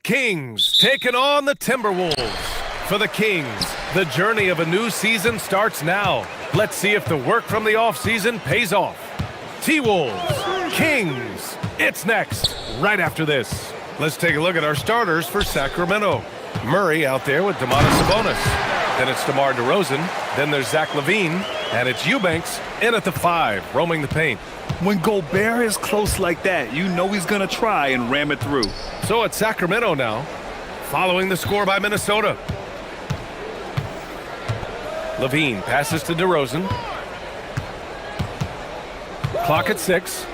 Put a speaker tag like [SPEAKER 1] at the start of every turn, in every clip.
[SPEAKER 1] Kings taking on the Timberwolves. For the Kings, the journey of a new season starts now. Let's see if the work from the offseason pays off. T-Wolves, Kings, it's next, right after this. Let's take a look at our starters for Sacramento. Murray out there with Domantas Sabonis. Then it's DeMar DeRozan. Then there's Zach LaVine. And it's Eubanks in at the 5, roaming the paint.
[SPEAKER 2] When Gobert is close like that, you know he's going to try and ram it through.
[SPEAKER 1] So it's Sacramento now, following the score by Minnesota. LaVine passes to DeRozan. Clock at 6.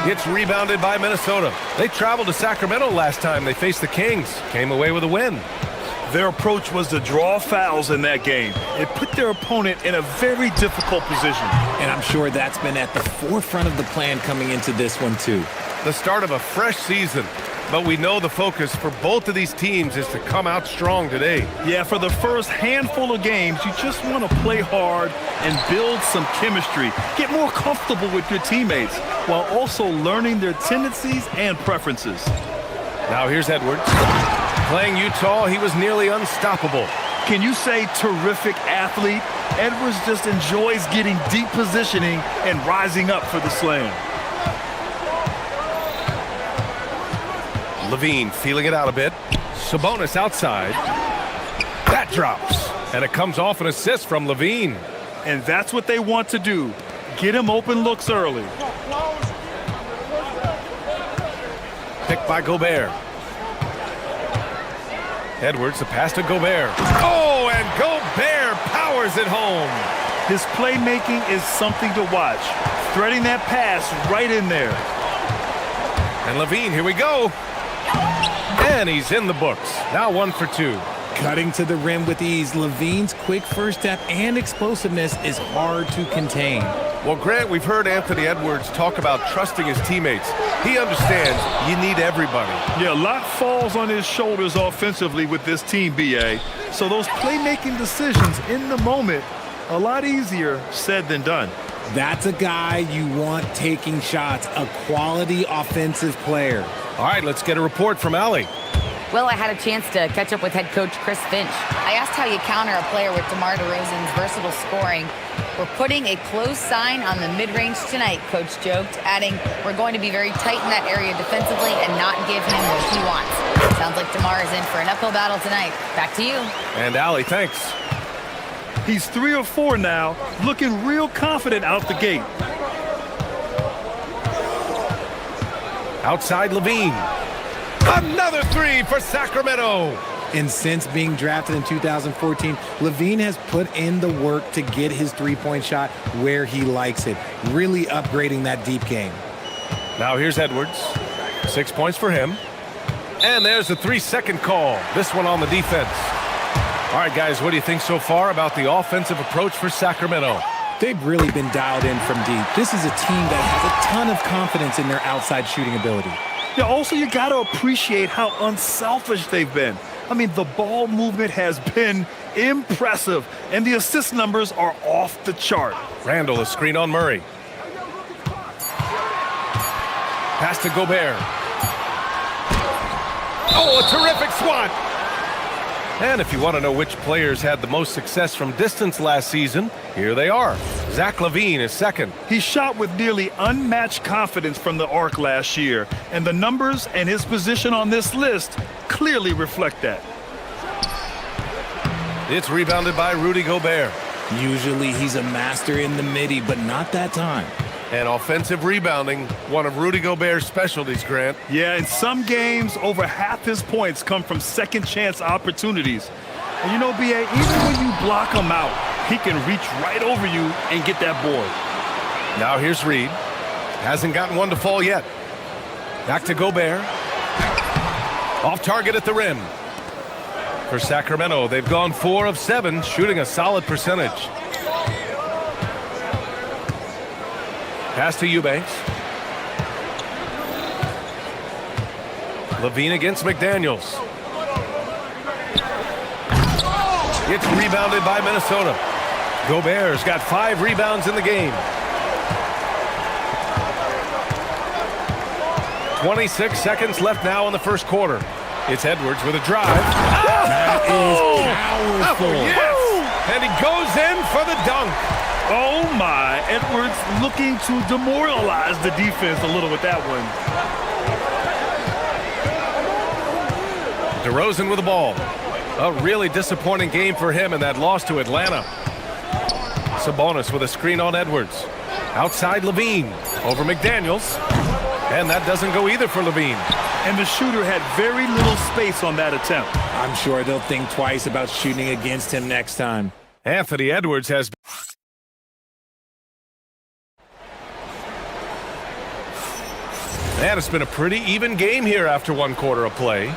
[SPEAKER 1] It's rebounded by Minnesota. They traveled to Sacramento last time they faced the Kings. Came away with a win.
[SPEAKER 2] Their approach was to draw fouls in that game. It put their opponent in a very difficult position.
[SPEAKER 3] And I'm sure that's been at the forefront of the plan coming into this one too.
[SPEAKER 1] The start of a fresh season, but we know the focus for both of these teams is to come out strong today.
[SPEAKER 2] Yeah, for the first handful of games, you just want to play hard and build some chemistry. Get more comfortable with your teammates while also learning their tendencies and preferences.
[SPEAKER 1] Now here's Edwards. Playing Utah, he was nearly unstoppable.
[SPEAKER 2] Can you say terrific athlete? Edwards just enjoys getting deep positioning and rising up for the slam.
[SPEAKER 1] LaVine feeling it out a bit. Sabonis outside. That drops. And it comes off an assist from LaVine.
[SPEAKER 2] And that's what they want to do. Get him open looks early.
[SPEAKER 1] Picked by Gobert. Edwards, the pass to Gobert. Oh, and Gobert powers it home.
[SPEAKER 2] His playmaking is something to watch. Threading that pass right in there.
[SPEAKER 1] And LaVine, here we go. And he's in the books. Now 1 for 2.
[SPEAKER 3] Cutting to the rim with ease, LaVine's quick first step and explosiveness is hard to contain.
[SPEAKER 1] Well, Grant, we've heard Anthony Edwards talk about trusting his teammates. He understands you need everybody.
[SPEAKER 2] Yeah, a lot falls on his shoulders offensively with this team, BA. So those playmaking decisions in the moment, a lot easier said than done.
[SPEAKER 3] That's a guy you want taking shots, a quality offensive player.
[SPEAKER 1] All right, let's get a report from Allie.
[SPEAKER 4] Well, I had a chance to catch up with head coach Chris Finch. I asked how you counter a player with DeMar DeRozan's versatile scoring. We're putting a close sign on the mid-range tonight, Coach joked, adding, we're going to be very tight in that area defensively and not give him what he wants. Sounds like DeMar is in for an uphill battle tonight. Back to you.
[SPEAKER 1] And Allie, thanks.
[SPEAKER 2] He's 3 or 4 now, looking real confident out the gate.
[SPEAKER 1] Outside LaVine. Another 3 for Sacramento.
[SPEAKER 3] And since being drafted in 2014, LaVine has put in the work to get his three-point shot where he likes it, really upgrading that deep game.
[SPEAKER 1] Now here's Edwards. 6 points for him. And there's a 3-second call. This one on the defense. All right, guys, what do you think so far about the offensive approach for Sacramento?
[SPEAKER 3] They've really been dialed in from deep. This is a team that has a ton of confidence in their outside shooting ability.
[SPEAKER 2] Yeah, also, you got to appreciate how unselfish they've been. I mean, the ball movement has been impressive, and the assist numbers are off the chart.
[SPEAKER 1] Randall, a screen on Murray. Pass to Gobert. Oh, a terrific swat. And if you want to know which players had the most success from distance last season, here they are. Zach LaVine is second.
[SPEAKER 2] He shot with nearly unmatched confidence from the arc last year, and the numbers and his position on this list clearly reflect that.
[SPEAKER 1] It's rebounded by Rudy Gobert.
[SPEAKER 3] Usually he's a master in the midi, but not that time.
[SPEAKER 1] And offensive rebounding, one of Rudy Gobert's specialties, Grant.
[SPEAKER 2] Yeah, in some games, over half his points come from second chance opportunities. And you know, BA, even when you block him out, he can reach right over you and get that board.
[SPEAKER 1] Now here's Reed. Hasn't gotten one to fall yet. Back to Gobert. Off target at the rim. For Sacramento, they've gone 4 of 7, shooting a solid percentage. Pass to Eubanks. LaVine against McDaniels. It's rebounded by Minnesota. Gobert's got 5 rebounds in the game. 26 seconds left now in the first quarter. It's Edwards with a drive.
[SPEAKER 3] That is powerful.
[SPEAKER 1] Yes! And he goes in for the dunk.
[SPEAKER 2] Oh, my. Edwards looking to demoralize the defense a little with that one.
[SPEAKER 1] DeRozan with the ball. A really disappointing game for him in that loss to Atlanta. Sabonis with a screen on Edwards. Outside Levine. Over McDaniels. And that doesn't go either for Levine.
[SPEAKER 2] And the shooter had very little space on that attempt.
[SPEAKER 3] I'm sure they'll think twice about shooting against him next time.
[SPEAKER 1] Anthony Edwards has... And it's been a pretty even game here after one quarter of play.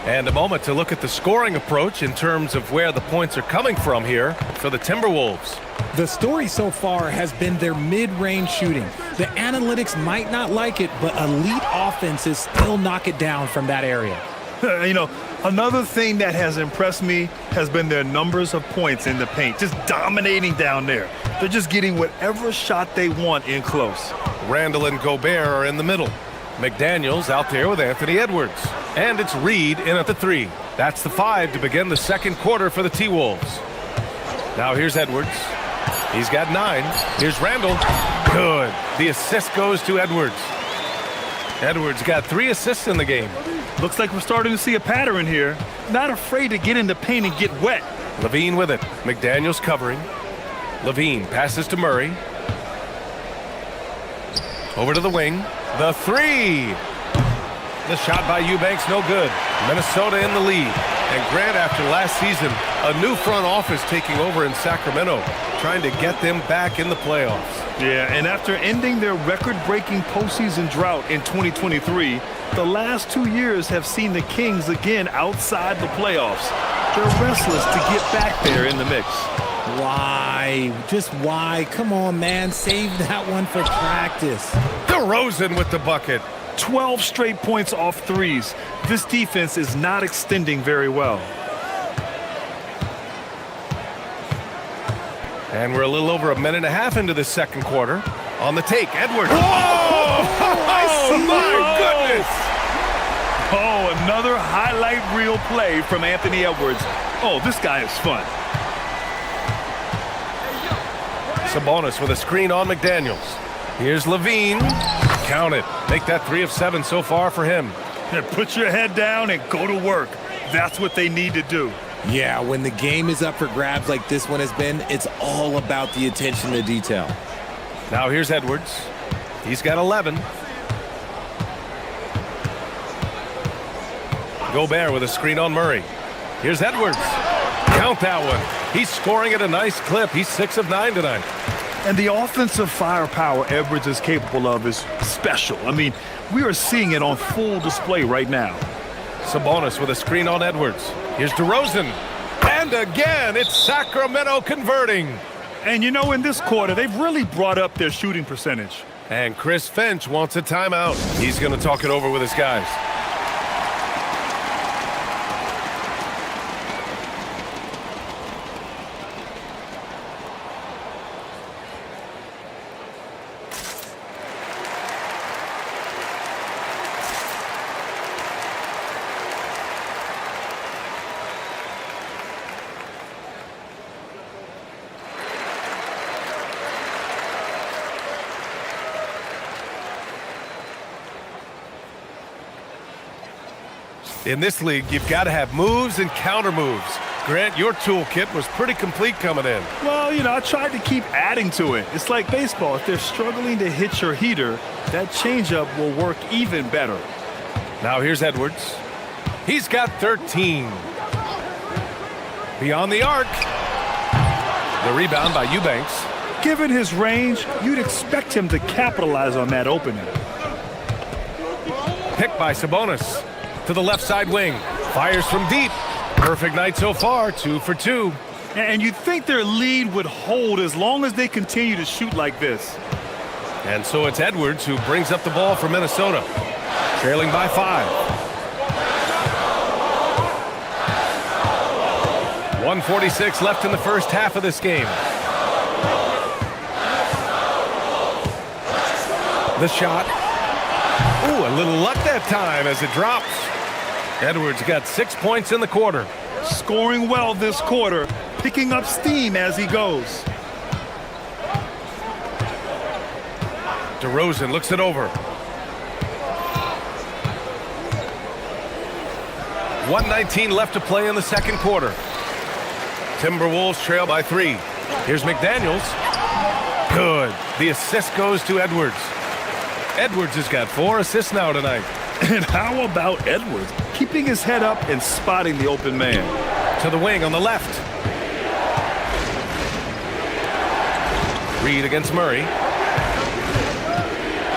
[SPEAKER 1] And a moment to look at the scoring approach in terms of where the points are coming from here for the Timberwolves.
[SPEAKER 3] The story so far has been their mid-range shooting. The analytics might not like it, but elite offenses still knock it down from that area.
[SPEAKER 2] You know, another thing that has impressed me has been their numbers of points in the paint, just dominating down there. They're just getting whatever shot they want in close.
[SPEAKER 1] Randall and Gobert are in the middle. McDaniels out there with Anthony Edwards. And it's Reed in at the 3. That's the 5 to begin the second quarter for the T-Wolves. Now here's Edwards. He's got 9. Here's Randall. Good. The assist goes to Edwards. Edwards got 3 assists in the game.
[SPEAKER 2] Looks like we're starting to see a pattern here. Not afraid to get in the paint and get wet.
[SPEAKER 1] Levine with it. McDaniels covering. Levine passes to Murray. Over to the wing. The 3. The shot by Eubanks, no good. Minnesota in the lead. And Grant, after last season, a new front office taking over in Sacramento, trying to get them back in the playoffs.
[SPEAKER 2] Yeah, and after ending their record-breaking postseason drought in 2023, the last 2 years have seen the Kings again outside the playoffs. They're restless to get back there in the mix.
[SPEAKER 3] Why? Just why? Come on, man. Save that one for practice.
[SPEAKER 1] DeRozan with the bucket.
[SPEAKER 2] 12 straight points off threes. This defense is not extending very well.
[SPEAKER 1] And we're a little over a minute and a half into the second quarter. On the take, Edwards. Oh, my goodness!
[SPEAKER 2] Oh, another highlight reel play from Anthony Edwards. Oh, this guy is fun.
[SPEAKER 1] Sabonis with a screen on McDaniels. Here's Levine. Count it. Make that 3 of 7 so far for him.
[SPEAKER 2] Yeah, put your head down and go to work. That's what they need to do.
[SPEAKER 3] Yeah, when the game is up for grabs like this one has been, it's all about the attention to detail.
[SPEAKER 1] Now here's Edwards. He's got 11. Gobert with a screen on Murray. Here's Edwards. Count that one. He's scoring at a nice clip. He's 6 of 9 tonight.
[SPEAKER 2] And the offensive firepower Edwards is capable of is special. I mean, we are seeing it on full display right now.
[SPEAKER 1] Sabonis with a screen on Edwards. Here's DeRozan. And again, it's Sacramento converting.
[SPEAKER 2] And you know, in this quarter, they've really brought up their shooting percentage.
[SPEAKER 1] And Chris Finch wants a timeout. He's going to talk it over with his guys. In this league, you've got to have moves and counter moves. Grant, your toolkit was pretty complete coming in.
[SPEAKER 2] Well, you know, I tried to keep adding to it. It's like baseball. If they're struggling to hit your heater, that changeup will work even better.
[SPEAKER 1] Now here's Edwards. He's got 13. Beyond the arc. The rebound by Eubanks.
[SPEAKER 2] Given his range, you'd expect him to capitalize on that opening.
[SPEAKER 1] Picked by Sabonis. To the left side wing. Fires from deep. Perfect night so far, 2 for 2.
[SPEAKER 2] And you'd think their lead would hold as long as they continue to shoot like this.
[SPEAKER 1] And so it's Edwards who brings up the ball for Minnesota. Trailing by 5. 1:46 left in the first half of this game. The shot. Ooh, a little luck that time as it drops. Edwards got 6 points in the quarter.
[SPEAKER 2] Scoring well this quarter, picking up steam as he goes.
[SPEAKER 1] DeRozan looks it over. 1:19 left to play in the second quarter. Timberwolves trail by 3. Here's McDaniels. Good. The assist goes to Edwards. Edwards has got 4 assists now tonight.
[SPEAKER 2] And how about Edwards? Keeping his head up and spotting the open man.
[SPEAKER 1] To the wing on the left. Reed against Murray.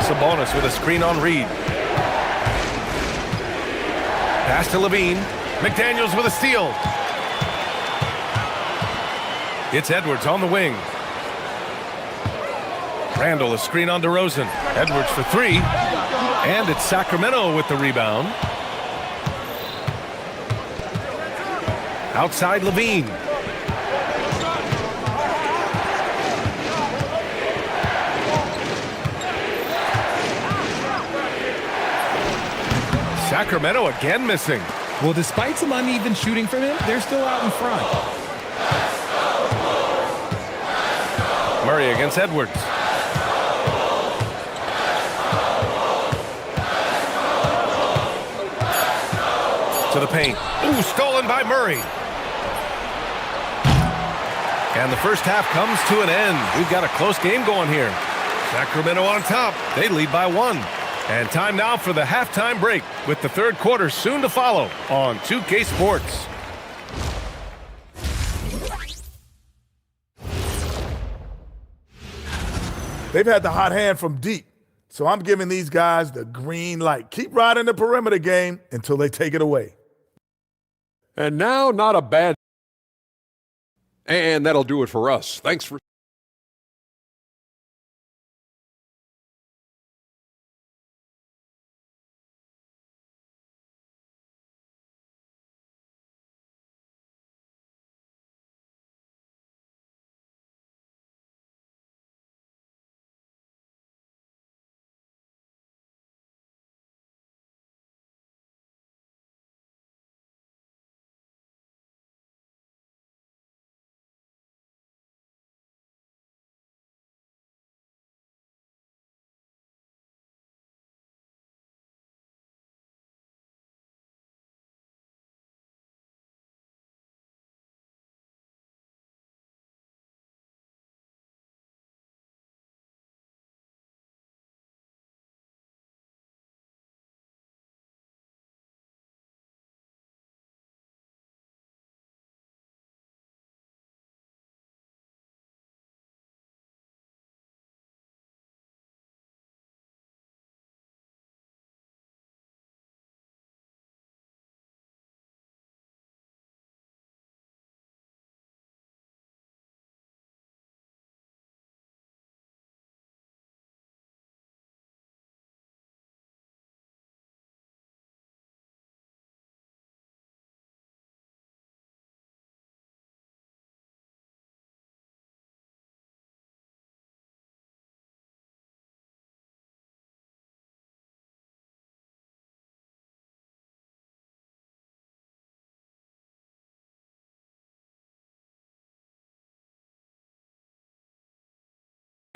[SPEAKER 1] Sabonis with a screen on Reed. Pass to Levine. McDaniels with a steal. It's Edwards on the wing. Randall a screen on DeRozan. Edwards for 3. And it's Sacramento with the rebound. Outside Levine. Sacramento again missing.
[SPEAKER 3] Well, despite some uneven shooting from him, they're still out in front.
[SPEAKER 1] Murray against Edwards. To the paint. Ooh, stolen by Murray. And the first half comes to an end. We've got a close game going here. Sacramento on top. They lead by 1. And time now for the halftime break, with the third quarter soon to follow on 2K Sports.
[SPEAKER 5] They've had the hot hand from deep, so I'm giving these guys the green light. Keep riding the perimeter game until they take it away.
[SPEAKER 6] And now, not a bad... And that'll do it for us. Thanks for...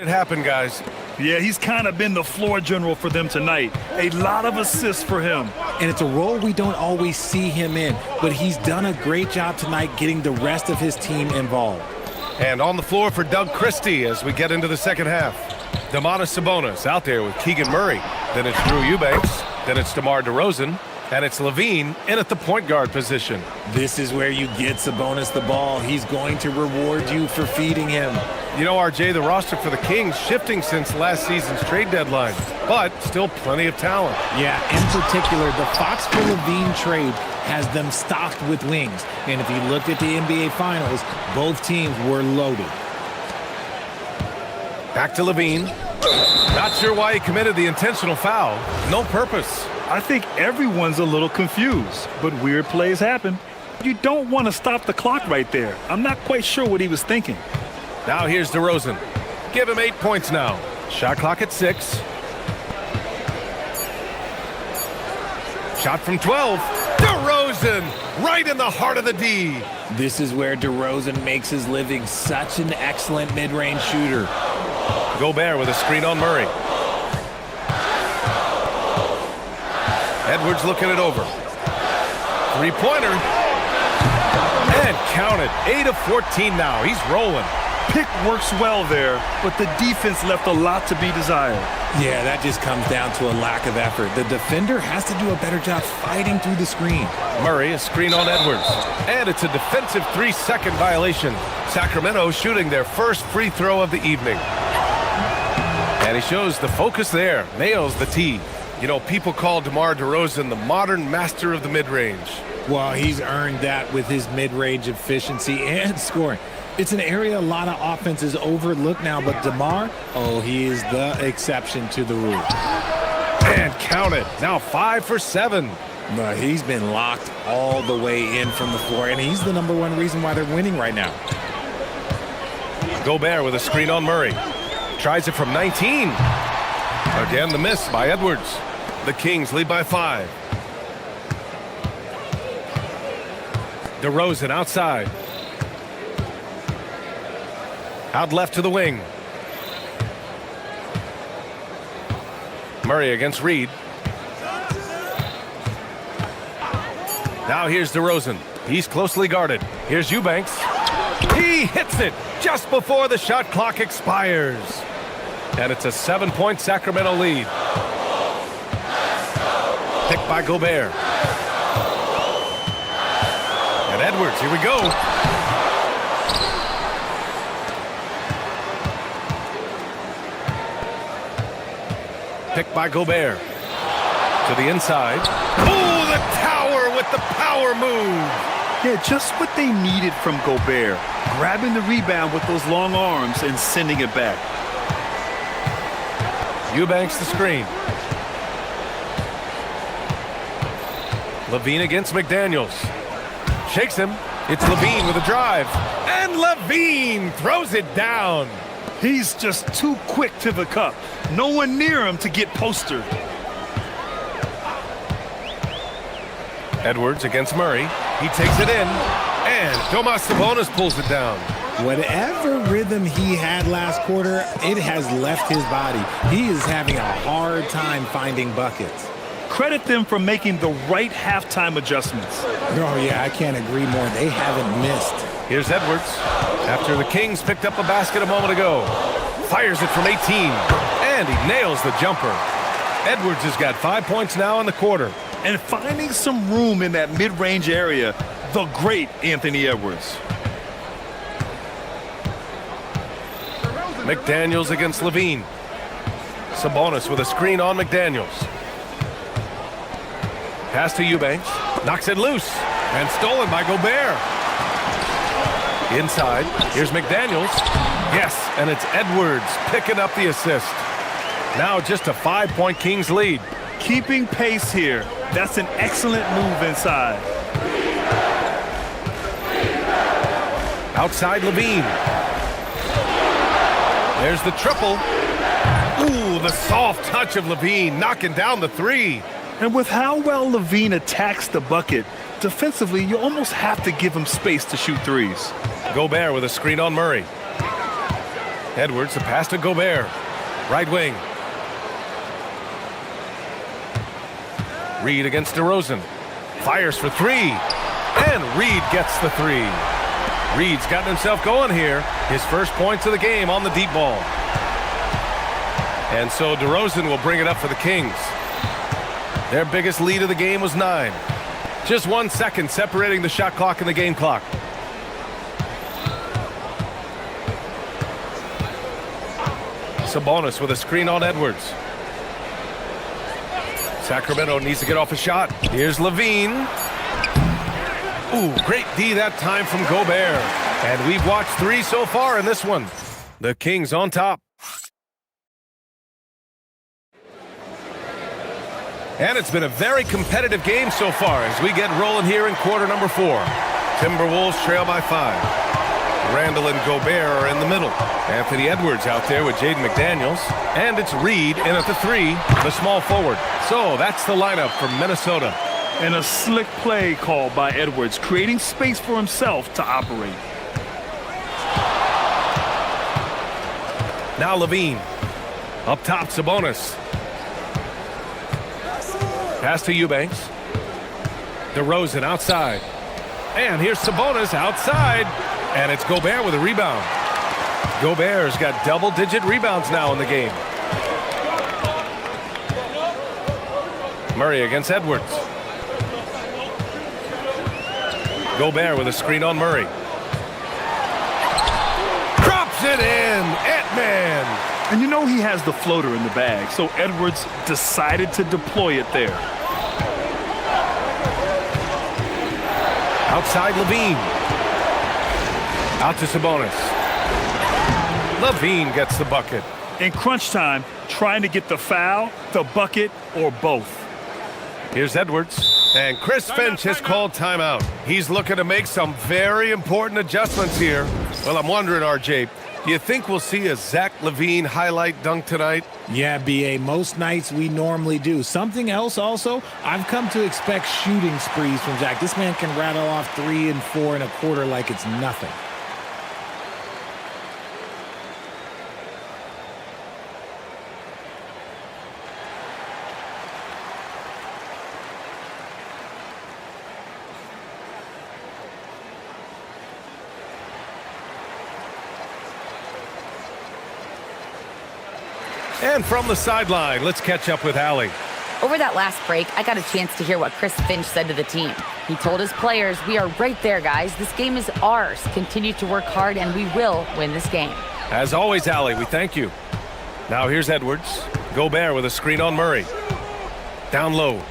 [SPEAKER 1] It happened, guys.
[SPEAKER 2] Yeah, he's kind of been the floor general for them tonight. A lot of assists for him.
[SPEAKER 3] And it's a role we don't always see him in, but he's done a great job tonight getting the rest of his team involved.
[SPEAKER 1] And on the floor for Doug Christie as we get into the second half. Domantas Sabonis out there with Keegan Murray. Then it's Drew Eubanks. Then it's DeMar DeRozan. And it's Levine in at the point guard position.
[SPEAKER 3] This is where you get Sabonis the ball. He's going to reward you for feeding him.
[SPEAKER 1] You know, RJ, the roster for the Kings shifting since last season's trade deadline, but still plenty of talent.
[SPEAKER 3] Yeah, in particular, the Fox for Levine trade has them stocked with wings. And if you looked at the NBA Finals, both teams were loaded.
[SPEAKER 1] Back to Levine. Not sure why he committed the intentional foul. No purpose.
[SPEAKER 2] I think everyone's a little confused, but weird plays happen. You don't want to stop the clock right there. I'm not quite sure what he was thinking.
[SPEAKER 1] Now here's DeRozan. Give him 8 points now. Shot clock at 6. Shot from 12. DeRozan, right in the heart of the D.
[SPEAKER 3] This is where DeRozan makes his living, such an excellent mid-range shooter.
[SPEAKER 1] Gobert with a screen on Murray. Edwards looking it over. Three-pointer. And counted. 8 of 14 now. He's rolling.
[SPEAKER 2] Pick works well there, but the defense left a lot to be desired.
[SPEAKER 3] Yeah, that just comes down to a lack of effort. The defender has to do a better job fighting through the screen.
[SPEAKER 1] Murray, a screen on Edwards. And it's a defensive 3-second violation. Sacramento shooting their first free throw of the evening. And he shows the focus there. Nails the tee. You know, people call DeMar DeRozan the modern master of the mid-range.
[SPEAKER 3] Well, he's earned that with his mid-range efficiency and scoring. It's an area a lot of offenses overlook now, but DeMar, oh, he is the exception to the rule.
[SPEAKER 1] And counted. Now 5 for 7.
[SPEAKER 3] But he's been locked all the way in from the floor, and he's the #1 reason why they're winning right now.
[SPEAKER 1] Gobert with a screen on Murray. Tries it from 19. Again, the miss by Edwards. The Kings lead by 5. DeRozan outside. Out left to the wing. Murray against Reed. Now here's DeRozan. He's closely guarded. Here's Eubanks. He hits it just before the shot clock expires. And it's a 7-point Sacramento lead. Picked by Gobert. And Edwards, here we go. Picked by Gobert. To the inside. Oh, the tower with the power move.
[SPEAKER 2] Yeah, just what they needed from Gobert. Grabbing the rebound with those long arms and sending it back.
[SPEAKER 1] Eubanks the screen. Levine against McDaniels. Shakes him. It's Levine with a drive. And Levine throws it down.
[SPEAKER 2] He's just too quick to the cup. No one near him to get postered.
[SPEAKER 1] Edwards against Murray. He takes it in. And Domas Sabonis pulls it down.
[SPEAKER 3] Whatever rhythm he had last quarter, it has left his body. He is having a hard time finding buckets.
[SPEAKER 2] Credit them for making the right halftime adjustments.
[SPEAKER 3] Oh, yeah, I can't agree more. They haven't missed.
[SPEAKER 1] Here's Edwards. After the Kings picked up a basket a moment ago. Fires it from 18. And he nails the jumper. Edwards has got 5 points now in the quarter.
[SPEAKER 2] And finding some room in that mid-range area, the great Anthony Edwards.
[SPEAKER 1] McDaniels against Levine. Sabonis with a screen on McDaniels. Pass to Eubanks. Knocks it loose. And stolen by Gobert. Inside. Here's McDaniels. Yes, and it's Edwards picking up the assist. Now just a 5-point Kings lead.
[SPEAKER 2] Keeping pace here. That's an excellent move inside.
[SPEAKER 1] Outside Levine. There's the triple. Ooh, the soft touch of Levine knocking down the three.
[SPEAKER 2] And with how well Levine attacks the bucket, defensively, you almost have to give him space to shoot threes.
[SPEAKER 1] Gobert with a screen on Murray. Edwards, a pass to Gobert. Right wing. Reed against DeRozan. Fires for three. And Reed gets the three. Reed's gotten himself going here. His first points of the game on the deep ball. And so DeRozan will bring it up for the Kings. Their biggest lead of the game was 9. Just 1 second separating the shot clock and the game clock. Sabonis with a screen on Edwards. Sacramento needs to get off a shot. Here's Levine. Ooh, great D that time from Gobert. And we've watched 3 so far in this one. The Kings on top. And it's been a very competitive game so far as we get rolling here in quarter number 4. Timberwolves trail by 5. Randall and Gobert are in the middle. Anthony Edwards out there with Jaden McDaniels. And it's Reed in at the 3, the small forward. So that's the lineup for Minnesota.
[SPEAKER 2] And a slick play called by Edwards, creating space for himself to operate.
[SPEAKER 1] Now Levine. Up top, Sabonis. Pass to Eubanks. DeRozan outside. And here's Sabonis outside. And it's Gobert with a rebound. Gobert's got double-digit rebounds now in the game. Murray against Edwards. Gobert with a screen on Murray. Drops it in. Ant-Man.
[SPEAKER 2] And you know he has the floater in the bag, so Edwards decided to deploy it there.
[SPEAKER 1] Outside Levine. Out to Sabonis. Levine gets the bucket.
[SPEAKER 2] In crunch time, trying to get the foul, the bucket, or both.
[SPEAKER 1] Here's Edwards. And Chris Finch has called timeout. He's looking to make some very important adjustments here. Well, I'm wondering, RJ, do you think we'll see a Zach LaVine highlight dunk tonight?
[SPEAKER 3] Yeah, BA, most nights we normally do. Something else also, I've come to expect shooting sprees from Zach. This man can rattle off 3 and 4 and a quarter like it's nothing.
[SPEAKER 1] And from the sideline, let's catch up with Allie.
[SPEAKER 4] Over that last break, I got a chance to hear what Chris Finch said to the team. He told his players, "We are right there, guys. This game is ours. Continue to work hard, and we will win this game."
[SPEAKER 1] As always, Allie, we thank you. Now here's Edwards. Gobert with a screen on Murray. Down low.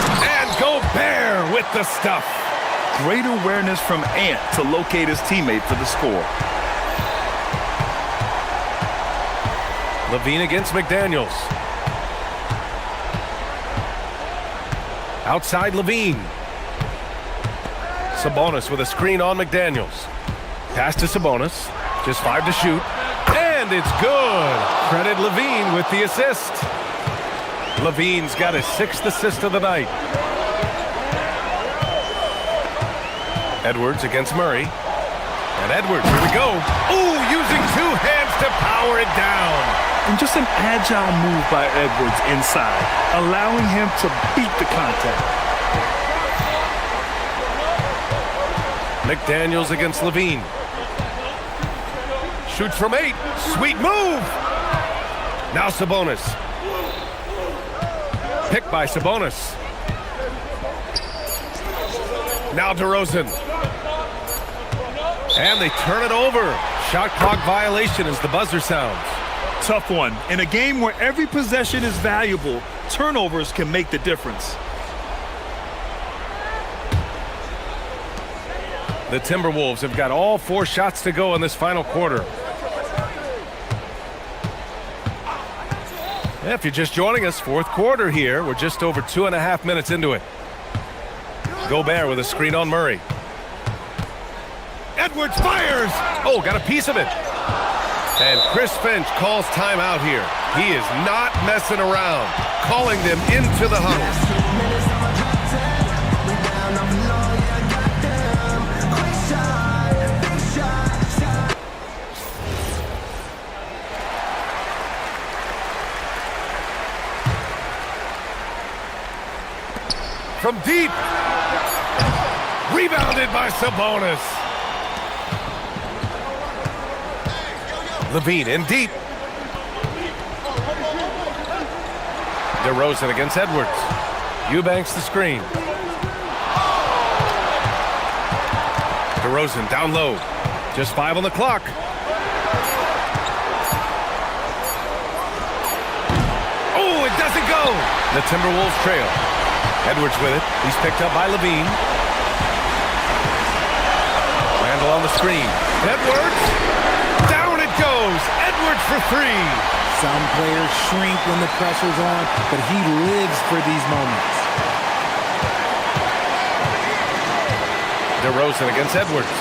[SPEAKER 1] And Gobert with the stuff.
[SPEAKER 2] Great awareness from Ant to locate his teammate for the score.
[SPEAKER 1] Levine against McDaniels. Outside Levine. Sabonis with a screen on McDaniels. Pass to Sabonis. Just 5 to shoot. And it's good. Credit Levine with the assist. Levine's got his 6th assist of the night. Edwards against Murray. And Edwards, here we go. Ooh, using 2 hands to power it down.
[SPEAKER 2] And just an agile move by Edwards inside, allowing him to beat the contact.
[SPEAKER 1] McDaniels against Levine. Shoots from 8. Sweet move. Now Sabonis. Picked by Sabonis. Now DeRozan. And they turn it over. Shot clock violation as the buzzer sounds.
[SPEAKER 2] Tough one. In a game where every possession is valuable, turnovers can make the difference.
[SPEAKER 1] The Timberwolves have got all 4 shots to go in this final quarter. If you're just joining us, 4th quarter here. We're just over 2.5 minutes into it. Gobert with a screen on Murray. Edwards fires! Oh, got a piece of it. And Chris Finch calls timeout here. He is not messing around, calling them into the huddle. From deep. Rebounded by Sabonis. Levine in deep. DeRozan against Edwards. Eubanks the screen. DeRozan down low. Just 5 on the clock. Oh, it doesn't go. The Timberwolves trail. Edwards with it. He's picked up by Levine. Randall on the screen. Edwards. Down it goes. Edwards for 3.
[SPEAKER 3] Some players shrink when the pressure's on, but he lives for these moments.
[SPEAKER 1] DeRozan against Edwards.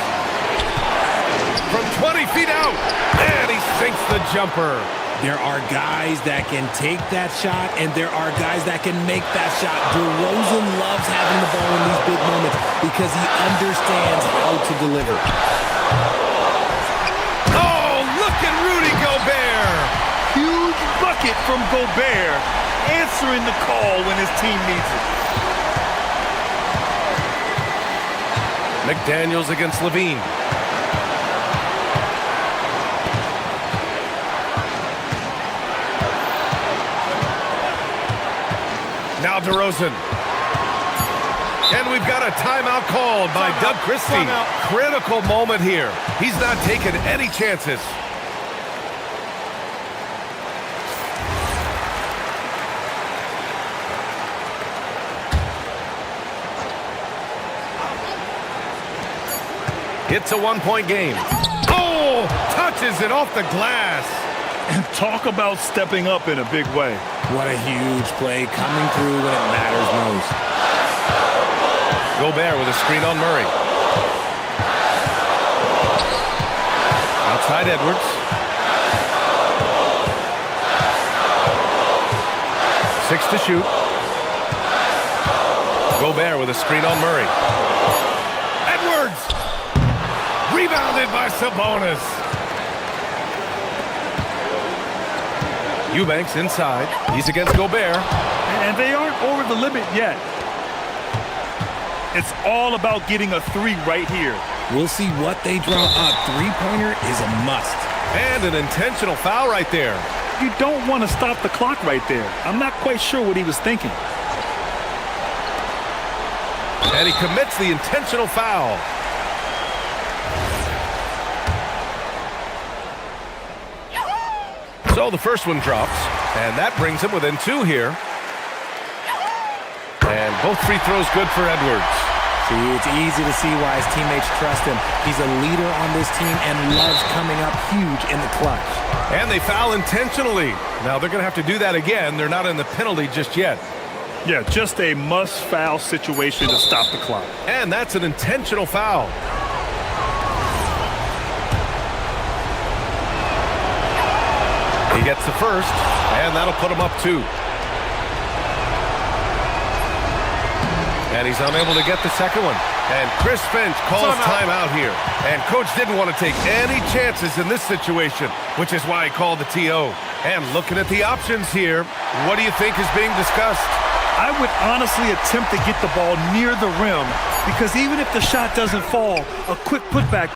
[SPEAKER 1] From 20 feet out. And he sinks the jumper.
[SPEAKER 3] There are guys that can take that shot, and there are guys that can make that shot. DeRozan loves having the ball in these big moments because he understands how to deliver.
[SPEAKER 1] Oh, look at Rudy Gobert!
[SPEAKER 2] Huge bucket from Gobert, answering the call when his team needs it.
[SPEAKER 1] McDaniels against Levine. Now DeRozan. And we've got a timeout called by Doug Christie. Critical moment here. He's not taking any chances. It's a one-point game. Oh, touches it off the glass.
[SPEAKER 2] And talk about stepping up in a big way.
[SPEAKER 3] What a huge play coming through when it matters most.
[SPEAKER 1] Gobert with a screen on Murray. Outside Edwards. 6 to shoot. Gobert with a screen on Murray. Edwards! Rebounded by Sabonis. Eubanks inside. He's against Gobert.
[SPEAKER 2] And they aren't over the limit yet. It's all about getting a three right here.
[SPEAKER 3] We'll see what they draw up. Three-pointer is a must.
[SPEAKER 1] And an intentional foul right there.
[SPEAKER 2] You don't want to stop the clock right there. I'm not quite sure what he was thinking.
[SPEAKER 1] And he commits the intentional foul. So the first one drops, and that brings him within 2 here. And both free throws good for Edwards.
[SPEAKER 3] See, it's easy to see why his teammates trust him. He's a leader on this team and loves coming up huge in the clutch.
[SPEAKER 1] And they foul intentionally. Now they're going to have to do that again. They're not in the penalty just yet.
[SPEAKER 2] Yeah, just a must-foul situation to stop the clock.
[SPEAKER 1] And that's an intentional foul. He gets the first, and that'll put him up 2. And he's unable to get the second one. And Chris Finch calls timeout here. And coach didn't want to take any chances in this situation, which is why he called the TO. And looking at the options here, what do you think is being discussed?
[SPEAKER 2] I would honestly attempt to get the ball near the rim because even if the shot doesn't fall, a quick putback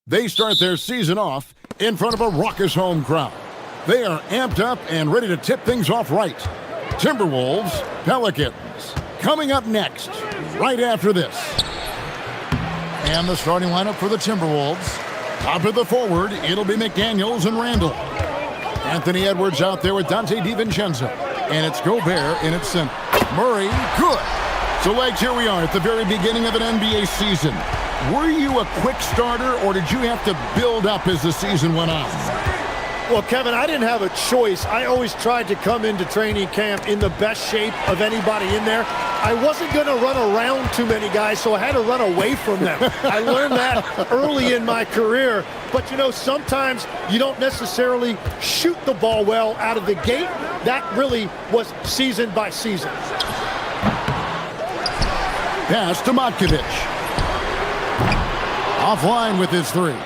[SPEAKER 7] They start their season off in front of a raucous home crowd. They are amped up and ready to tip things off right. Timberwolves, Pelicans. Coming up next, right after this. And the starting lineup for the Timberwolves. Top of the forward, it'll be McDaniels and Randall. Anthony Edwards out there with Dante DiVincenzo. And it's Gobert in its center. Murray, good. So, Legs, here we are at the very beginning of an NBA season. Were you a quick starter, or did you have to build up as the season went on?
[SPEAKER 8] Well, Kevin, I didn't have a choice. I always tried to come into training camp in the best shape of anybody in there. I wasn't going to run around too many guys, so I had to run away from them. I learned that early in my career. But, you know, sometimes you don't necessarily shoot the ball well out of the gate. That really was season by season.
[SPEAKER 7] Pass to Matkovic. Offline with his three.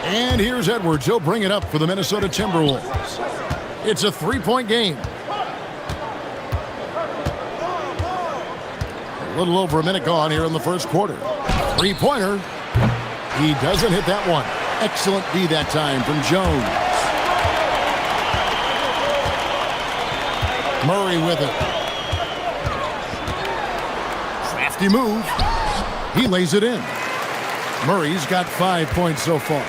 [SPEAKER 7] And here's Edwards. He'll bring it up for the Minnesota Timberwolves. It's a three-point game. A little over a minute gone here in the first quarter. Three-pointer. He doesn't hit that one. Excellent D that time from Jones. Murray with it. Crafty move. He lays it in. Murray's got 5 points so far.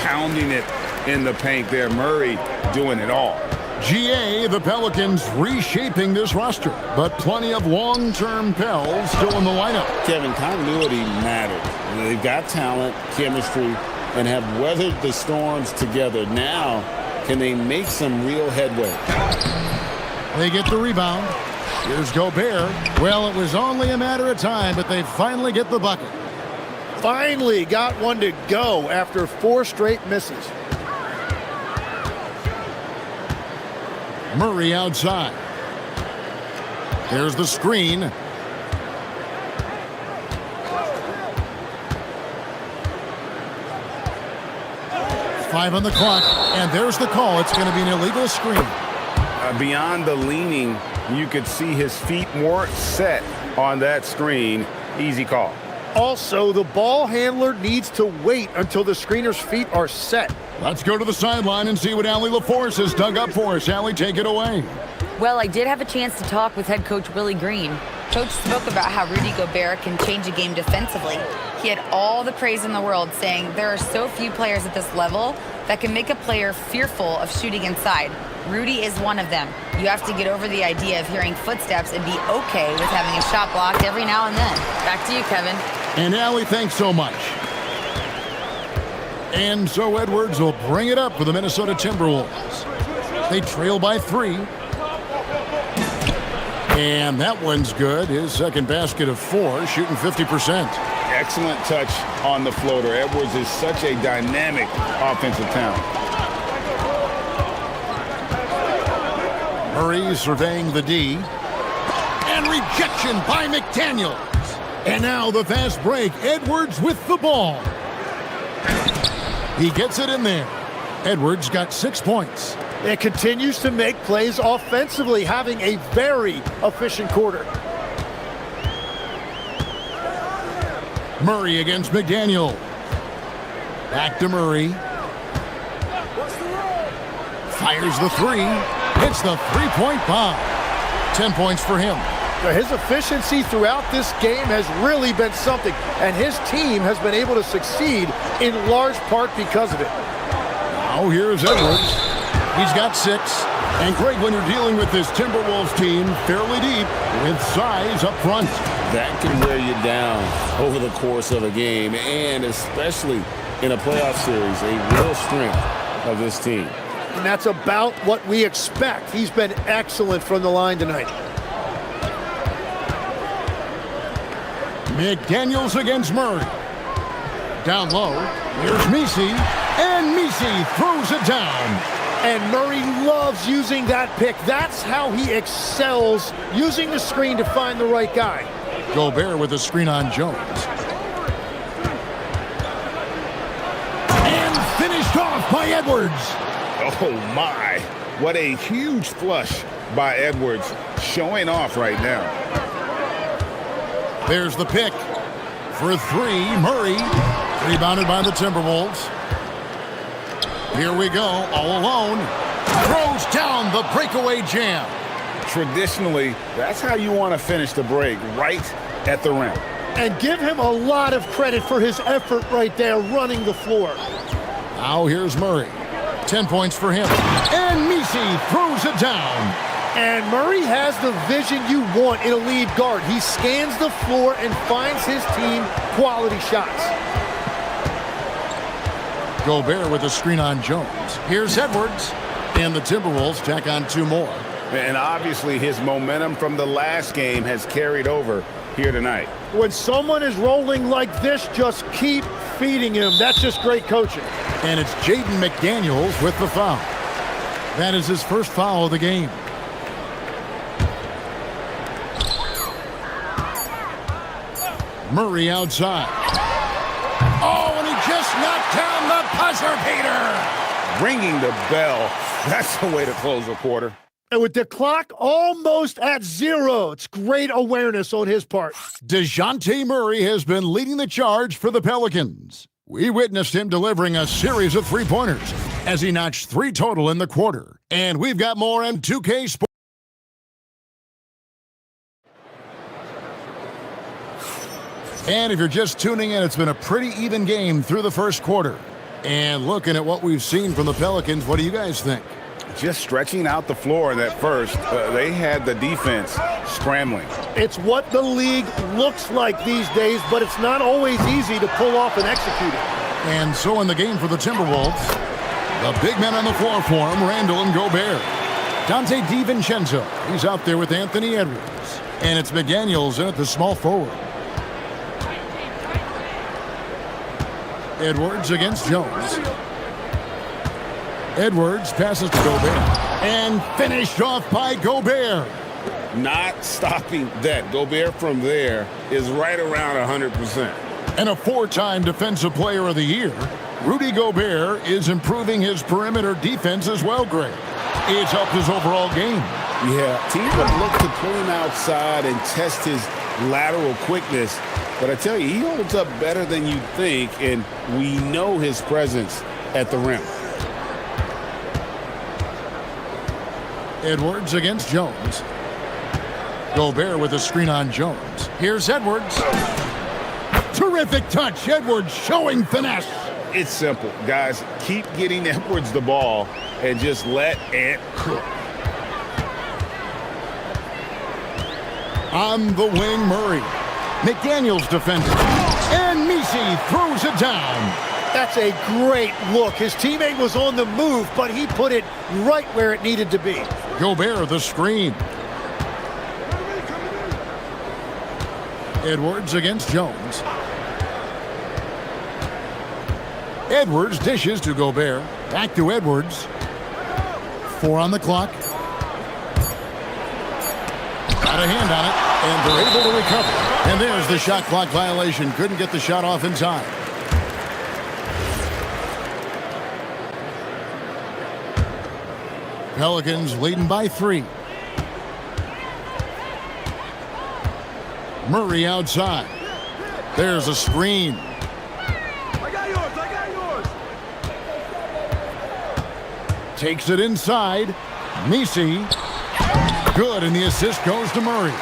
[SPEAKER 9] Pounding it in the paint there. Murray doing it all.
[SPEAKER 7] GA, the Pelicans reshaping this roster, but plenty of long-term Pels still in the lineup.
[SPEAKER 10] Kevin, continuity matters. They've got talent, chemistry, and have weathered the storms together. Now, can they make some real headway?
[SPEAKER 7] They get the rebound. Here's Gobert. Well, it was only a matter of time, but they finally get the bucket.
[SPEAKER 8] Finally got one to go after 4 straight misses.
[SPEAKER 7] Murray outside. There's the screen. Five on the clock, and there's the call. It's going to be an illegal screen.
[SPEAKER 9] Beyond the leaning, you could see his feet weren't set on that screen. Easy call.
[SPEAKER 8] Also, the ball handler needs to wait until the screener's feet are set.
[SPEAKER 7] Let's go to the sideline and see what Allie LaForce has dug up for us. Allie, take it away.
[SPEAKER 4] Well, I did have a chance to talk with head coach Willie Green. Coach spoke about how Rudy Gobert can change a game defensively. He had all the praise in the world, saying there are so few players at this level that can make a player fearful of shooting inside. Rudy is one of them. You have to get over the idea of hearing footsteps and be okay with having a shot blocked every now and then. Back to you, Kevin.
[SPEAKER 7] And Allie, thanks so much. And so Edwards will bring it up for the Minnesota Timberwolves. They trail by 3. And that one's good. His second basket of 4, shooting 50%.
[SPEAKER 9] Excellent touch on the floater. Edwards is such a dynamic offensive talent.
[SPEAKER 7] Murray surveying the D. And rejection by McDaniels. And now the fast break. Edwards with the ball. He gets it in there. Edwards got 6 points.
[SPEAKER 8] It continues to make plays offensively, having a very efficient quarter.
[SPEAKER 7] Murray against McDaniel. Back to Murray. Fires the 3. Hits the three-point bomb. 10 points for him.
[SPEAKER 8] His efficiency throughout this game has really been something, and his team has been able to succeed in large part because of it.
[SPEAKER 7] Now here's Edwards. He's got 6. And Greg, when you're dealing with this Timberwolves team fairly deep with size up front,
[SPEAKER 10] that can wear you down over the course of a game, and especially in a playoff series, a real strength of this team.
[SPEAKER 8] And that's about what we expect. He's been excellent from the line tonight.
[SPEAKER 7] McDaniels against Murray. Down low, here's Messi, and Messi throws it down.
[SPEAKER 8] And Murray loves using that pick. That's how he excels, using the screen to find the right guy.
[SPEAKER 7] Gobert with a screen on Jones. And finished off by Edwards.
[SPEAKER 9] Oh, my. What a huge flush by Edwards, showing off right now.
[SPEAKER 7] There's the pick. For 3, Murray Rebounded by the Timberwolves. Here we go, all alone. Throws down the breakaway jam.
[SPEAKER 9] Traditionally, that's how you want to finish the break, right at the rim.
[SPEAKER 8] And give him a lot of credit for his effort right there running the floor.
[SPEAKER 7] Now here's Murray. 10 points for him. And Misi throws it down.
[SPEAKER 8] And Murray has the vision you want in a lead guard. He scans the floor and finds his team quality shots.
[SPEAKER 7] Gobert with a screen on Jones. Here's Edwards. And the Timberwolves tack on 2 more.
[SPEAKER 9] And obviously his momentum from the last game has carried over here tonight.
[SPEAKER 8] When someone is rolling like this, just keep feeding him. That's just great coaching.
[SPEAKER 7] And it's Jaden McDaniels with the foul. That is his first foul of the game. Murray outside. Oh, and he just knocked down the buzzer beater.
[SPEAKER 9] Ringing the bell. That's the way to close a quarter.
[SPEAKER 8] And with the clock almost at 0, it's great awareness on his part.
[SPEAKER 7] DeJounte Murray has been leading the charge for the Pelicans. We witnessed him delivering a series of three-pointers as he notched 3 total in the quarter. And we've got more on 2K Sports. And if you're just tuning in, it's been a pretty even game through the first quarter. And looking at what we've seen from the Pelicans, what do you guys think?
[SPEAKER 9] Just stretching out the floor in that first, they had the defense scrambling.
[SPEAKER 8] It's what the league looks like these days, but it's not always easy to pull off and execute it.
[SPEAKER 7] And so in the game for the Timberwolves, the big men on the floor for him, Randall and Gobert. Dante DiVincenzo, he's out there with Anthony Edwards. And it's McDaniels in at the small forward. Edwards against Jones. Edwards passes to Gobert. And finished off by Gobert.
[SPEAKER 10] Not stopping that. Gobert from there is right around 100%.
[SPEAKER 7] And a 4-time Defensive Player of the Year, Rudy Gobert is improving his perimeter defense as well, Greg. It's helped his overall game.
[SPEAKER 10] Yeah, teams would look to pull him outside and test his lateral quickness. But I tell you, he holds up better than you think, and we know his presence at the rim.
[SPEAKER 7] Edwards against Jones. Gobert with a screen on Jones. Here's Edwards. Terrific touch. Edwards showing finesse.
[SPEAKER 9] It's simple, guys. Keep getting Edwards the ball and just let Ant cook.
[SPEAKER 7] On the wing, Murray. McDaniels defending. And Misi throws it down.
[SPEAKER 8] That's a great look. His teammate was on the move, but he put it right where it needed to be.
[SPEAKER 7] Gobert the screen. Edwards against Jones. Edwards dishes to Gobert. Back to Edwards. 4 on the clock. Got a hand on it, and they're able to recover. And there's the shot clock violation. Couldn't get the shot off in time. Pelicans leading by 3. Murray outside. There's a screen.
[SPEAKER 5] I got yours.
[SPEAKER 7] Takes it inside. Misi. Good, and the assist goes to Murray.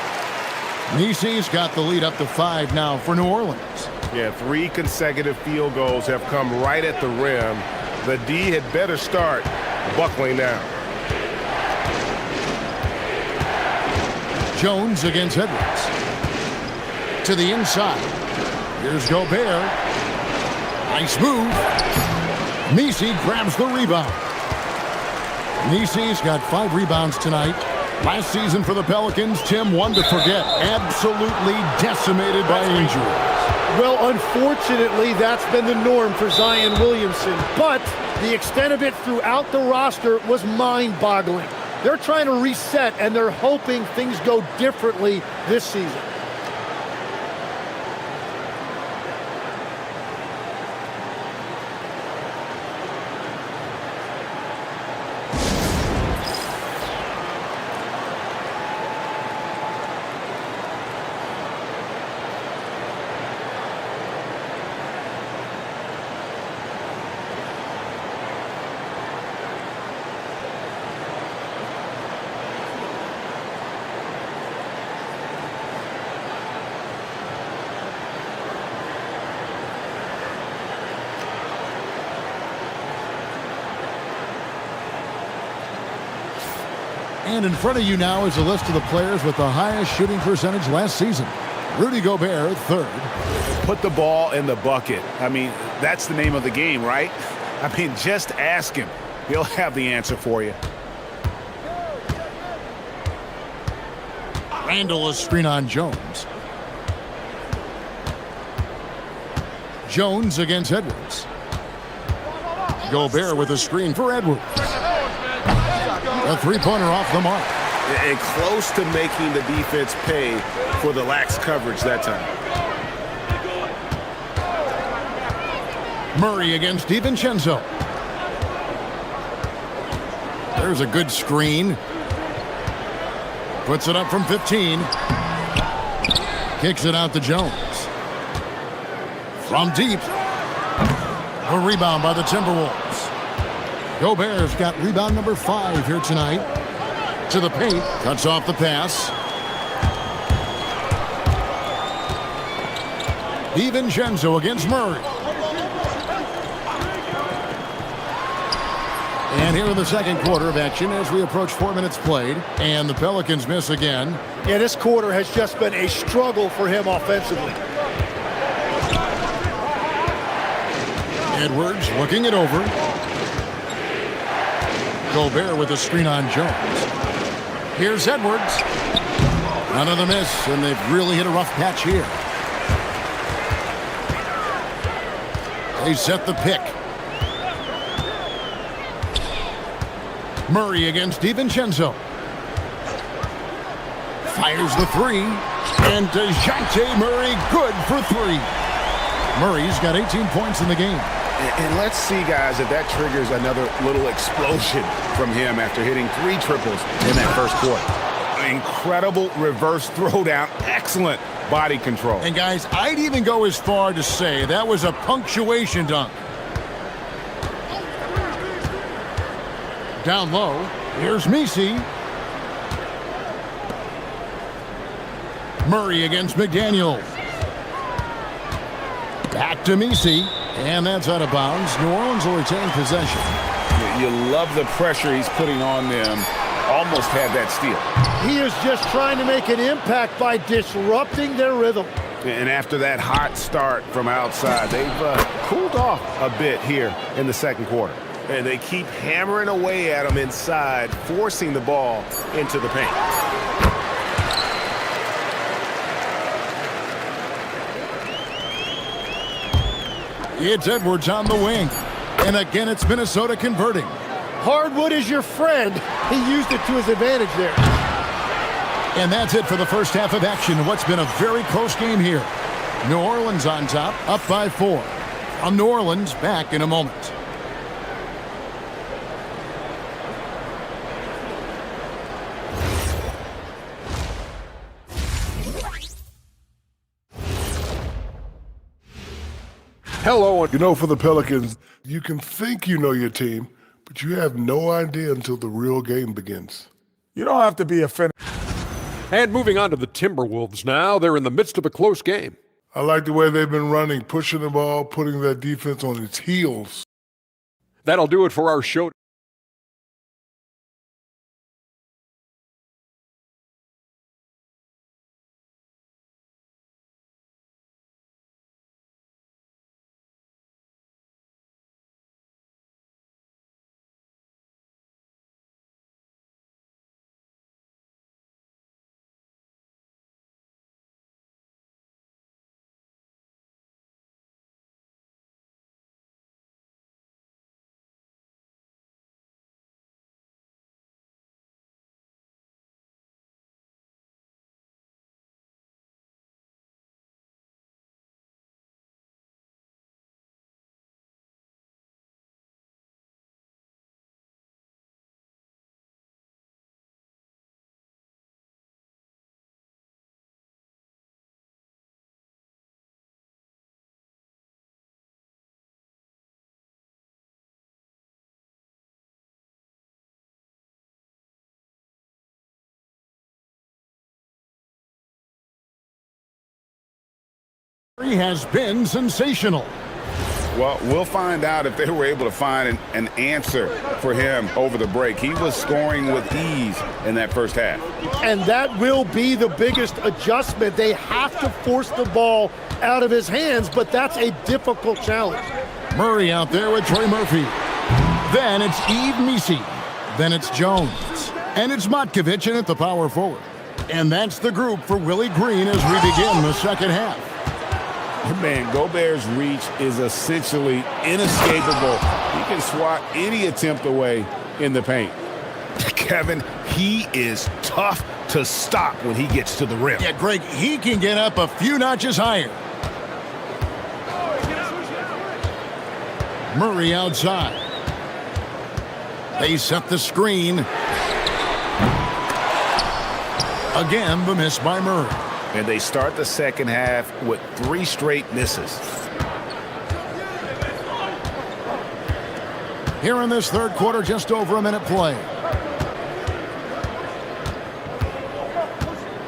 [SPEAKER 7] Misi's got the lead up to 5 now for New Orleans.
[SPEAKER 1] Yeah, 3 consecutive field goals have come right at the rim. The D had better start buckling down.
[SPEAKER 7] Jones against Edwards. To the inside. Here's Gobert. Nice move. Misi grabs the rebound. Misi's got 5 rebounds tonight. Last season for the Pelicans, Tim, one to forget. Absolutely decimated by injury.
[SPEAKER 8] Well, unfortunately, that's been the norm for Zion Williamson. But the extent of it throughout the roster was mind-boggling. They're trying to reset, and they're hoping things go differently this season.
[SPEAKER 7] And in front of you now is a list of the players with the highest shooting percentage last season. Rudy Gobert, third.
[SPEAKER 9] Put the ball in the bucket. I mean, that's the name of the game, right? I mean, just ask him. He'll have the answer for you.
[SPEAKER 7] Randall, a screen on Jones. Jones against Edwards. Gobert with a screen for Edwards. A three-pointer off the mark.
[SPEAKER 9] And close to making the defense pay for the lax coverage that time.
[SPEAKER 7] Murray against DiVincenzo. There's a good screen. Puts it up from 15. Kicks it out to Jones. From deep. A rebound by the Timberwolves. Gobert's got rebound number 5 here tonight. To the paint. Cuts off the pass. DiVincenzo against Murray. And here in the second quarter of action as we approach 4 minutes played. And the Pelicans miss again.
[SPEAKER 8] Yeah, this quarter has just been a struggle for him offensively.
[SPEAKER 7] Edwards looking it over. Gobert with a screen on Jones. Here's Edwards. Another miss, and they've really hit a rough patch here. They set the pick. Murray against DiVincenzo. Fires the three. And DeJounte Murray good for 3. Murray's got 18 points in the game.
[SPEAKER 9] And let's see, guys, if that triggers another little explosion from him after hitting 3 triples in that first quarter. Incredible reverse throwdown. Excellent body control.
[SPEAKER 7] And, guys, I'd even go as far to say that was a punctuation dunk. Down low, here's Messi. Murray against McDaniel. Back to Messi, and that's out of bounds. New Orleans will retain possession.
[SPEAKER 9] You love the pressure he's putting on them. Almost had that steal.
[SPEAKER 8] He is just trying to make an impact by disrupting their rhythm.
[SPEAKER 9] And after that hot start from outside, they've cooled off a bit here in the second quarter. And they keep hammering away at them inside, forcing the ball into the paint.
[SPEAKER 7] It's Edwards on the wing. And again, it's Minnesota converting.
[SPEAKER 8] Hardwood is your friend. He used it to his advantage there.
[SPEAKER 7] And that's it for the first half of action. What's been a very close game here. New Orleans on top, up by 4. From New Orleans, back in a moment.
[SPEAKER 6] Hello.
[SPEAKER 11] You know, for the Pelicans, you can think you know your team, but you have no idea until the real game begins.
[SPEAKER 5] You don't have to be a fan.
[SPEAKER 6] And moving on to the Timberwolves now. They're in the midst of a close game.
[SPEAKER 11] I like the way they've been running, pushing the ball, putting that defense on its heels.
[SPEAKER 6] That'll do it for our show.
[SPEAKER 7] He has been sensational.
[SPEAKER 9] Well, we'll find out if they were able to find an answer for him over the break. He was scoring with ease in that first half.
[SPEAKER 8] And that will be the biggest adjustment. They have to force the ball out of his hands, but that's a difficult challenge.
[SPEAKER 7] Murray out there with Trey Murphy. Then it's Yves Missi. Then it's Jones. And it's Matkovic in at the power forward. And that's the group for Willie Green as we begin the second half.
[SPEAKER 10] Man, Gobert's reach is essentially inescapable. He can swat any attempt away in the paint.
[SPEAKER 9] Kevin, he is tough to stop when he gets to the rim.
[SPEAKER 7] Yeah, Greg, he can get up a few notches higher. Murray outside. They set the screen. Again, the miss by Murray.
[SPEAKER 9] And they start the second half with 3 straight misses.
[SPEAKER 7] Here in this third quarter, just over a minute play.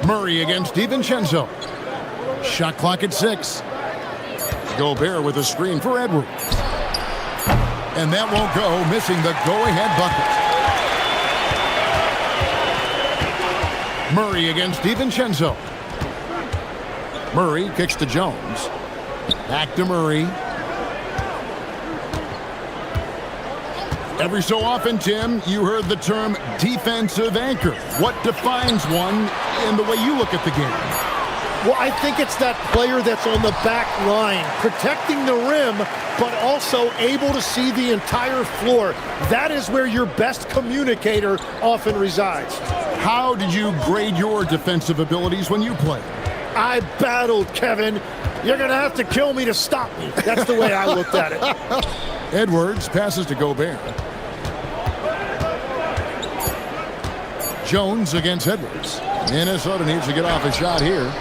[SPEAKER 7] Murray against DiVincenzo. Shot clock at 6. Gobert with a screen for Edwards. And that won't go, missing the go-ahead bucket. Murray against DiVincenzo. Murray kicks to Jones. Back to Murray. Every so often, Tim, you heard the term defensive anchor. What defines one in the way you look at the game?
[SPEAKER 8] Well, I think it's that player that's on the back line, protecting the rim, but also able to see the entire floor. That is where your best communicator often resides.
[SPEAKER 7] How did you grade your defensive abilities when you played?
[SPEAKER 8] I battled, Kevin. You're going to have to kill me to stop me. That's the way I looked at it.
[SPEAKER 7] Edwards passes to Gobert. Jones against Edwards. Minnesota needs to get off a shot here.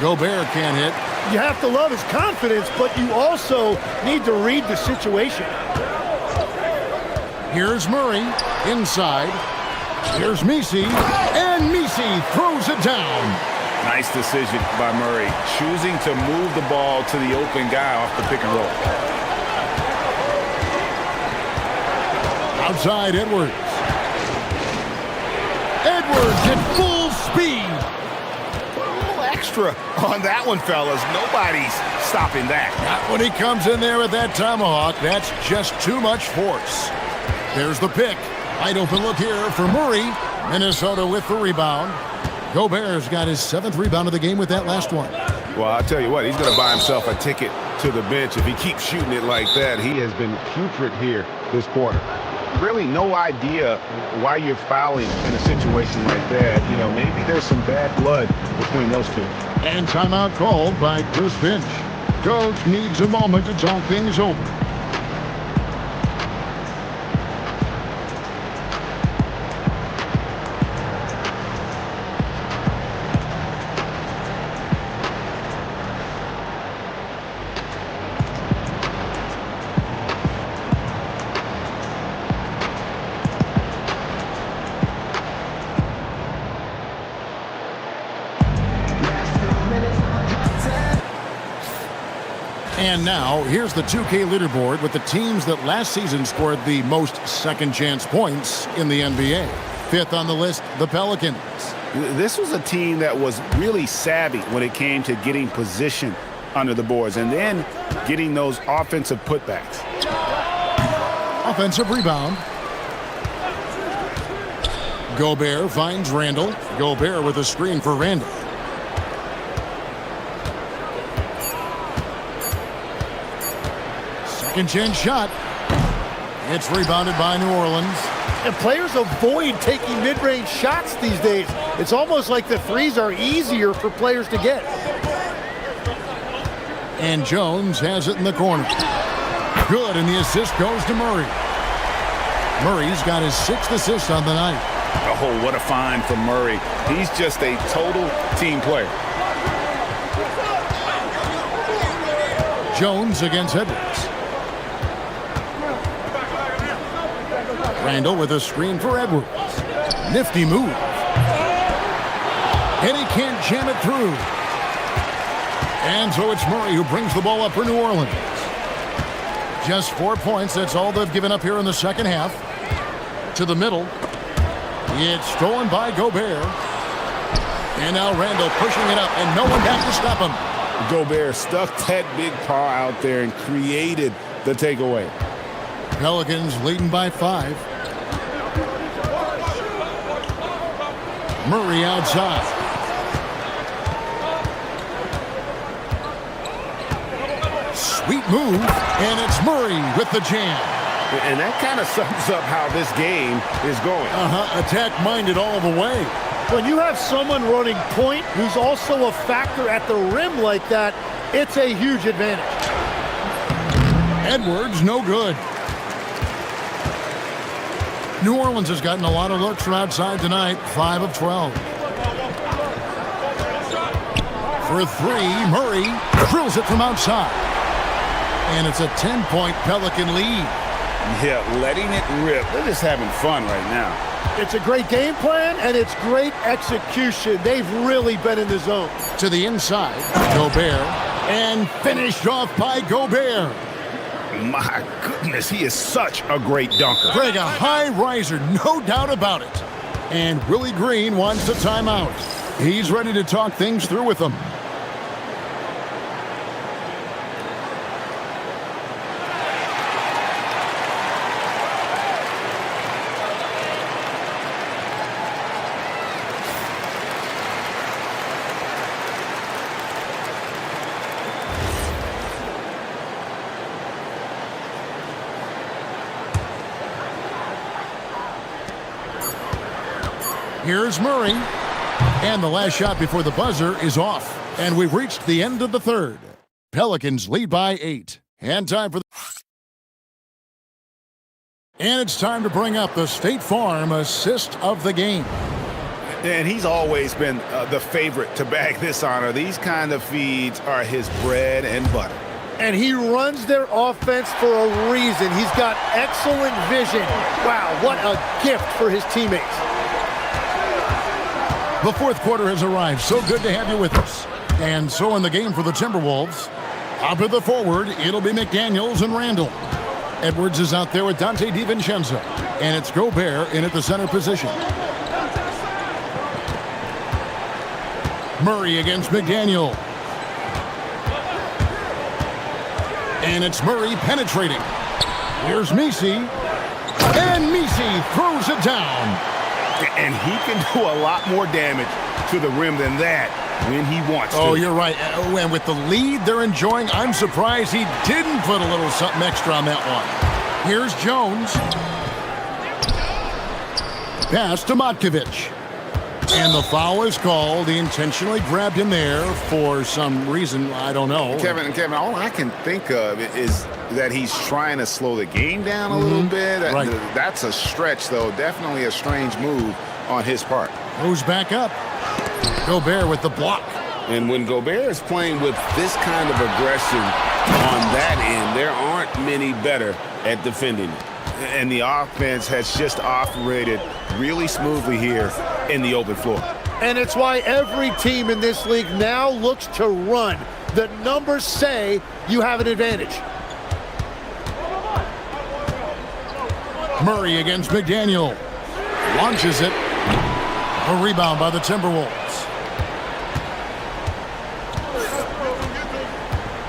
[SPEAKER 7] Gobert can't hit.
[SPEAKER 8] You have to love his confidence, but you also need to read the situation.
[SPEAKER 7] Here's Murray inside. Here's Missi, and Missi throws it down.
[SPEAKER 9] Nice decision by Murray, choosing to move the ball to the open guy off the pick and roll.
[SPEAKER 7] Outside Edwards. Edwards at full speed.
[SPEAKER 9] A little extra on that one, fellas. Nobody's stopping that.
[SPEAKER 7] Not when he comes in there with that tomahawk. That's just too much force. There's the pick. Wide open look here for Murray. Minnesota with the rebound. Gobert's got his 7th rebound of the game with that last one.
[SPEAKER 9] Well, I'll tell you what, he's going to buy himself a ticket to the bench. If he keeps shooting it like that, he has been putrid here this quarter. Really no idea why you're fouling in a situation like that. You know, maybe there's some bad blood between those two.
[SPEAKER 7] And timeout called by Chris Finch. Coach needs a moment to talk things over. And now, here's the 2K leaderboard with the teams that last season scored the most second-chance points in the NBA. 5th on the list, the Pelicans.
[SPEAKER 9] This was a team that was really savvy when it came to getting position under the boards and then getting those offensive putbacks.
[SPEAKER 7] Offensive rebound. Gobert finds Randall. Gobert with a screen for Randall. Second chance shot. It's rebounded by New Orleans.
[SPEAKER 8] And players avoid taking mid-range shots these days. It's almost like the threes are easier for players to get.
[SPEAKER 7] And Jones has it in the corner. Good, and the assist goes to Murray. Murray's got his 6th assist on the night.
[SPEAKER 9] Oh, what a find from Murray. He's just a total team player.
[SPEAKER 7] Jones against Edwards. Randall with a screen for Edwards. Nifty move. And he can't jam it through. And so it's Murray who brings the ball up for New Orleans. Just 4 points. That's all they've given up here in the second half. To the middle. It's stolen by Gobert. And now Randall pushing it up, and no one back to stop him.
[SPEAKER 10] Gobert stuck that big paw out there and created the takeaway.
[SPEAKER 7] Pelicans leading by 5. Murray outside. Sweet move, and it's Murray with the jam.
[SPEAKER 10] And that kind of sums up how this game is going.
[SPEAKER 7] Attack-minded all the way.
[SPEAKER 8] When you have someone running point who's also a factor at the rim like that, it's a huge advantage.
[SPEAKER 7] Edwards, no good. New Orleans has gotten a lot of looks from outside tonight, 5 of 12. For 3, Murray drills it from outside. And it's a 10-point Pelican lead.
[SPEAKER 10] Yeah, letting it rip. They're just having fun right now.
[SPEAKER 8] It's a great game plan, and it's great execution. They've really been in the zone.
[SPEAKER 7] To the inside, Gobert, and finished off by Gobert.
[SPEAKER 10] My goodness, he is such a great dunker.
[SPEAKER 7] Greg, a high riser, no doubt about it. And Willie Green wants the timeout. He's ready to talk things through with them. Here's Murray. And the last shot before the buzzer is off. And we've reached the end of the third. Pelicans lead by 8. And time for And it's time to bring up the State Farm assist of the game.
[SPEAKER 9] And he's always been the favorite to bag this honor. These kind of feeds are his bread and butter.
[SPEAKER 8] And he runs their offense for a reason. He's got excellent vision. Wow, what a gift for his teammates.
[SPEAKER 7] The fourth quarter has arrived. So good to have you with us. And so in the game for the Timberwolves, up at the forward, it'll be McDaniels and Randall. Edwards is out there with Dante DiVincenzo. And it's Gobert in at the center position. Murray against McDaniel. And it's Murray penetrating. Here's Messi. And Messi throws it down.
[SPEAKER 9] And he can do a lot more damage to the rim than that when he wants to.
[SPEAKER 7] Oh, you're right. And with the lead they're enjoying, I'm surprised he didn't put a little something extra on that one. Here's Jones. Pass to Matkovic. And the foul is called. He intentionally grabbed him there for some reason. I don't know.
[SPEAKER 9] Kevin, all I can think of is that he's trying to slow the game down a little bit.
[SPEAKER 7] Right.
[SPEAKER 9] That's a stretch, though. Definitely a strange move on his part.
[SPEAKER 7] Moves back up. Gobert with the block.
[SPEAKER 10] And when Gobert is playing with this kind of aggression on that end, there aren't many better at defending it.
[SPEAKER 9] And the offense has just operated really smoothly here in the open floor.
[SPEAKER 8] And it's why every team in this league now looks to run. The numbers say you have an advantage.
[SPEAKER 7] Murray against McDaniel. Launches it. A rebound by the Timberwolves.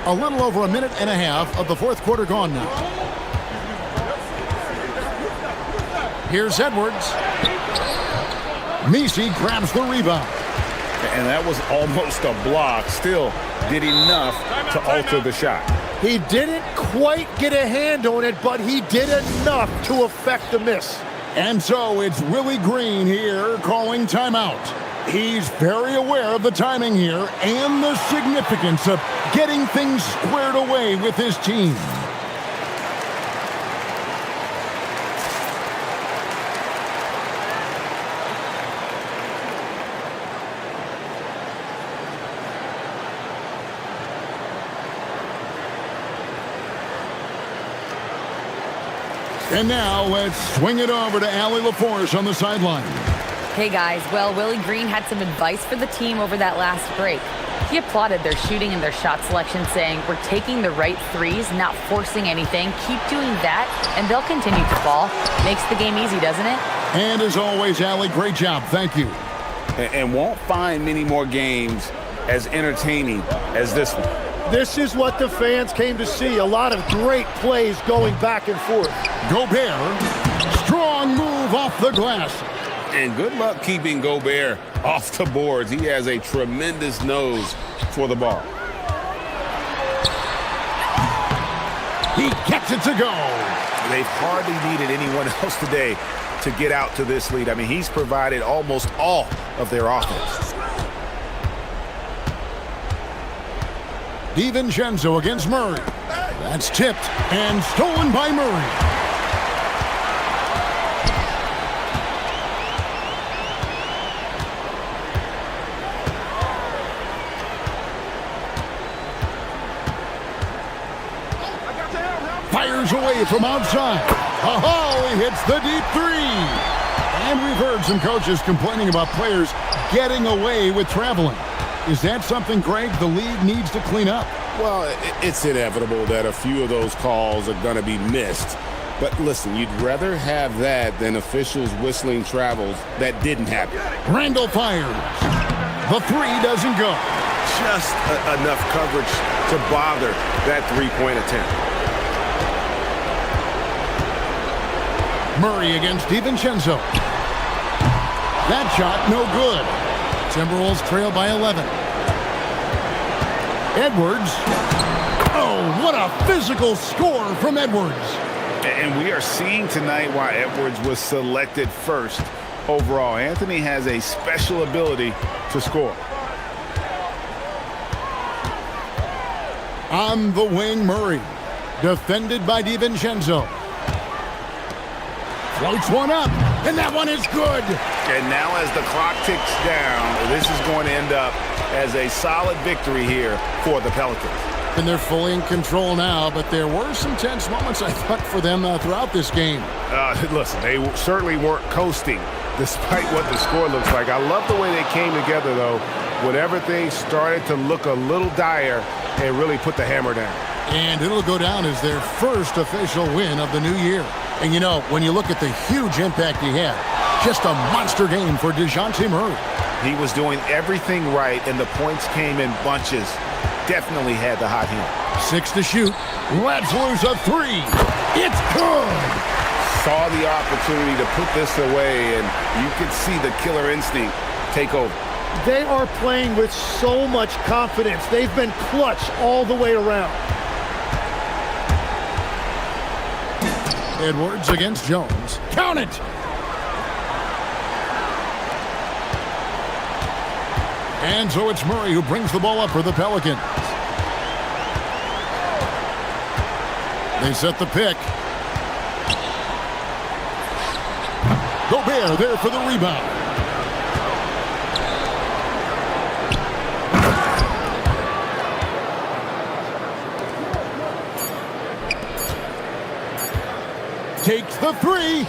[SPEAKER 7] A little over a minute and a half of the fourth quarter gone now. Here's Edwards. Messi grabs the rebound.
[SPEAKER 9] And that was almost a block. Still did enough to alter the shot.
[SPEAKER 8] He didn't quite get a hand on it, but he did enough to affect the miss.
[SPEAKER 7] And so it's Willie Green here calling timeout. He's very aware of the timing here and the significance of getting things squared away with his team. And now let's swing it over to Allie LaForce on the sideline.
[SPEAKER 4] Hey guys, well, Willie Green had some advice for the team over that last break. He applauded their shooting and their shot selection, saying, "We're taking the right threes, not forcing anything. Keep doing that, and they'll continue to fall." Makes the game easy, doesn't it?
[SPEAKER 7] And as always, Allie, great job. Thank you.
[SPEAKER 9] And won't find many more games as entertaining as this one.
[SPEAKER 8] This is what the fans came to see. A lot of great plays going back and forth.
[SPEAKER 7] Gobert, strong move off the glass.
[SPEAKER 9] And good luck keeping Gobert off the boards. He has a tremendous nose for the ball.
[SPEAKER 7] He gets it to go.
[SPEAKER 9] They've hardly needed anyone else today to get out to this lead. I mean, he's provided almost all of their offense.
[SPEAKER 7] DiVincenzo against Murray. That's tipped and stolen by Murray. Fires away from outside. Oh, he hits the deep three. And we've heard some coaches complaining about players getting away with traveling. Is that something, Greg, the league needs to clean up?
[SPEAKER 10] Well, it's inevitable that a few of those calls are going to be missed. But listen, you'd rather have that than officials whistling travels that didn't happen.
[SPEAKER 7] Randall fires. The three doesn't go.
[SPEAKER 9] Just enough coverage to bother that three-point attempt.
[SPEAKER 7] Murray against DiVincenzo. That shot, no good. Timberwolves trail by 11. Edwards. Oh, what a physical score from Edwards.
[SPEAKER 9] And we are seeing tonight why Edwards was selected first overall. Anthony has a special ability to score.
[SPEAKER 7] On the wing, Murray. Defended by DiVincenzo. Floats one up, and that one is good.
[SPEAKER 9] And now as the clock ticks down, this is going to end up as a solid victory here for the Pelicans.
[SPEAKER 7] And they're fully in control now, but there were some tense moments, I thought, for them throughout this game.
[SPEAKER 9] Listen, they certainly weren't coasting despite what the score looks like. I love the way they came together, though, when everything started to look a little dire and really put the hammer down.
[SPEAKER 7] And it'll go down as their first official win of the new year. And, you know, when you look at the huge impact he had, just a monster game for DeJounte Murray.
[SPEAKER 9] He was doing everything right, and the points came in bunches. Definitely had the hot hand.
[SPEAKER 7] 6 to shoot. Let's lose a 3. It's good.
[SPEAKER 9] Saw the opportunity to put this away, and you could see the killer instinct take over.
[SPEAKER 8] They are playing with so much confidence. They've been clutch all the way around.
[SPEAKER 7] Edwards against Jones. Count it! And so it's Murray who brings the ball up for the Pelicans. They set the pick. Gobert there for the rebound. Takes the three.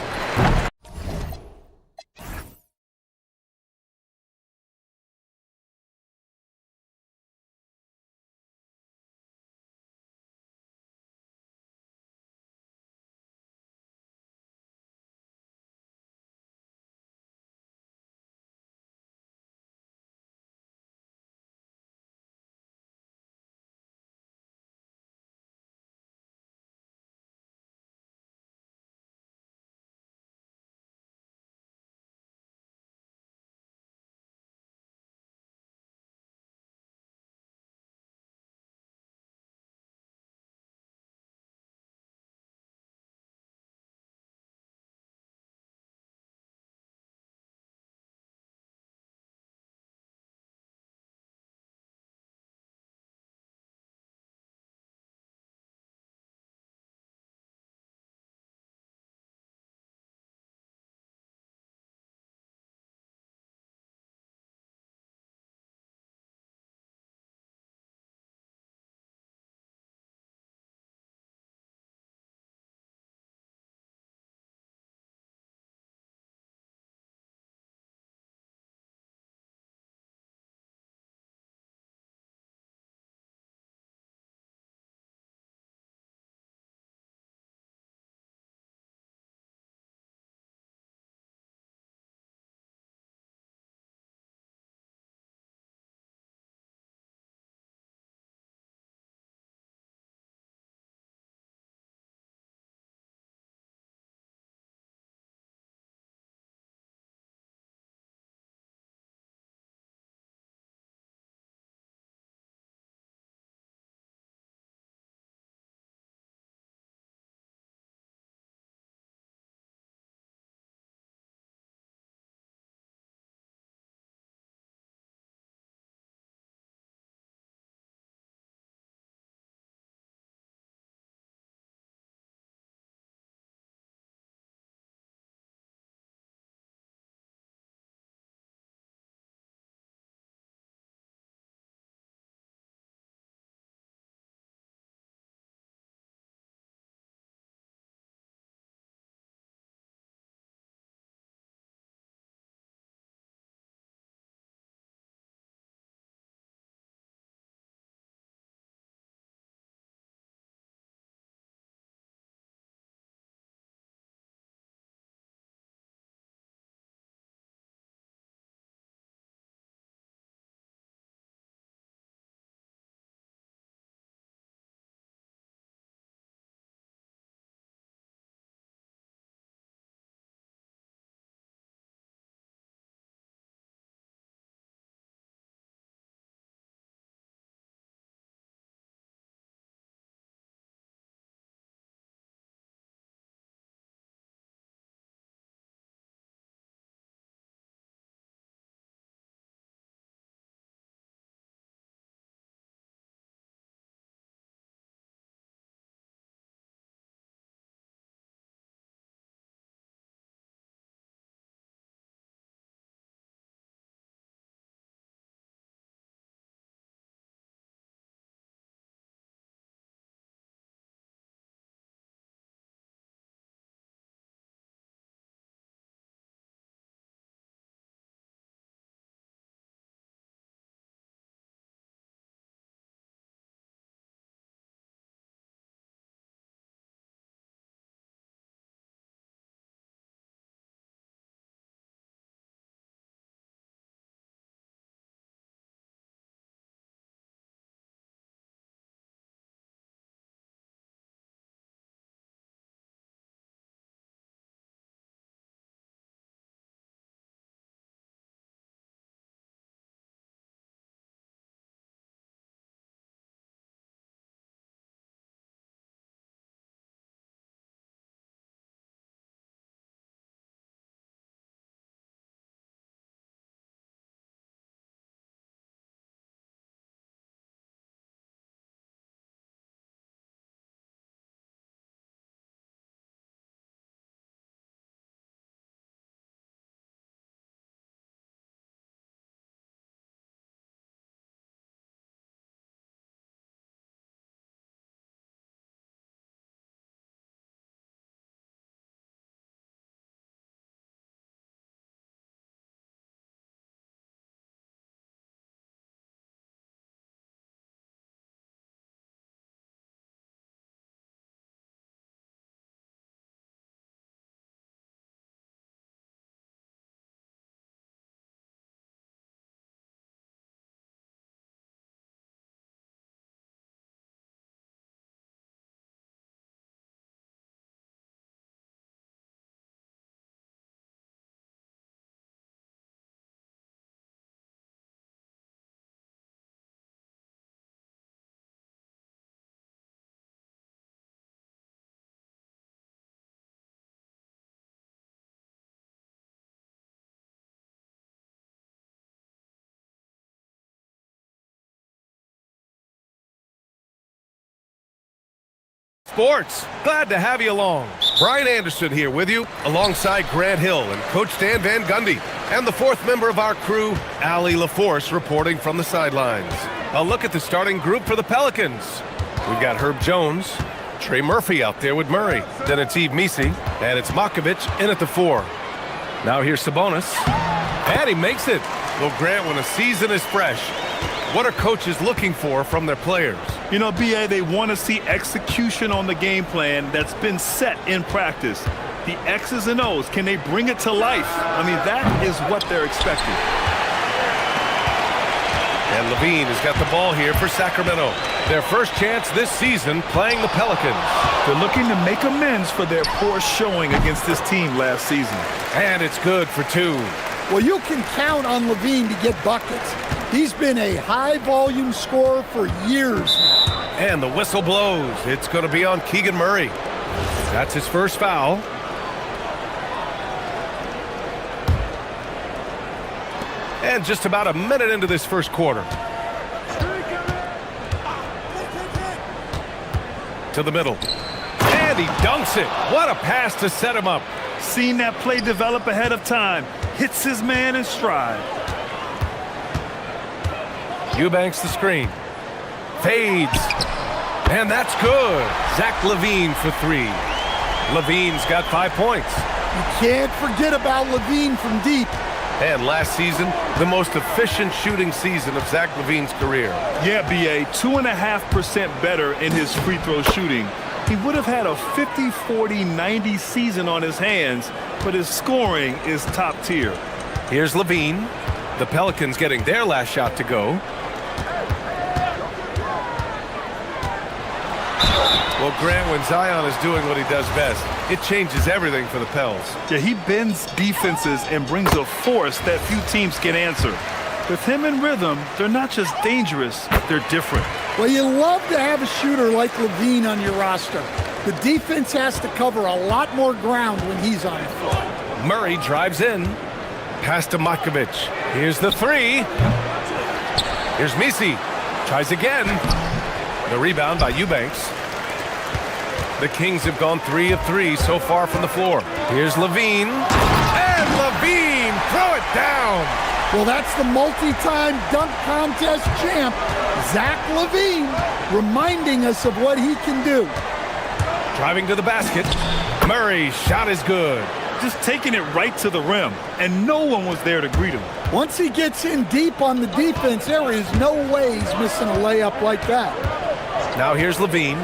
[SPEAKER 1] Sports, glad to have you along. Brian Anderson here with you, alongside Grant Hill and Coach Dan Van Gundy, and the fourth member of our crew, Allie LaForce, reporting from the sidelines. A look at the starting group for the Pelicans. We've got Herb Jones, Trey Murphy out there with Murray. Then it's Yves Misi, and it's Makovich in at the 4. Now here's Sabonis, and he makes it. Well, Grant, when a season is fresh, what are coaches looking for from their players?
[SPEAKER 2] You know, BA, they want to see execution on the game plan that's been set in practice. The X's and O's, can they bring it to life? I mean, that is what they're expecting.
[SPEAKER 1] And Levine has got the ball here for Sacramento. Their first chance this season playing the Pelicans.
[SPEAKER 2] They're looking to make amends for their poor showing against this team last season.
[SPEAKER 1] And it's good for 2.
[SPEAKER 8] Well, you can count on Levine to get buckets. He's been a high-volume scorer for years now.
[SPEAKER 1] And the whistle blows. It's going to be on Keegan Murray. That's his first foul. And just about a minute into this first quarter. To the middle. And he dunks it. What a pass to set him up.
[SPEAKER 2] Seen that play develop ahead of time. Hits his man in stride.
[SPEAKER 1] Eubanks the screen. Fades. And that's good. Zach Levine for 3. Levine's got 5 points.
[SPEAKER 8] You can't forget about Levine from deep.
[SPEAKER 1] And last season, the most efficient shooting season of Zach Levine's career.
[SPEAKER 2] Yeah, BA, 2.5% better in his free throw shooting. He would have had a 50, 40, 90 season on his hands, but his scoring is top tier.
[SPEAKER 1] Here's Levine. The Pelicans getting their last shot to go. Well, Grant, when Zion is doing what he does best, it changes everything for the Pels.
[SPEAKER 2] Yeah, he bends defenses and brings a force that few teams can answer. With him in rhythm, they're not just dangerous, they're different.
[SPEAKER 8] Well, you love to have a shooter like Levine on your roster. The defense has to cover a lot more ground when he's on the floor.
[SPEAKER 1] Murray drives in. Pass to Makovich. Here's the 3. Here's Misi. Tries again. The rebound by Eubanks. The Kings have gone 3 of 3 so far from the floor. Here's Levine. And Levine, throw it down.
[SPEAKER 8] Well, that's the multi-time dunk contest champ, Zach Levine, reminding us of what he can do.
[SPEAKER 1] Driving to the basket. Murray, shot is good.
[SPEAKER 2] Just taking it right to the rim, and no one was there to greet him.
[SPEAKER 8] Once he gets in deep on the defense, there is no way he's missing a layup like that.
[SPEAKER 1] Now here's Levine.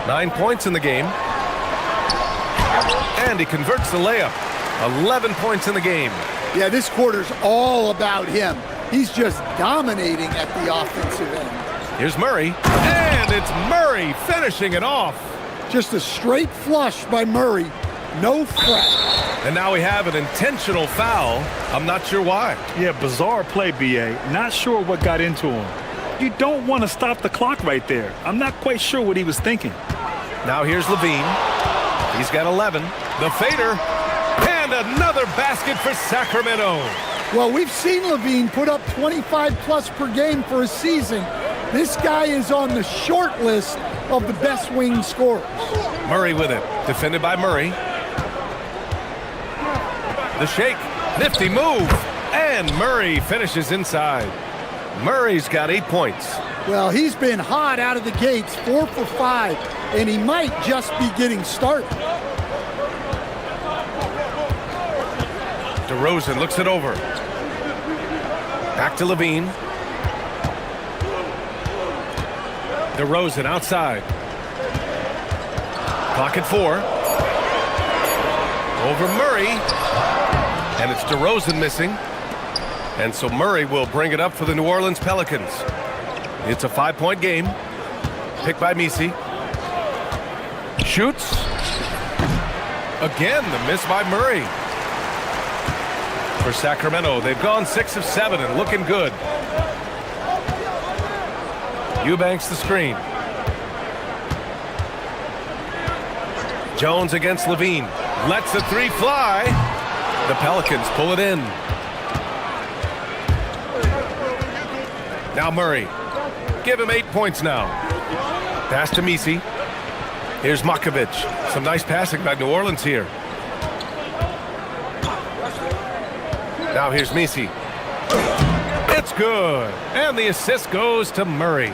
[SPEAKER 1] 9 points in the game. And he converts the layup. 11 points in the game.
[SPEAKER 8] Yeah, this quarter's all about him. He's just dominating at the offensive end.
[SPEAKER 1] Here's Murray. And it's Murray finishing it off.
[SPEAKER 8] Just a straight flush by Murray. No fret.
[SPEAKER 1] And now we have an intentional foul. I'm not sure why.
[SPEAKER 2] Yeah, bizarre play, BA. Not sure what got into him. You don't want to stop the clock right there. I'm not quite sure what he was thinking.
[SPEAKER 1] Now here's Levine. He's got 11. The fader. And another basket for Sacramento.
[SPEAKER 8] Well, we've seen Levine put up 25 plus per game for a season. This guy is on the short list of the best wing scorers.
[SPEAKER 1] Murray with it. Defended by Murray. The shake. Nifty move. And Murray finishes inside. Murray's got 8 points.
[SPEAKER 8] Well, he's been hot out of the gates, 4 for 5, and he might just be getting started.
[SPEAKER 1] DeRozan looks it over. Back to Levine. DeRozan outside. Clock at 4. Over Murray. And it's DeRozan missing. And so Murray will bring it up for the New Orleans Pelicans. It's a 5-point game. Picked by Misi. Shoots. Again, the miss by Murray. For Sacramento, they've gone 6 of 7 and looking good. Eubanks the screen. Jones against Levine. Lets the 3 fly. The Pelicans pull it in. Now Murray. Give him 8 points now. Pass to Misi. Here's Makovich. Some nice passing by New Orleans here. Now here's Misi. It's good. And the assist goes to Murray.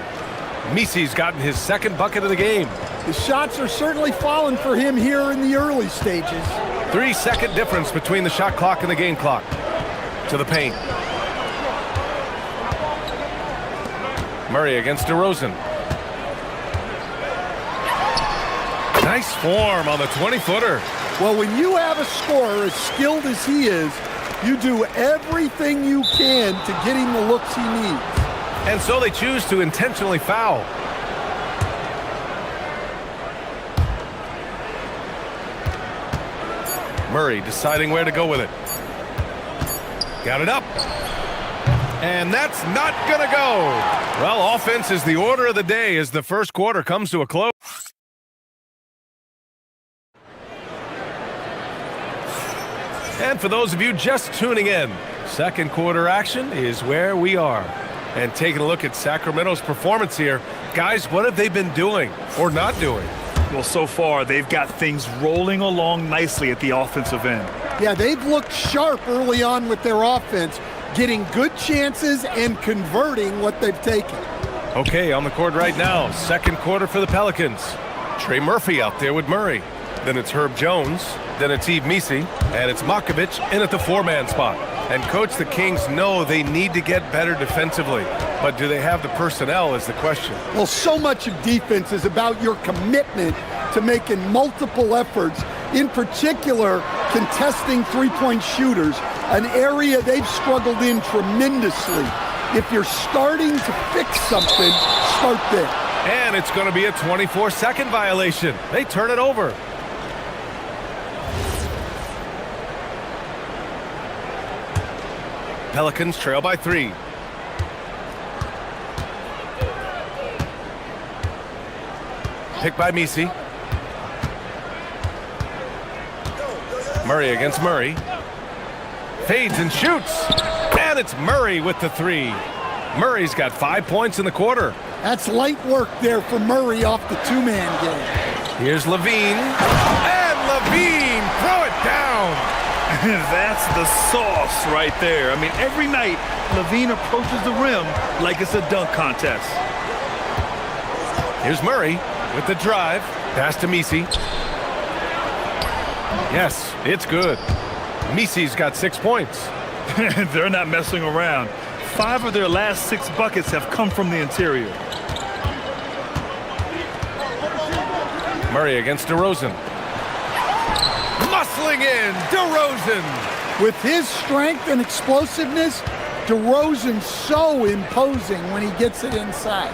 [SPEAKER 1] Misi's gotten his second bucket of the game.
[SPEAKER 12] The shots are certainly falling for him here in the early stages.
[SPEAKER 1] 3-second difference between the shot clock and the game clock. To the paint. Murray against DeRozan. Nice form on the 20-footer.
[SPEAKER 12] Well, when you have a scorer as skilled as he is, you do everything you can to get him the looks he needs.
[SPEAKER 1] And so they choose to intentionally foul. Murray deciding where to go with it. Got it up. And that's not going to go. Well, offense is the order of the day as the first quarter comes to a close. And for those of you just tuning in, second quarter action is where we are. And taking a look at Sacramento's performance here, guys, what have they been doing or not doing?
[SPEAKER 2] Well, so far, they've got things rolling along nicely at the offensive end.
[SPEAKER 12] Yeah, they've looked sharp early on with their offense, getting good chances and converting what they've taken.
[SPEAKER 1] Okay, on the court right now, second quarter for the Pelicans. Trey Murphy out there with Murray. Then it's Herb Jones. Then it's Yves Misi. And it's Makovich in at the four-man spot. And Coach, the Kings know they need to get better defensively. But do they have the personnel is the question.
[SPEAKER 12] Well, so much of defense is about your commitment to making multiple efforts, in particular contesting three-point shooters, an area they've struggled in tremendously. If you're starting to fix something, start there.
[SPEAKER 1] And it's going to be a 24-second violation. They turn it over. Pelicans trail by 3. Pick by Misi. Murray against Murray. Fades and shoots. And it's Murray with the 3. Murray's got 5 points in the quarter.
[SPEAKER 12] That's light work there for Murray off the two-man game.
[SPEAKER 1] Here's Levine. And Levine, throw it down.
[SPEAKER 2] That's the sauce right there. I mean, every night, Levine approaches the rim like it's a dunk contest.
[SPEAKER 1] Here's Murray with the drive. Pass to Misi. Yes, it's good. Misi's got 6 points.
[SPEAKER 2] They're not messing around. 5 of their last 6 buckets have come from the interior.
[SPEAKER 1] Murray against DeRozan. Muscling in, DeRozan.
[SPEAKER 12] With his strength and explosiveness, DeRozan's so imposing when he gets it inside.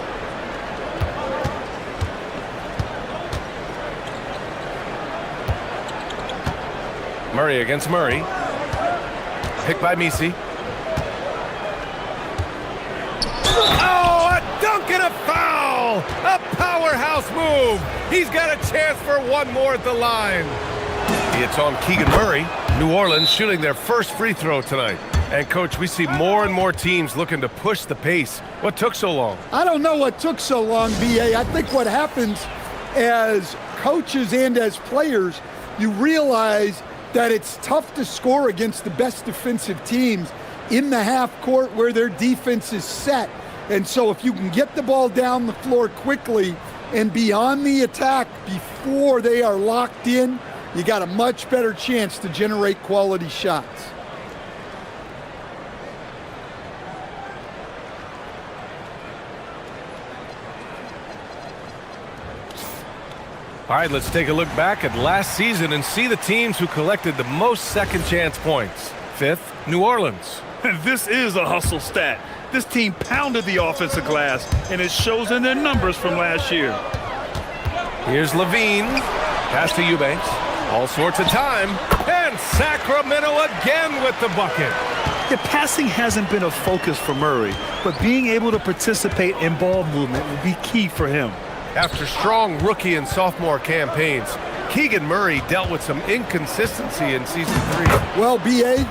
[SPEAKER 1] Murray against Murray. Picked by Misi. Oh, a dunk and a foul! A powerhouse move! He's got a chance for one more at the line. It's on Keegan Murray. New Orleans shooting their first free throw tonight. And, Coach, we see more and more teams looking to push the pace. What took so long?
[SPEAKER 12] I don't know what took so long, B.A. I think what happens as coaches and as players, you realize that it's tough to score against the best defensive teams in the half court where their defense is set. And so if you can get the ball down the floor quickly and be on the attack before they are locked in, you got a much better chance to generate quality shots.
[SPEAKER 1] All right, let's take a look back at last season and see the teams who collected the most second chance points. 5th, New Orleans.
[SPEAKER 2] This is a hustle stat. This team pounded the offensive glass, and it shows in their numbers from last year.
[SPEAKER 1] Here's Levine. Pass to Eubanks. All sorts of time. And Sacramento again with the bucket.
[SPEAKER 2] The passing hasn't been a focus for Murray, but being able to participate in ball movement will be key for him.
[SPEAKER 1] After strong rookie and sophomore campaigns, Keegan Murray dealt with some inconsistency in Season 3.
[SPEAKER 12] Well, B.A.,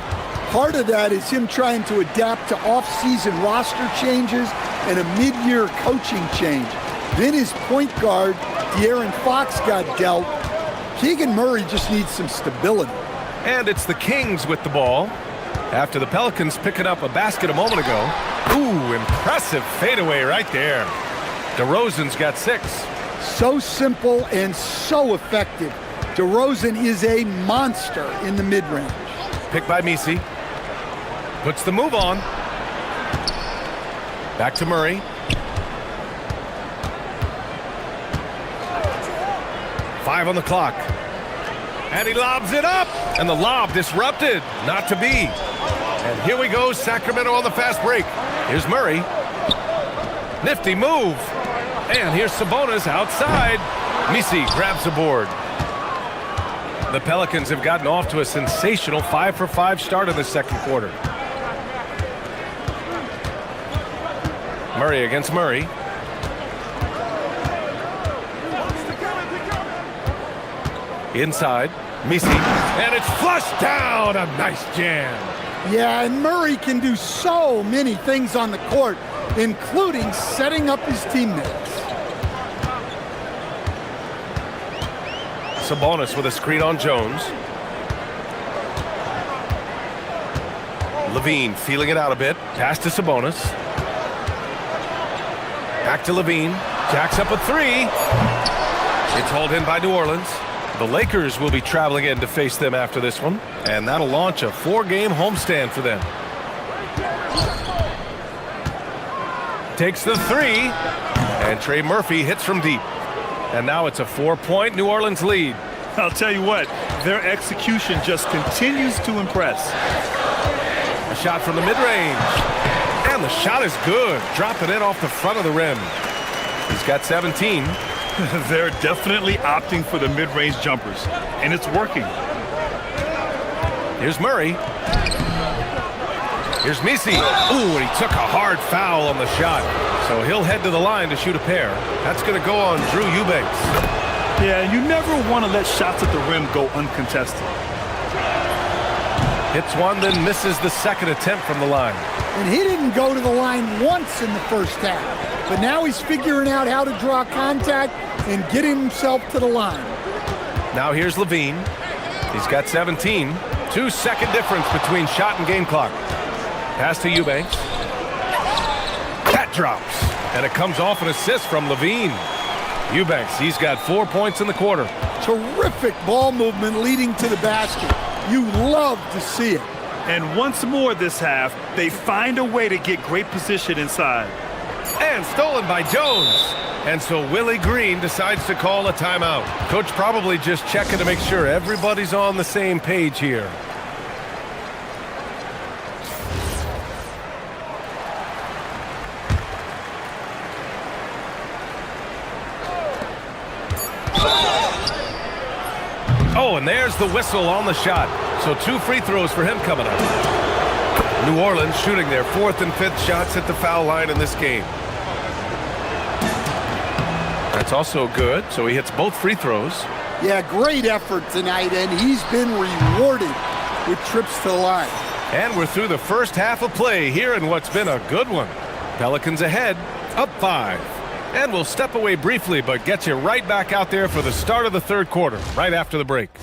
[SPEAKER 12] part of that is him trying to adapt to off-season roster changes and a mid-year coaching change. Then his point guard De'Aaron Fox got dealt. Keegan Murray just needs some stability.
[SPEAKER 1] And it's the Kings with the ball. After the Pelicans picking up a basket a moment ago. Ooh, impressive fadeaway right there. DeRozan's got 6.
[SPEAKER 12] So simple and so effective. DeRozan is a monster in the mid-range.
[SPEAKER 1] Picked by Misi. Puts the move on. Back to Murray. Five on the clock. And he lobs it up. And the lob disrupted. Not to be. And here we go, Sacramento on the fast break. Here's Murray. Nifty move. And here's Sabonis outside. Misi grabs the board. The Pelicans have gotten off to a sensational 5-for-5 start in the second quarter. Murray against Murray. Inside, Misi, and it's flushed down. A nice jam.
[SPEAKER 12] Yeah, and Murray can do so many things on the court, including setting up his teammates.
[SPEAKER 1] Sabonis with a screen on Jones. Levine feeling it out a bit. Pass to Sabonis. Back to Levine. Jacks up a 3. It's hauled in by New Orleans. The Lakers will be traveling in to face them after this one, and that'll launch a 4-game homestand for them. Takes the 3, and Trey Murphy hits from deep. And now it's a 4-point New Orleans lead.
[SPEAKER 2] I'll tell you what, their execution just continues to impress.
[SPEAKER 1] A shot from the mid-range. And the shot is good. Dropping it off the front of the rim. He's got 17.
[SPEAKER 2] They're definitely opting for the mid-range jumpers, and it's working.
[SPEAKER 1] Here's Murray. Here's Misi. Ooh, and he took a hard foul on the shot. So he'll head to the line to shoot a pair. That's going to go on Drew Eubanks.
[SPEAKER 2] Yeah, you never want to let shots at the rim go uncontested.
[SPEAKER 1] Hits one, then misses the second attempt from the line.
[SPEAKER 12] And he didn't go to the line once in the first half. But now he's figuring out how to draw contact and get himself to the line.
[SPEAKER 1] Now here's Levine. He's got 17. 2-second difference between shot and game clock. Pass to Eubanks. That drops. And it comes off an assist from Levine. Eubanks, he's got 4 points in the quarter.
[SPEAKER 12] Terrific ball movement leading to the basket. You love to see it.
[SPEAKER 2] And once more this half, they find a way to get great position inside.
[SPEAKER 1] And stolen by Jones. And so Willie Green decides to call a timeout. Coach probably just checking to make sure everybody's on the same page here. Oh, and there's the whistle on the shot. So 2 free throws for him coming up. New Orleans shooting their 4th and 5th shots at the foul line in this game. That's also good, so he hits both free throws.
[SPEAKER 12] Yeah, great effort tonight, and he's been rewarded with trips to the line.
[SPEAKER 1] And we're through the first half of play here in what's been a good one. Pelicans ahead, up 5. And we'll step away briefly, but get you right back out there for the start of the third quarter, right after the break.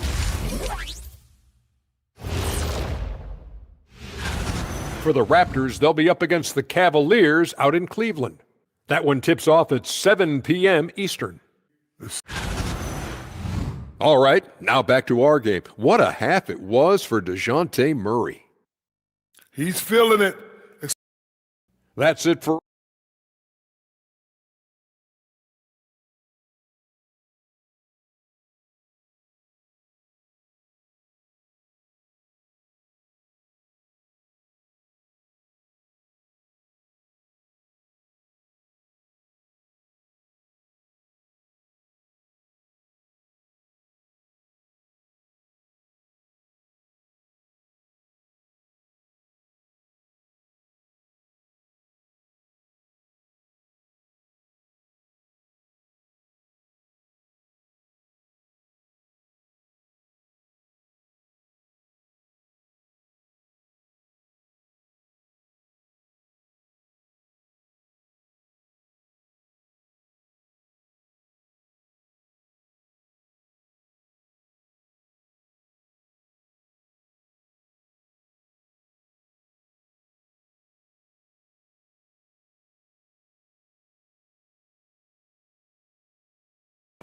[SPEAKER 6] For the Raptors, they'll be up against the Cavaliers out in Cleveland. That one tips off at 7 p.m. Eastern. All right, now back to our game. What a half it was for DeJounte Murray.
[SPEAKER 11] He's feeling it.
[SPEAKER 6] That's it for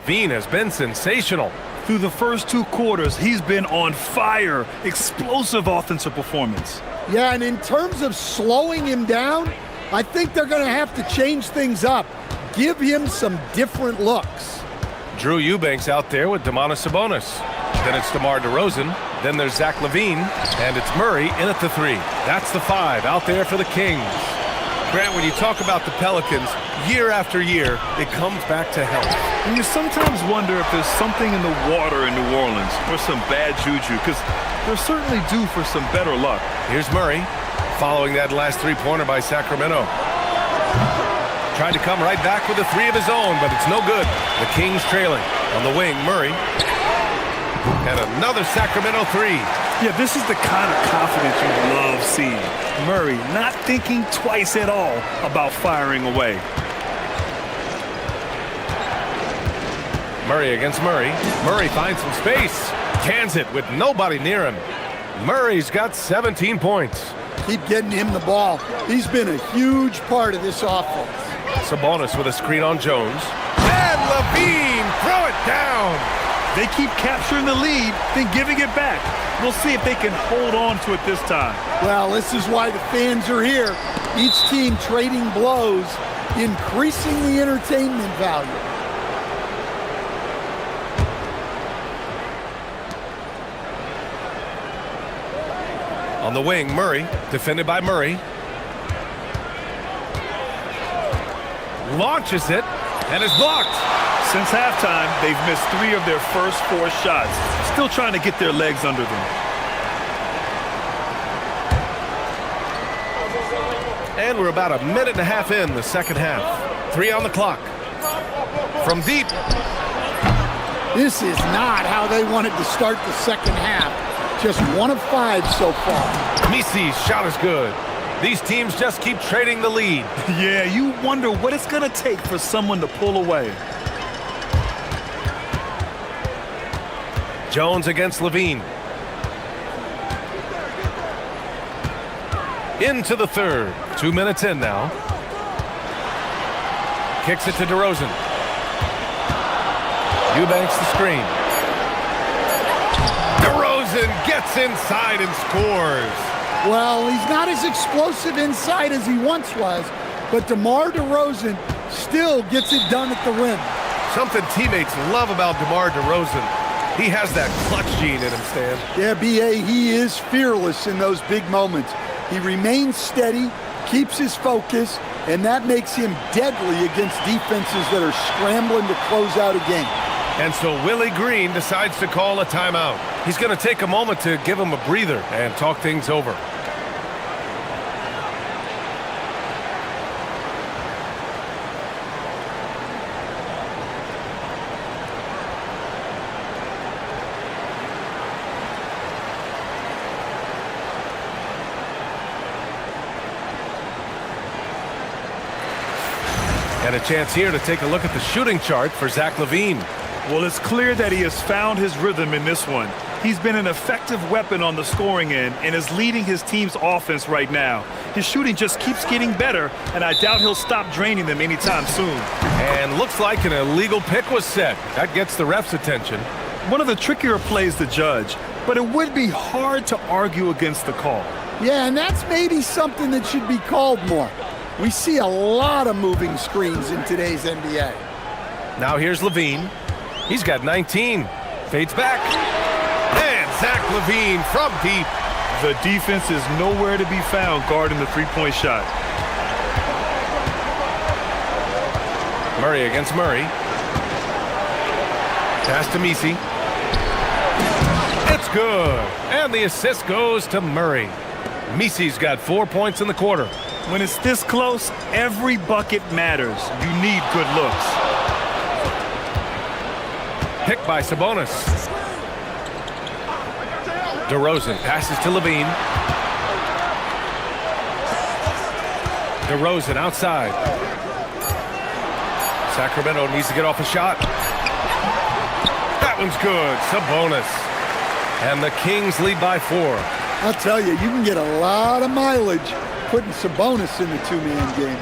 [SPEAKER 1] Levine has been sensational.
[SPEAKER 2] Through the first 2 quarters, he's been on fire. Explosive offensive performance.
[SPEAKER 12] Yeah, and in terms of slowing him down, I think they're going to have to change things up. Give him some different looks.
[SPEAKER 1] Drew Eubanks out there with Domantas Sabonis. Then it's DeMar DeRozan. Then there's Zach LaVine. And it's Murray in at the 3. That's the 5 out there for the Kings. Grant, when you talk about the Pelicans, year after year, it comes back to health.
[SPEAKER 2] And you sometimes wonder if there's something in the water in New Orleans or some bad juju, because they're certainly due for some better luck.
[SPEAKER 1] Here's Murray, following that last three-pointer by Sacramento. Trying to come right back with a 3 of his own, but it's no good. The Kings trailing. On the wing, Murray. And another Sacramento 3.
[SPEAKER 2] Yeah, this is the kind of confidence you love seeing. Murray not thinking twice at all about firing away.
[SPEAKER 1] Murray against Murray. Murray finds some space. Cans it with nobody near him. Murray's got 17 points.
[SPEAKER 12] Keep getting him the ball. He's been a huge part of this offense.
[SPEAKER 1] Sabonis with a screen on Jones. And Levine, throw it down.
[SPEAKER 2] They keep capturing the lead, then giving it back. We'll see if they can hold on to it this time.
[SPEAKER 12] Well, this is why the fans are here. Each team trading blows, increasing the entertainment value.
[SPEAKER 1] On the wing, Murray, defended by Murray. Launches it, and is blocked.
[SPEAKER 2] Since halftime, they've missed 3 of their first 4 shots. Still trying to get their legs under them.
[SPEAKER 1] And we're about a minute and a half in the second half. 3 on the clock. From deep.
[SPEAKER 12] This is not how they wanted to start the second half. Just 1 of 5 so far.
[SPEAKER 1] Misi's shot is good. These teams just keep trading the lead.
[SPEAKER 2] Yeah, you wonder what it's going to take for someone to pull away.
[SPEAKER 1] Jones against Levine. Into the third. 2 minutes in now. Kicks it to DeRozan. Eubanks the screen. DeRozan gets inside and scores.
[SPEAKER 12] Well, he's not as explosive inside as he once was, but DeMar DeRozan still gets it done at the rim.
[SPEAKER 1] Something teammates love about DeMar DeRozan. He has that clutch gene in him, Stan.
[SPEAKER 12] Yeah, B.A., he is fearless in those big moments. He remains steady, keeps his focus, and that makes him deadly against defenses that are scrambling to close out a game.
[SPEAKER 1] And so Willie Green decides to call a timeout. He's going to take a moment to give him a breather and talk things over. And a chance here to take a look at the shooting chart for Zach LaVine.
[SPEAKER 2] Well, it's clear that he has found his rhythm in this one. He's been an effective weapon on the scoring end and is leading his team's offense right now. His shooting just keeps getting better, and I doubt he'll stop draining them anytime soon.
[SPEAKER 1] And looks like an illegal pick was set. That gets the ref's attention.
[SPEAKER 2] One of the trickier plays to judge, but it would be hard to argue against the call.
[SPEAKER 12] Yeah, and that's maybe something that should be called more. We see a lot of moving screens in today's NBA.
[SPEAKER 1] Now here's LaVine. He's got 19. Fades back. And Zach LaVine from deep.
[SPEAKER 2] The defense is nowhere to be found guarding the three-point shot.
[SPEAKER 1] Murray against Murray. Pass to Misi. It's good. And the assist goes to Murray. Misi's got 4 points in the quarter.
[SPEAKER 2] When it's this close, every bucket matters. You need good looks.
[SPEAKER 1] Picked by Sabonis. DeRozan passes to LaVine. DeRozan outside. Sacramento needs to get off a shot. That one's good. Sabonis. And the Kings lead by 4.
[SPEAKER 12] I'll tell you, you can get a lot of mileage putting Sabonis in the two-man game.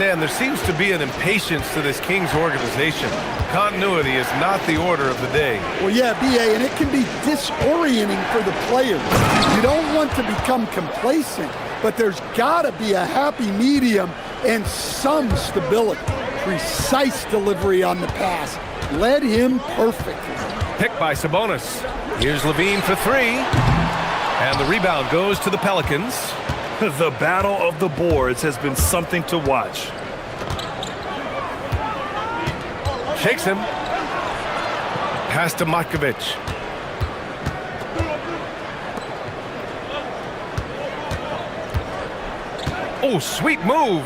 [SPEAKER 1] understand there seems to be an impatience to this Kings organization. Continuity is not the order of the day.
[SPEAKER 12] Well, yeah, BA, and it can be disorienting for the players. You don't want to become complacent, but there's got to be a happy medium and some stability. Precise delivery on the pass. Led him perfectly.
[SPEAKER 1] Picked by Sabonis. Here's Levine for three. And the rebound goes to the Pelicans.
[SPEAKER 2] The battle of the boards has been something to watch.
[SPEAKER 1] Shakes him. Pass to Matkovic. Oh, sweet move.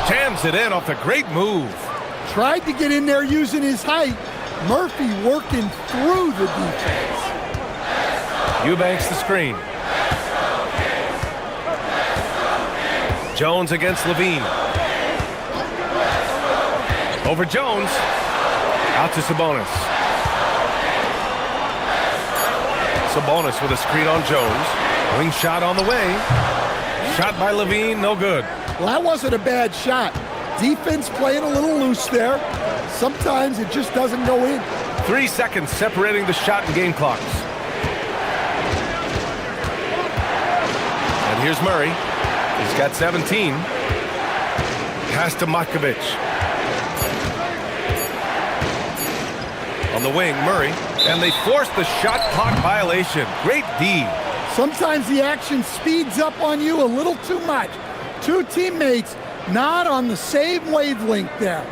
[SPEAKER 1] Jams it in off a great move.
[SPEAKER 12] Tried to get in there using his height. Murphy working through the defense.
[SPEAKER 1] Eubanks the screen. Jones against Levine. Over Jones. Out to Sabonis. Sabonis with a screen on Jones. Wing shot on the way. Shot by Levine, no good.
[SPEAKER 12] Well, that wasn't a bad shot. Defense playing a little loose there. Sometimes it just doesn't go in.
[SPEAKER 1] 3 seconds separating the shot and game clocks. And here's Murray. He's got 17. Pass to Matkovic. On the wing, Murray. And they force the shot clock violation. Great D.
[SPEAKER 12] Sometimes the action speeds up on you a little too much. Two teammates not on the same wavelength there.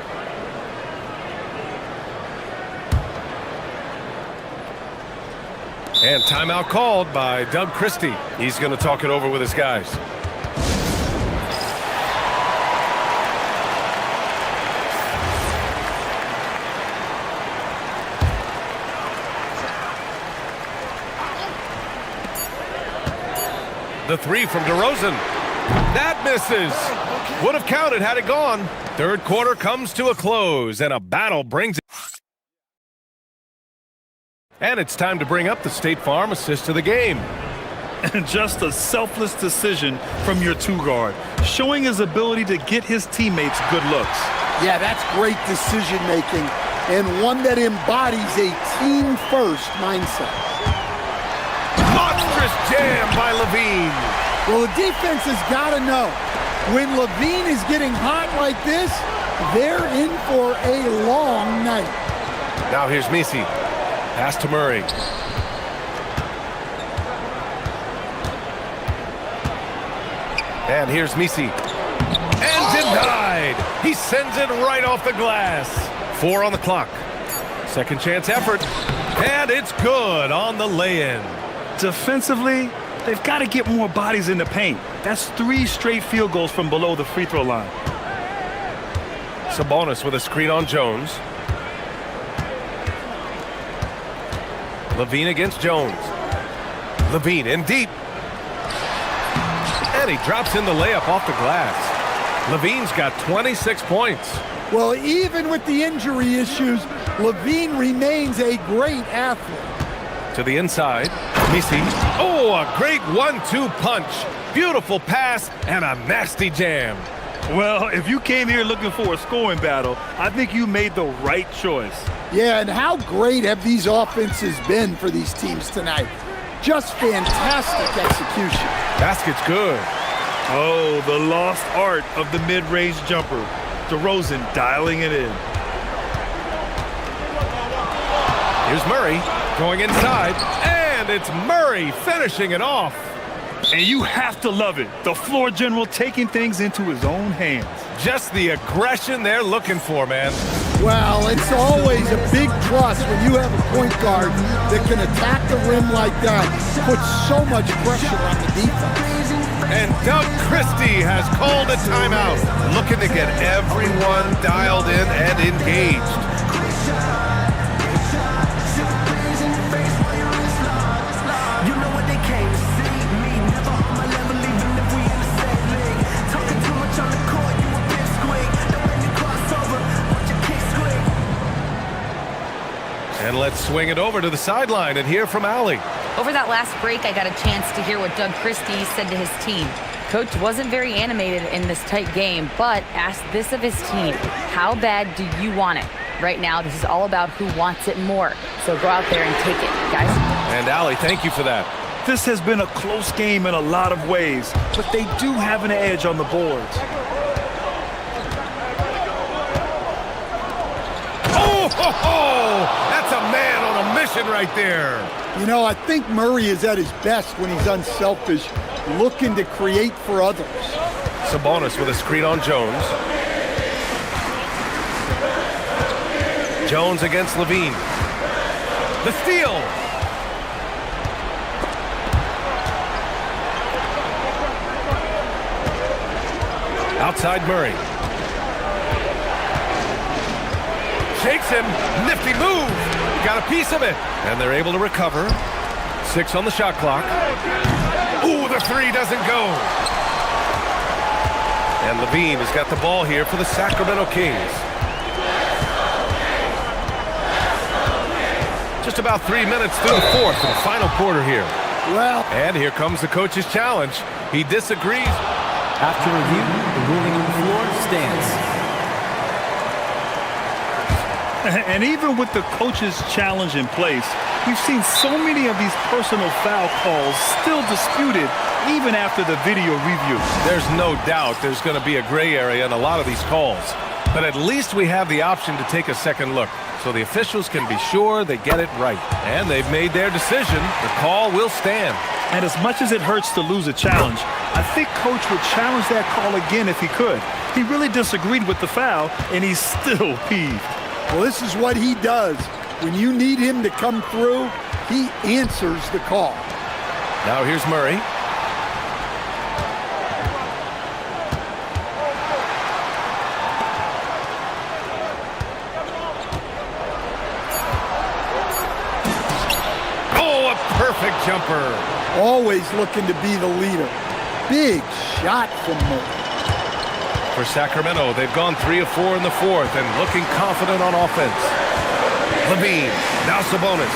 [SPEAKER 1] And timeout called by Doug Christie. He's going to talk it over with his guys. The three from DeRozan. That misses. Would have counted had it gone. Third quarter comes to a close, and a battle brings it. And it's time to bring up the State Farm assist to the game.
[SPEAKER 2] And just a selfless decision from your two-guard, showing his ability to get his teammates good looks.
[SPEAKER 12] Yeah, that's great decision-making, and one that embodies a team-first mindset.
[SPEAKER 1] Monstrous jam by Levine.
[SPEAKER 12] Well, the defense has got to know, when Levine is getting hot like this, they're in for a long night.
[SPEAKER 1] Now here's Misi. Pass to Murray. And here's Misi. And denied. He sends it right off the glass. 4 on the clock. Second chance effort. And it's good on the lay-in.
[SPEAKER 2] Defensively, they've got to get more bodies in the paint. That's 3 straight field goals from below the free throw line.
[SPEAKER 1] Sabonis with a screen on Jones. Levine against Jones. Levine in deep. And he drops in the layup off the glass. Levine's got 26 points.
[SPEAKER 12] Well, even with the injury issues, Levine remains a great athlete.
[SPEAKER 1] To the inside, Misi. Oh, a great 1-2 punch. Beautiful pass and a nasty jam.
[SPEAKER 2] Well, if you came here looking for a scoring battle, I think you made the right choice.
[SPEAKER 12] Yeah, and how great have these offenses been for these teams tonight? Just fantastic execution.
[SPEAKER 1] Basket's good.
[SPEAKER 2] Oh, the lost art of the mid-range jumper. DeRozan dialing it in.
[SPEAKER 1] Here's Murray going inside, and it's Murray finishing it off.
[SPEAKER 2] And you have to love it. The floor general taking things into his own hands.
[SPEAKER 1] Just the aggression they're looking for, man.
[SPEAKER 12] Well, it's always a big plus when you have a point guard that can attack the rim like that, put so much pressure on the defense.
[SPEAKER 1] And Doug Christie has called a timeout, looking to get everyone dialed in and engaged. And let's swing it over to the sideline and hear from Allie.
[SPEAKER 4] Over that last break, I got a chance to hear what Doug Christie said to his team. Coach wasn't very animated in this tight game, but asked this of his team: how bad do you want it? Right now, this is all about who wants it more. So go out there and take it, guys.
[SPEAKER 1] And Allie, thank you for that.
[SPEAKER 2] This has been a close game in a lot of ways, but they do have an edge on the boards.
[SPEAKER 1] Oh, ho, ho! That's a man on a mission right there.
[SPEAKER 12] You know, I think Murray is at his best when he's unselfish, looking to create for others.
[SPEAKER 1] Sabonis with a screen on Jones. Jones against Levine. The steal. Outside Murray. Shakes him. Nifty move. Got a piece of it. And they're able to recover. 6 on the shot clock. Ooh, the three doesn't go. And Levine has got the ball here for the Sacramento Kings. Just about 3 minutes through the fourth and final quarter here.
[SPEAKER 12] Well,
[SPEAKER 1] and here comes the coach's challenge. He disagrees.
[SPEAKER 13] After review, the ruling on the floor stands.
[SPEAKER 2] And even with the coach's challenge in place, we've seen so many of these personal foul calls still disputed even after the video review.
[SPEAKER 1] There's no doubt there's going to be a gray area in a lot of these calls. But at least we have the option to take a second look, so the officials can be sure they get it right. And they've made their decision. The call will stand.
[SPEAKER 2] And as much as it hurts to lose a challenge, I think Coach would challenge that call again if he could. He really disagreed with the foul, and he's still peeved.
[SPEAKER 12] Well, this is what he does. When you need him to come through, he answers the call.
[SPEAKER 1] Now here's Murray. Oh, a perfect jumper.
[SPEAKER 12] Always looking to be the leader. Big shot from Murray.
[SPEAKER 1] For Sacramento, they've gone 3 of 4 in the fourth and looking confident on offense. Levine, now Sabonis.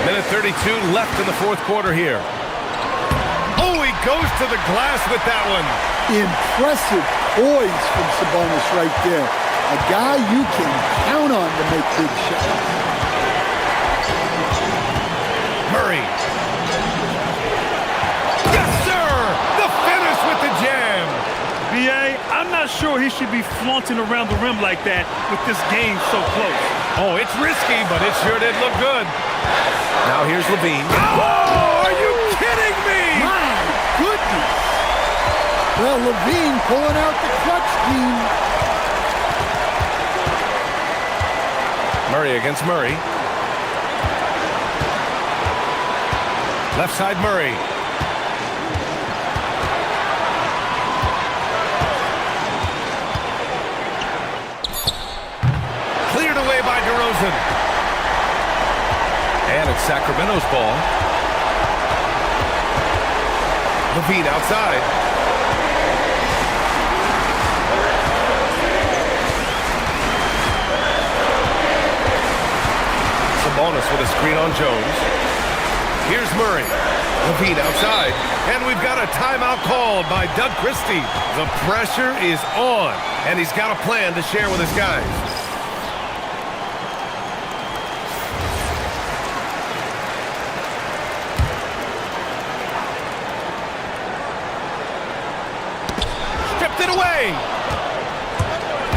[SPEAKER 1] Minute 32 left in the fourth quarter here. Oh, he goes to the glass with that one.
[SPEAKER 12] Impressive poise from Sabonis right there. A guy you can count on to make big shots.
[SPEAKER 1] Murray. Yes, sir! The finish with the jam.
[SPEAKER 2] B.A., I'm not sure he should be flaunting around the rim like that with this game so close.
[SPEAKER 1] Oh, it's risky, but it sure did look good. Now here's Levine. Oh, are you kidding me?
[SPEAKER 12] My goodness. Well, Levine pulling out the clutch team.
[SPEAKER 1] Murray against Murray. Left side Murray. Cleared away by DeRozan. And it's Sacramento's ball. Levine outside. Sabonis with a screen on Jones. Here's Murray. Levine outside. And we've got a timeout called by Doug Christie. The pressure is on, and he's got a plan to share with his guys. Stripped it away.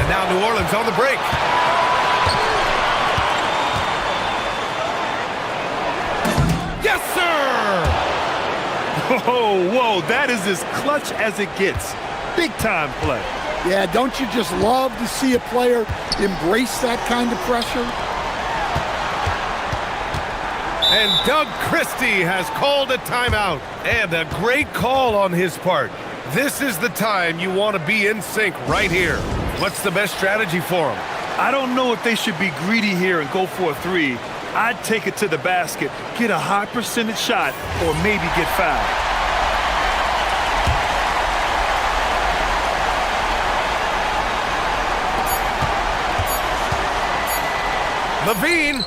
[SPEAKER 1] And now New Orleans on the break. Yes, sir!
[SPEAKER 2] Oh, whoa, that is as clutch as it gets. Big-time play.
[SPEAKER 12] Yeah, don't you just love to see a player embrace that kind of pressure?
[SPEAKER 1] And Doug Christie has called a timeout. And a great call on his part. This is the time you want to be in sync right here. What's the best strategy for him?
[SPEAKER 2] I don't know if they should be greedy here and go for a three. I'd take it to the basket, get a high percentage shot, or maybe get fouled.
[SPEAKER 1] Levine.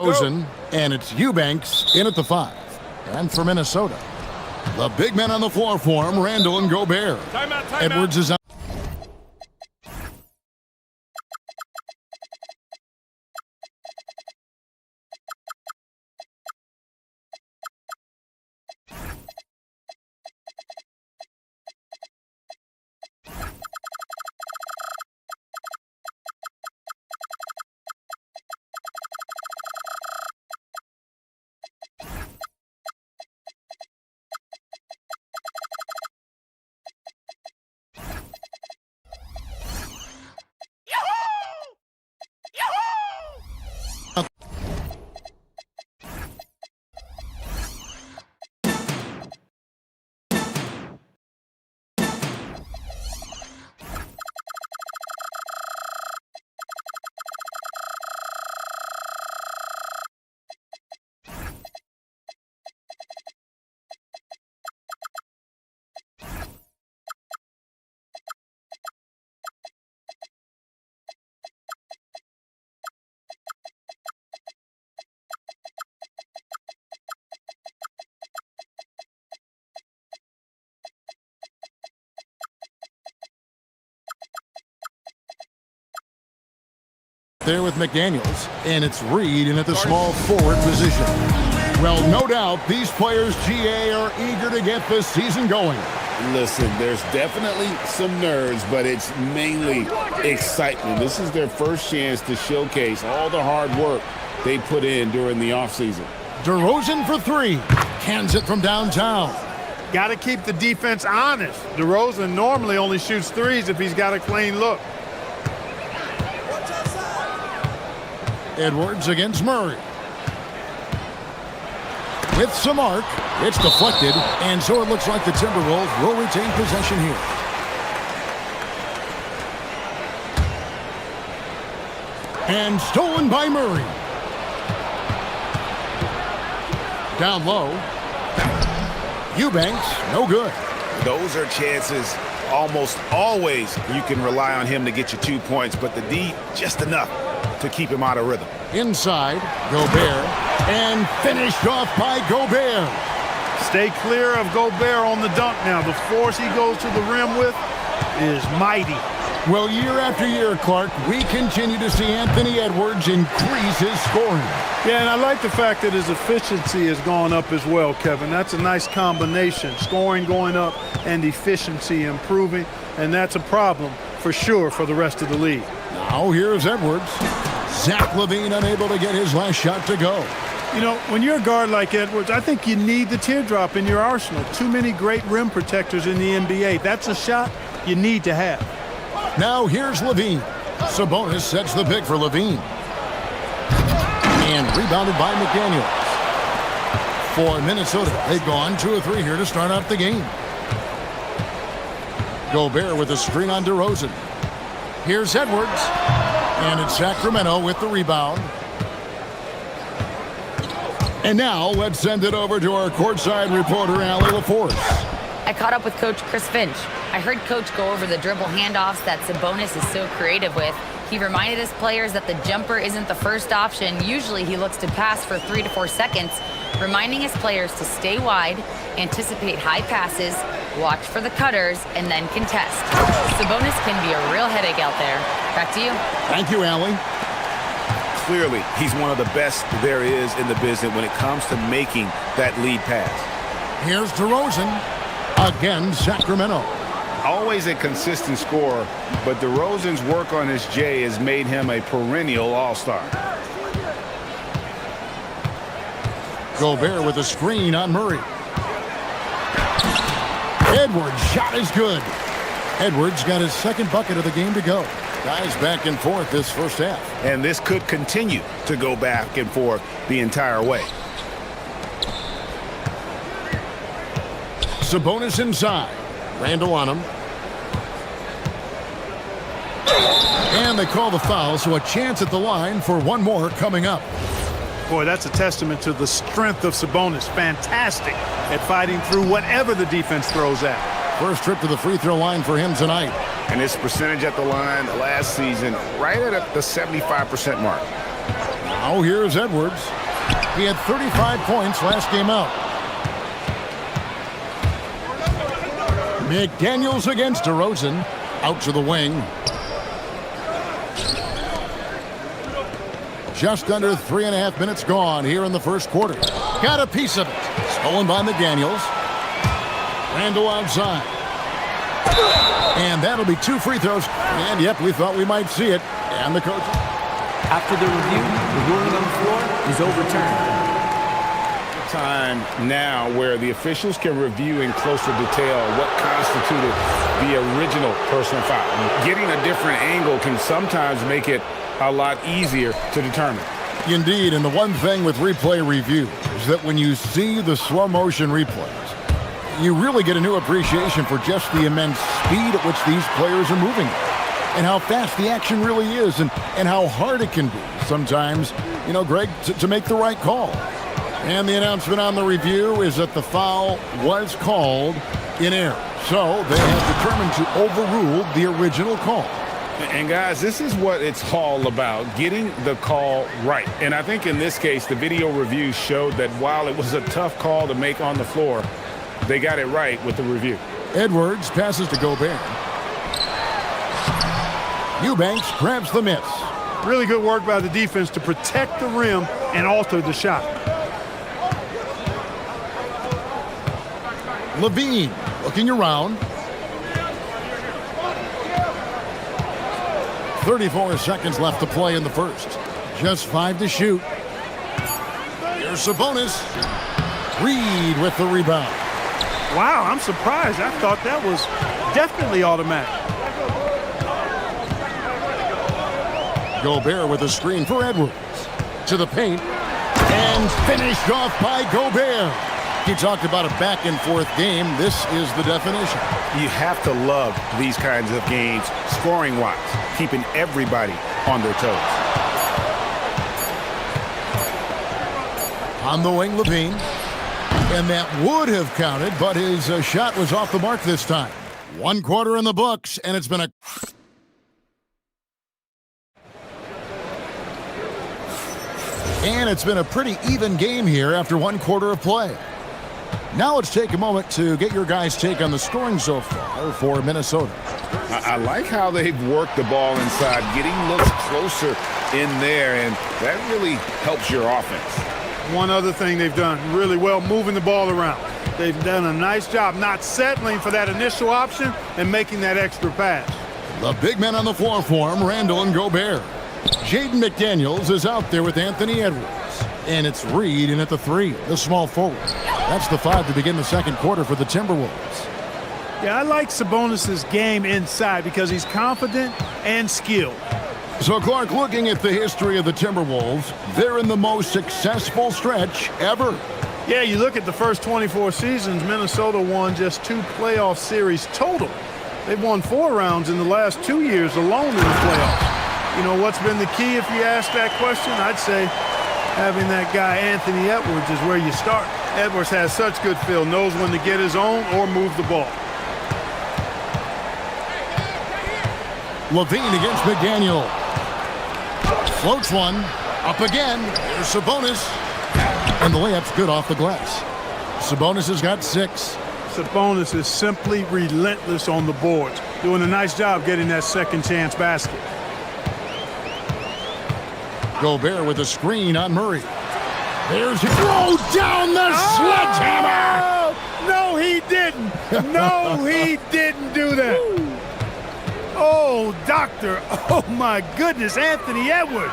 [SPEAKER 7] Rosen, and it's Eubanks in at the 5. And for Minnesota, the big men on the floor for him, Randall and Gobert. Edwards is out. There with McDaniels, and it's Reed in at the small forward position. Well, no doubt these players, GA, are eager to get this season going.
[SPEAKER 10] Listen, there's definitely some nerves, but it's mainly excitement. This is their first chance to showcase all the hard work they put in during the offseason.
[SPEAKER 7] DeRozan for 3. Cans it from downtown.
[SPEAKER 8] Got to keep the defense honest. DeRozan normally only shoots threes if he's got a clean look.
[SPEAKER 7] Edwards against Murray. With some arc, it's deflected, and so it looks like the Timberwolves will retain possession here. And stolen by Murray. Down low. Eubanks, no good.
[SPEAKER 9] Those are chances almost always you can rely on him to get you 2 points, but the D, just enough to keep him out of rhythm.
[SPEAKER 7] Inside, Gobert, and finished off by Gobert.
[SPEAKER 8] Stay clear of Gobert on the dunk now. The force he goes to the rim with is mighty.
[SPEAKER 7] Well, year after year, Clark, we continue to see Anthony Edwards increase his scoring.
[SPEAKER 8] Yeah, and I like the fact that his efficiency has gone up as well, Kevin. That's a nice combination. Scoring going up and efficiency improving, and that's a problem for sure for the rest of the league.
[SPEAKER 7] Now here's Edwards. Zach LaVine unable to get his last shot to go.
[SPEAKER 8] You know, when you're a guard like Edwards, I think you need the teardrop in your arsenal. Too many great rim protectors in the NBA. That's a shot you need to have.
[SPEAKER 7] Now here's LaVine. Sabonis sets the pick for LaVine. And rebounded by McDaniels. For Minnesota, they've gone 2 of 3 here to start out the game. Gobert with a screen on DeRozan. Here's Edwards. And it's Sacramento with the rebound. And now let's send it over to our courtside reporter, Allie LaForce.
[SPEAKER 4] I caught up with Coach Chris Finch. I heard Coach go over the dribble handoffs that Sabonis is so creative with. He reminded his players that the jumper isn't the first option. Usually he looks to pass for 3 to 4 seconds, reminding his players to stay wide, anticipate high passes, watch for the cutters, and then contest. Sabonis can be a real headache out there. Back to you.
[SPEAKER 7] Thank you, Allie.
[SPEAKER 9] Clearly, he's one of the best there is in the business when it comes to making that lead pass.
[SPEAKER 7] Here's DeRozan. Again, Sacramento.
[SPEAKER 9] Always a consistent scorer, but DeRozan's work on his J has made him a perennial all-star.
[SPEAKER 7] Gobert with a screen on Murray. Edwards' shot is good. Edwards got his second bucket of the game to go. Guys back and forth this first half.
[SPEAKER 9] And this could continue to go back and forth the entire way.
[SPEAKER 7] Sabonis inside. Randall on him. And they call the foul, so a chance at the line for one more coming up.
[SPEAKER 8] Boy, that's a testament to the strength of Sabonis. Fantastic at fighting through whatever the defense throws at.
[SPEAKER 7] First trip to the free throw line for him tonight.
[SPEAKER 9] And his percentage at the line last season right at the 75% mark.
[SPEAKER 7] Now here's Edwards. He had 35 points last game out. McDaniels against DeRozan. Out to the wing. Just under 3.5 minutes gone here in the first quarter. Got a piece of it. Stolen by McDaniels. Randall outside. And that'll be 2 free throws. And yep, we thought we might see it. And the coach.
[SPEAKER 13] After the review, the ruling on the floor is overturned.
[SPEAKER 9] Time now where the officials can review in closer detail what constituted the original personal foul. Getting a different angle can sometimes make it a lot easier to determine.
[SPEAKER 7] Indeed, and the one thing with replay review is that when you see the slow motion replays, you really get a new appreciation for just the immense speed at which these players are moving and how fast the action really is and how hard it can be sometimes, you know, Greg, to make the right call. And the announcement on the review is that the foul was called in error. So they have determined to overrule the original call.
[SPEAKER 9] And guys, this is what it's all about, getting the call right. And I think in this case, the video review showed that while it was a tough call to make on the floor, they got it right with the review.
[SPEAKER 7] Edwards passes to Gobert. Eubanks grabs the miss.
[SPEAKER 8] Really good work by the defense to protect the rim and alter the shot.
[SPEAKER 7] Levine looking around. 34 seconds left to play in the first. Just 5 to shoot. Here's Sabonis. Reed with the rebound.
[SPEAKER 8] Wow, I'm surprised. I thought that was definitely automatic.
[SPEAKER 7] Gobert with a screen for Edwards. To the paint. And finished off by Gobert. He talked about a back-and-forth game. This is the definition.
[SPEAKER 9] You have to love these kinds of games, scoring-wise, keeping everybody on their toes.
[SPEAKER 7] On the wing, Levine. And that would have counted, but his shot was off the mark this time. 1 quarter in the books, and it's been a... And it's been a pretty even game here after 1 quarter of play. Now let's take a moment to get your guys' take on the scoring so far for Minnesota.
[SPEAKER 9] I like how they've worked the ball inside, getting looks closer in there, and that really helps your offense.
[SPEAKER 8] One other thing they've done really well, moving the ball around. They've done a nice job not settling for that initial option and making that extra pass.
[SPEAKER 7] The big men on the floor for him, Randall and Gobert. Jaden McDaniels is out there with Anthony Edwards. And it's Reed in at the 3, the small forward. That's the 5 to begin the second quarter for the Timberwolves.
[SPEAKER 8] Yeah, I like Sabonis' game inside because he's confident and skilled.
[SPEAKER 7] So, Clark, looking at the history of the Timberwolves, they're in the most successful stretch ever.
[SPEAKER 8] Yeah, you look at the first 24 seasons, Minnesota won just 2 playoff series total. They've won 4 rounds in the last 2 years alone in the playoffs. You know, what's been the key if you ask that question? I'd say having that guy Anthony Edwards is where you start. Edwards has such good feel, knows when to get his own or move the ball.
[SPEAKER 7] Levine against McDaniel. Floats one. Up again. There's Sabonis. And the layup's good off the glass. Sabonis has got 6.
[SPEAKER 8] Sabonis is simply relentless on the boards, doing a nice job getting that second chance basket.
[SPEAKER 7] Gobert with a screen on Murray. There's throw down the sledgehammer.
[SPEAKER 8] No, he didn't. No, he didn't do that. Oh, doctor. Oh, my goodness. Anthony Edwards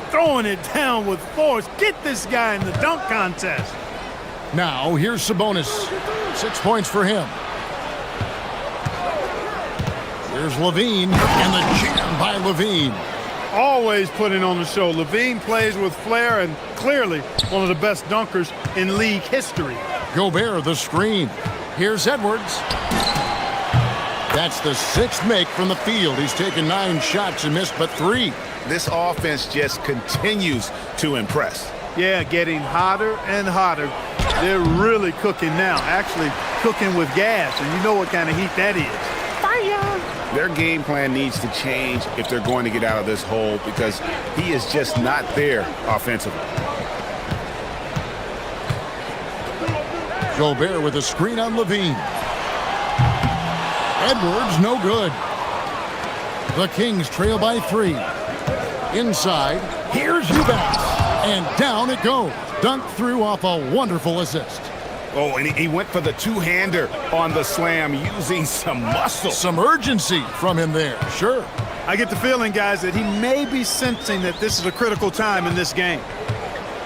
[SPEAKER 8] throwing it down with force. Get this guy in the dunk contest.
[SPEAKER 7] Now, here's Sabonis. 6 points for him. Here's Levine, and the jam by Levine.
[SPEAKER 8] Always putting on the show. Levine plays with flair and clearly one of the best dunkers in league history.
[SPEAKER 7] Gobert, the screen. Here's Edwards. That's the 6th make from the field. He's taken 9 shots and missed but 3.
[SPEAKER 9] This offense just continues to impress.
[SPEAKER 8] Yeah, getting hotter and hotter. They're really cooking now. Actually cooking with gas, and you know what kind of heat that is. Fire!
[SPEAKER 9] Their game plan needs to change if they're going to get out of this hole because he is just not there offensively.
[SPEAKER 7] Gobert with a screen on Levine. Edwards, no good. The Kings trail by 3. Inside, here's Eubanks. And down it goes. Dunked through off a wonderful assist.
[SPEAKER 9] Oh, and he went for the two-hander on the slam using some muscle.
[SPEAKER 7] Some urgency from him there, sure.
[SPEAKER 8] I get the feeling, guys, that he may be sensing that this is a critical time in this game.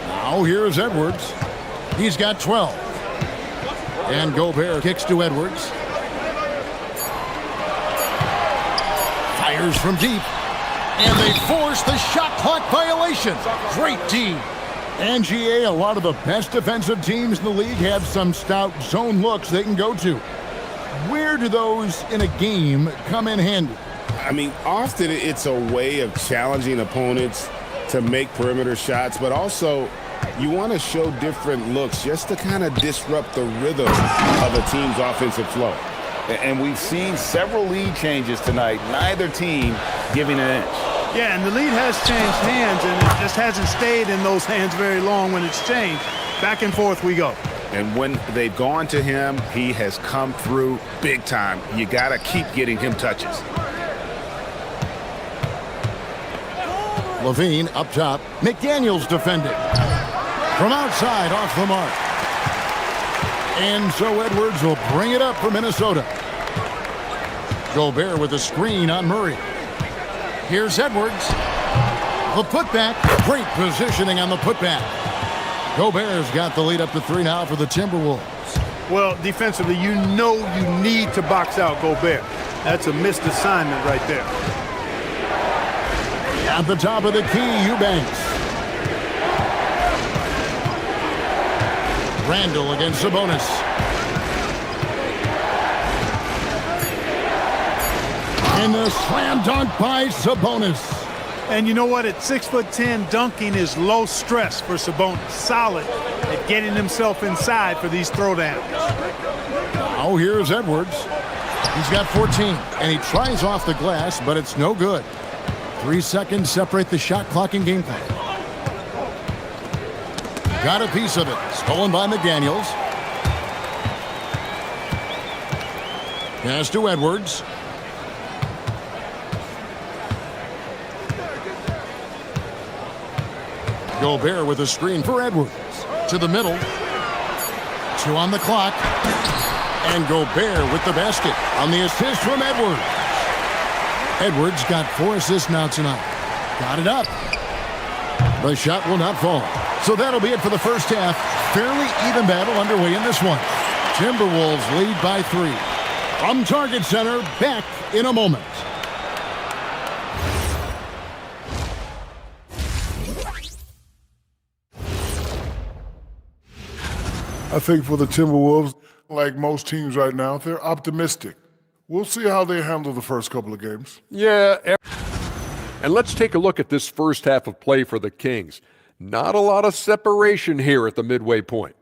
[SPEAKER 7] Now here's Edwards. He's got 12. And Gobert kicks to Edwards. Fires from deep. And they force the shot clock violation. Great D. And GA, a lot of the best defensive teams in the league have some stout zone looks they can go to. Where do those in a game come in handy?
[SPEAKER 10] I mean, often it's a way of challenging opponents to make perimeter shots, but also you want to show different looks just to kind of disrupt the rhythm of a team's offensive flow.
[SPEAKER 2] And we've seen several lead changes tonight, neither team giving an inch.
[SPEAKER 8] Yeah, and the lead has changed hands, and it just hasn't stayed in those hands very long when it's changed. Back and forth we go.
[SPEAKER 9] And when they've gone to him, he has come through big time. You got to keep getting him touches.
[SPEAKER 7] Levine up top. McDaniels defended. From outside, off the mark. And so Edwards will bring it up for Minnesota. Gobert with a screen on Murray. Here's Edwards. The putback. Great positioning on the putback. Gobert's got the lead up to 3 now for the Timberwolves.
[SPEAKER 8] Well, defensively, you know you need to box out Gobert. That's a missed assignment right there.
[SPEAKER 7] At the top of the key, Eubanks. Randall against Sabonis. And the slam dunk by Sabonis.
[SPEAKER 8] And you know what? At 6'10", dunking is low stress for Sabonis. Solid at getting himself inside for these throwdowns.
[SPEAKER 7] Now here's Edwards. He's got 14, and he tries off the glass, but it's no good. 3 seconds separate the shot clock and game clock. Got a piece of it. Stolen by McDaniels. Pass to Edwards. Gobert with a screen for Edwards. To the middle. 2 on the clock. And Gobert with the basket on the assist from Edwards. Edwards got 4 assists now tonight. Got it up. The shot will not fall. So that'll be it for the first half. Fairly even battle underway in this one. Timberwolves lead by 3. From Target Center, back in a moment.
[SPEAKER 11] I think for the Timberwolves, like most teams right now, they're optimistic. We'll see how they handle the first couple of games.
[SPEAKER 6] Yeah. And let's take a look at this first half of play for the Kings. Not a lot of separation here at the midway point.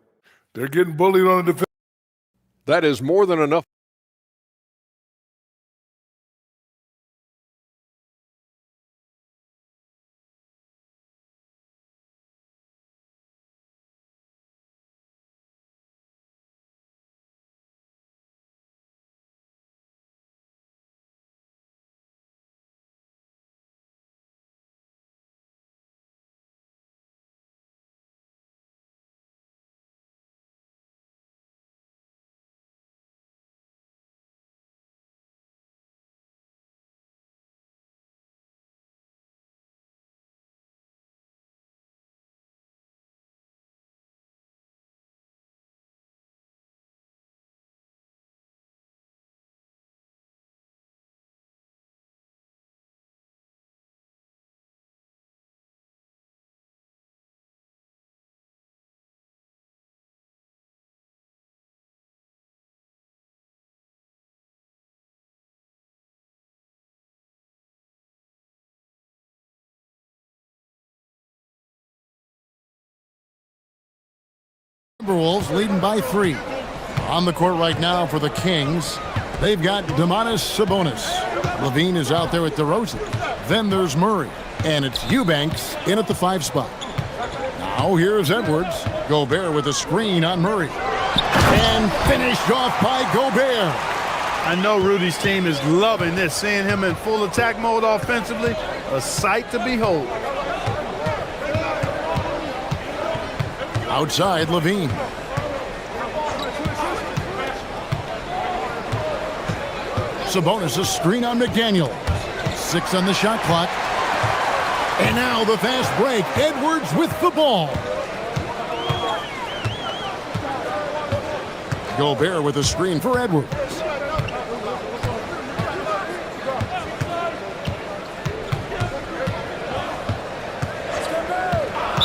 [SPEAKER 11] They're getting bullied on the defense.
[SPEAKER 6] That is more than enough.
[SPEAKER 7] Timberwolves leading by 3. On the court right now for the Kings, they've got Domantas Sabonis. Levine is out there at DeRozan. Then there's Murray. And it's Eubanks in at the 5 spot. Now here's Edwards. Gobert with a screen on Murray. And finished off by Gobert.
[SPEAKER 2] I know Rudy's team is loving this, seeing him in full attack mode offensively. A sight to behold.
[SPEAKER 7] Outside, Levine. Sabonis a screen on McDaniel. 6 on the shot clock. And now the fast break. Edwards with the ball. Gobert with a screen for Edwards.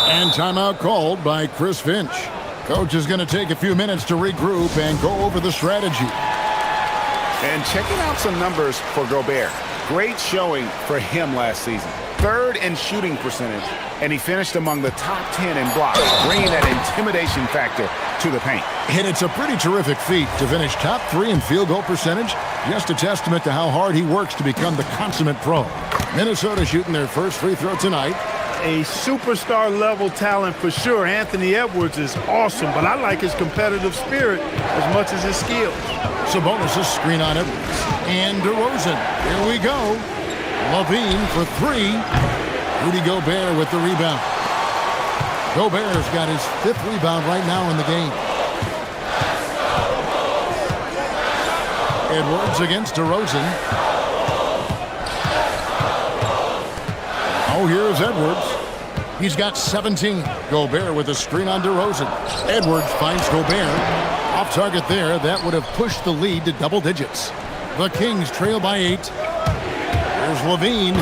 [SPEAKER 7] And timeout called by Chris Finch. Coach is going to take a few minutes to regroup and go over the strategy.
[SPEAKER 9] And checking out some numbers for Gobert. Great showing for him last season. 3rd in shooting percentage, and he finished among the top 10 in blocks, bringing that intimidation factor to the paint.
[SPEAKER 7] And it's a pretty terrific feat to finish top 3 in field goal percentage. Just a testament to how hard he works to become the consummate pro. Minnesota shooting their first free throw tonight.
[SPEAKER 2] A superstar level talent for sure. Anthony Edwards is awesome, but I like his competitive spirit as much as his skills.
[SPEAKER 7] Sabonis a screen on Edwards. And DeRozan. Here we go. Levine for 3. Rudy Gobert with the rebound. Gobert's got his 5th rebound right now in the game. Edwards against DeRozan. Oh, here's Edwards. He's got 17. Gobert with a screen on DeRozan. Edwards finds Gobert. Off target there. That would have pushed the lead to double digits. The Kings trail by 8. Here's Levine.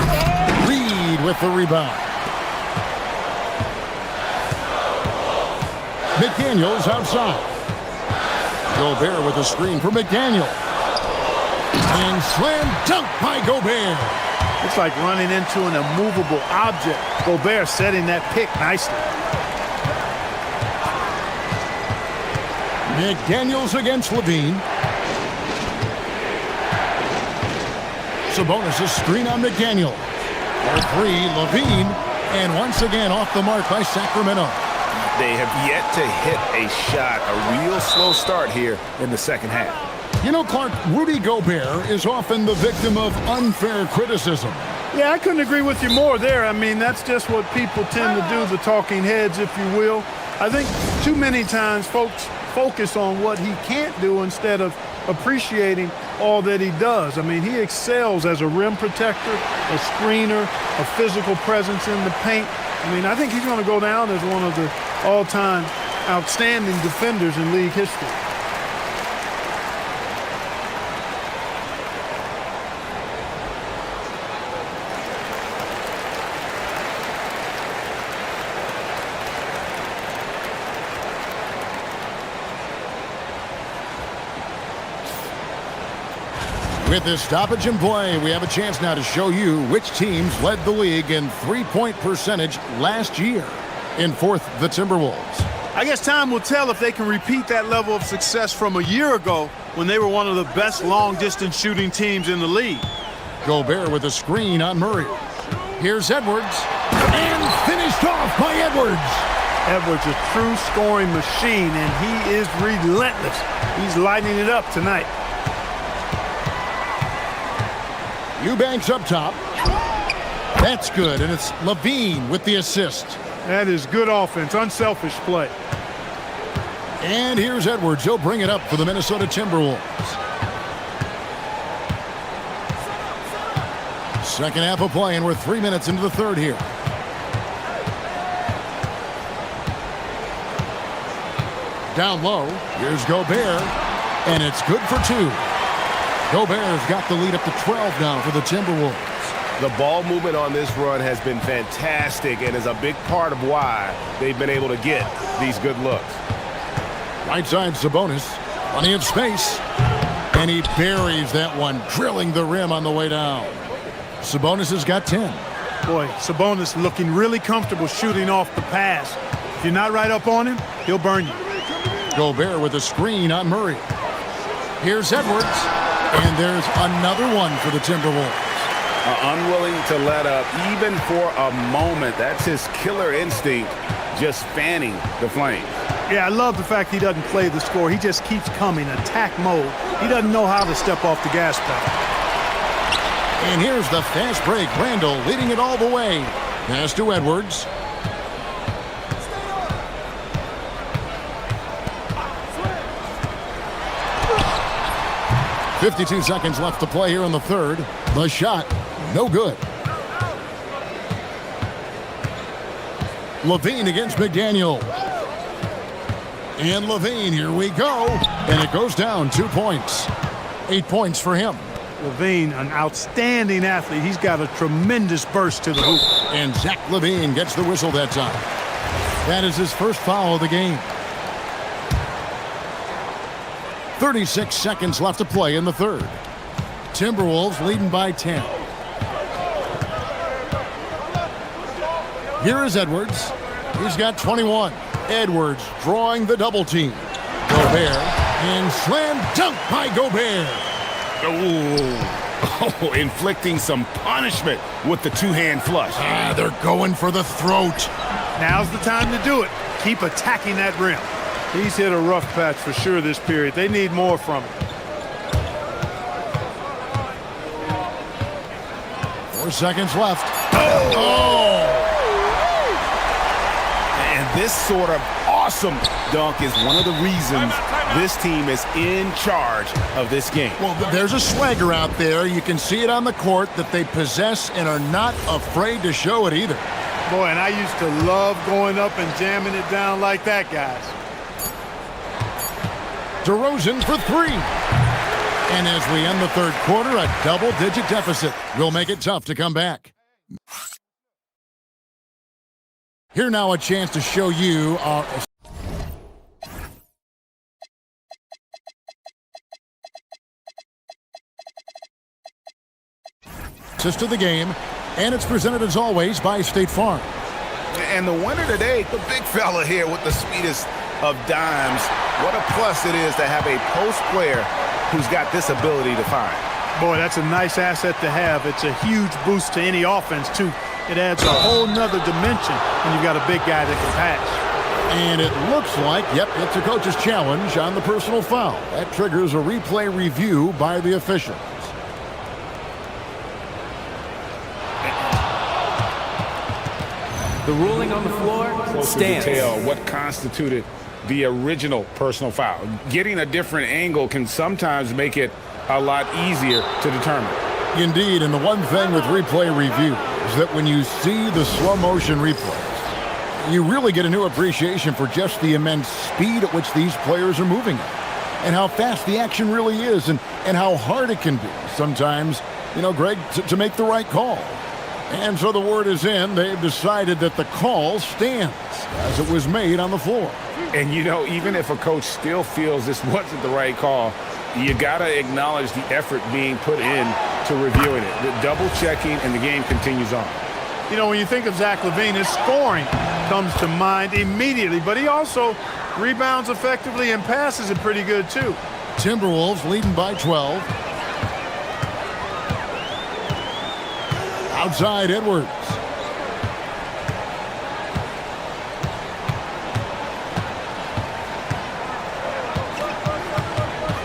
[SPEAKER 7] Reed with the rebound. McDaniels outside. Gobert with a screen for McDaniel. And slam dunk by Gobert.
[SPEAKER 2] It's like running into an immovable object. Gobert setting that pick nicely.
[SPEAKER 7] McDaniels against Levine. Sabonis a screen on McDaniel. For 3, Levine. And once again off the mark by Sacramento.
[SPEAKER 9] They have yet to hit a shot. A real slow start here in the second half.
[SPEAKER 7] You know, Clark, Rudy Gobert is often the victim of unfair criticism.
[SPEAKER 2] Yeah, I couldn't agree with you more there. I mean, that's just what people tend to do, the talking heads, if you will. I think too many times folks focus on what he can't do instead of appreciating all that he does. I mean, he excels as a rim protector, a screener, a physical presence in the paint. I mean, I think he's going to go down as one of the all-time outstanding defenders in league history.
[SPEAKER 7] With this stoppage in play, we have a chance now to show you which teams led the league in three-point percentage last year. In 4th, the Timberwolves.
[SPEAKER 2] I guess time will tell if they can repeat that level of success from a year ago when they were one of the best long-distance shooting teams in the league.
[SPEAKER 7] Gobert with a screen on Murray. Here's Edwards. And finished off by Edwards.
[SPEAKER 2] Edwards, a true scoring machine, and he is relentless. He's lighting it up tonight.
[SPEAKER 7] Eubanks up top. That's good, and it's Levine with the assist.
[SPEAKER 2] That is good offense, unselfish play.
[SPEAKER 7] And here's Edwards. He'll bring it up for the Minnesota Timberwolves. Second half of play, and we're 3 minutes into the third here. Down low, here's Gobert, and it's good for 2. Gobert's got the lead up to 12 now for the Timberwolves.
[SPEAKER 9] The ball movement on this run has been fantastic and is a big part of why they've been able to get these good looks.
[SPEAKER 7] Right side, Sabonis. Plenty of space. And he buries that one, drilling the rim on the way down. Sabonis has got 10.
[SPEAKER 2] Boy, Sabonis looking really comfortable shooting off the pass. If you're not right up on him, he'll burn you.
[SPEAKER 7] Gobert with a screen on Murray. Here's Edwards. And there's another one for the Timberwolves.
[SPEAKER 9] Unwilling to let up even for a moment. That's his killer instinct, just fanning the flames.
[SPEAKER 8] Yeah, I love the fact he doesn't play the score. He just keeps coming, attack mode. He doesn't know how to step off the gas pedal.
[SPEAKER 7] And here's the fast break. Randall leading it all the way. Pass to Edwards. .52 seconds left to play here in the third. The shot, no good. Levine against McDaniel. And Levine, here we go. And it goes down 2 points. 8 points for him.
[SPEAKER 8] Levine, an outstanding athlete. He's got a tremendous burst to the hoop.
[SPEAKER 7] And Zach Levine gets the whistle that time. That is his first foul of the game. 36 seconds left to play in the third. Timberwolves leading by 10. Here is Edwards. He's got 21. Edwards drawing the double team. Gobert, and slam dunk by Gobert.
[SPEAKER 9] Oh, inflicting some punishment with the two-hand flush.
[SPEAKER 7] They're going for the throat.
[SPEAKER 8] Now's the time to do it. Keep attacking that rim. He's hit a rough patch for sure this period. They need more from him.
[SPEAKER 7] 4 seconds left.
[SPEAKER 9] And this sort of awesome dunk is one of the reasons this team is in charge of this game.
[SPEAKER 7] Well, there's a swagger out there. You can see it on the court that they possess and are not afraid to show it either.
[SPEAKER 8] Boy, and I used to love going up and jamming it down like that, guys.
[SPEAKER 7] DeRozan for three. And as we end the third quarter, a double-digit deficit will make it tough to come back. Here now a chance to show you our... assist of the game, and it's presented as always by State Farm.
[SPEAKER 9] And the winner today, the big fella here with the sweetest of dimes. What a plus it is to have a post player who's got this ability to find.
[SPEAKER 8] Boy, that's a nice asset to have. It's a huge boost to any offense, too. It adds a whole nother dimension when you've got a big guy that can pass.
[SPEAKER 7] And it looks like, yep, it's a coach's challenge on the personal foul. That triggers a replay review by the officials.
[SPEAKER 13] The ruling on the floor stands.
[SPEAKER 9] To tell what constituted the original personal foul. Getting a different angle can sometimes make it a lot easier to determine.
[SPEAKER 7] Indeed, and the one thing with replay review is that when you see the slow motion replays, you really get a new appreciation for just the immense speed at which these players are moving at, and how fast the action really is, and how hard it can be sometimes, you know, Greg, to make the right call. And so the word is in. They've decided that the call stands as it was made on the floor.
[SPEAKER 9] And, you know, even if a coach still feels this wasn't the right call, you got to acknowledge the effort being put in to reviewing it. The double checking, and the game continues on.
[SPEAKER 8] You know, when you think of Zach Levine, his scoring comes to mind immediately, but he also rebounds effectively and passes it pretty good, too.
[SPEAKER 7] Timberwolves leading by 12. Outside Edwards.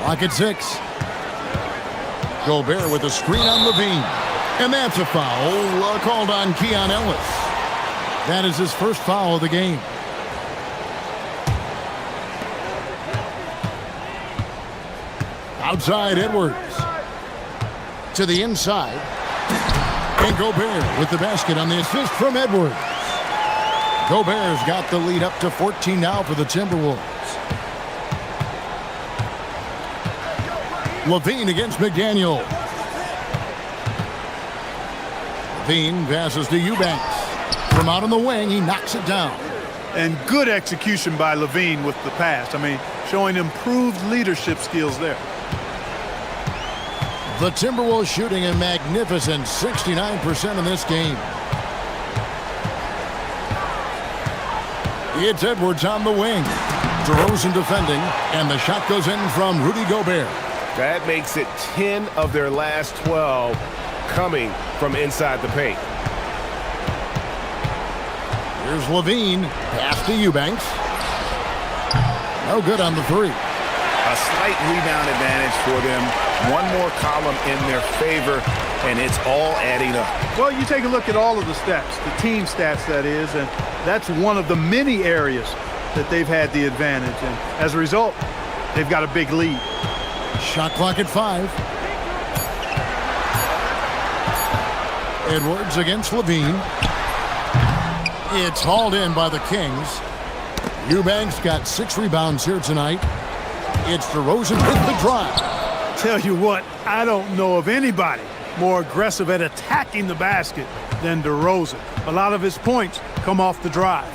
[SPEAKER 7] Clock at 6. Gobert with a screen on Levine. And that's a foul called on Keon Ellis. That is his first foul of the game. Outside Edwards. To the inside. And Gobert with the basket on the assist from Edwards. Gobert's got the lead up to 14 now for the Timberwolves. Levine against McDaniel. Levine passes to Eubanks. From out on the wing, he knocks it down.
[SPEAKER 8] And good execution by Levine with the pass. I mean, showing improved leadership skills there.
[SPEAKER 7] The Timberwolves shooting a magnificent 69% in this game. It's Edwards on the wing. DeRozan defending, and the shot goes in from Rudy Gobert.
[SPEAKER 9] That makes it 10 of their last 12 coming from inside the paint.
[SPEAKER 7] Here's Levine. Pass to Eubanks. No good on the three.
[SPEAKER 9] A slight rebound advantage for them. One more column in their favor, and it's all adding up.
[SPEAKER 2] Well, you take a look at all of the stats, the team stats that is, and that's one of the many areas that they've had the advantage. And as a result, they've got a big lead.
[SPEAKER 7] Shot clock at 5. Edwards against Levine. It's hauled in by the Kings. Eubanks got 6 rebounds here tonight. It's DeRozan with the drive.
[SPEAKER 2] Tell you what, I don't know of anybody more aggressive at attacking the basket than DeRozan. A lot of his points come off the drive.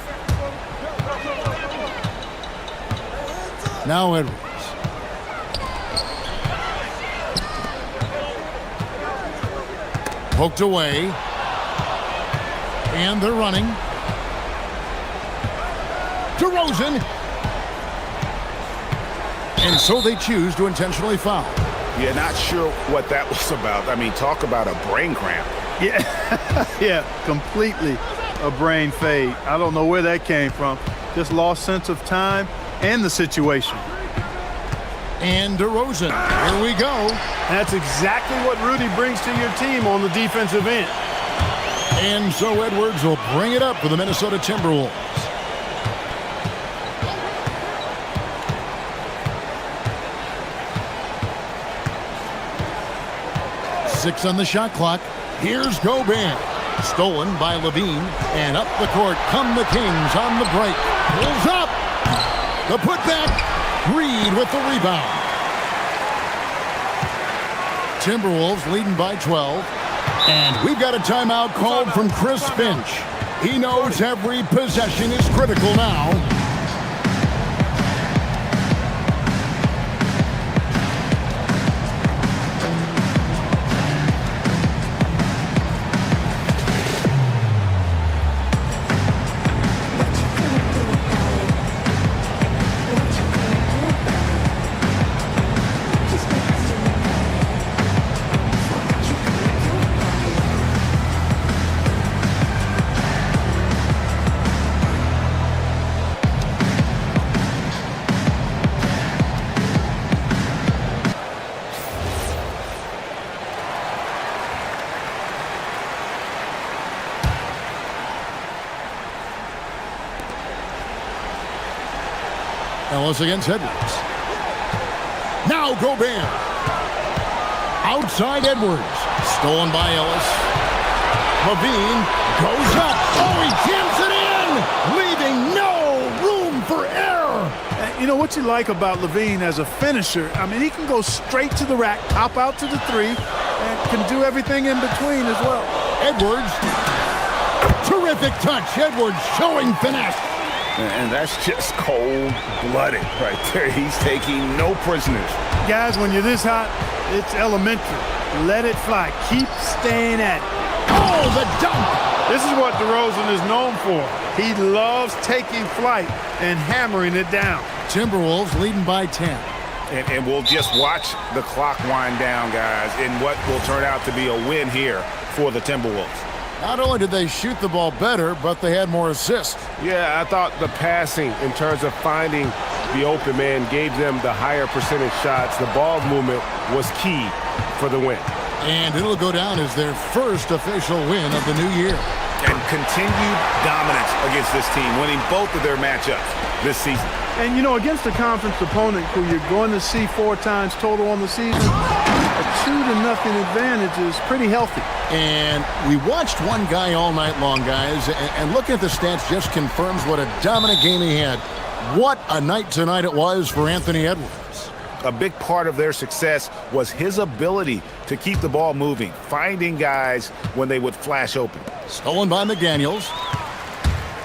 [SPEAKER 7] Now Edwards. Poked away. And they're running. DeRozan. And so they choose to intentionally foul.
[SPEAKER 9] Yeah, not sure what that was about. I mean, talk about a brain cramp.
[SPEAKER 2] Yeah, yeah, completely a brain fade. I don't know where that came from. Just lost sense of time and the situation.
[SPEAKER 7] And DeRozan, here we go.
[SPEAKER 2] That's exactly what Rudy brings to your team on the defensive end.
[SPEAKER 7] And so Edwards will bring it up for the Minnesota Timberwolves. Six on the shot clock. Here's Gobert. Stolen by Levine. And up the court come the Kings on the break. Pulls up. The putback. Reed with the rebound. Timberwolves leading by 12. And we've got a timeout called from Chris Finch. He knows every possession is critical now. Ellis against Edwards. Now Gobert. Outside Edwards. Stolen by Ellis. Levine goes up. Oh, he jams it in, leaving no room for error.
[SPEAKER 2] You know what you like about Levine as a finisher? I mean, he can go straight to the rack, hop out to the three, and can do everything in between as well.
[SPEAKER 7] Edwards. Terrific touch. Edwards showing finesse.
[SPEAKER 9] And that's just cold-blooded right there. He's taking no prisoners.
[SPEAKER 2] Guys, when you're this hot, it's elementary. Let it fly. Keep staying at it.
[SPEAKER 7] Oh, the dunk!
[SPEAKER 2] This is what DeRozan is known for. He loves taking flight and hammering it down.
[SPEAKER 7] Timberwolves leading by 10.
[SPEAKER 9] And we'll just watch the clock wind down, guys, in what will turn out to be a win here for the Timberwolves.
[SPEAKER 7] Not only did they shoot the ball better, but they had more assists.
[SPEAKER 9] Yeah, I thought the passing in terms of finding the open man gave them the higher percentage shots. The ball movement was key for the win.
[SPEAKER 7] And it'll go down as their first official win of the new year.
[SPEAKER 9] And continued dominance against this team, winning both of their matchups this season.
[SPEAKER 2] And, you know, against a conference opponent who you're going to see 4 times total on the season, a 2-0 advantage is pretty healthy.
[SPEAKER 7] And we watched one guy all night long, guys, and looking at the stats just confirms what a dominant game he had. What a night tonight it was for Anthony Edwards.
[SPEAKER 9] A big part of their success was his ability to keep the ball moving, finding guys when they would flash open.
[SPEAKER 7] Stolen by McDaniels.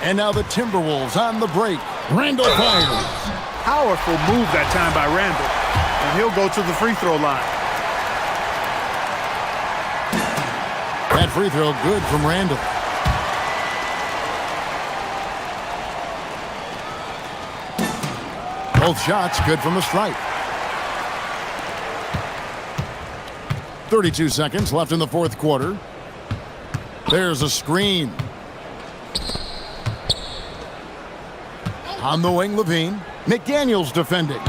[SPEAKER 7] And now the Timberwolves on the break. Randall fires.
[SPEAKER 2] Powerful move that time by Randall. And he'll go to the free throw line.
[SPEAKER 7] That free throw good from Randall. Both shots good from the stripe. 32 seconds left in the fourth quarter. There's a screen. On the wing, Levine. McDaniels defending.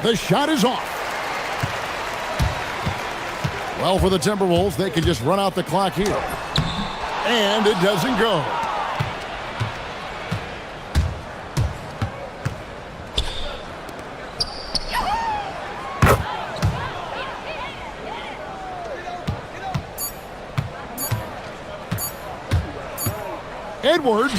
[SPEAKER 7] The shot is off. Well, for the Timberwolves, they can just run out the clock here. And it doesn't go. Edwards.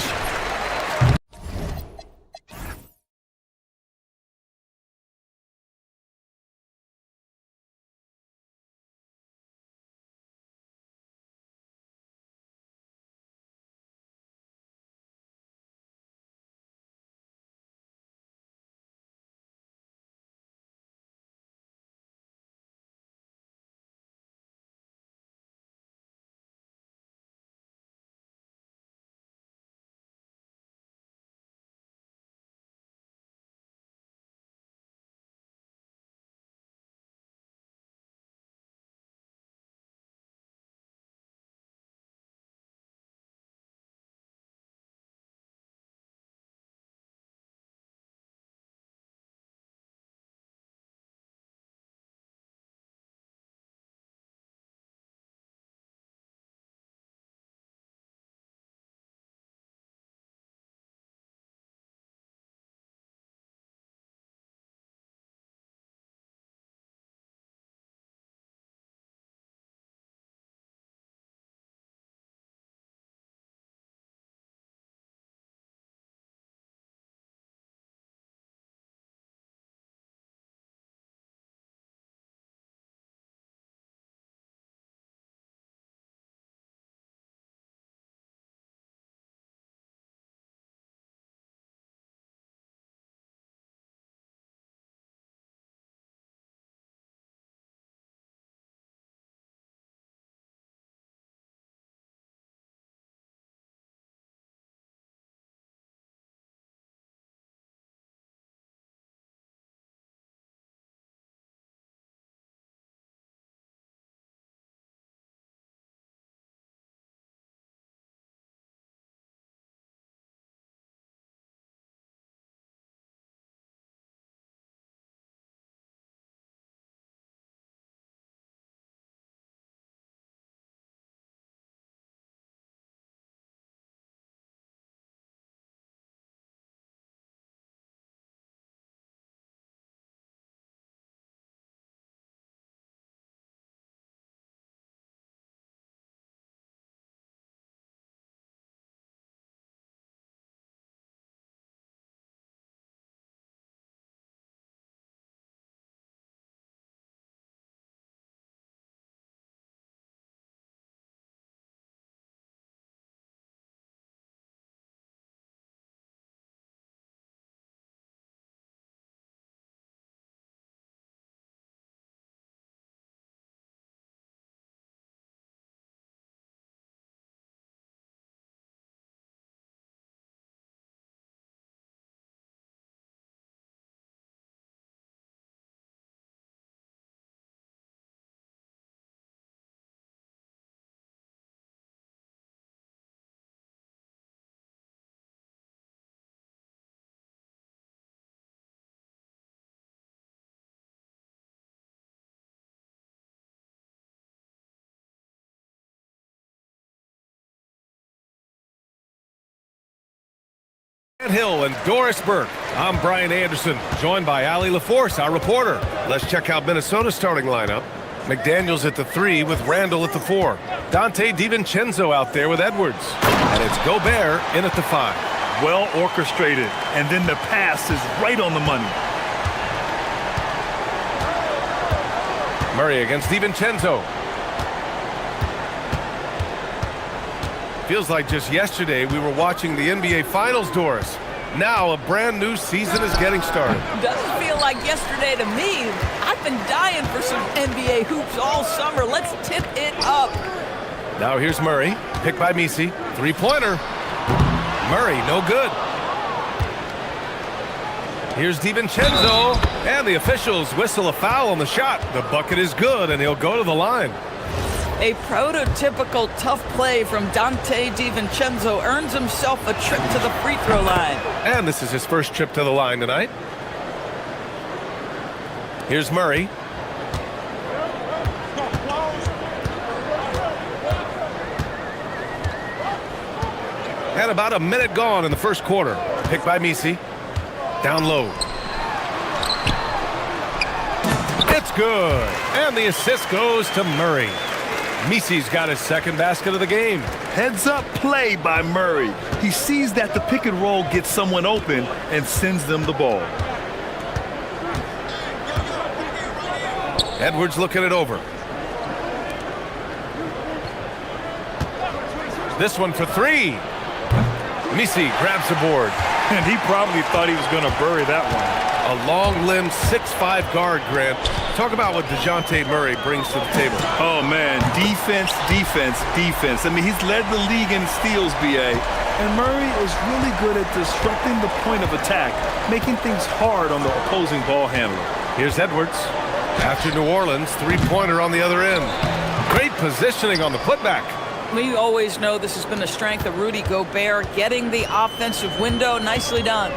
[SPEAKER 1] Hill and Doris Burke. I'm Brian Anderson, joined by Allie LaForce, our reporter. Let's check out Minnesota's starting lineup. McDaniels at the 3 with Randall at the 4. Dante DiVincenzo out there with Edwards. And it's Gobert in at the 5.
[SPEAKER 2] Well orchestrated, and then the pass is right on the money.
[SPEAKER 1] Murray against DiVincenzo. Feels like just yesterday we were watching the NBA Finals, Doris. Now a brand new season is getting started.
[SPEAKER 14] Doesn't feel like yesterday to me. I've been dying for some NBA hoops all summer. Let's tip it up.
[SPEAKER 1] Now here's Murray, picked by Misi. Three-pointer. Murray, no good. Here's DiVincenzo, and the officials whistle a foul on the shot. The bucket is good, and he'll go to the line.
[SPEAKER 14] A prototypical tough play from Dante DiVincenzo earns himself a trip to the free throw line.
[SPEAKER 1] And this is his first trip to the line tonight. Here's Murray. And about a minute gone in the first quarter. Picked by Misi. Down low. It's good. And the assist goes to Murray. Misi's got his second basket of the game.
[SPEAKER 2] Heads up play by Murray. He sees that the pick and roll gets someone open and sends them the ball.
[SPEAKER 1] Edwards looking it over. This one for three. Misi grabs the board.
[SPEAKER 2] And he probably thought he was going to bury that one.
[SPEAKER 1] A long-limbed 6'5" guard, Grant. Talk about what DeJounte Murray brings to the table.
[SPEAKER 2] Oh, man. Defense, defense, defense. I mean, he's led the league in steals, BA. And Murray is really good at disrupting the point of attack, making things hard on the opposing ball handler.
[SPEAKER 1] Here's Edwards. After New Orleans, three-pointer on the other end. Great positioning on the putback.
[SPEAKER 14] We always know this has been the strength of Rudy Gobert, getting the offensive window. Nicely done.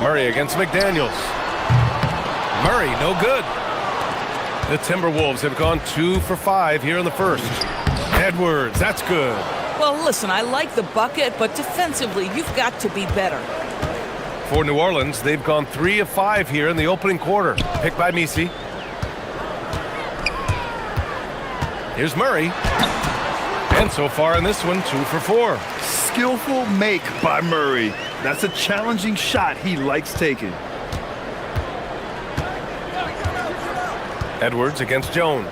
[SPEAKER 1] Murray against McDaniels. Murray, no good. The Timberwolves have gone 2 for 5 here in the first. Edwards, that's good.
[SPEAKER 14] Well, listen, I like the bucket, but defensively, you've got to be better.
[SPEAKER 1] For New Orleans, they've gone 3 of 5 here in the opening quarter. Picked by Misi. Here's Murray. And so far in this one, 2 for 4.
[SPEAKER 2] Skillful make by Murray. That's a challenging shot he likes taking.
[SPEAKER 1] Edwards against Jones.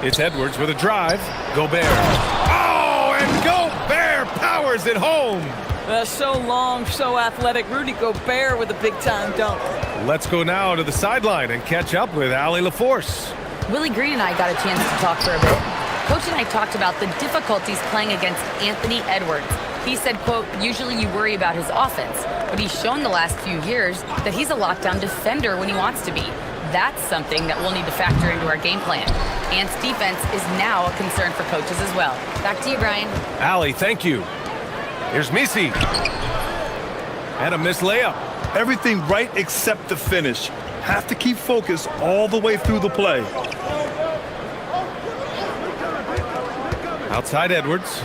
[SPEAKER 1] It's Edwards with a drive. Gobert. Oh, and Gobert powers it home.
[SPEAKER 14] So long, so athletic. Rudy Gobert with a big-time dunk.
[SPEAKER 1] Let's go now to the sideline and catch up with Allie LaForce.
[SPEAKER 4] Willie Green and I got a chance to talk for a bit. Coach and I talked about the difficulties playing against Anthony Edwards. He said, quote, usually you worry about his offense, but he's shown the last few years that he's a lockdown defender when he wants to be. That's something that we'll need to factor into our game plan. Ant's defense is now a concern for coaches as well. Back to you, Brian.
[SPEAKER 1] Allie, thank you. Here's Misi. And a missed layup.
[SPEAKER 2] Everything right except the finish. Have to keep focus all the way through the play.
[SPEAKER 1] Outside Edwards.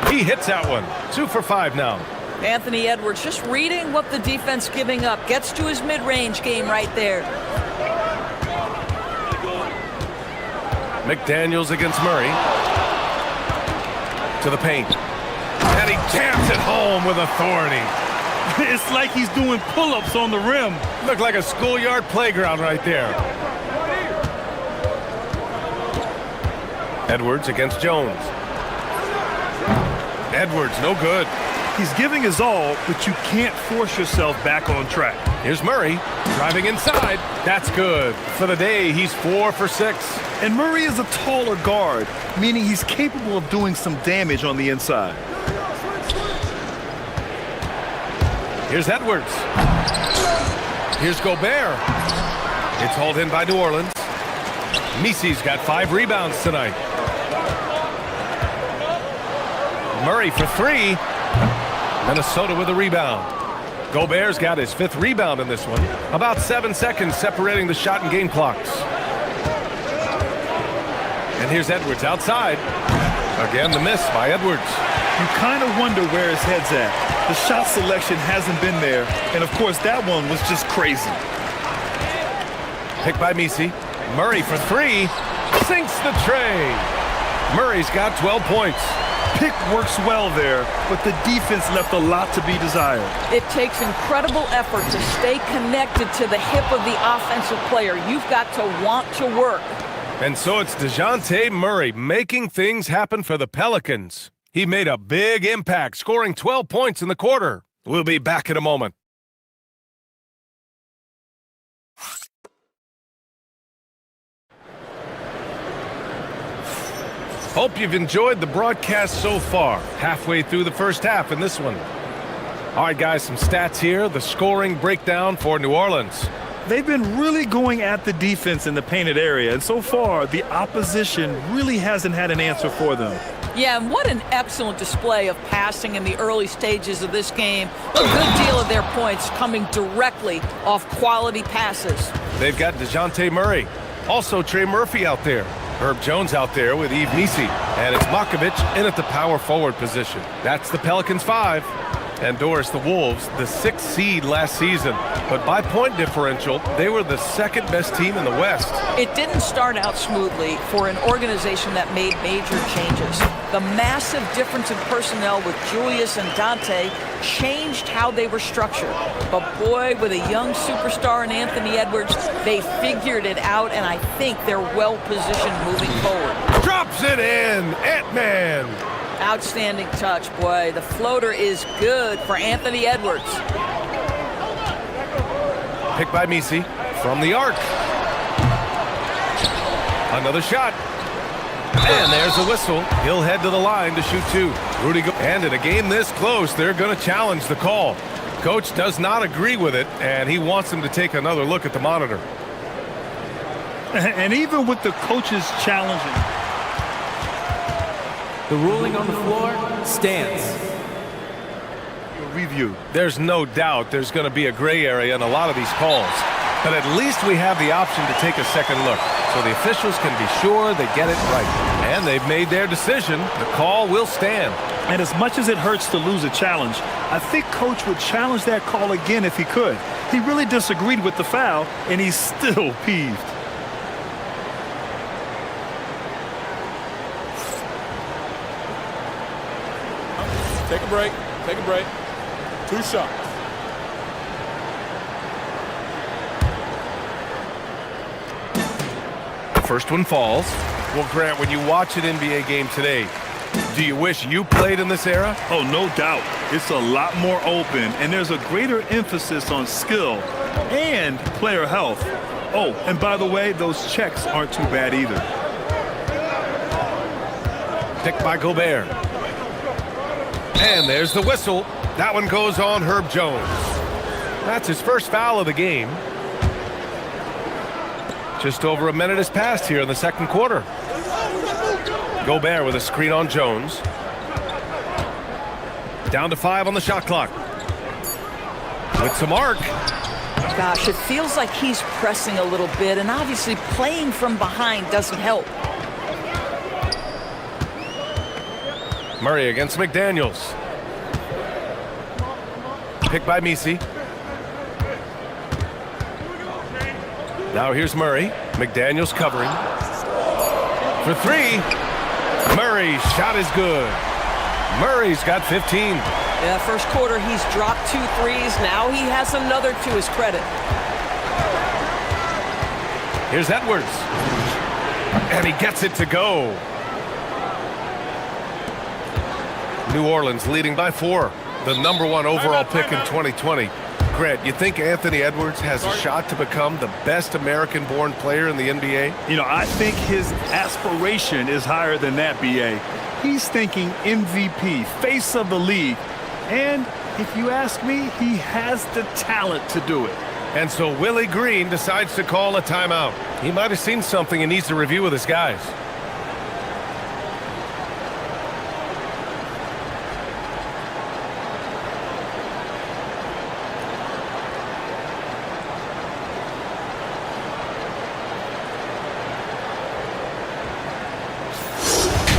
[SPEAKER 1] He hits that one. 2 for 5 now.
[SPEAKER 14] Anthony Edwards just reading what the defense giving up. Gets to his mid-range game right there.
[SPEAKER 1] McDaniels against Murray. To the paint. And he jams it home with authority.
[SPEAKER 2] It's like he's doing pull-ups on the rim.
[SPEAKER 1] Looked like a schoolyard playground right there. Edwards against Jones. Edwards, no good.
[SPEAKER 2] He's giving his all, but you can't force yourself back on track.
[SPEAKER 1] Here's Murray, driving inside. That's good. For the day, he's 4 for 6.
[SPEAKER 2] And Murray is a taller guard, meaning he's capable of doing some damage on the inside.
[SPEAKER 1] Here's Edwards. Here's Gobert. It's hauled in by New Orleans. Misi's got 5 rebounds tonight. Murray for 3. Minnesota with a rebound. Gobert's got his 5th rebound in this one. About 7 seconds separating the shot and game clocks. And here's Edwards outside. Again, the miss by Edwards.
[SPEAKER 2] You kind of wonder where his head's at. The shot selection hasn't been there. And, of course, that one was just crazy.
[SPEAKER 1] Picked by Misi. Murray for 3. Sinks the tray. Murray's got 12 points.
[SPEAKER 2] Pick works well there, but the defense left a lot to be desired.
[SPEAKER 14] It takes incredible effort to stay connected to the hip of the offensive player. You've got to want to work.
[SPEAKER 1] And so it's DeJounte Murray making things happen for the Pelicans. He made a big impact, scoring 12 points in the quarter. We'll be back in a moment. Hope you've enjoyed the broadcast so far. Halfway through the first half in this one. All right, guys, some stats here. The scoring breakdown for New Orleans.
[SPEAKER 2] They've been really going at the defense in the painted area, and so far, the opposition really hasn't had an answer for them.
[SPEAKER 14] Yeah, and what an excellent display of passing in the early stages of this game. A good deal of their points coming directly off quality passes.
[SPEAKER 1] They've got DeJounte Murray. Also Trey Murphy out there. Herb Jones out there with Yves Nisi. And it's Makovich in at the power forward position. That's the Pelicans 5. And Doris, the Wolves, the 6th seed last season. But by point differential, they were the second best team in the West.
[SPEAKER 14] It didn't start out smoothly for an organization that made major changes. The massive difference in personnel with Julius and Dante changed how they were structured. But boy, with a young superstar in Anthony Edwards, they figured it out, and I think they're well positioned moving forward.
[SPEAKER 1] Drops it in, Ant-Man.
[SPEAKER 14] Outstanding touch, boy. The floater is good for Anthony Edwards.
[SPEAKER 1] Picked by Misi from the arc. Another shot. And there's a whistle. He'll head to the line to shoot 2. Rudy and in a game this close, they're going to challenge the call. Coach does not agree with it, and he wants him to take another look at the monitor.
[SPEAKER 2] And even with the coaches challenging,
[SPEAKER 13] the ruling on the floor stands.
[SPEAKER 2] Review.
[SPEAKER 1] There's no doubt there's going to be a gray area in a lot of these calls. But at least we have the option to take a second look, so the officials can be sure they get it right. And they've made their decision. The call will stand.
[SPEAKER 2] And as much as it hurts to lose a challenge, I think Coach would challenge that call again if he could. He really disagreed with the foul, and he's still peeved.
[SPEAKER 15] Take a break. Take a break. 2 shots.
[SPEAKER 1] The first one falls. Well, Grant, when you watch an NBA game today, do you wish you played in this era?
[SPEAKER 2] Oh, no doubt. It's a lot more open, and there's a greater emphasis on skill and player health. Oh, and by the way, those checks aren't too bad either.
[SPEAKER 1] Picked by Gobert. And there's the whistle. That one goes on Herb Jones. That's his first foul of the game. Just over a minute has passed here in the second quarter. Gobert with a screen on Jones. Down to 5 on the shot clock. With some arc.
[SPEAKER 14] Gosh, it feels like he's pressing a little bit, and obviously playing from behind doesn't help.
[SPEAKER 1] Murray against McDaniels. Picked by Misi. Now here's Murray. McDaniels covering. For 3. Murray's shot is good. Murray's got 15.
[SPEAKER 14] Yeah, first quarter he's dropped 2 threes. Now he has another to his credit.
[SPEAKER 1] Here's Edwards. And he gets it to go. New Orleans leading by 4. The #1 overall pick in 2020. Grant, you think Anthony Edwards has a shot to become the best American-born player in the NBA?
[SPEAKER 2] You know, I think his aspiration is higher than that, B.A. He's thinking MVP, face of the league. And if you ask me, he has the talent to do it.
[SPEAKER 1] And so Willie Green decides to call a timeout. He might have seen something he needs to review with his guys.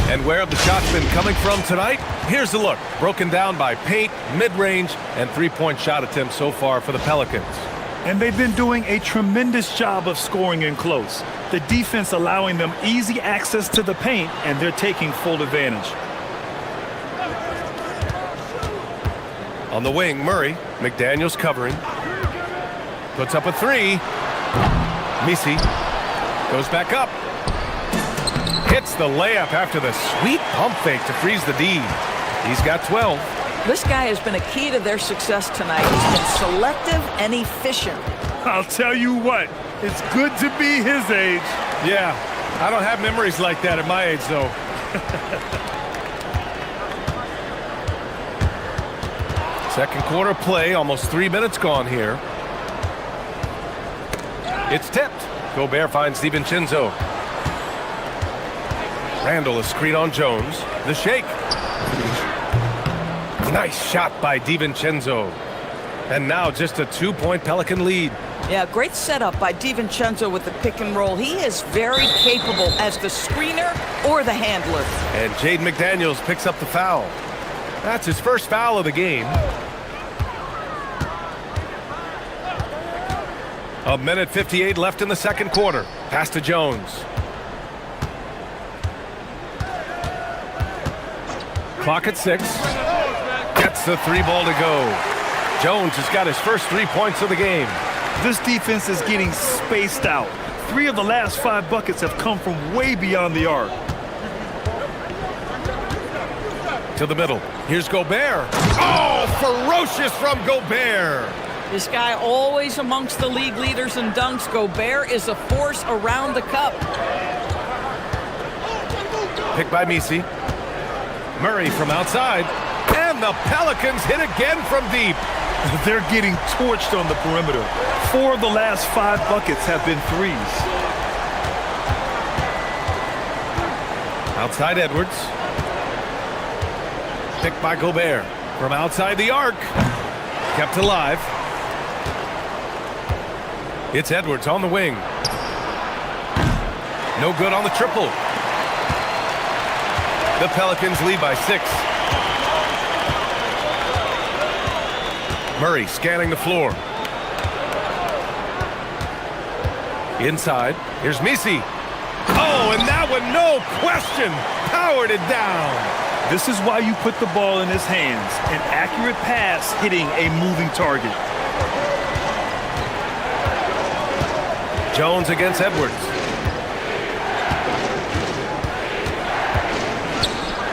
[SPEAKER 1] And where have the shots been coming from tonight? Here's a look. Broken down by paint, mid-range, and three-point shot attempts so far for the Pelicans.
[SPEAKER 2] And they've been doing a tremendous job of scoring in close. The defense allowing them easy access to the paint, and they're taking full advantage.
[SPEAKER 1] On the wing, Murray. McDaniels covering. Puts up a 3. Misi goes back up. Hits the layup after the sweet pump fake to freeze the D. He's got 12.
[SPEAKER 14] This guy has been a key to their success tonight. He's been selective and efficient.
[SPEAKER 2] I'll tell you what, it's good to be his age.
[SPEAKER 1] Yeah, I don't have memories like that at my age, though. Second quarter play, almost 3 minutes gone here. It's tipped. Gobert finds DiVincenzo. Randall, a screen on Jones. The shake. Nice shot by DiVincenzo. And now just a 2-point Pelican lead.
[SPEAKER 14] Yeah, great setup by DiVincenzo with the pick and roll. He is very capable as the screener or the handler.
[SPEAKER 1] And Jaden McDaniels picks up the foul. That's his first foul of the game. A minute 58 left in the second quarter. Pass to Jones. Clock at 6. Gets the 3 ball to go. Jones has got his first 3 points of the game.
[SPEAKER 2] This defense is getting spaced out. 3 of the last 5 buckets have come from way beyond the arc.
[SPEAKER 1] To the middle. Here's Gobert. Oh, ferocious from Gobert.
[SPEAKER 14] This guy always amongst the league leaders in dunks. Gobert is a force around the cup.
[SPEAKER 1] Picked by Misi. Murray from outside. And the Pelicans hit again from deep.
[SPEAKER 2] They're getting torched on the perimeter. 4 of the last 5 buckets have been threes.
[SPEAKER 1] Outside Edwards. Picked by Gobert. From outside the arc. Kept alive. It's Edwards on the wing. No good on the triple. The Pelicans lead by 6. Murray scanning the floor. Inside. Here's Misi. Oh, and that one, no question, powered it down.
[SPEAKER 2] This is why you put the ball in his hands. An accurate pass hitting a moving target.
[SPEAKER 1] Jones against Edwards.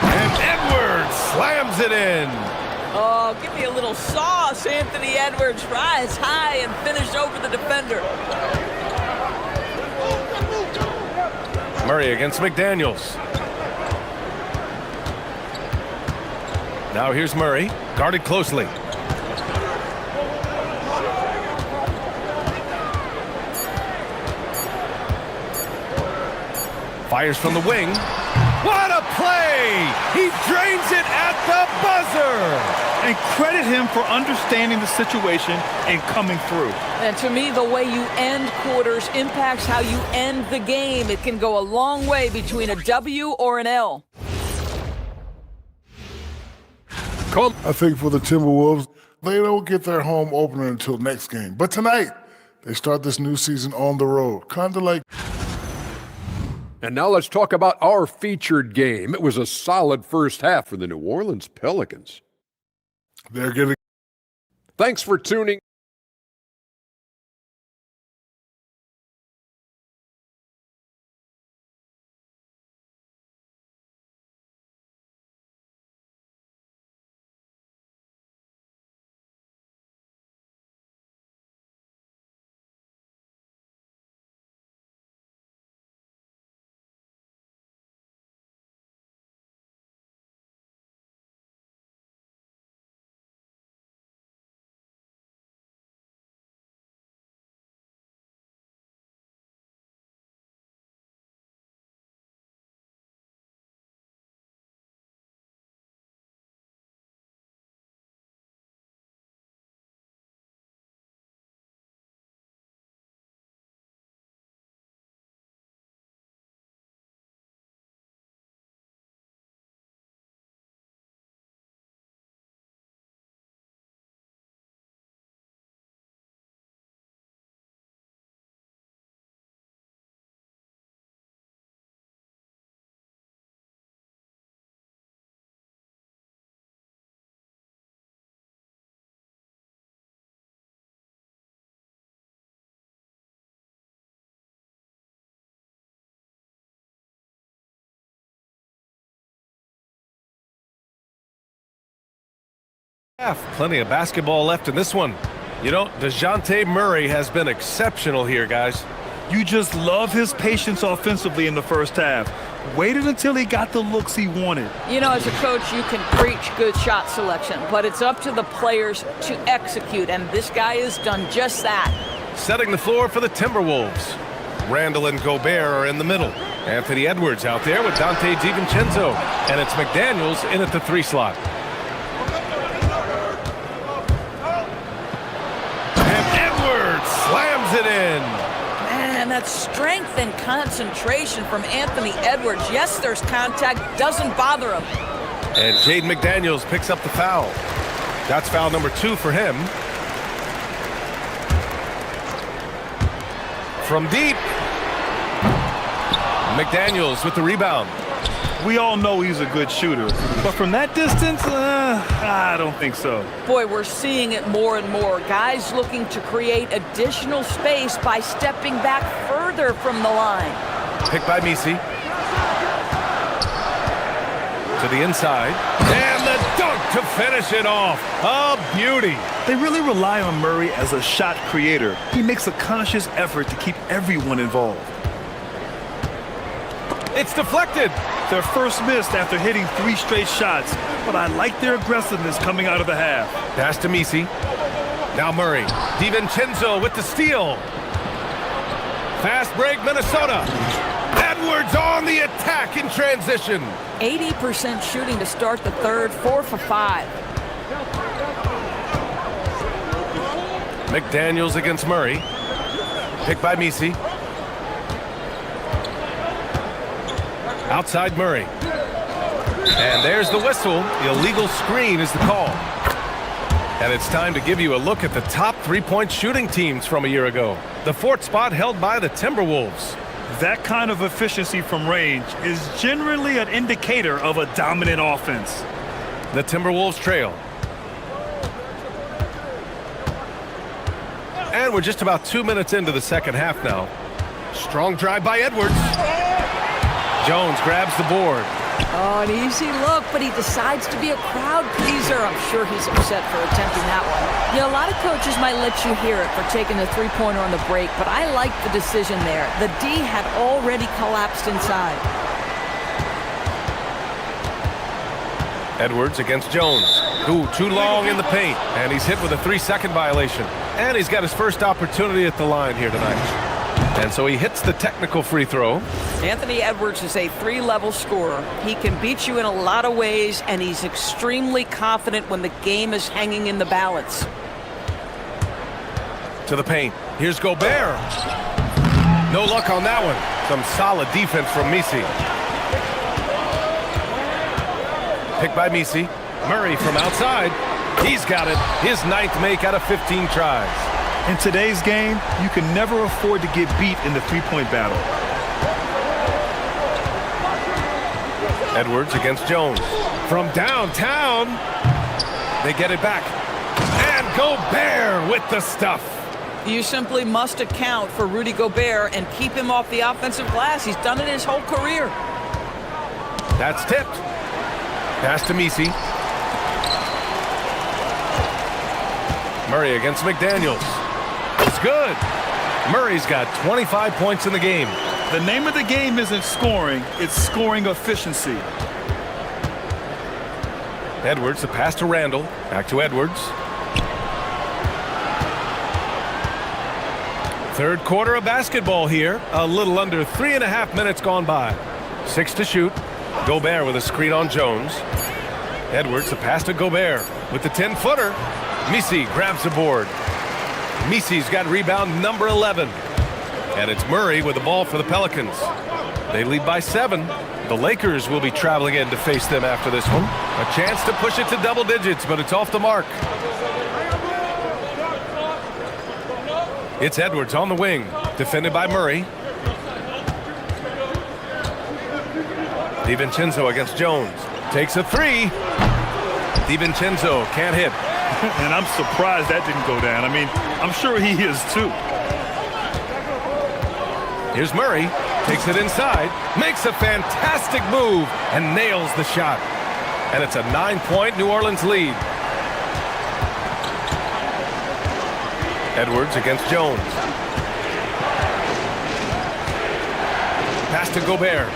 [SPEAKER 1] And Edwards slams it in.
[SPEAKER 14] Oh, give me a little sauce, Anthony Edwards. Rise high and finish over the defender.
[SPEAKER 1] Murray against McDaniels. Now here's Murray, guarded closely. Fires from the wing. What a play! He drains it at the buzzer!
[SPEAKER 2] And credit him for understanding the situation and coming through.
[SPEAKER 14] And to me, the way you end quarters impacts how you end the game. It can go a long way between a W or an L.
[SPEAKER 11] I think for the Timberwolves, they don't get their home opener until next game. But tonight, they start this new season on the road. Kind of like...
[SPEAKER 6] And now let's talk about our featured game. It was a solid first half for the New Orleans Pelicans.
[SPEAKER 11] They're getting...
[SPEAKER 6] Thanks for tuning.
[SPEAKER 1] Plenty of basketball left in this one. You know, DeJounte Murray has been exceptional here, guys.
[SPEAKER 2] You just love his patience offensively in the first half. Waited until he got the looks he wanted.
[SPEAKER 14] You know, as a coach, you can preach good shot selection, but it's up to the players to execute, and this guy has done just that.
[SPEAKER 1] setting the floor for the Timberwolves. Randall and Gobert are in the middle. Anthony Edwards out there with Dante DiVincenzo. And it's McDaniels in at the 3 slot. And Edwards slams it in.
[SPEAKER 14] Man, that's strength and concentration from Anthony Edwards. Yes, there's contact. Doesn't bother him.
[SPEAKER 1] And Jaden McDaniels picks up the foul. That's foul number 2 for him. From deep. McDaniels with the rebound.
[SPEAKER 2] We all know he's a good shooter, but from that distance, I don't think so.
[SPEAKER 14] Boy, we're seeing it more and more. Guys looking to create additional space by stepping back further from the line.
[SPEAKER 1] Picked by Misi. To the inside. And the dunk to finish it off. A beauty.
[SPEAKER 2] They really rely on Murray as a shot creator. He makes a conscious effort to keep everyone involved.
[SPEAKER 1] It's deflected.
[SPEAKER 2] Their first missed after hitting 3 straight shots, but I like their aggressiveness coming out of the half.
[SPEAKER 1] Pass to Misi. Now Murray. DiVincenzo with the steal. Fast break, Minnesota. Edwards on the attack in transition.
[SPEAKER 14] 80% shooting to start the third, 4 for 5.
[SPEAKER 1] McDaniels against Murray. Picked by Misi. Outside Murray. And there's the whistle. The illegal screen is the call. And it's time to give you a look at the top 3-point shooting teams from a year ago. The 4th spot held by the Timberwolves.
[SPEAKER 2] That kind of efficiency from range is generally an indicator of a dominant offense.
[SPEAKER 1] The Timberwolves trail. And we're just about 2 minutes into the second half now. Strong drive by Edwards. Jones grabs the board.
[SPEAKER 14] Oh, an easy look, but he decides to be a crowd pleaser. I'm sure he's upset for attempting that one. Yeah, a lot of coaches might let you hear it for taking the 3-pointer on the break, but I like the decision there. The D had already collapsed inside.
[SPEAKER 1] Edwards against Jones. Ooh, too long in the paint. And he's hit with a 3-second violation. And he's got his first opportunity at the line here tonight. And so he hits the technical free throw.
[SPEAKER 14] Anthony Edwards is a 3-level scorer. He can beat you in a lot of ways, and he's extremely confident when the game is hanging in the balance.
[SPEAKER 1] To the paint. Here's Gobert. No luck on that one. Some solid defense from Misi. Picked by Misi. Murray from outside. He's got it. His 9th make out of 15 tries.
[SPEAKER 2] In today's game, you can never afford to get beat in the 3-point battle.
[SPEAKER 1] Edwards against Jones. From downtown, they get it back. And Gobert with the stuff.
[SPEAKER 14] You simply must account for Rudy Gobert and keep him off the offensive glass. He's done it his whole career.
[SPEAKER 1] That's tipped. Pass to Misi. Murray against McDaniels. It's good. Murray's got 25 points in the game.
[SPEAKER 2] The name of the game isn't scoring, it's scoring efficiency.
[SPEAKER 1] Edwards, the pass to Randall. Back to Edwards. Third quarter of basketball here. A little under 3.5 minutes gone by. 6 to shoot. Gobert with a screen on Jones. Edwards, the pass to Gobert. With the 10-footer. Misi grabs the board. Misi's got rebound number 11. And it's Murray with the ball for the Pelicans. They lead by 7. The Lakers will be traveling in to face them after this one. A chance to push it to double digits, but it's off the mark. It's Edwards on the wing, defended by Murray. DiVincenzo against Jones. Takes a 3. DiVincenzo can't hit.
[SPEAKER 2] And I'm surprised that didn't go down. I mean, I'm sure he is too.
[SPEAKER 1] Here's Murray. Takes it inside. Makes a fantastic move and nails the shot. And it's a 9-point New Orleans lead. Edwards against Jones. Pass to Gobert.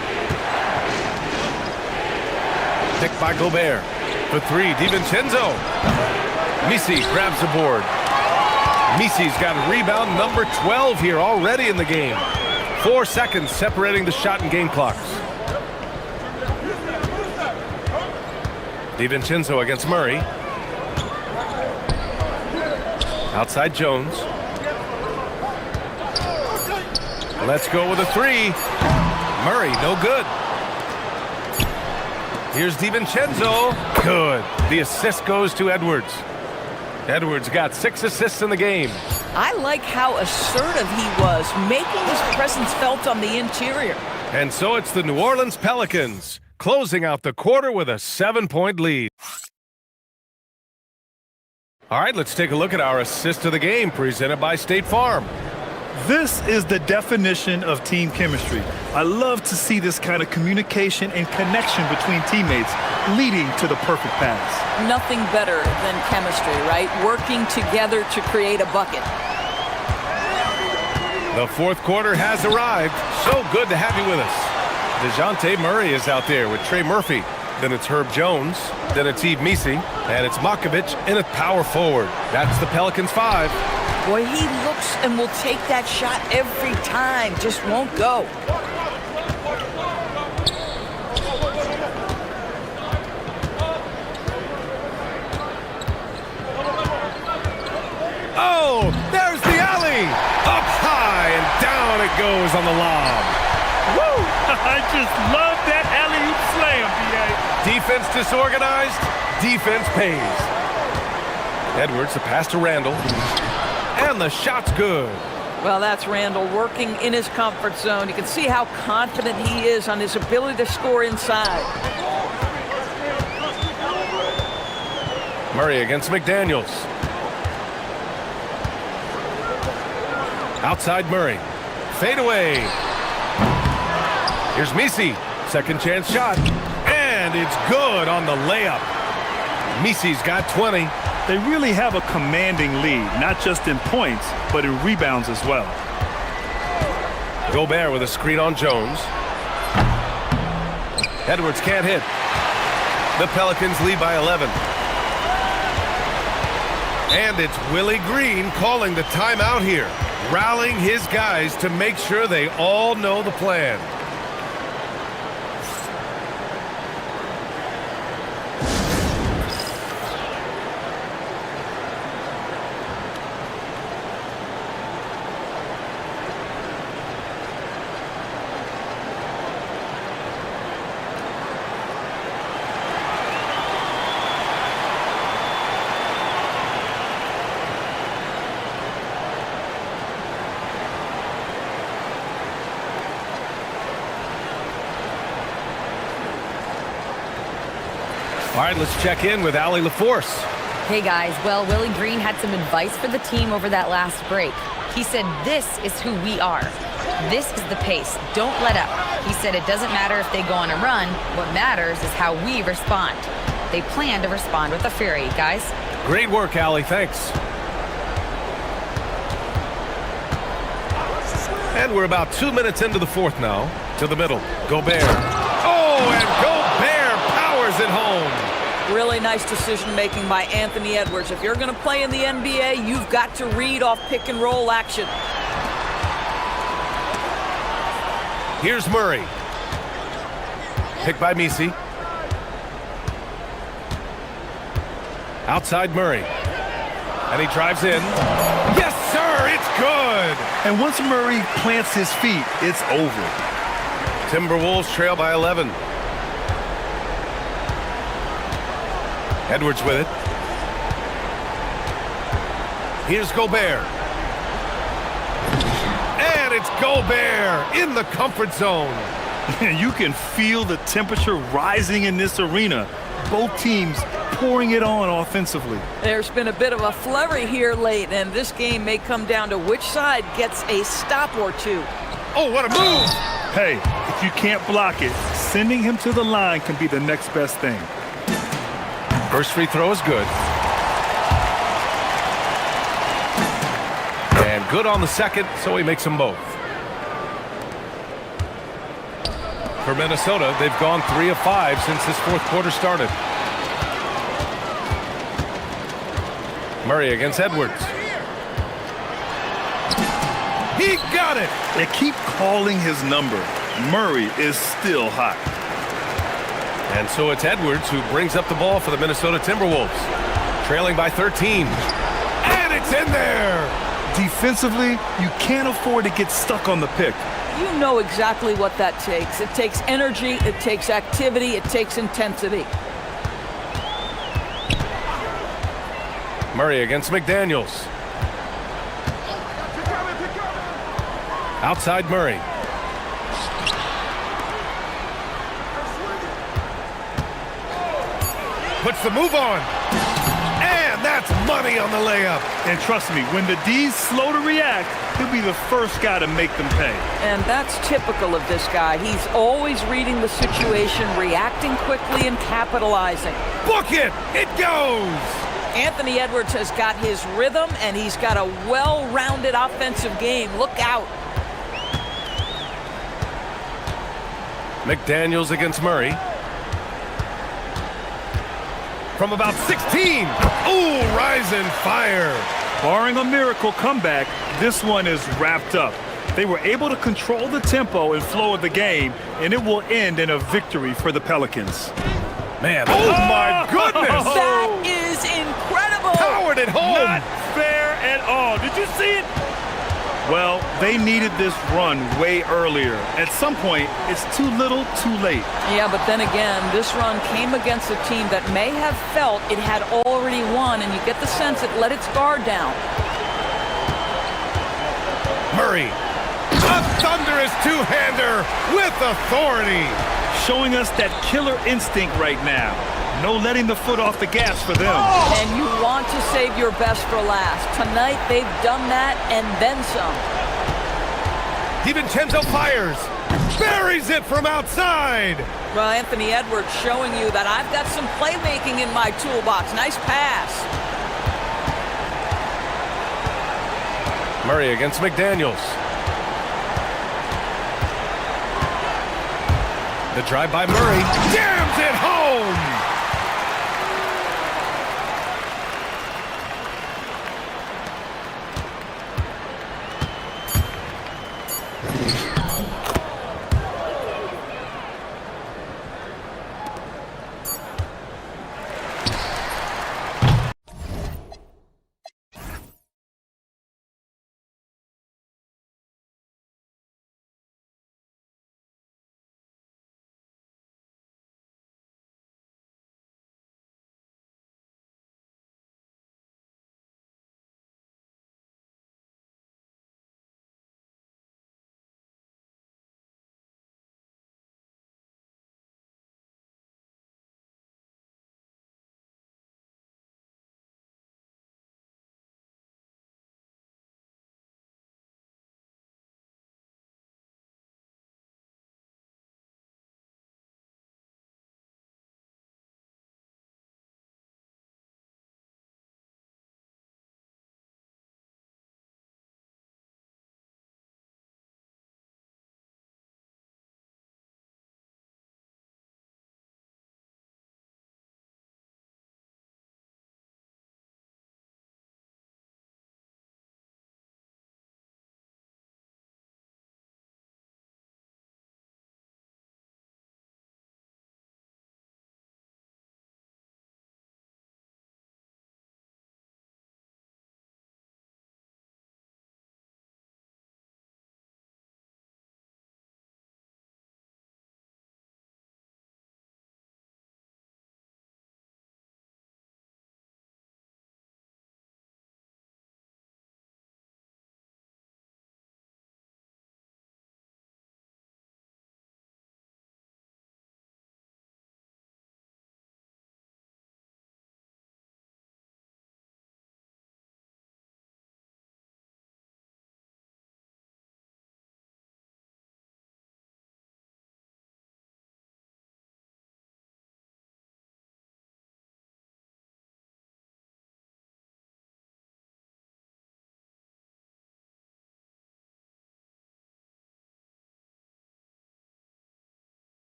[SPEAKER 1] Picked by Gobert. For 3, DiVincenzo. Misi grabs the board. Misi's got rebound number 12 here already in the game. 4 seconds separating the shot and game clocks. DiVincenzo against Murray. Outside Jones. Let's go with a three. Murray, no good. Here's DiVincenzo. Good. The assist goes to Edwards. Edwards got 6 assists in the game.
[SPEAKER 14] I like how assertive he was, making his presence felt on the interior.
[SPEAKER 1] And so it's the New Orleans Pelicans closing out the quarter with a 7-point lead. All right, let's take a look at our assist of the game presented by State Farm.
[SPEAKER 2] This is the definition of team chemistry. I love to see this kind of communication and connection between teammates leading to the perfect pass.
[SPEAKER 14] Nothing better than chemistry, right? Working together to create a bucket.
[SPEAKER 1] The fourth quarter has arrived. So good to have you with us. DeJounte Murray is out there with Trey Murphy. Then it's Herb Jones. Then it's Yves Misi. And it's Makovich in at power forward. That's the Pelicans 5.
[SPEAKER 14] Boy, he looks and will take that shot every time. Just won't go.
[SPEAKER 1] Oh, there's the alley. Up high and down it goes on the lob.
[SPEAKER 2] Woo! I just love that alley-oop slam, B.A.
[SPEAKER 1] Defense disorganized, defense pays. Edwards, the pass to Randall. And the shot's good.
[SPEAKER 14] Well, that's Randall working in his comfort zone. You can see how confident he is on his ability to score inside.
[SPEAKER 1] Murray against McDaniels. Outside Murray. Fade away. Here's Misi. Second chance shot. And it's good on the layup. Misi's got 20.
[SPEAKER 2] They really have a commanding lead, not just in points, but in rebounds as well.
[SPEAKER 1] Gobert with a screen on Jones. Edwards can't hit. The Pelicans lead by 11. And it's Willie Green calling the timeout here, rallying his guys to make sure they all know the plan. All right, let's check in with Allie LaForce.
[SPEAKER 4] Hey guys, well, Willie Green had some advice for the team over that last break. He said, this is who we are. This is the pace. Don't let up. He said it doesn't matter if they go on a run. What matters is how we respond. They plan to respond with a fury, guys.
[SPEAKER 1] Great work, Allie. Thanks. And we're about 2 minutes into the fourth now. To the middle. Gobert. Oh, and Gobert powers it home.
[SPEAKER 14] Really nice decision-making by Anthony Edwards. If you're going to play in the NBA, you've got to read off pick-and-roll action.
[SPEAKER 1] Here's Murray. Picked by Misi. Outside Murray. And he drives in. Yes, sir, it's good.
[SPEAKER 2] And once Murray plants his feet, it's over.
[SPEAKER 1] Timberwolves trail by 11. Edwards with it. Here's Gobert. And it's Gobert in the comfort zone.
[SPEAKER 2] You can feel the temperature rising in this arena. Both teams pouring it on offensively.
[SPEAKER 14] There's been a bit of a flurry here late, and this game may come down to which side gets a stop or two.
[SPEAKER 1] Oh, what a move!
[SPEAKER 2] Hey, if you can't block it, sending him to the line can be the next best thing.
[SPEAKER 1] First free throw is good. And good on the second, so he makes them both. For Minnesota, they've gone 3 of 5 since this fourth quarter started. Murray against Edwards. He got it!
[SPEAKER 2] They keep calling his number. Murray is still hot.
[SPEAKER 1] And so it's Edwards who brings up the ball for the Minnesota Timberwolves. Trailing by 13. And it's in there!
[SPEAKER 2] Defensively, you can't afford to get stuck on the pick.
[SPEAKER 14] You know exactly what that takes. It takes energy, it takes activity, it takes intensity.
[SPEAKER 1] Murray against McDaniels. Outside Murray. Puts the move on. And that's money on the layup.
[SPEAKER 2] And trust me, when the D's slow to react, he'll be the first guy to make them pay.
[SPEAKER 14] And that's typical of this guy. He's always reading the situation, reacting quickly and capitalizing.
[SPEAKER 1] Book it! It goes!
[SPEAKER 14] Anthony Edwards has got his rhythm, and he's got a well-rounded offensive game. Look out.
[SPEAKER 1] McDaniels against Murray. From about 16. Ooh, rising fire.
[SPEAKER 2] Barring a miracle comeback, this one is wrapped up. They were able to control the tempo and flow of the game, and it will end in a victory for the Pelicans.
[SPEAKER 1] Man, oh my goodness!
[SPEAKER 14] That is incredible!
[SPEAKER 1] Powered it home!
[SPEAKER 2] Not fair at all. Did you see it? Well, they needed this run way earlier. At some point, it's too little, too late.
[SPEAKER 14] Yeah, but then again, this run came against a team that may have felt it had already won, and you get the sense it let its guard down.
[SPEAKER 1] Murray, a thunderous two-hander with authority.
[SPEAKER 2] Showing us that killer instinct right now. No letting the foot off the gas for them.
[SPEAKER 14] And you want to save your best for last. Tonight, they've done that and then some.
[SPEAKER 1] DiVincenzo fires. Buries it from outside.
[SPEAKER 14] Well, Anthony Edwards showing you that I've got some playmaking in my toolbox. Nice pass.
[SPEAKER 1] Murray against McDaniels. The drive by Murray. Jams it home!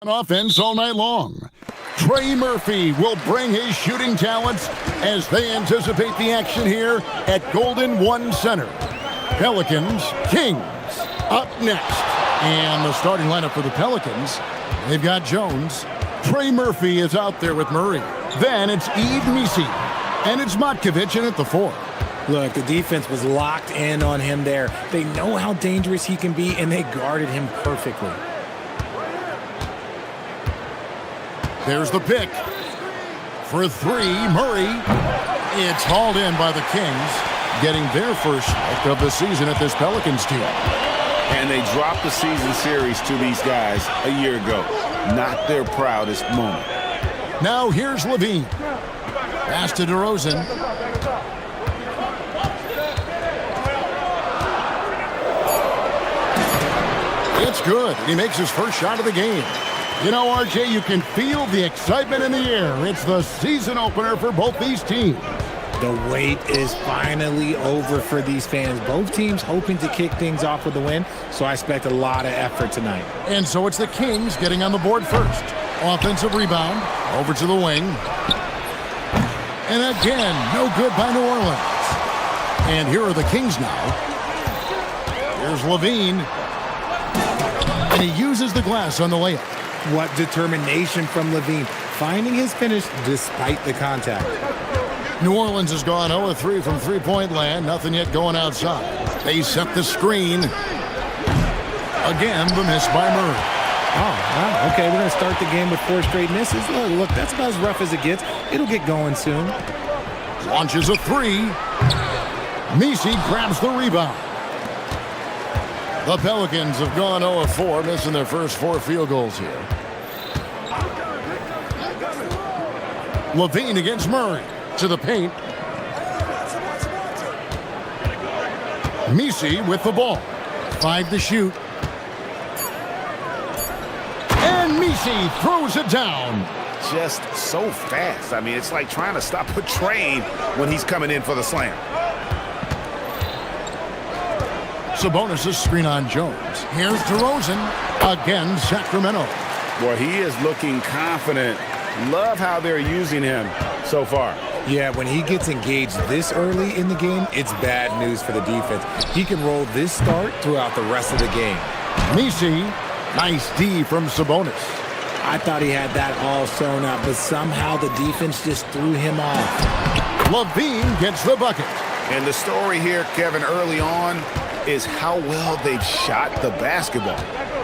[SPEAKER 7] Offense all night long. Trey Murphy will bring his shooting talents as they anticipate the action here at Golden One Center. Pelicans, Kings, up next. And the starting lineup for the Pelicans, they've got Jones. Trey Murphy is out there with Murray. Then it's Eve Nisi. And it's Matkovic in at the 4.
[SPEAKER 3] Look, the defense was locked in on him there. They know how dangerous he can be, and they guarded him perfectly.
[SPEAKER 7] There's the pick. For 3, Murray. It's hauled in by the Kings, getting their first strike of the season at this Pelicans team.
[SPEAKER 10] And they dropped the season series to these guys a year ago. Not their proudest moment.
[SPEAKER 7] Now here's Levine. Pass to DeRozan. It's good. He makes his first shot of the game. You know, RJ, you can feel the excitement in the air. It's the season opener for both these teams.
[SPEAKER 3] The wait is finally over for these fans. Both teams hoping to kick things off with a win, so I expect a lot of effort tonight.
[SPEAKER 7] And so it's the Kings getting on the board first. Offensive rebound, over to the wing. And again, no good by New Orleans. And here are the Kings now. Here's Levine. And he uses the glass on the layup.
[SPEAKER 3] What determination from Levine, finding his finish despite the contact.
[SPEAKER 7] New Orleans has gone 0-3 from three-point land. Nothing yet going outside. They set the screen. Again, the miss by Murray.
[SPEAKER 3] Oh, wow. Okay, we're going to start the game with 4 straight misses. Look, that's about as rough as it gets. It'll get going soon.
[SPEAKER 7] Launches a 3. Nisi grabs the rebound. The Pelicans have gone 0-4, missing their first 4 field goals here. Levine against Murray. To the paint. Nisi with the ball. 5 to shoot. And Nisi throws it down.
[SPEAKER 9] Just so fast. I mean, it's like trying to stop a train when he's coming in for the slam.
[SPEAKER 7] Sabonis' screen on Jones. Here's DeRozan. Again, Sacramento.
[SPEAKER 9] Boy, he is looking confident. Love how they're using him so far.
[SPEAKER 3] Yeah, when he gets engaged this early in the game, it's bad news for the defense. He can roll this start throughout the rest of the game.
[SPEAKER 7] Nisi, nice D from Sabonis.
[SPEAKER 3] I thought he had that all sewn up, but somehow the defense just threw him off.
[SPEAKER 7] Levine gets the bucket.
[SPEAKER 9] And the story here, Kevin, early on is how well they've shot the basketball.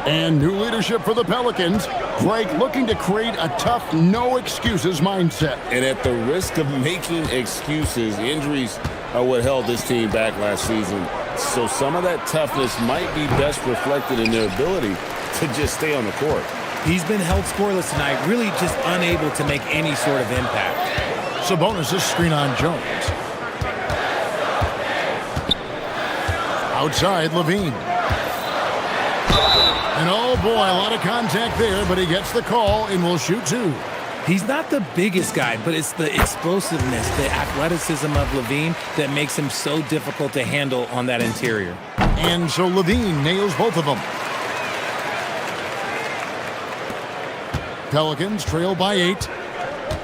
[SPEAKER 7] And new leadership for the Pelicans. Greg looking to create a tough, no-excuses mindset.
[SPEAKER 10] And at the risk of making excuses, injuries are what held this team back last season. So some of that toughness might be best reflected in their ability to just stay on the court.
[SPEAKER 3] He's been held scoreless tonight, really just unable to make any sort of impact.
[SPEAKER 7] Sabonis' screen on Jones. Outside, Levine. And oh boy, a lot of contact there, but he gets the call and will shoot 2.
[SPEAKER 3] He's not the biggest guy, but it's the explosiveness, the athleticism of Levine that makes him so difficult to handle on that interior.
[SPEAKER 7] And so Levine nails both of them. Pelicans trail by 8.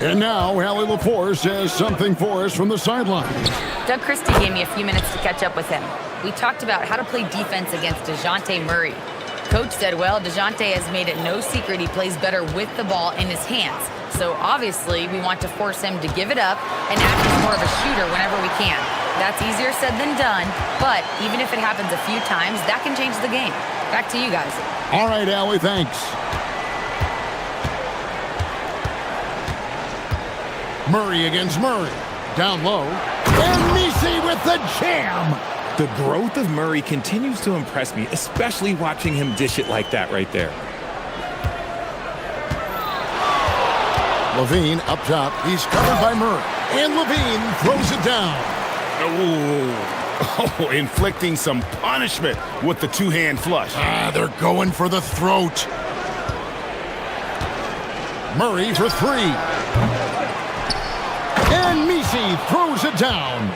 [SPEAKER 7] And now Allie LaForce says something for us from the sideline.
[SPEAKER 4] Doug Christie gave me a few minutes to catch up with him. We talked about how to play defense against DeJounte Murray. Coach said, well, DeJounte has made it no secret he plays better with the ball in his hands. So obviously we want to force him to give it up and act as more of a shooter whenever we can. That's easier said than done, but even if it happens a few times, that can change the game. Back to you guys.
[SPEAKER 7] All right, Allie, thanks. Murray against Murray. Down low. And Nisi with the jam.
[SPEAKER 3] The growth of Murray continues to impress me, especially watching him dish it like that right there.
[SPEAKER 7] Levine up top. He's covered by Murray. And Levine throws it down.
[SPEAKER 9] Oh, inflicting some punishment with the 2-hand flush.
[SPEAKER 7] They're going for the throat. Murray for 3. And Nisi throws it down.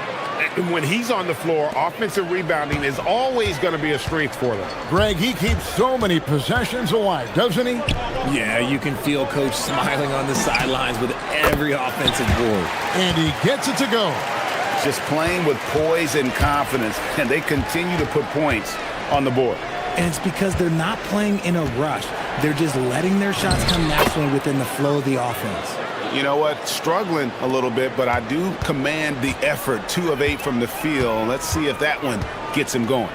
[SPEAKER 9] And when he's on the floor, offensive rebounding is always going to be a strength for them.
[SPEAKER 7] Greg, he keeps so many possessions alive, doesn't he?
[SPEAKER 3] Yeah, you can feel Coach smiling on the sidelines with every offensive board.
[SPEAKER 7] And he gets it to go.
[SPEAKER 9] Just playing with poise and confidence, and they continue to put points on the board.
[SPEAKER 3] And it's because they're not playing in a rush. They're just letting their shots come naturally within the flow of the offense.
[SPEAKER 9] You know what? Struggling a little bit, but I do command the effort. 2 of 8 from the field. Let's see if that one gets him going.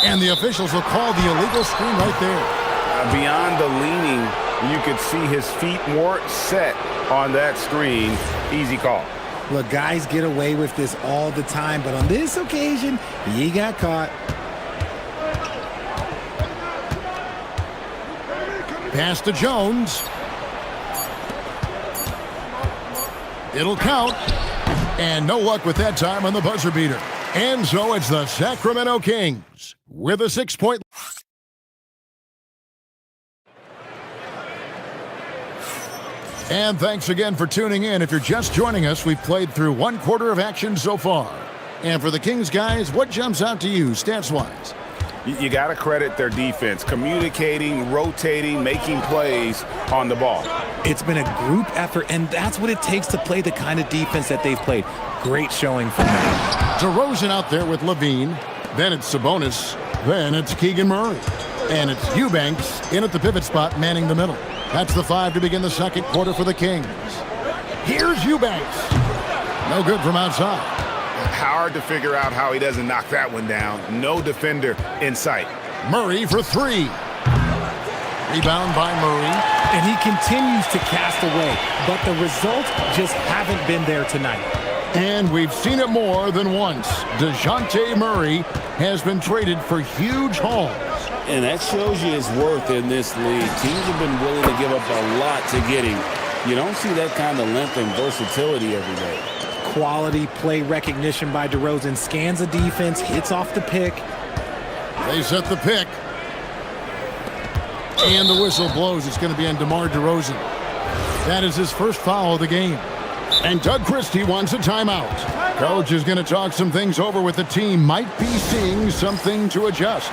[SPEAKER 7] And the officials will call the illegal screen right there.
[SPEAKER 9] Beyond the leaning, you could see his feet more set on that screen. Easy call.
[SPEAKER 3] Look, guys get away with this all the time, but on this occasion, he got caught.
[SPEAKER 7] Pass to Jones. It'll count. And no luck with that time on the buzzer beater. And so it's the Sacramento Kings with a 6-point. And thanks again for tuning in. If you're just joining us, we've played through 1 quarter of action so far. And for the Kings guys, what jumps out to you stats-wise?
[SPEAKER 9] You got to credit their defense, communicating, rotating, making plays on the ball.
[SPEAKER 3] It's been a group effort, and that's what it takes to play the kind of defense that they've played. Great showing from them.
[SPEAKER 7] DeRozan out there with Levine. Then it's Sabonis. Then it's Keegan Murray. And it's Eubanks in at the pivot spot, manning the middle. That's the 5 to begin the second quarter for the Kings. Here's Eubanks. No good from outside.
[SPEAKER 9] Hard to figure out how he doesn't knock that one down. No defender in sight.
[SPEAKER 7] Murray for 3. Rebound by Murray.
[SPEAKER 3] And he continues to cast away, but the results just haven't been there tonight.
[SPEAKER 7] And we've seen it more than once. DeJounte Murray has been traded for huge hauls.
[SPEAKER 10] And that shows you his worth in this league. Teams have been willing to give up a lot to get him. You don't see that kind of length and versatility every day.
[SPEAKER 3] Quality play recognition by DeRozan. Scans the defense, hits off the pick.
[SPEAKER 7] They set the pick. And the whistle blows. It's going to be on DeMar DeRozan. That is his first foul of the game. And Doug Christie wants a timeout. Coach is going to talk some things over with the team. Might be seeing something to adjust.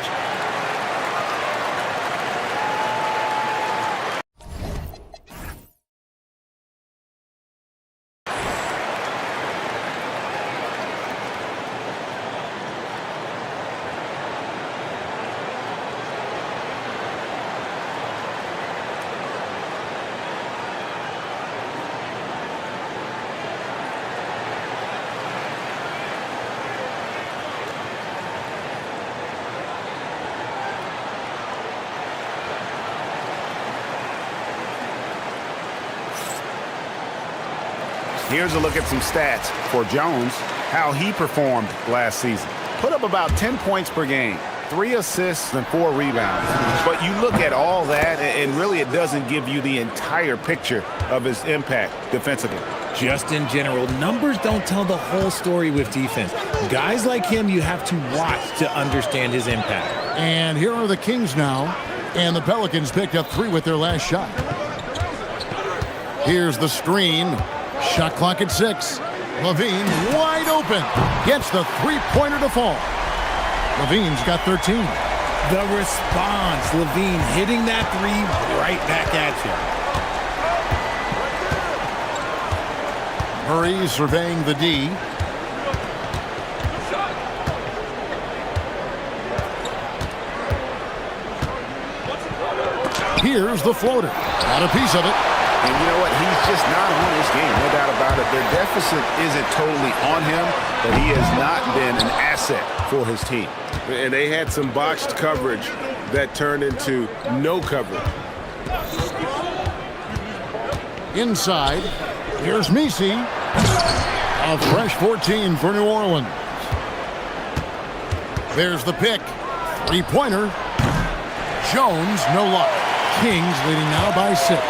[SPEAKER 9] Here's a look at some stats for Jones, how he performed last season. Put up about 10 points per game, 3 assists and 4 rebounds. But you look at all that, and really it doesn't give you the entire picture of his impact defensively.
[SPEAKER 3] Just in general, numbers don't tell the whole story with defense. Guys like him, you have to watch to understand his impact.
[SPEAKER 7] And here are the Kings now. And the Pelicans picked up 3 with their last shot. Here's the screen. Shot clock at 6. Levine wide open. Gets the 3-pointer to fall. Levine's got 13.
[SPEAKER 3] The response. Levine hitting that 3 right back at you.
[SPEAKER 7] Murray surveying the D. Here's the floater. Not a piece of it.
[SPEAKER 9] And you know what? He's just not on his game, no doubt about it. Their deficit isn't totally on him, but he has not been an asset for his team. And they had some botched coverage that turned into no coverage.
[SPEAKER 7] Inside, here's Messi. A fresh 14 for New Orleans. There's the pick. 3-pointer. Jones, no luck. Kings leading now by 6.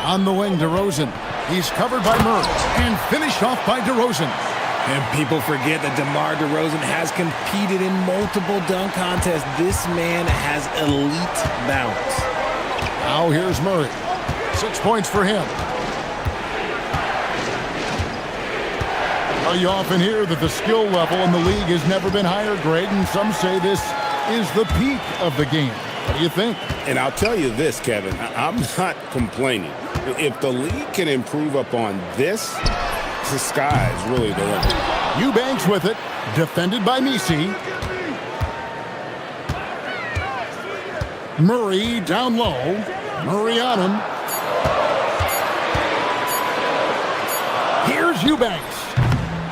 [SPEAKER 7] On the wing, DeRozan. He's covered by Murray and finished off by DeRozan.
[SPEAKER 3] And people forget that DeMar DeRozan has competed in multiple dunk contests. This man has elite bounce.
[SPEAKER 7] Now here's Murray. 6 points for him. Well, you often hear that the skill level in the league has never been higher, Greg, and some say this is the peak of the game. What do you think?
[SPEAKER 10] And I'll tell you this, Kevin, I'm not complaining. If the league can improve upon this, the sky's really the limit.
[SPEAKER 7] Eubanks with it, defended by Misi. Murray down low. Murray on him. Here's Eubanks.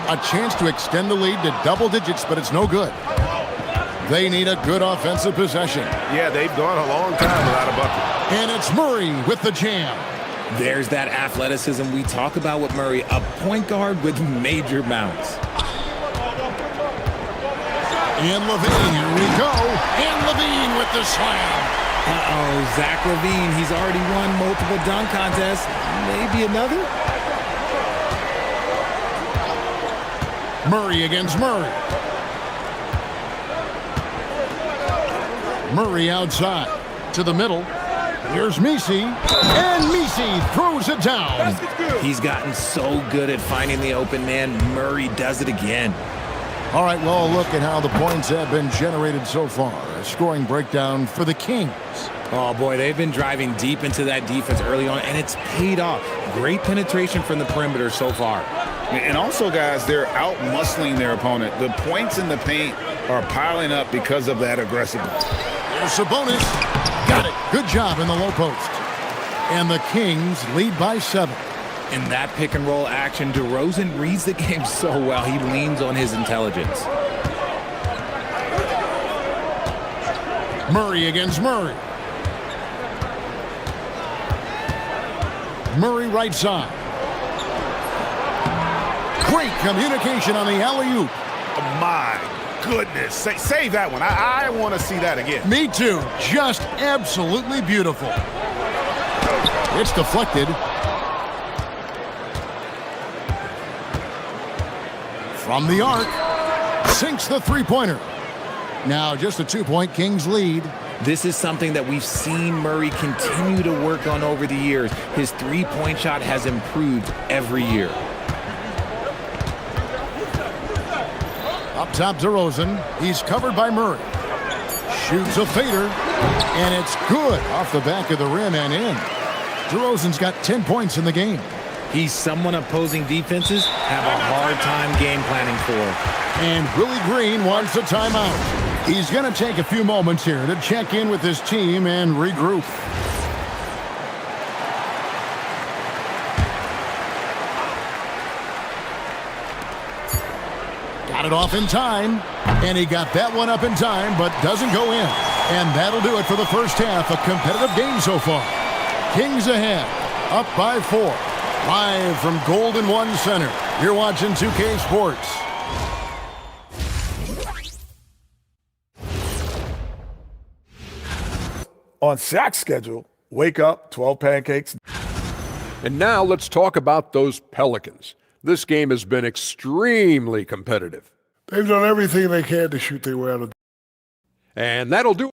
[SPEAKER 7] A chance to extend the lead to double digits, but it's no good. They need a good offensive possession.
[SPEAKER 9] Yeah, they've gone a long time without a bucket.
[SPEAKER 7] And it's Murray with the jam.
[SPEAKER 3] There's that athleticism we talk about with Murray, a point guard with major mounts.
[SPEAKER 7] And Levine, here we go. And Levine with the slam.
[SPEAKER 3] Uh-oh, Zach Levine, he's already won multiple dunk contests. Maybe another?
[SPEAKER 7] Murray against Murray. Murray outside to the middle. Here's Misi, and Misi throws it down.
[SPEAKER 3] He's gotten so good at finding the open man. Murray does it again.
[SPEAKER 7] All right, well, look at how the points have been generated so far. A scoring breakdown for the Kings.
[SPEAKER 3] Oh, boy, they've been driving deep into that defense early on, and it's paid off. Great penetration from the perimeter so far.
[SPEAKER 9] And also, guys, they're out-muscling their opponent. The points in the paint are piling up because of that aggressiveness.
[SPEAKER 7] There's Sabonis. Got it. Good job in the low post. And the Kings lead by 7.
[SPEAKER 3] In that pick and roll action, DeRozan reads the game so well. He leans on his intelligence.
[SPEAKER 7] Murray against Murray. Murray right side. Great communication on the alley-oop.
[SPEAKER 9] Oh, my goodness. Save that one. I want to see that again.
[SPEAKER 7] Me too. Just absolutely beautiful. It's deflected. From the arc. Sinks the three-pointer. Now just a 2-point Kings lead.
[SPEAKER 3] This is something that we've seen Murray continue to work on over the years. His three-point shot has improved every year.
[SPEAKER 7] Up top, DeRozan. He's covered by Murray. Shoots a fader, and it's good off the back of the rim and in. DeRozan's got 10 points in the game.
[SPEAKER 3] He's someone opposing defenses have a hard time game planning for.
[SPEAKER 7] And Willie Green wants a timeout. He's going to take a few moments here to check in with his team and regroup. Got it off in time, and he got that one up in time, but doesn't go in. And that'll do it for the first half. A competitive game so far. Kings ahead, up by 4. Live from Golden One Center. You're watching 2K Sports.
[SPEAKER 5] On Shaq's schedule, wake up, 12 pancakes.
[SPEAKER 6] And now let's talk about those Pelicans. This game has been extremely competitive.
[SPEAKER 11] They've done everything they can to shoot their way out of.
[SPEAKER 6] And that'll do.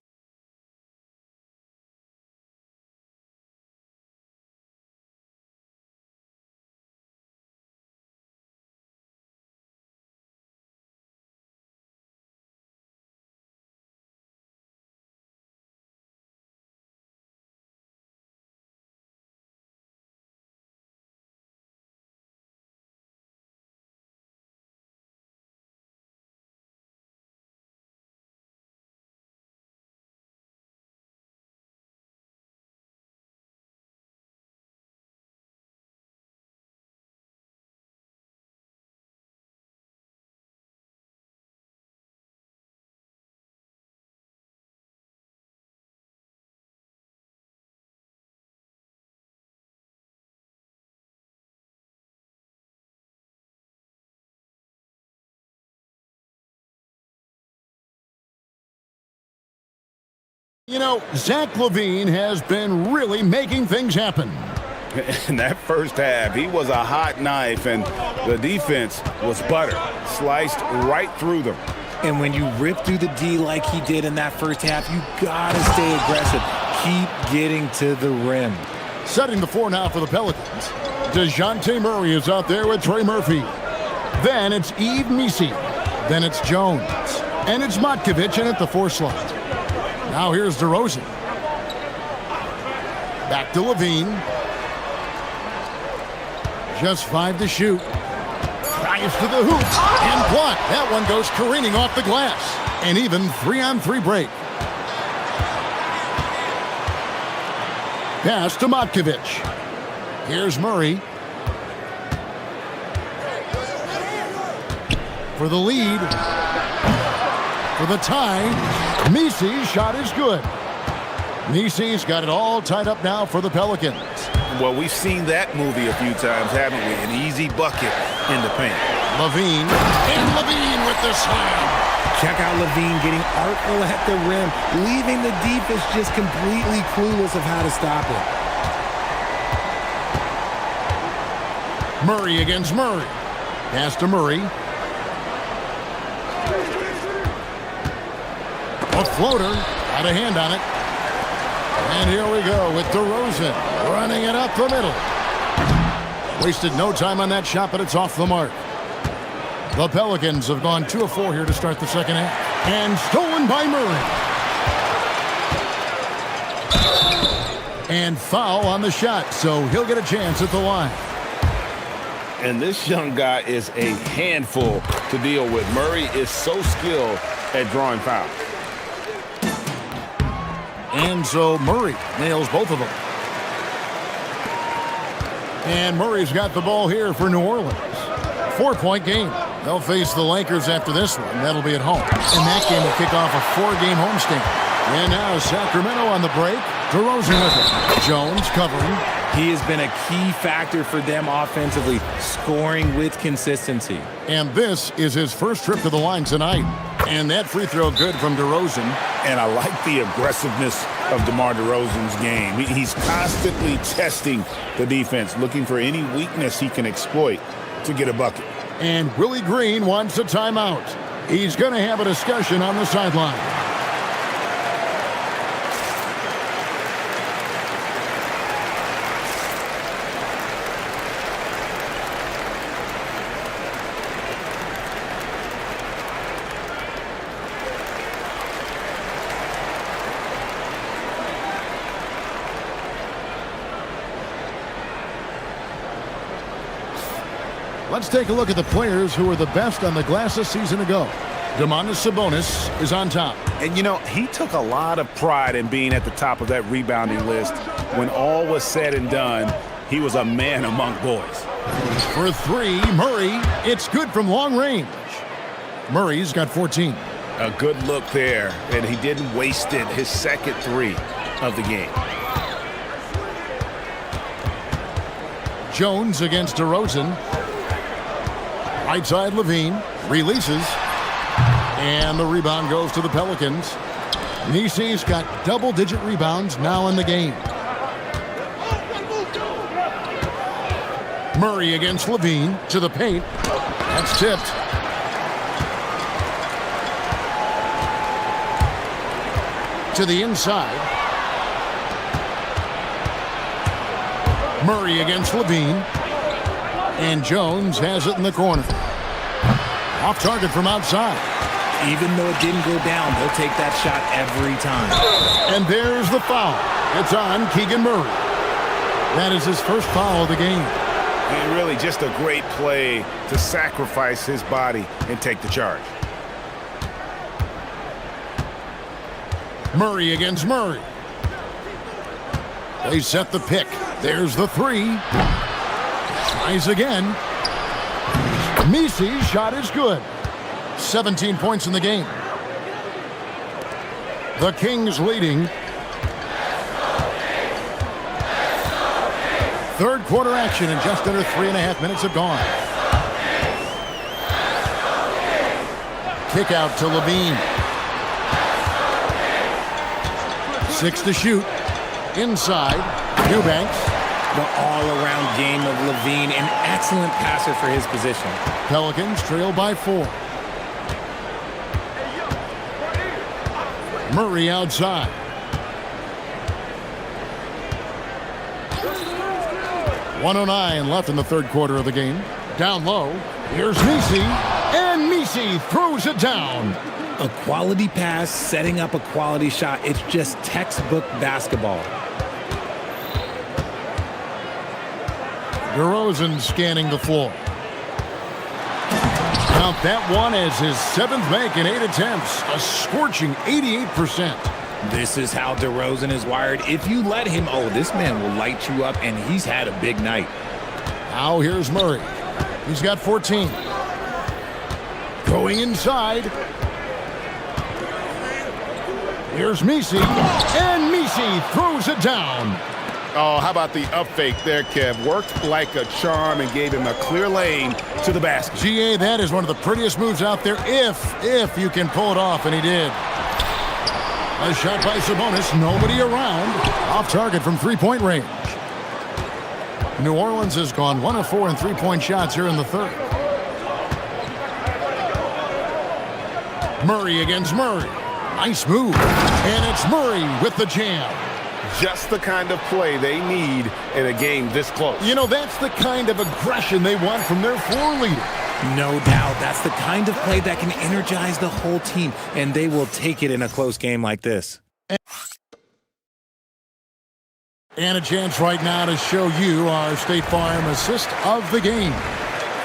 [SPEAKER 7] You know, Zach Levine has been really making things happen.
[SPEAKER 9] In that first half, he was a hot knife, and the defense was butter, sliced right through them.
[SPEAKER 3] And when you rip through the D like he did in that first half, you gotta stay aggressive. Keep getting to the rim.
[SPEAKER 7] Setting the floor now for the Pelicans. DeJounte Murray is out there with Trey Murphy. Then it's Yves Missi. Then it's Jones. And it's Matkovic in at the 4 slot. Now here's DeRozan. Back to Levine. Just 5 to shoot. Drives to the hoop. And blocked. That one goes careening off the glass. An even 3-on-3 break. Pass to Matkovic. Here's Murray. For the lead. For the tie. Missi's shot is good. Missi's got it all tied up now for the Pelicans.
[SPEAKER 9] Well, we've seen that movie a few times, haven't we? An easy bucket in the paint.
[SPEAKER 7] Levine. And Levine with the slam.
[SPEAKER 3] Check out Levine getting artful at the rim, leaving the defense just completely clueless of how to stop it.
[SPEAKER 7] Murray against Murray. Pass to Murray. A floater. Got a hand on it. And here we go with DeRozan running it up the middle. Wasted no time on that shot, but it's off the mark. The Pelicans have gone 2 of 4 here to start the second half. And stolen by Murray. And foul on the shot, so he'll get a chance at the line.
[SPEAKER 9] And this young guy is a handful to deal with. Murray is so skilled at drawing fouls.
[SPEAKER 7] And so Murray nails both of them. And Murray's got the ball here for New Orleans. 4-point game. They'll face the Lakers after this one. That'll be at home. And that game will kick off a 4-game homestand. And now Sacramento on the break. DeRozan with it. Jones covering.
[SPEAKER 3] He has been a key factor for them offensively, scoring with consistency.
[SPEAKER 7] And this is his first trip to the line tonight. And that free throw good from DeRozan.
[SPEAKER 9] And I like the aggressiveness of DeMar DeRozan's game. He's constantly testing the defense, looking for any weakness he can exploit to get a bucket.
[SPEAKER 7] And Willie Green wants a timeout. He's going to have a discussion on the sideline. Let's take a look at the players who were the best on the glass a season ago. Domantas Sabonis is on top.
[SPEAKER 9] And, you know, he took a lot of pride in being at the top of that rebounding list. When all was said and done, he was a man among boys.
[SPEAKER 7] For 3, Murray. It's good from long range. Murray's got 14.
[SPEAKER 9] A good look there, and he didn't waste it. His second 3 of the game.
[SPEAKER 7] Jones against DeRozan. Right side Levine. Releases. And the rebound goes to the Pelicans. Missi's got double-digit rebounds now in the game. Murray against Levine to the paint. That's tipped. To the inside. Murray against Levine. And Jones has it in the corner. Off target from outside.
[SPEAKER 3] Even though it didn't go down, they'll take that shot every time.
[SPEAKER 7] And there's the foul. It's on Keegan Murray. That is his first foul of the game.
[SPEAKER 9] And really just a great play to sacrifice his body and take the charge.
[SPEAKER 7] Murray against Murray. They set the pick. There's the 3. Tries again. Missi's shot is good. 17 points in the game. The Kings leading. Third quarter action, and just under 3.5 minutes have gone. Kick out to Levine. 6 to shoot. Inside. Eubanks.
[SPEAKER 3] The all-around game of Levine, an excellent passer for his position.
[SPEAKER 7] Pelicans trail by 4. Murray outside. 1:09 left in the third quarter of the game. Down low, here's Misi, and Misi throws it down.
[SPEAKER 3] A quality pass, setting up a quality shot. It's just textbook basketball.
[SPEAKER 7] DeRozan scanning the floor. Count that one as his 7th make in 8 attempts, a scorching 88%.
[SPEAKER 3] This is how DeRozan is wired. If you let him, oh, this man will light you up, and he's had a big night.
[SPEAKER 7] Now here's Murray. He's got 14. Going inside. Here's Misi, and Misi throws it down.
[SPEAKER 9] Oh, how about the up fake there, Kev? Worked like a charm and gave him a clear lane to the basket.
[SPEAKER 7] GA, that is one of the prettiest moves out there, if you can pull it off, and he did. A shot by Sabonis, nobody around. Off target from three-point range. New Orleans has gone 1 of 4 in three-point shots here in the third. Murray against Murray. Nice move. And it's Murray with the jam.
[SPEAKER 9] Just the kind of play they need in a game this close.
[SPEAKER 7] You know, that's the kind of aggression they want from their floor leader.
[SPEAKER 3] No doubt. That's the kind of play that can energize the whole team, and they will take it in a close game like this.
[SPEAKER 7] And a chance right now to show you our State Farm assist of the game.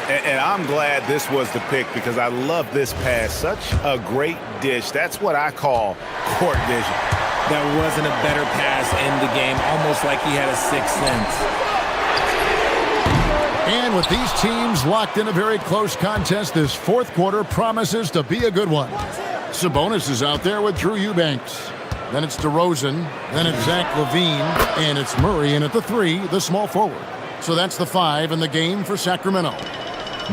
[SPEAKER 9] And I'm glad this was the pick because I love this pass. Such a great dish. That's what I call court vision.
[SPEAKER 3] There wasn't a better pass in the game, almost like he had a sixth sense.
[SPEAKER 7] And with these teams locked in a very close contest, this fourth quarter promises to be a good one. Sabonis is out there with Drew Eubanks. Then it's DeRozan. Then it's Zach LaVine. And it's Murray in at the 3, the small forward. So that's the 5 in the game for Sacramento.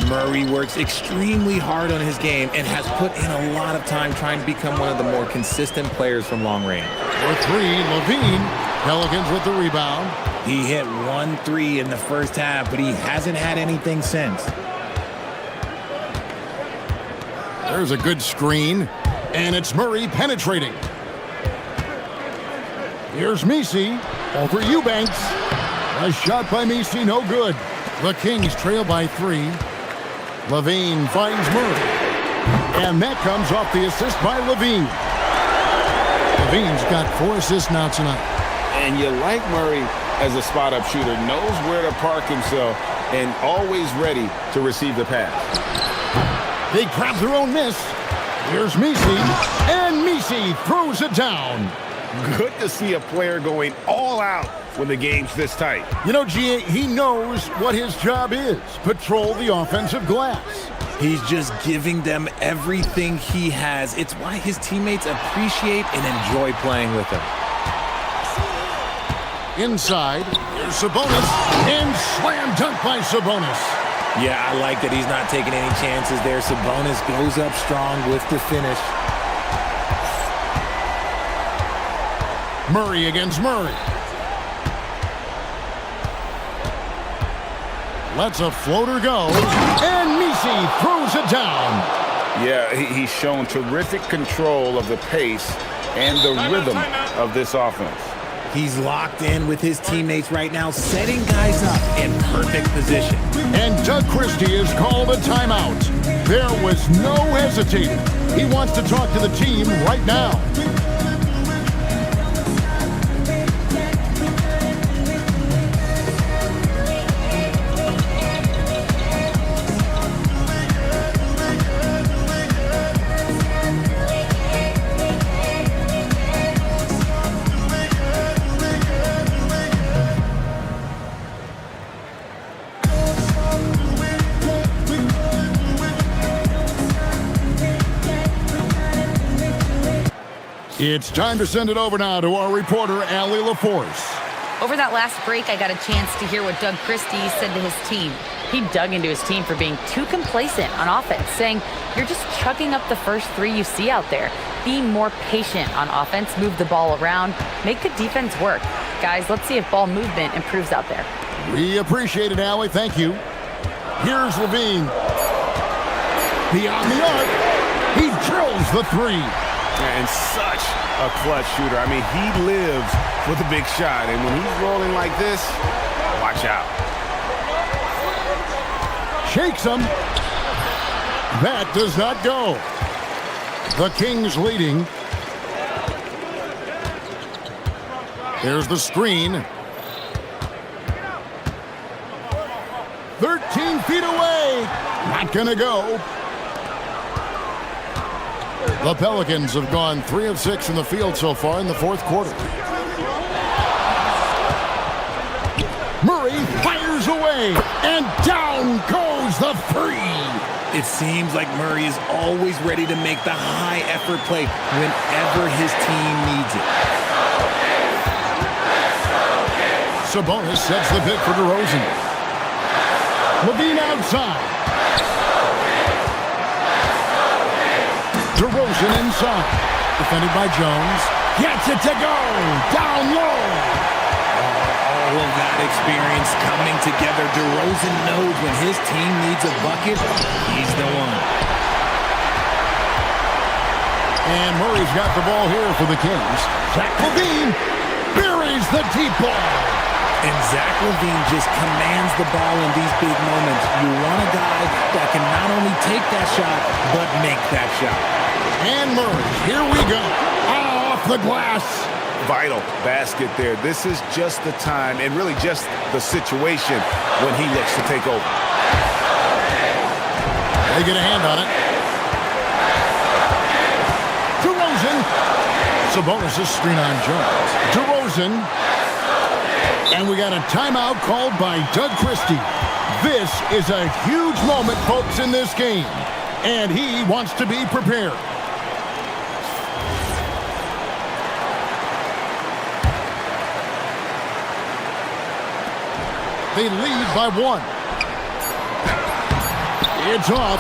[SPEAKER 3] Murray works extremely hard on his game and has put in a lot of time trying to become one of the more consistent players from long range.
[SPEAKER 7] For 3, LaVine. Pelicans with the rebound.
[SPEAKER 3] He hit 1 3 in the first half, but he hasn't had anything since.
[SPEAKER 7] There's a good screen, and it's Murray penetrating. Here's Misi over Eubanks. A shot by Misi, no good. The Kings trail by 3. LaVine finds Murray. And that comes off the assist by LaVine. LaVine's got 4 assists now tonight.
[SPEAKER 9] And you like Murray as a spot-up shooter. Knows where to park himself and always ready to receive the pass.
[SPEAKER 7] They grab their own miss. Here's Misi. And Misi throws it down.
[SPEAKER 9] Good to see a player going all out when the game's this tight.
[SPEAKER 7] You know, GA, he knows what his job is. Patrol the offensive glass.
[SPEAKER 3] He's just giving them everything he has. It's why his teammates appreciate and enjoy playing with him.
[SPEAKER 7] Inside, here's Sabonis. And slam dunk by Sabonis.
[SPEAKER 3] Yeah, I like that he's not taking any chances there. Sabonis goes up strong with the finish.
[SPEAKER 7] Murray against Murray. Lets a floater go. And Misi throws it down.
[SPEAKER 9] Yeah, he's shown terrific control of the pace and the rhythm of this offense.
[SPEAKER 3] He's locked in with his teammates right now, setting guys up in perfect position.
[SPEAKER 7] And Doug Christie has called a timeout. There was no hesitating. He wants to talk to the team right now. It's time to send it over now to our reporter, Allie LaForce.
[SPEAKER 4] Over that last break, I got a chance to hear what Doug Christie said to his team. He dug into his team for being too complacent on offense, saying, you're just chucking up the first 3 you see out there. Be more patient on offense, move the ball around, make the defense work. Guys, let's see if ball movement improves out there.
[SPEAKER 7] We appreciate it, Allie. Thank you. Here's LaVine. Beyond the arc. He drills the 3.
[SPEAKER 9] And such a clutch shooter. I mean, he lives for the big shot. And when he's rolling like this, watch out.
[SPEAKER 7] Shakes him. That does not go. The Kings leading. There's the screen. 13 feet away. Not gonna go. The Pelicans have gone 3 of 6 in the field so far in the fourth quarter. Murray fires away, and down goes the three.
[SPEAKER 3] It seems like Murray is always ready to make the high-effort play whenever his team needs it.
[SPEAKER 7] Sabonis sets the pick for DeRozan. Levine outside. DeRozan inside. Defended by Jones. Gets it to go. Down low.
[SPEAKER 3] All of that experience coming together. DeRozan knows when his team needs a bucket, he's the one.
[SPEAKER 7] And Murray's got the ball here for the Kings. Zach LaVine buries the deep ball.
[SPEAKER 3] And Zach LaVine just commands the ball in these big moments. You want a guy that can not only take that shot, but make that shot.
[SPEAKER 7] And Murray, here we go. Off the glass.
[SPEAKER 9] Vital basket there. This is just the time and really just the situation when he looks to take over.
[SPEAKER 7] They get a hand on it. DeRozan. Sabonis' screen on Jones. DeRozan. And we got a timeout called by Doug Christie. This is a huge moment, folks, in this game. And he wants to be prepared. They lead by 1. It's off.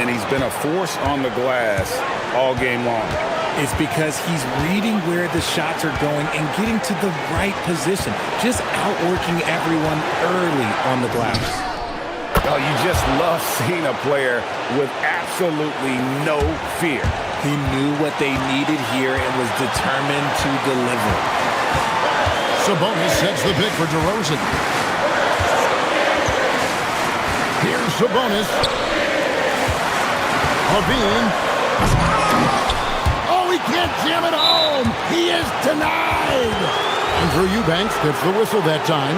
[SPEAKER 9] And he's been a force on the glass all game long.
[SPEAKER 3] It's because he's reading where the shots are going and getting to the right position. Just outworking everyone early on the glass.
[SPEAKER 9] Oh, you just love seeing a player with absolutely no fear.
[SPEAKER 3] He knew what they needed here and was determined to deliver.
[SPEAKER 7] Sabonis sets the pick for DeRozan. Here's Sabonis. LaVine. Oh, he can't jam it home. He is denied. Andrew Eubanks gets the whistle that time.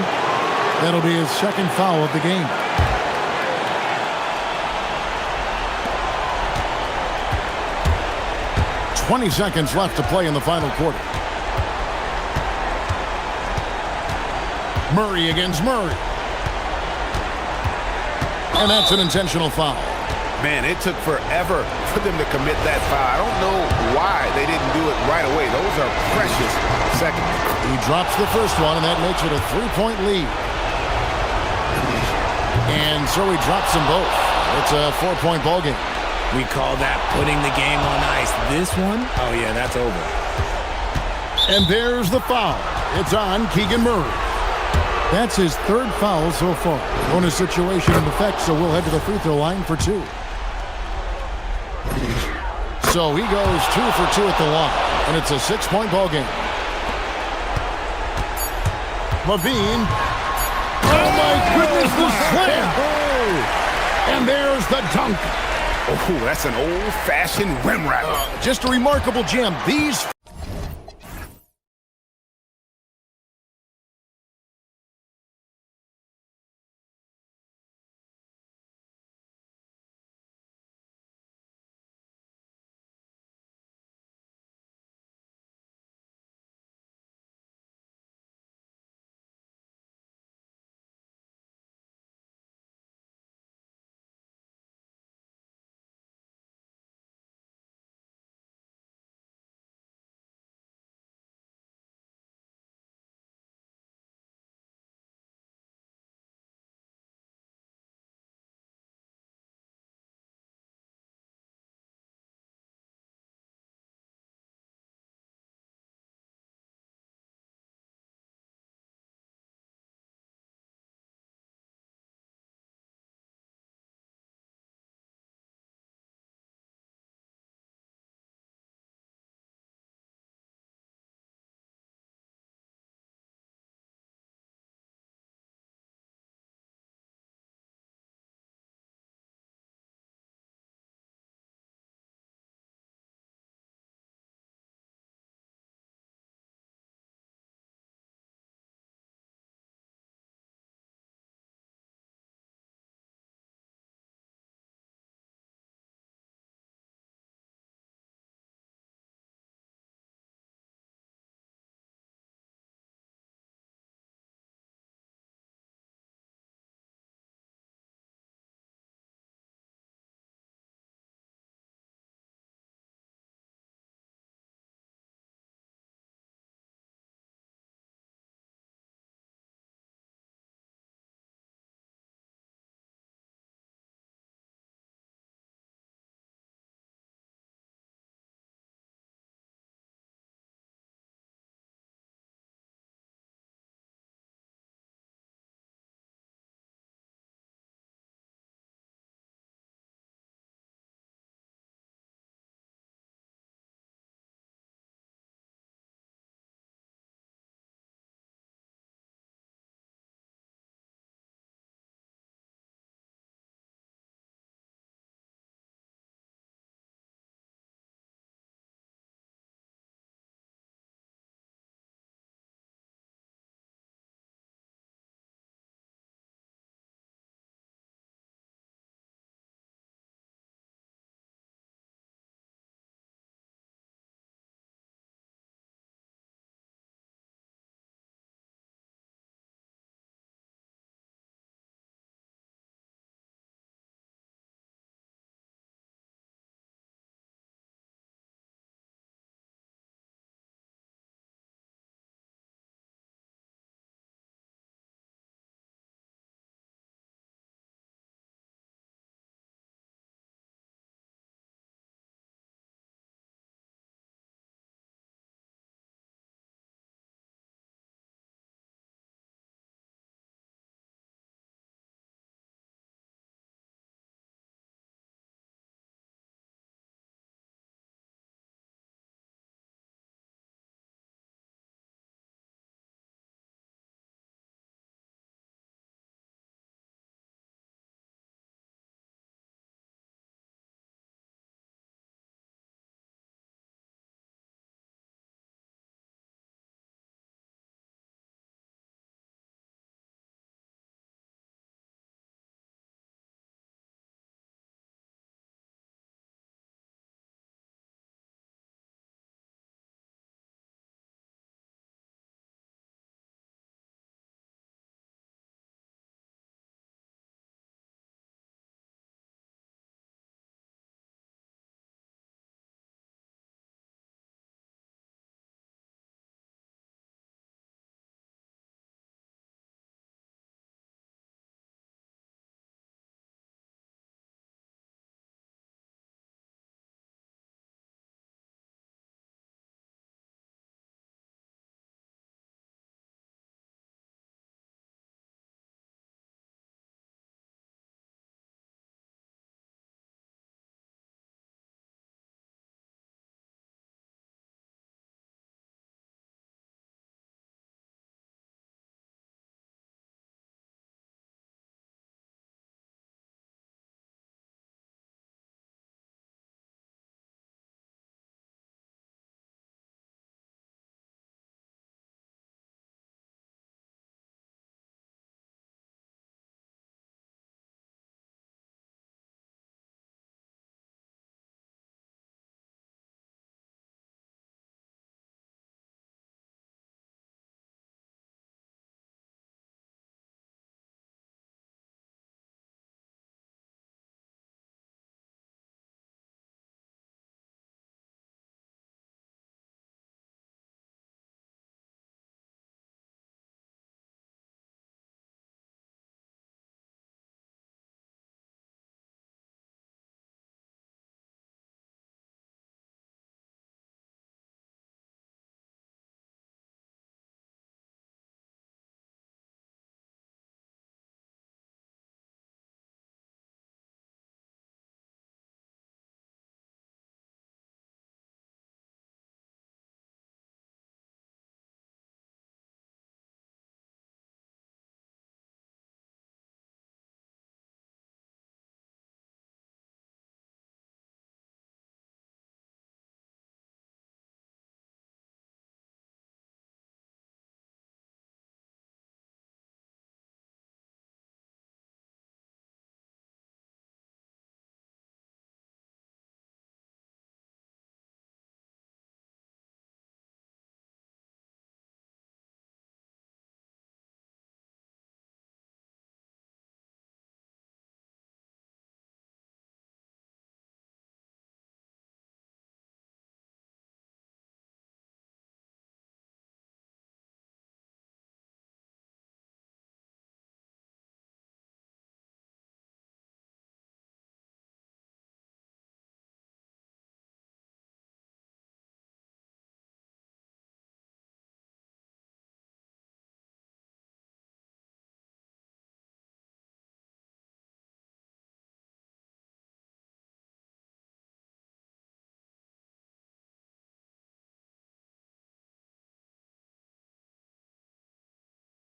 [SPEAKER 7] That'll be his second foul of the game. "20 seconds left to play in the final quarter. Murray against Murray. And that's an intentional foul.
[SPEAKER 9] Man, it took forever for them to commit that foul. I don't know why they didn't do it right away. Those are precious seconds.
[SPEAKER 7] He drops the first one, and that makes it a 3-point lead. And so he drops them both. It's a 4-point ball game.
[SPEAKER 3] We call that putting the game on ice. This one, oh yeah, that's over.
[SPEAKER 7] And there's the foul. It's on Keegan Murray. That's his third foul so far. Bonus situation in effect, so we'll head to the free throw line for 2. So he goes 2 for 2 at the line, and it's a 6-point ball game. LaVine. Oh my goodness, the slam! And there's the dunk.
[SPEAKER 9] Oh, that's an old-fashioned rim rattler.
[SPEAKER 7] Just a remarkable jam. These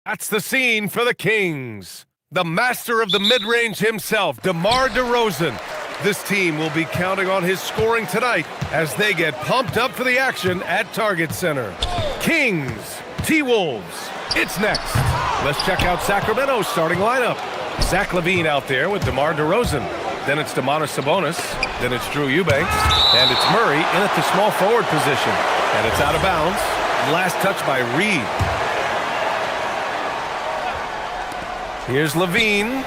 [SPEAKER 1] That's the scene for the Kings. The master of the mid-range himself, DeMar DeRozan. This team will be counting on his scoring tonight as they get pumped up for the action at Target Center. Kings, T-Wolves. It's next. Let's check out Sacramento's starting lineup. Zach LaVine out there with DeMar DeRozan. Then it's Domantas Sabonis. Then it's Drew Eubanks. And it's Murray in at the small forward position. And it's out of bounds. Last touch by Reed. Here's LaVine.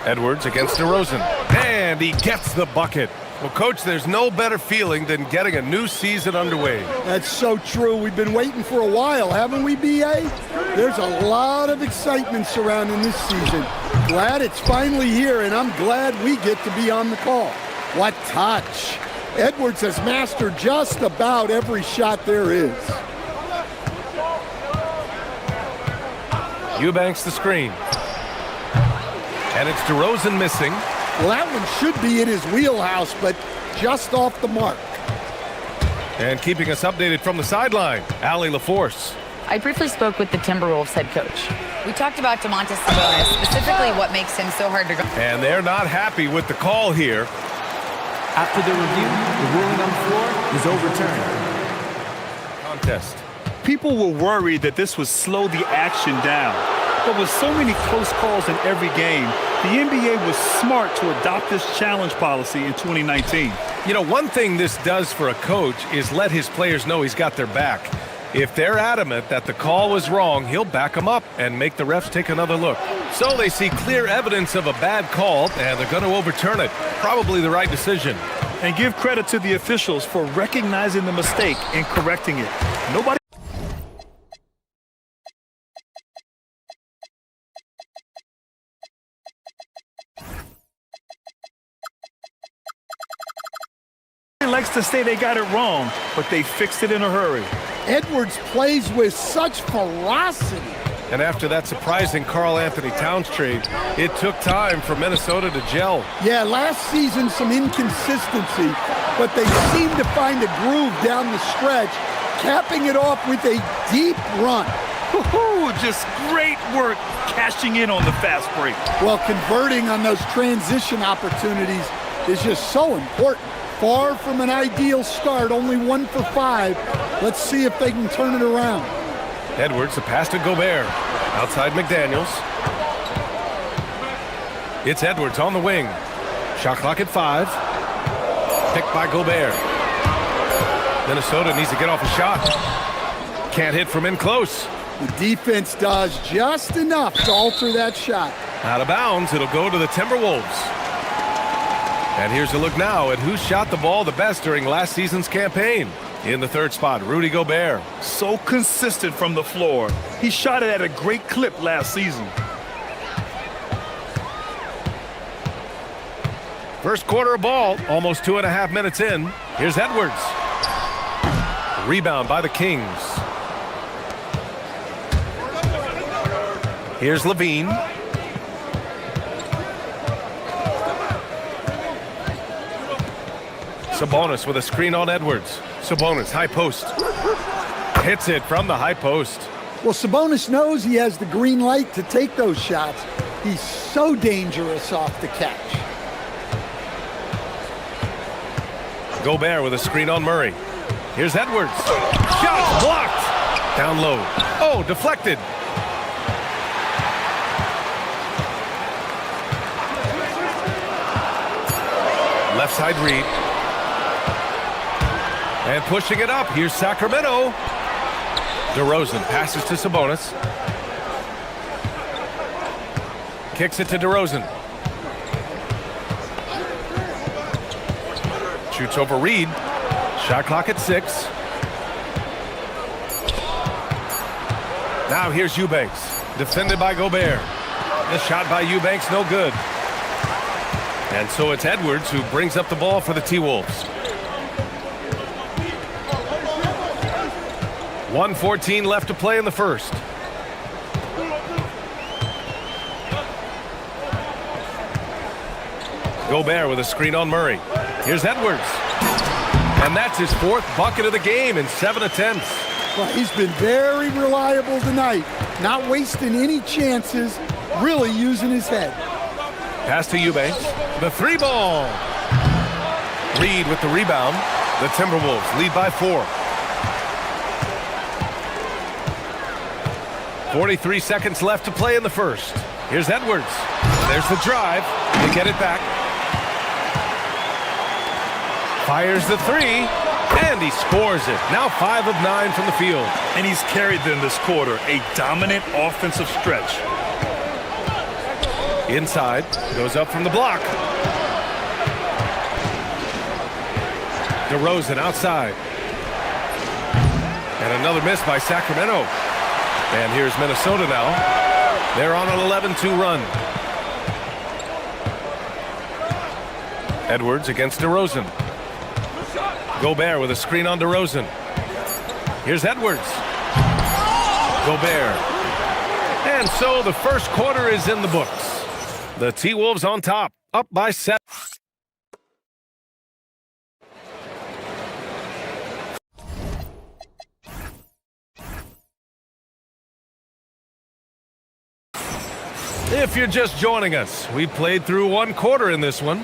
[SPEAKER 1] Edwards against DeRozan. And he gets the bucket. Well, Coach, there's no better feeling than getting a new season underway.
[SPEAKER 12] That's so true. We've been waiting for a while, haven't we, B.A.? There's a lot of excitement surrounding this season. Glad it's finally here, and I'm glad we get to be on the call. What touch. Edwards has mastered just about every shot there is.
[SPEAKER 1] Eubanks the screen. And it's DeRozan missing.
[SPEAKER 12] Well, that one should be in his wheelhouse, but just off the mark.
[SPEAKER 1] And keeping us updated from the sideline, Allie LaForce.
[SPEAKER 4] I briefly spoke with the Timberwolves head coach. We talked about Domantas Sabonis, specifically what makes him so hard to guard.
[SPEAKER 1] And they're not happy with the call here.
[SPEAKER 13] After the review, the ruling on the floor is overturned.
[SPEAKER 1] Contest.
[SPEAKER 2] People were worried that this would slow the action down. But with so many close calls in every game, the NBA was smart to adopt this challenge policy in 2019.
[SPEAKER 1] You know, one thing this does for a coach is let his players know he's got their back. If they're adamant that the call was wrong, he'll back them up and make the refs take another look. So they see clear evidence of a bad call, and they're going to overturn it. Probably the right decision.
[SPEAKER 2] And give credit to the officials for recognizing the mistake and correcting it. Nobody likes to say they got it wrong, but they fixed it in a hurry.
[SPEAKER 12] Edwards plays with such ferocity.
[SPEAKER 1] And after that surprising Karl Anthony Towns trade, it took time for Minnesota to gel.
[SPEAKER 12] Yeah, last season some inconsistency, but they seem to find a groove down the stretch, capping it off with a deep run.
[SPEAKER 2] Woo-hoo, just great work cashing in on the fast break.
[SPEAKER 12] Well, converting on those transition opportunities is just so important. Far from an ideal start, only 1 for 5. Let's see if they can turn it around.
[SPEAKER 1] Edwards, the pass to Gobert. Outside McDaniels. It's Edwards on the wing. Shot clock at 5. Picked by Gobert. Minnesota needs to get off a shot. Can't hit from in close.
[SPEAKER 12] The defense does just enough to alter that shot.
[SPEAKER 1] Out of bounds, it'll go to the Timberwolves. And here's a look now at who shot the ball the best during last season's campaign. In the third spot, Rudy Gobert.
[SPEAKER 2] So consistent from the floor. He shot it at a great clip last season.
[SPEAKER 1] First quarter of ball, almost 2.5 minutes in. Here's Edwards. Rebound by the Kings. Here's LaVine. Sabonis with a screen on Edwards. Sabonis, high post. Hits it from the high post.
[SPEAKER 12] Well, Sabonis knows he has the green light to take those shots. He's so dangerous off the catch.
[SPEAKER 1] Gobert with a screen on Murray. Here's Edwards. Shot blocked. Down low. Oh, deflected. Left side Reed. And pushing it up, here's Sacramento. DeRozan passes to Sabonis. Kicks it to DeRozan. Shoots over Reed. Shot clock at 6. Now here's Eubanks. Defended by Gobert. The shot by Eubanks, no good. And so it's Edwards who brings up the ball for the T-Wolves. 1:14 left to play in the first. Gobert with a screen on Murray. Here's Edwards. And that's his 4th bucket of the game in 7 attempts.
[SPEAKER 12] Well, he's been very reliable tonight, not wasting any chances, really using his head.
[SPEAKER 1] Pass to Eubanks. The three ball. Reed with the rebound. The Timberwolves lead by 4. 43 seconds left to play in the first. Here's Edwards. There's the drive. They get it back. Fires the three, and he scores it. Now 5 of 9 from the field.
[SPEAKER 2] And he's carried them this quarter. A dominant offensive stretch.
[SPEAKER 1] Inside, goes up from the block. DeRozan outside. And another miss by Sacramento. And here's Minnesota now. They're on an 11-2 run. Edwards against DeRozan. Gobert with a screen on DeRozan. Here's Edwards. Gobert. And so the first quarter is in the books. The T-Wolves on top, up by 7. If you're just joining us, we played through one quarter in this one.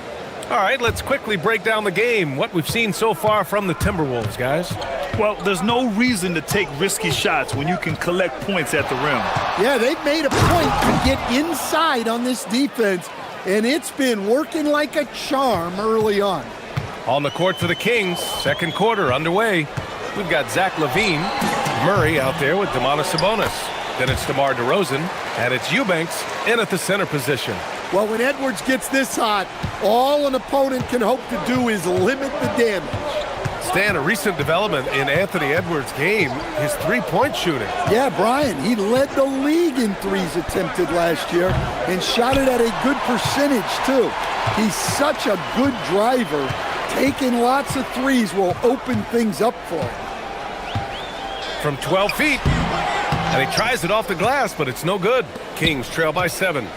[SPEAKER 1] All right, let's quickly break down the game, what we've seen so far from the Timberwolves, guys.
[SPEAKER 2] Well, there's no reason to take risky shots when you can collect points at the rim.
[SPEAKER 12] Yeah, they've made a point to get inside on this defense, and it's been working like a charm early on.
[SPEAKER 1] On the court for the Kings, second quarter underway. We've got Zach LaVine, Murray out there with Domantas Sabonis. Then it's DeMar DeRozan, and it's Eubanks in at the center position.
[SPEAKER 12] Well, when Edwards gets this hot, all an opponent can hope to do is limit the damage.
[SPEAKER 1] Stan, a recent development in Anthony Edwards' game, his three-point shooting.
[SPEAKER 12] Yeah, Brian, he led the league in threes attempted last year and shot it at a good percentage, too. He's such a good driver. Taking lots of threes will open things up for him.
[SPEAKER 1] From 12 feet. And he tries it off the glass, but it's no good. Kings trail by 7.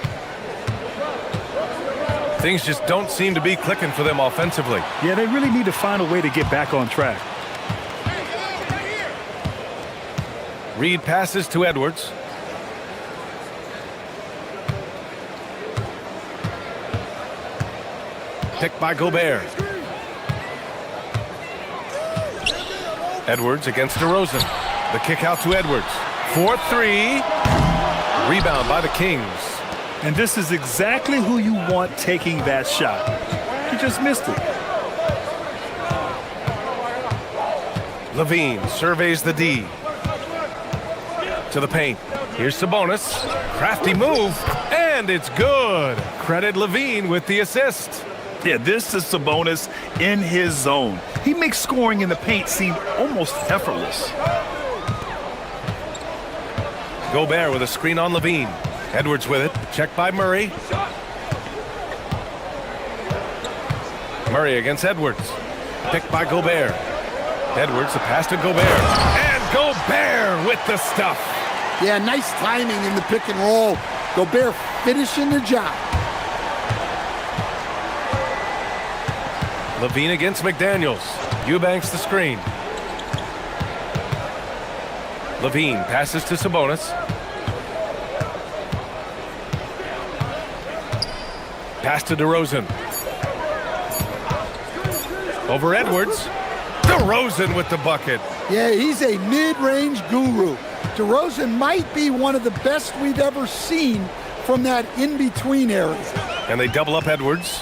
[SPEAKER 1] Things just don't seem to be clicking for them offensively.
[SPEAKER 2] Yeah, they really need to find a way to get back on track.
[SPEAKER 1] Reed passes to Edwards. Picked by Gobert. Edwards against DeRozan. The kick out to Edwards. 4-3. Rebound by the Kings.
[SPEAKER 2] And this is exactly who you want taking that shot. He just missed it.
[SPEAKER 1] LaVine surveys the D. To the paint. Here's Sabonis. Crafty move. And it's good. Credit LaVine with the assist.
[SPEAKER 2] Yeah, this is Sabonis in his zone. He makes scoring in the paint seem almost effortless.
[SPEAKER 1] Gobert with a screen on LaVine. Edwards with it. Checked by Murray. Murray against Edwards. Picked by Gobert. Edwards, the pass to Gobert. And Gobert with the stuff.
[SPEAKER 12] Yeah, nice timing in the pick and roll. Gobert finishing the job.
[SPEAKER 1] LaVine against McDaniels. Eubanks the screen. LaVine passes to Sabonis. Pass to DeRozan. Over Edwards. DeRozan with the bucket.
[SPEAKER 12] Yeah, he's a mid-range guru. DeRozan might be one of the best we've ever seen from that in-between area.
[SPEAKER 1] And they double up Edwards.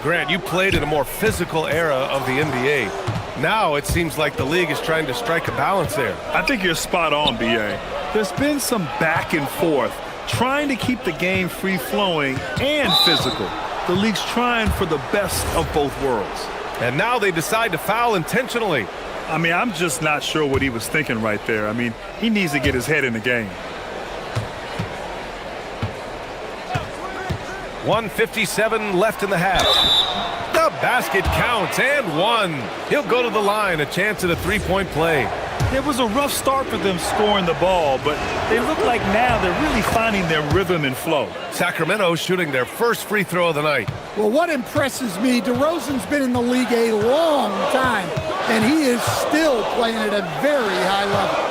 [SPEAKER 1] Grant, you played in a more physical era of the NBA. Now it seems like the league is trying to strike a balance there.
[SPEAKER 2] I think you're spot on, B.A. There's been some back and forth, trying to keep the game free-flowing and physical. The league's trying for the best of both worlds.
[SPEAKER 1] And now they decide to foul intentionally.
[SPEAKER 2] I mean, I'm just not sure what he was thinking right there. I mean, he needs to get his head in the game.
[SPEAKER 1] 1:57 left in the half. The basket counts and one. He'll go to the line, a chance at a three-point play.
[SPEAKER 2] It was a rough start for them scoring the ball, but they look like now they're really finding their rhythm and flow.
[SPEAKER 1] Sacramento shooting their first free throw of the night.
[SPEAKER 12] Well, what impresses me, DeRozan's been in the league a long time, and he is still playing at a very high level.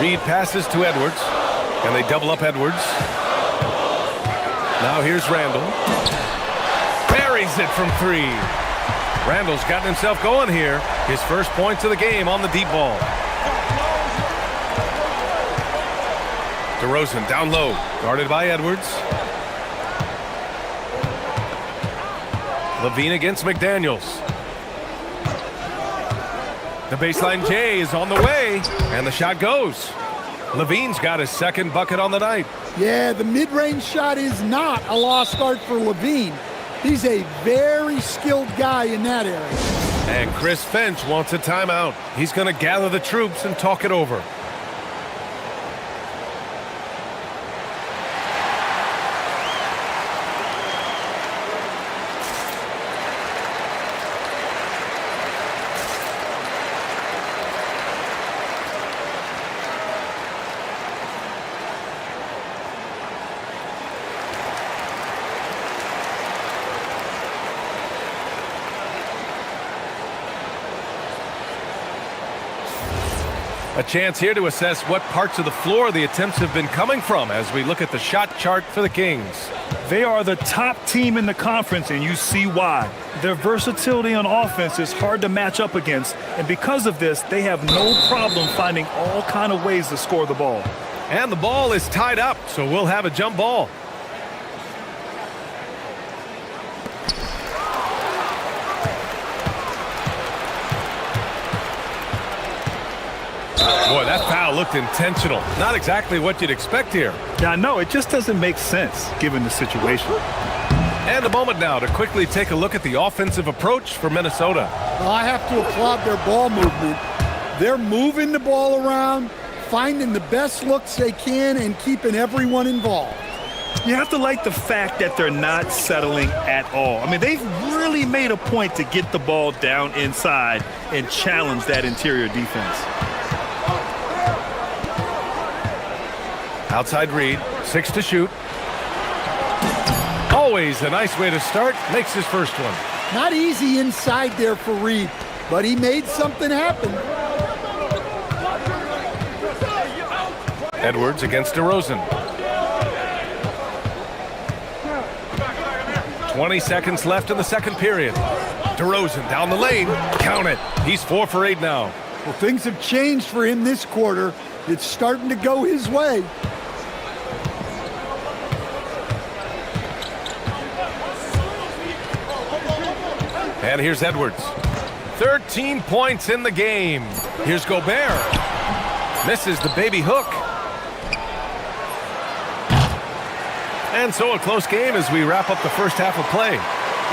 [SPEAKER 1] Reed passes to Edwards, and they double up Edwards. Now here's Randall. Buries it from three. Randall's gotten himself going here. His first points of the game on the deep ball. DeRozan down low, guarded by Edwards. Levine against McDaniels. The baseline J is on the way, and the shot goes. Levine's got his second bucket on the night.
[SPEAKER 12] Yeah, the mid-range shot is not a lost art for Levine. He's a very skilled guy in that area.
[SPEAKER 1] And Chris Finch wants a timeout. He's going to gather the troops and talk it over. A chance here to assess what parts of the floor the attempts have been coming from as we look at the shot chart for the Kings.
[SPEAKER 2] They are the top team in the conference, and you see why. Their versatility on offense is hard to match up against, and because of this, they have no problem finding all kind of ways to score the ball.
[SPEAKER 1] And the ball is tied up, so we'll have a jump ball. Boy, that foul looked intentional. Not exactly what you'd expect here.
[SPEAKER 2] Yeah, I know. It just doesn't make sense given the situation.
[SPEAKER 1] And a moment now to quickly take a look at the offensive approach for Minnesota.
[SPEAKER 12] Well, I have to applaud their ball movement. They're moving the ball around, finding the best looks they can, and keeping everyone involved.
[SPEAKER 2] You have to like the fact that they're not settling at all. I mean, they've really made a point to get the ball down inside and challenge that interior defense.
[SPEAKER 1] Outside Reed, 6 to shoot. Always a nice way to start, makes his first one.
[SPEAKER 12] Not easy inside there for Reed, but he made something happen.
[SPEAKER 1] Edwards against DeRozan. 20 seconds left in the second period. DeRozan down the lane, count it. He's 4 for 8 now.
[SPEAKER 12] Well, things have changed for him this quarter. It's starting to go his way.
[SPEAKER 1] And here's Edwards. 13 points in the game. Here's Gobert. Misses the baby hook. And so a close game as we wrap up the first half of play.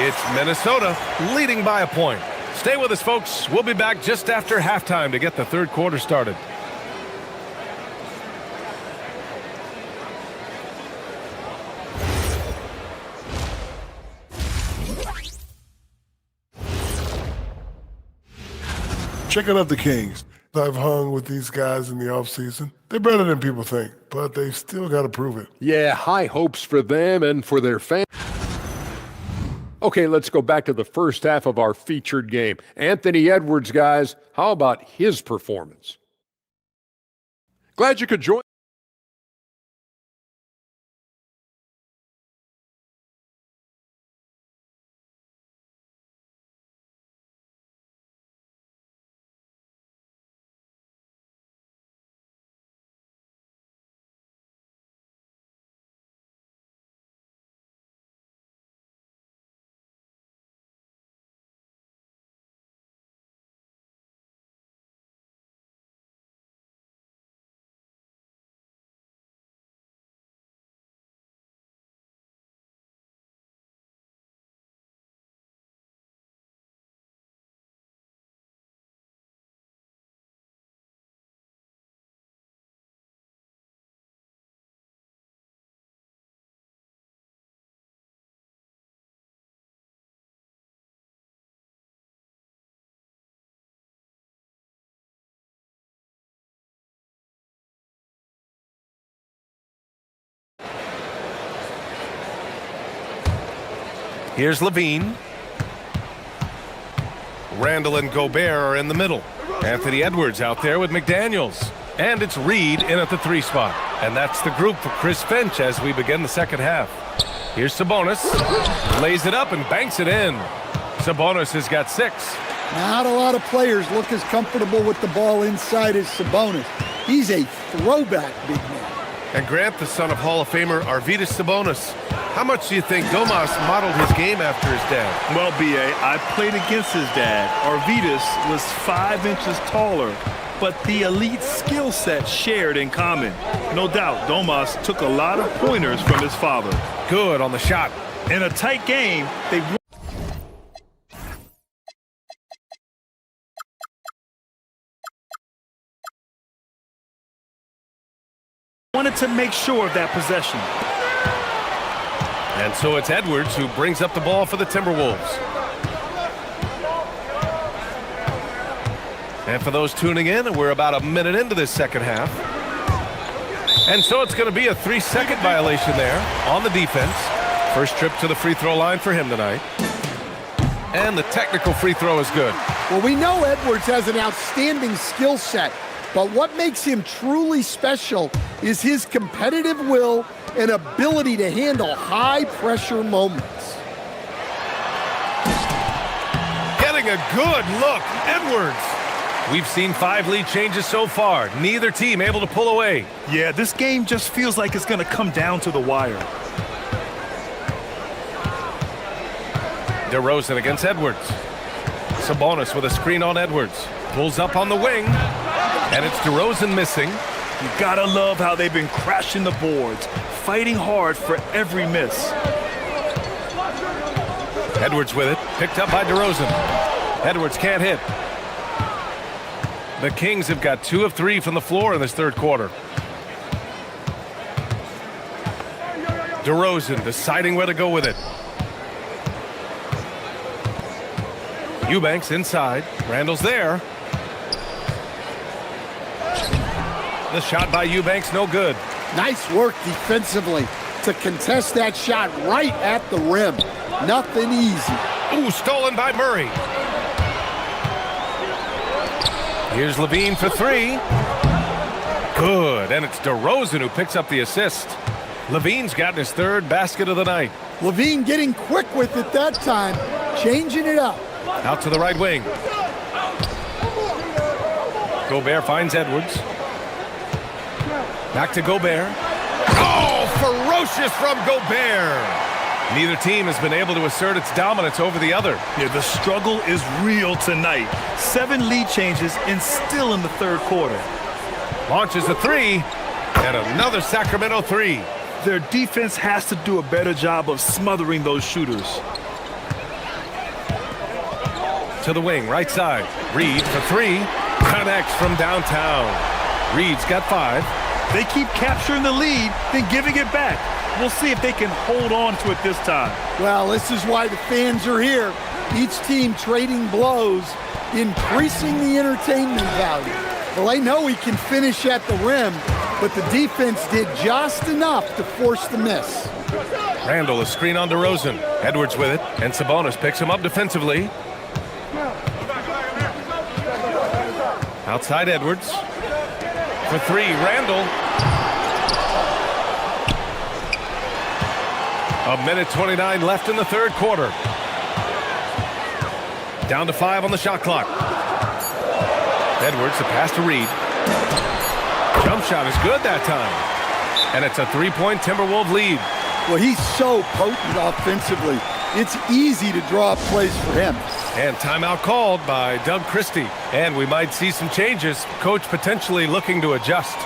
[SPEAKER 1] It's Minnesota leading by a point. Stay with us, folks. We'll be back just after halftime to get the third quarter started.
[SPEAKER 11] Checking out the Kings. I've hung with these guys in the offseason. They're better than people think, but they've still got to prove it.
[SPEAKER 6] Yeah, high hopes for them and for their fans. Okay, let's go back to the first half of our featured game. Anthony Edwards, guys, how about his performance? Glad you could join.
[SPEAKER 1] Here's Levine. Randall and Gobert are in the middle. Anthony Edwards out there with McDaniels. And it's Reed in at the 3 spot. And that's the group for Chris Finch as we begin the second half. Here's Sabonis. Lays it up and banks it in. Sabonis has got 6.
[SPEAKER 12] Not a lot of players look as comfortable with the ball inside as Sabonis. He's a throwback big man.
[SPEAKER 1] And Grant, the son of Hall of Famer Arvydas Sabonis. How much do you think Domas modeled his game after his dad?
[SPEAKER 2] Well, B.A., I played against his dad. Arvydas was 5 inches taller, but the elite skill set shared in common. No doubt, Domas took a lot of pointers from his father.
[SPEAKER 1] Good on the shot.
[SPEAKER 2] In a tight game, they wanted to make sure of that possession.
[SPEAKER 1] And so it's Edwards who brings up the ball for the Timberwolves. And for those tuning in, we're about a minute into this second half. And so it's going to be a 3-second violation there on the defense. First trip to the free throw line for him tonight. And the technical free throw is good.
[SPEAKER 12] Well, we know Edwards has an outstanding skill set, but what makes him truly special is his competitive will and ability to handle high-pressure moments.
[SPEAKER 1] Getting a good look, Edwards. We've seen 5 lead changes so far. Neither team able to pull away.
[SPEAKER 2] Yeah, this game just feels like it's going to come down to the wire.
[SPEAKER 1] DeRozan against Edwards. Sabonis with a screen on Edwards. Pulls up on the wing. And it's DeRozan missing.
[SPEAKER 2] You gotta love how they've been crashing the boards, fighting hard for every miss.
[SPEAKER 1] Edwards with it, picked up by DeRozan. Edwards can't hit. The Kings have got 2 of 3 from the floor in this third quarter. DeRozan deciding where to go with it. Eubanks inside. Randall's there. The shot by Eubanks, no good.
[SPEAKER 12] Nice work defensively to contest that shot right at the rim. Nothing easy.
[SPEAKER 1] Ooh, stolen by Murray. Here's Levine for 3. Good, and it's DeRozan who picks up the assist. Levine's gotten his 3rd basket of the night.
[SPEAKER 12] Levine getting quick with it that time, changing it up.
[SPEAKER 1] Out to the right wing. Gobert finds Edwards. Back to Gobert. Oh, ferocious from Gobert. Neither team has been able to assert its dominance over the other.
[SPEAKER 2] Yeah, the struggle is real tonight. 7 lead changes and still in the third quarter.
[SPEAKER 1] Launches a 3, and another Sacramento 3.
[SPEAKER 2] Their defense has to do a better job of smothering those shooters.
[SPEAKER 1] To the wing, right side. Reed for 3. Connects from downtown. Reed's got 5.
[SPEAKER 2] They keep capturing the lead, then giving it back. We'll see if they can hold on to it this time.
[SPEAKER 12] Well, this is why the fans are here. Each team trading blows, increasing the entertainment value. Well, they know he can finish at the rim, but the defense did just enough to force the miss.
[SPEAKER 1] Randall, a screen on DeRozan. Edwards with it, and Sabonis picks him up defensively. Outside Edwards. For 3, Randall. A minute 29 left in the third quarter. Down to 5 on the shot clock. Edwards, the pass to Reed. Jump shot is good that time. And it's a 3-point Timberwolves lead.
[SPEAKER 12] Well, he's so potent offensively. It's easy to draw up plays for him.
[SPEAKER 1] And timeout called by Doug Christie. And we might see some changes. Coach potentially looking to adjust.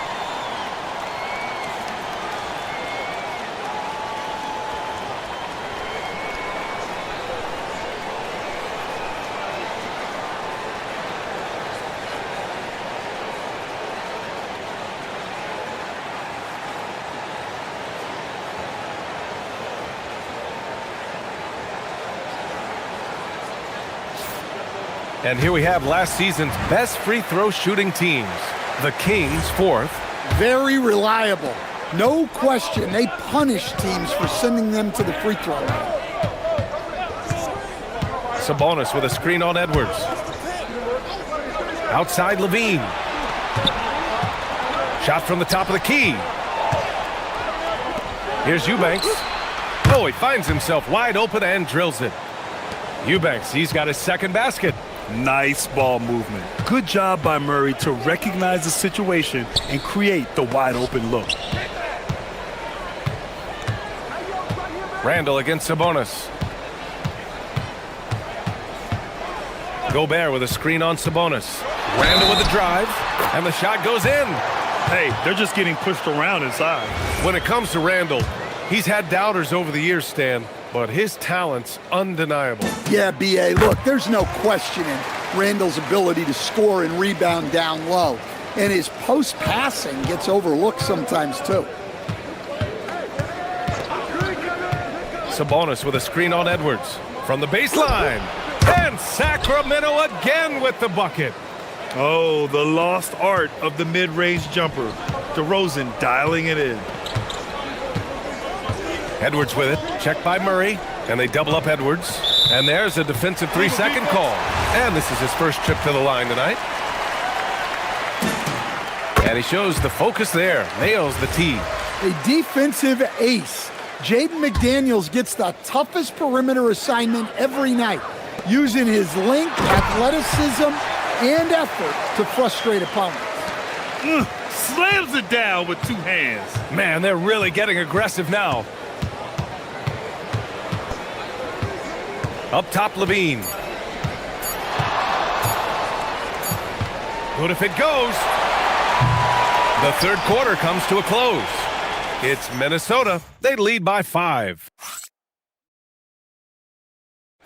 [SPEAKER 1] And here we have last season's best free throw shooting teams. The Kings 4th.
[SPEAKER 12] Very reliable. No question, they punish teams for sending them to the free throw line.
[SPEAKER 1] Sabonis with a screen on Edwards. Outside Levine. Shot from the top of the key. Here's Eubanks. Oh, he finds himself wide open and drills it. Eubanks, he's got his second basket.
[SPEAKER 2] Nice ball movement. Good job by Murray to recognize the situation and create the wide open look.
[SPEAKER 1] Randall against Sabonis. Gobert with a screen on Sabonis. Randall with a drive, and the shot goes in.
[SPEAKER 2] Hey, they're just getting pushed around inside.
[SPEAKER 1] When it comes to Randall, he's had doubters over the years, Stan, but his talent's undeniable.
[SPEAKER 12] Yeah, B.A., look, there's no questioning Randall's ability to score and rebound down low. And his post-passing gets overlooked sometimes, too.
[SPEAKER 1] Sabonis with a screen on Edwards. From the baseline. And Sacramento again with the bucket.
[SPEAKER 2] Oh, the lost art of the mid-range jumper. DeRozan dialing it in.
[SPEAKER 1] Edwards with it. Checked by Murray. And they double up Edwards. And there's a defensive 3-second call. And this is his first trip to the line tonight. And he shows the focus there. Nails the tee.
[SPEAKER 12] A defensive ace. Jaden McDaniels gets the toughest perimeter assignment every night, using his length, athleticism, and effort to frustrate opponents.
[SPEAKER 2] Slams it down with two hands.
[SPEAKER 1] Man, they're really getting aggressive now. Up top, Levine. Good if it goes. The third quarter comes to a close. It's Minnesota. They lead by 5.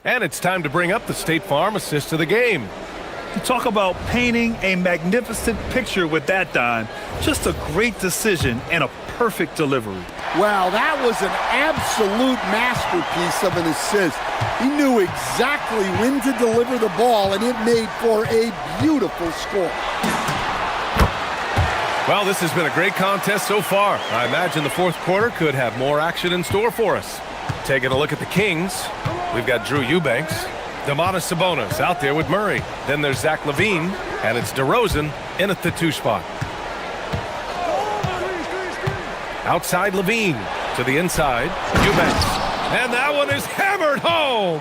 [SPEAKER 1] And it's time to bring up the State Farm assist of the game.
[SPEAKER 2] You talk about painting a magnificent picture with that, Don. Just a great decision and a perfect delivery.
[SPEAKER 12] Wow, that was an absolute masterpiece of an assist. He knew exactly when to deliver the ball, and it made for a beautiful score.
[SPEAKER 1] Well, this has been a great contest so far. I imagine the fourth quarter could have more action in store for us. Taking a look at the Kings, we've got Drew Eubanks, Domantas Sabonis out there with Murray. Then there's Zach LaVine, and it's DeRozan in at the 2 spot. Outside LaVine to the inside, Eubanks. And that one is hammered home.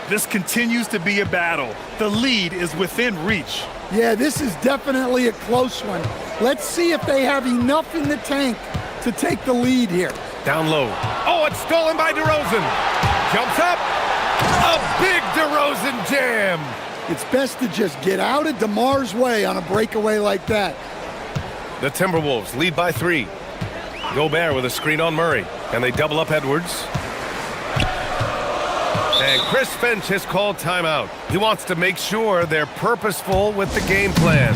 [SPEAKER 2] This continues to be a battle. The lead is within reach.
[SPEAKER 12] Yeah, this is definitely a close one. Let's see if they have enough in the tank to take the lead here.
[SPEAKER 1] Down low. Oh, it's stolen by DeRozan. Jumps up. A big DeRozan jam.
[SPEAKER 12] It's best to just get out of DeMar's way on a breakaway like that.
[SPEAKER 1] The Timberwolves lead by 3. Gobert with a screen on Murray. And they double up Edwards. And Chris Finch has called timeout. He wants to make sure they're purposeful with the game plan.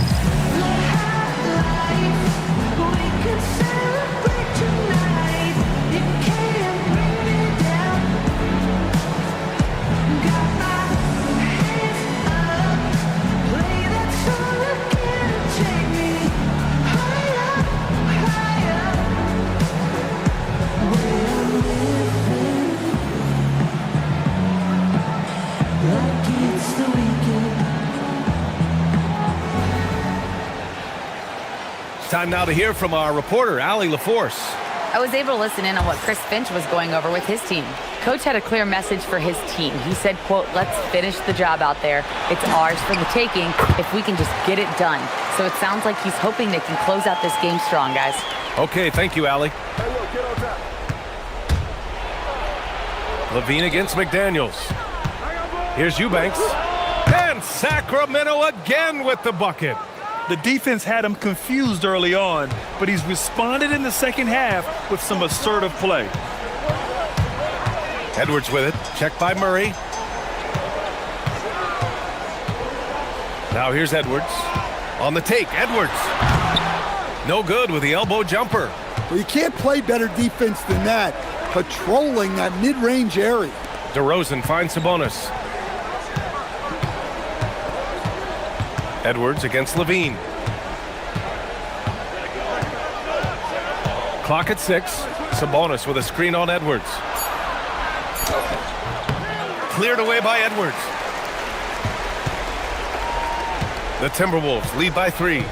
[SPEAKER 1] Time now to hear from our reporter, Allie LaForce.
[SPEAKER 4] I was able to listen in on what Chris Finch was going over with his team. Coach had a clear message for his team. He said, quote, "Let's finish the job out there. It's ours for the taking if we can just get it done." So it sounds like he's hoping they can close out this game strong, guys.
[SPEAKER 1] Okay, thank you, Allie. Levine against McDaniels. Here's Eubanks. And Sacramento again with the bucket.
[SPEAKER 2] The defense had him confused early on, but he's responded in the second half with some assertive play.
[SPEAKER 1] Edwards with it. Checked by Murray. Now here's Edwards. On the take, Edwards. No good with the elbow jumper.
[SPEAKER 12] Well, you can't play better defense than that, patrolling that mid-range area.
[SPEAKER 1] DeRozan finds Sabonis. Edwards against Levine. Clock at 6. Sabonis with a screen on Edwards. Cleared away by Edwards. The Timberwolves lead by 3.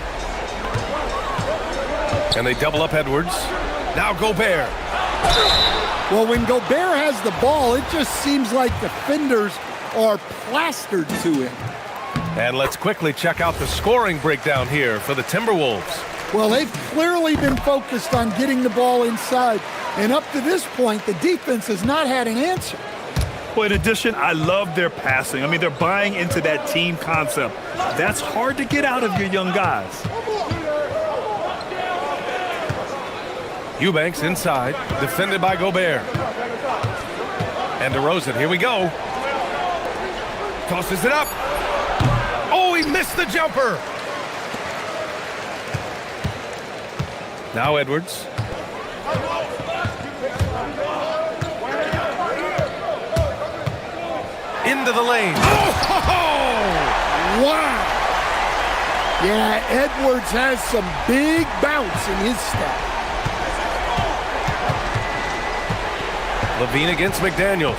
[SPEAKER 1] And they double up Edwards. Now Gobert.
[SPEAKER 12] Well, when Gobert has the ball, it just seems like defenders are plastered to him.
[SPEAKER 1] And let's quickly check out the scoring breakdown here for the Timberwolves.
[SPEAKER 12] Well, they've clearly been focused on getting the ball inside. And up to this point, the defense has not had an answer.
[SPEAKER 2] Well, in addition, I love their passing. I mean, they're buying into that team concept. That's hard to get out of your young guys.
[SPEAKER 1] Eubanks inside, defended by Gobert. And DeRozan, here we go. Tosses it up. Oh, he missed the jumper. Now Edwards. Into the lane. Oh!
[SPEAKER 12] Wow! Yeah, Edwards has some big bounce in his step.
[SPEAKER 1] Levine against McDaniels.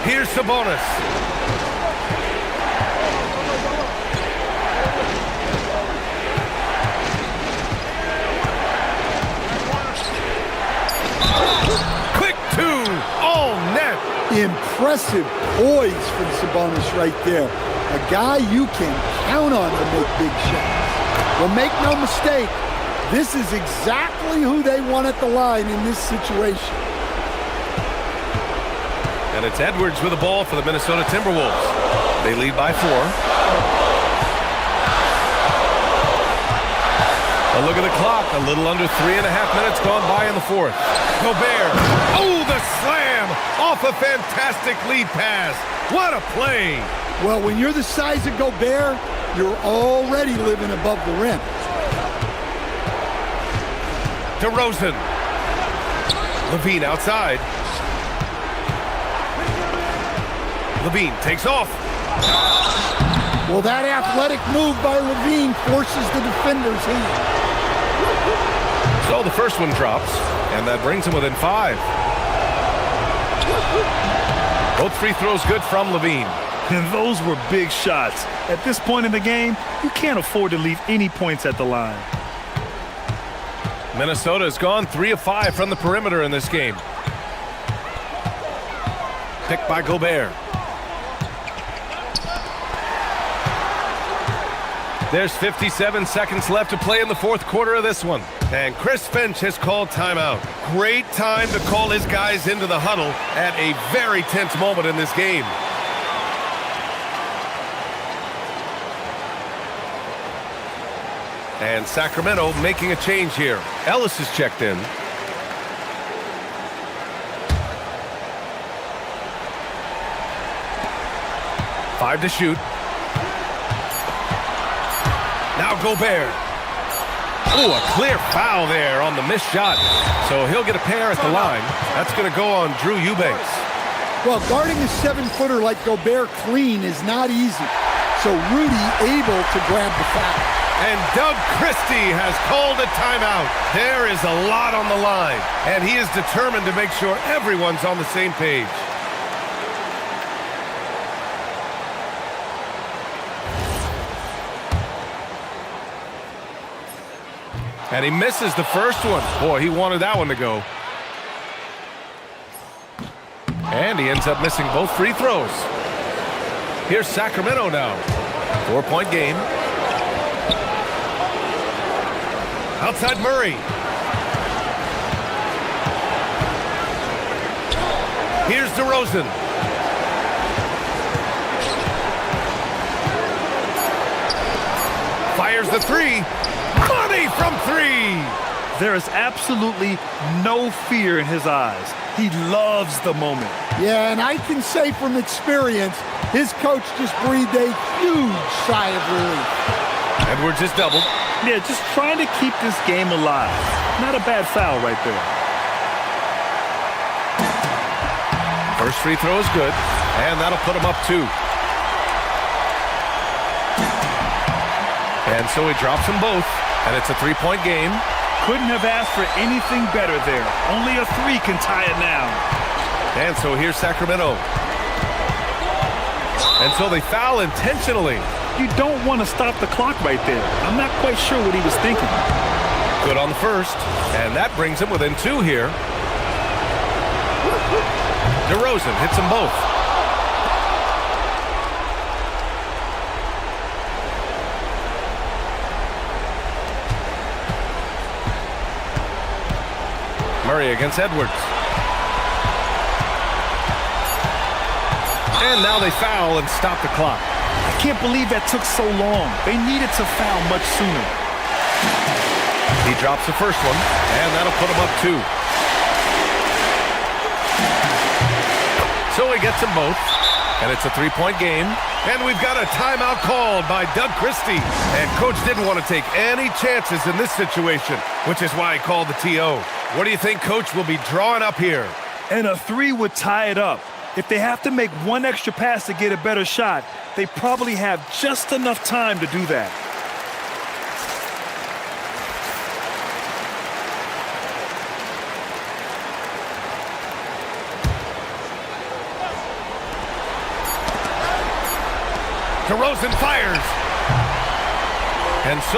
[SPEAKER 1] Here's Sabonis. Quick 2. All net.
[SPEAKER 12] Impressive poise from Sabonis right there. A guy you can count on to make big shots. Well, make no mistake, this is exactly who they want at the line in this situation.
[SPEAKER 1] And it's Edwards with the ball for the Minnesota Timberwolves. They lead by 4. A look at the clock. A little under 3.5 minutes gone by in the 4th. Gobert. Oh, the slam off a fantastic lead pass. What a play.
[SPEAKER 12] Well, when you're the size of Gobert, you're already living above the rim.
[SPEAKER 1] DeRozan. Levine outside. Levine takes off.
[SPEAKER 12] Well, that athletic move by Levine forces the defender's hand.
[SPEAKER 1] So the first one drops, and that brings him within 5. Both free throws good from Levine.
[SPEAKER 2] And those were big shots. At this point in the game, you can't afford to leave any points at the line.
[SPEAKER 1] Minnesota has gone 3 of 5 from the perimeter in this game. Picked by Gobert. There's 57 seconds left to play in the 4th quarter of this one. And Chris Finch has called timeout. Great time to call his guys into the huddle at a very tense moment in this game. And Sacramento making a change here. Ellis is checked in. Five to shoot. Now Gobert. Oh, a clear foul there on the missed shot. So he'll get a pair at the line. That's going to go on Drew Eubanks.
[SPEAKER 12] Well, guarding a 7-footer like Gobert clean is not easy. So Rudy able to grab the foul.
[SPEAKER 1] And Doug Christie has called a timeout. There is a lot on the line, and he is determined to make sure everyone's on the same page. And he misses the first one. Boy, he wanted that one to go. And he ends up missing both free throws. Here's Sacramento now. 4-point game. Outside Murray. Here's DeRozan. Fires the 3. Money from 3.
[SPEAKER 2] There is absolutely no fear in his eyes. He loves the moment.
[SPEAKER 12] Yeah, and I can say from experience, his coach just breathed a huge sigh of relief.
[SPEAKER 1] Edwards is doubled.
[SPEAKER 2] Yeah, just trying to keep this game alive. Not a bad foul right there.
[SPEAKER 1] First free throw is good, and that'll put him up 2. And so he drops them both, and it's a 3-point game.
[SPEAKER 2] Couldn't have asked for anything better there. Only a 3 can tie it now.
[SPEAKER 1] And so here's Sacramento. And so they foul intentionally.
[SPEAKER 2] You don't want to stop the clock right there. I'm not quite sure what he was thinking.
[SPEAKER 1] Good on the first, and that brings him within 2 here. DeRozan hits them both. Murray against Edwards. And now they foul and stop the clock.
[SPEAKER 2] I can't believe that took so long. They needed to foul much sooner.
[SPEAKER 1] He drops the first one, and that'll put him up 2. So he gets them both, and it's a 3-point game. And we've got a timeout called by Doug Christie. And Coach didn't want to take any chances in this situation, which is why he called the TO. What do you think Coach will be drawing up here?
[SPEAKER 2] And a 3 would tie it up. If they have to make one extra pass to get a better shot, they probably have just enough time to do that.
[SPEAKER 1] DeRozan fires. And so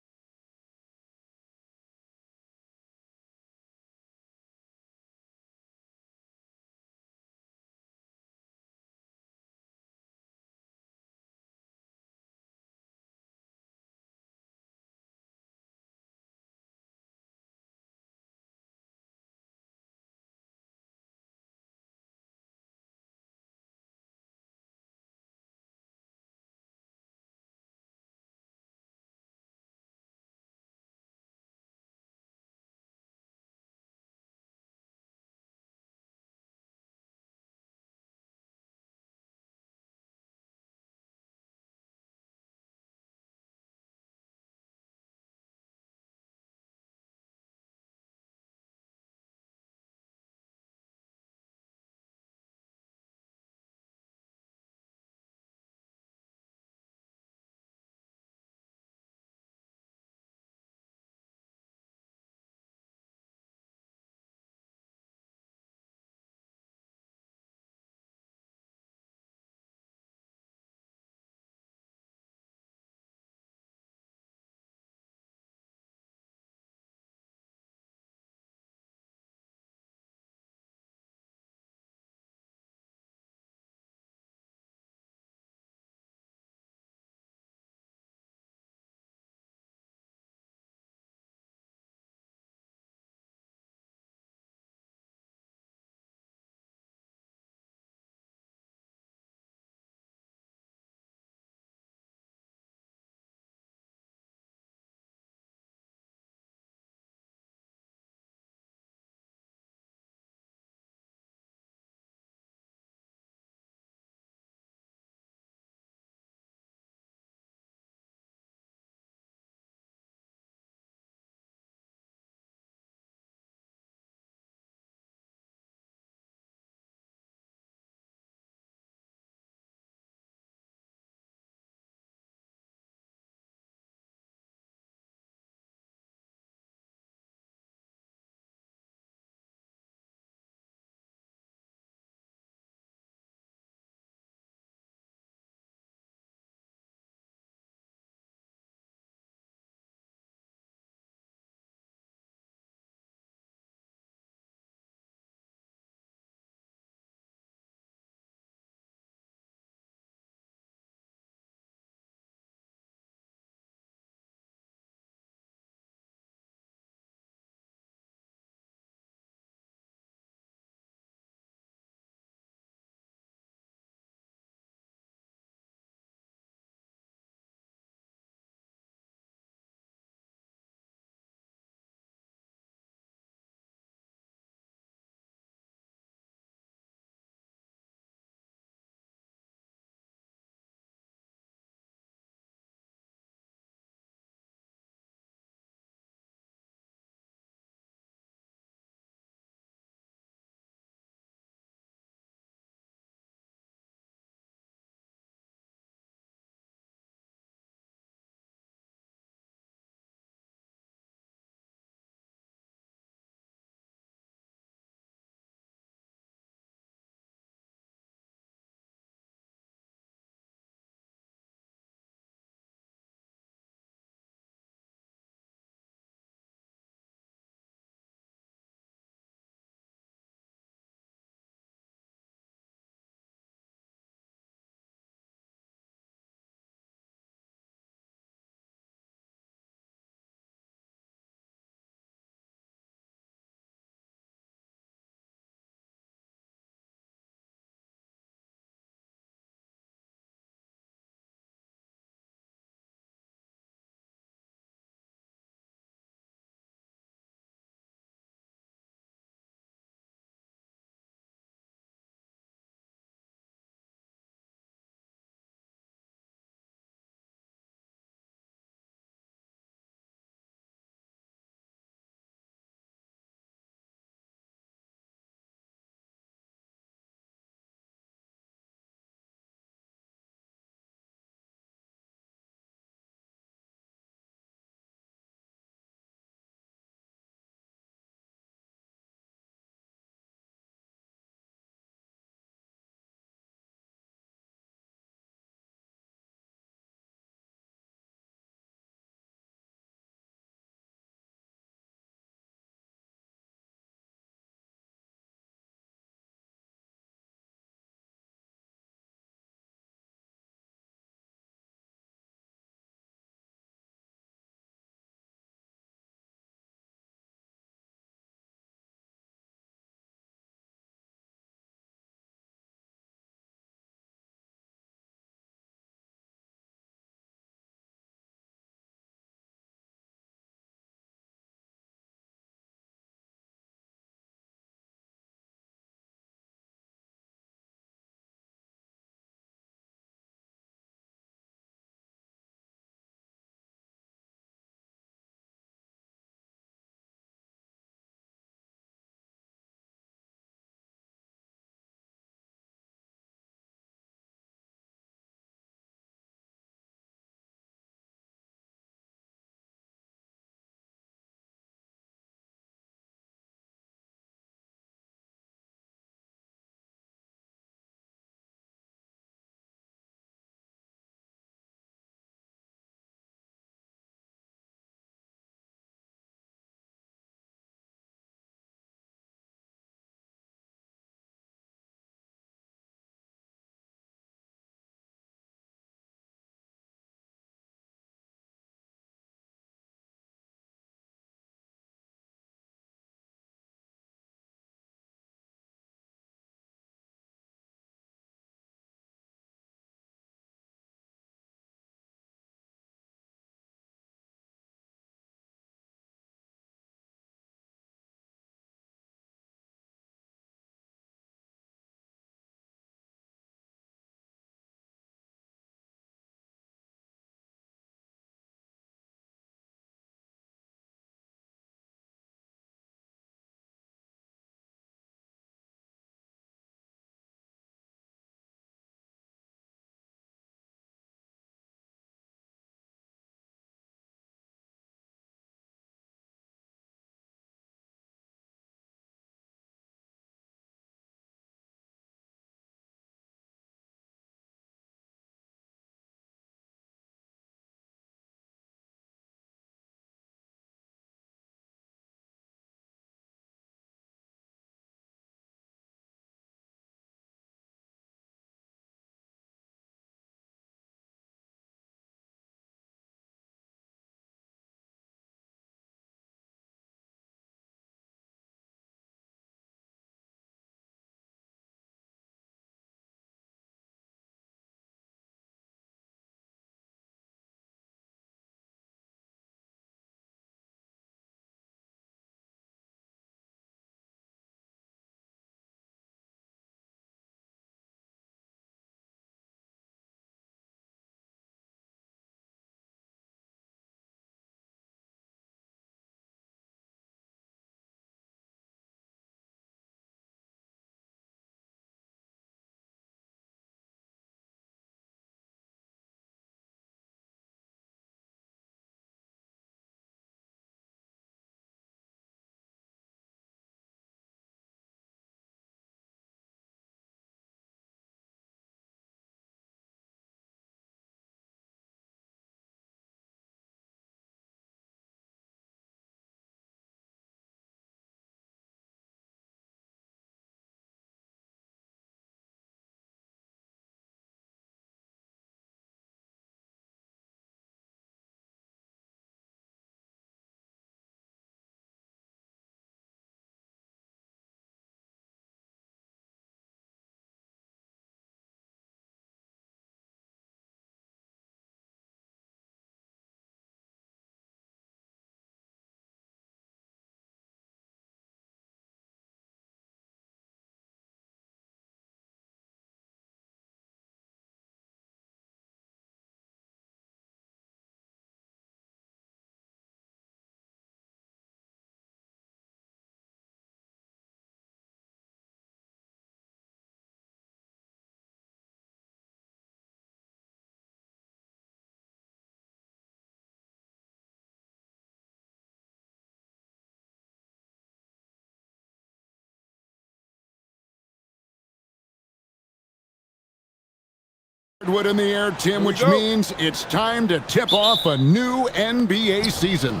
[SPEAKER 7] Edward in the air, Tim, which means it's time to tip off a new NBA season.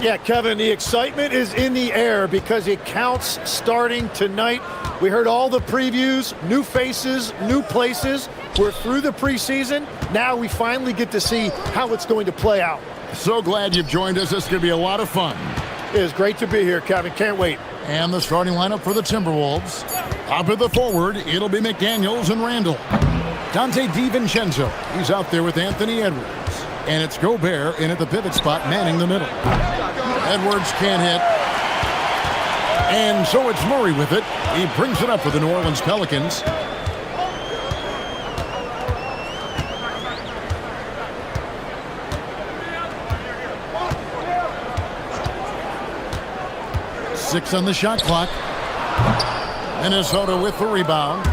[SPEAKER 8] Yeah, Kevin, the excitement is in the air because it counts starting tonight. We heard all the previews, new faces, new places. We're through the preseason. Now we finally get to see how it's going to play out.
[SPEAKER 7] So glad you've joined us. This is going to be a lot of fun.
[SPEAKER 8] It is great to be here, Kevin. Can't wait.
[SPEAKER 7] And the starting lineup for the Timberwolves. Up at the forward, it'll be McDaniels and Randall. Dante DiVincenzo, he's out there with Anthony Edwards. And it's Gobert in at the pivot spot, manning the middle. Edwards can't hit. And so it's Murray with it. He brings it up for the New Orleans Pelicans. Six on the shot clock. Minnesota with the rebound.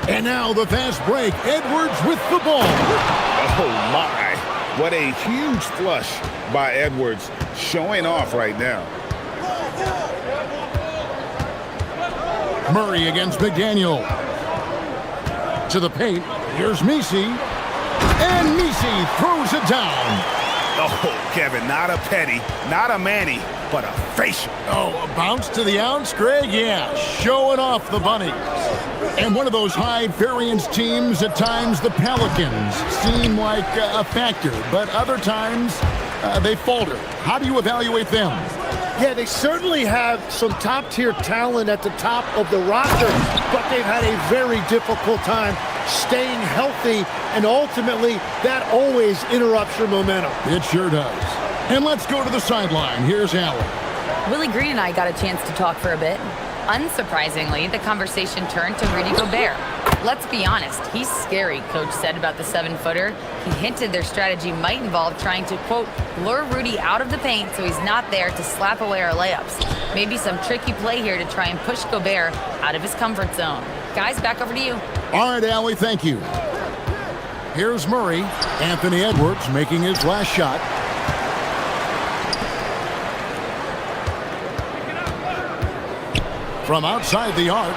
[SPEAKER 7] And now the fast break. Edwards with the ball.
[SPEAKER 9] Oh, my. What a huge flush by Edwards, showing off right now.
[SPEAKER 7] Murray against McDaniel. To the paint. Here's Messi. And Messi throws it down.
[SPEAKER 9] Oh, Kevin, not a petty, not a Manny, but a facial.
[SPEAKER 7] Oh, a bounce to the ounce, Greg? Yeah, showing off the bunnies. And one of those high-variance teams, at times the Pelicans seem like a factor, but other times they falter. How do you evaluate them?
[SPEAKER 8] Yeah, they certainly have some top-tier talent at the top of the roster, but they've had a very difficult time staying healthy, and ultimately that always interrupts your momentum.
[SPEAKER 7] It sure does. And let's go to the sideline. Here's Allen.
[SPEAKER 4] Willie Green and I got a chance to talk for a bit. Unsurprisingly, the conversation turned to Rudy Gobert. Let's be honest, he's scary, Coach said about the 7-footer. He hinted their strategy might involve trying to, quote, lure Rudy out of the paint so he's not there to slap away our layups. Maybe some tricky play here to try and push Gobert out of his comfort zone. Guys, back over to you.
[SPEAKER 7] All right, Allie, thank you. Here's Murray. Anthony Edwards making his last shot. From outside the arc,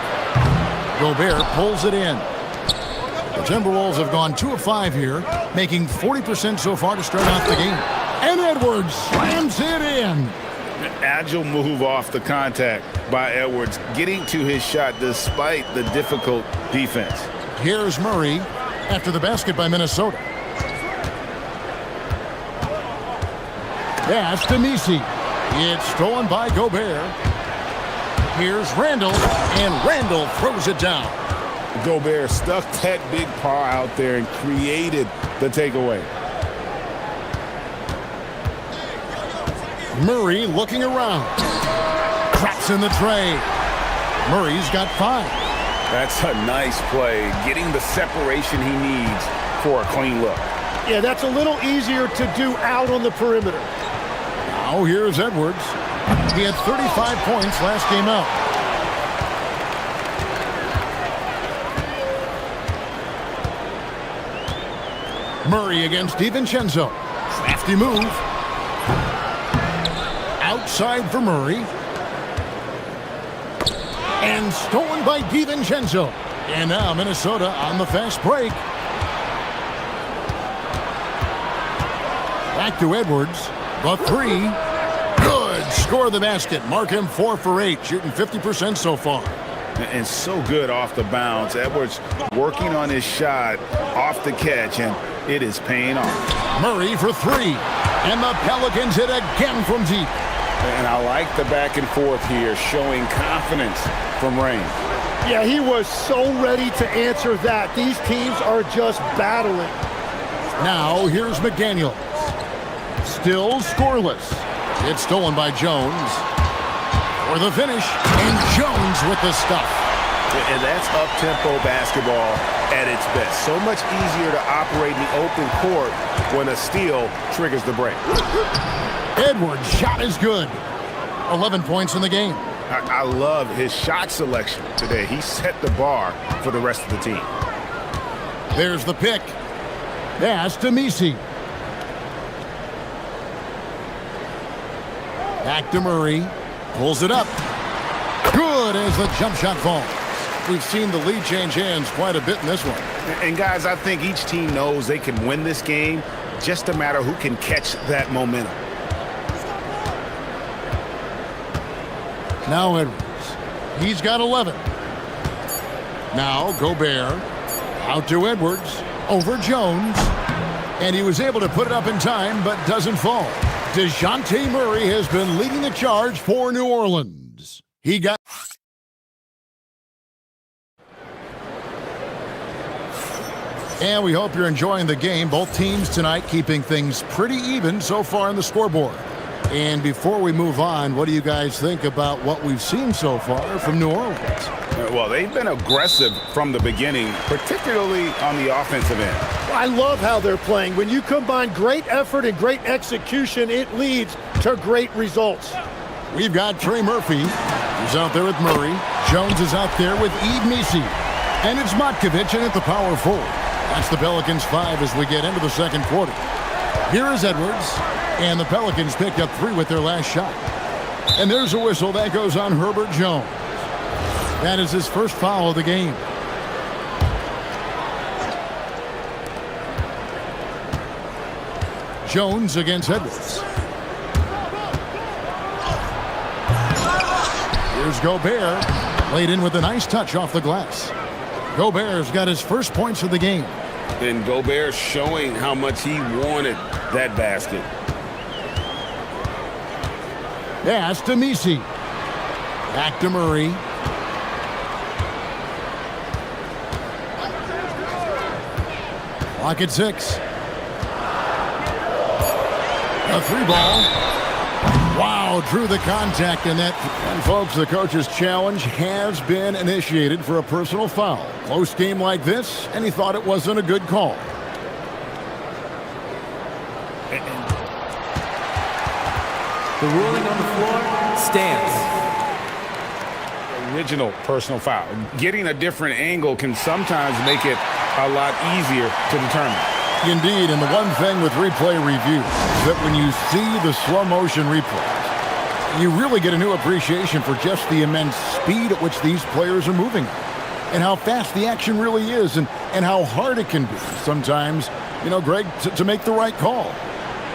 [SPEAKER 7] Gobert pulls it in. The Timberwolves have gone 2 of 5 here, making 40% so far to start off the game. And Edwards slams it in.
[SPEAKER 9] Agile move off the contact by Edwards, getting to his shot despite the difficult defense.
[SPEAKER 7] Here's Murray after the basket by Minnesota. Pass to Messi. It's stolen by Gobert. Here's Randall, and Randall throws it down.
[SPEAKER 9] Gobert stuck that big paw out there and created the takeaway.
[SPEAKER 7] Murray looking around. Traps in the tray. Murray's got 5.
[SPEAKER 9] That's a nice play, getting the separation he needs for a clean look.
[SPEAKER 8] Yeah, that's a little easier to do out on the perimeter.
[SPEAKER 7] Now here's Edwards. He had 35 points last game out. Murray against DiVincenzo. Crafty move. Outside for Murray. And stolen by DiVincenzo. And now Minnesota on the fast break. Back to Edwards. The 3. Good. Score the basket. Mark him 4 for 8. Shooting 50% so far.
[SPEAKER 9] And so good off the bounce. Edwards working on his shot off the catch, and it is paying off.
[SPEAKER 7] Murray for 3. And the Pelicans hit again from deep.
[SPEAKER 9] And I like the back and forth here, showing confidence from Rain.
[SPEAKER 8] Yeah, he was so ready to answer that. These teams are just battling.
[SPEAKER 7] Now here's McDaniels. Still scoreless. It's stolen by Jones. For the finish, and Jones with the stuff.
[SPEAKER 9] And that's up-tempo basketball at its best. So much easier to operate in the open court when a steal triggers the break.
[SPEAKER 7] Edwards' shot is good. 11 points in the game.
[SPEAKER 9] I love his shot selection today. He set the bar for the rest of the team.
[SPEAKER 7] There's the pick. Pass to Messi. Back to Murray. Pulls it up. Good as the jump shot falls. We've seen the lead change hands quite a bit in this one.
[SPEAKER 9] And guys, I think each team knows they can win this game, just a matter who can catch that momentum.
[SPEAKER 7] Now Edwards. He's got 11. Now Gobert. Out to Edwards. Over Jones. And he was able to put it up in time, but doesn't fall. DeJounte Murray has been leading the charge for New Orleans. He got... And we hope you're enjoying the game. Both teams tonight keeping things pretty even so far on the scoreboard. And before we move on, what do you guys think about what we've seen so far from New Orleans?
[SPEAKER 9] Well, they've been aggressive from the beginning, particularly on the offensive end.
[SPEAKER 8] I love how they're playing. When you combine great effort and great execution, it leads to great results.
[SPEAKER 7] We've got Trey Murphy. He's out there with Murray. Jones is out there with Misi. And it's Matkovic in at the power forward. That's the Pelicans 5 as we get into the second quarter. Here is Edwards. And the Pelicans pick up 3 with their last shot. And there's a whistle that goes on Herbert Jones. That is his first foul of the game. Jones against Edwards. Here's Gobert. Laid in with a nice touch off the glass. Gobert's got his first points of the game.
[SPEAKER 10] And Gobert showing how much he wanted that basket.
[SPEAKER 7] Pass to Misi. Back to Murray. Clock at 6. A 3-ball. Wow, drew the contact in that. And folks, the coach's challenge has been initiated for a personal foul. Close game like this, and he thought it wasn't a good call.
[SPEAKER 13] The ruling on the floor stands.
[SPEAKER 9] Original personal foul. Getting a different angle can sometimes make it a lot easier to determine.
[SPEAKER 7] Indeed, and the one thing with replay review is that when you see the slow motion replays, you really get a new appreciation for just the immense speed at which these players are moving and how fast the action really is and how hard it can be sometimes, you know, Greg, to make the right call.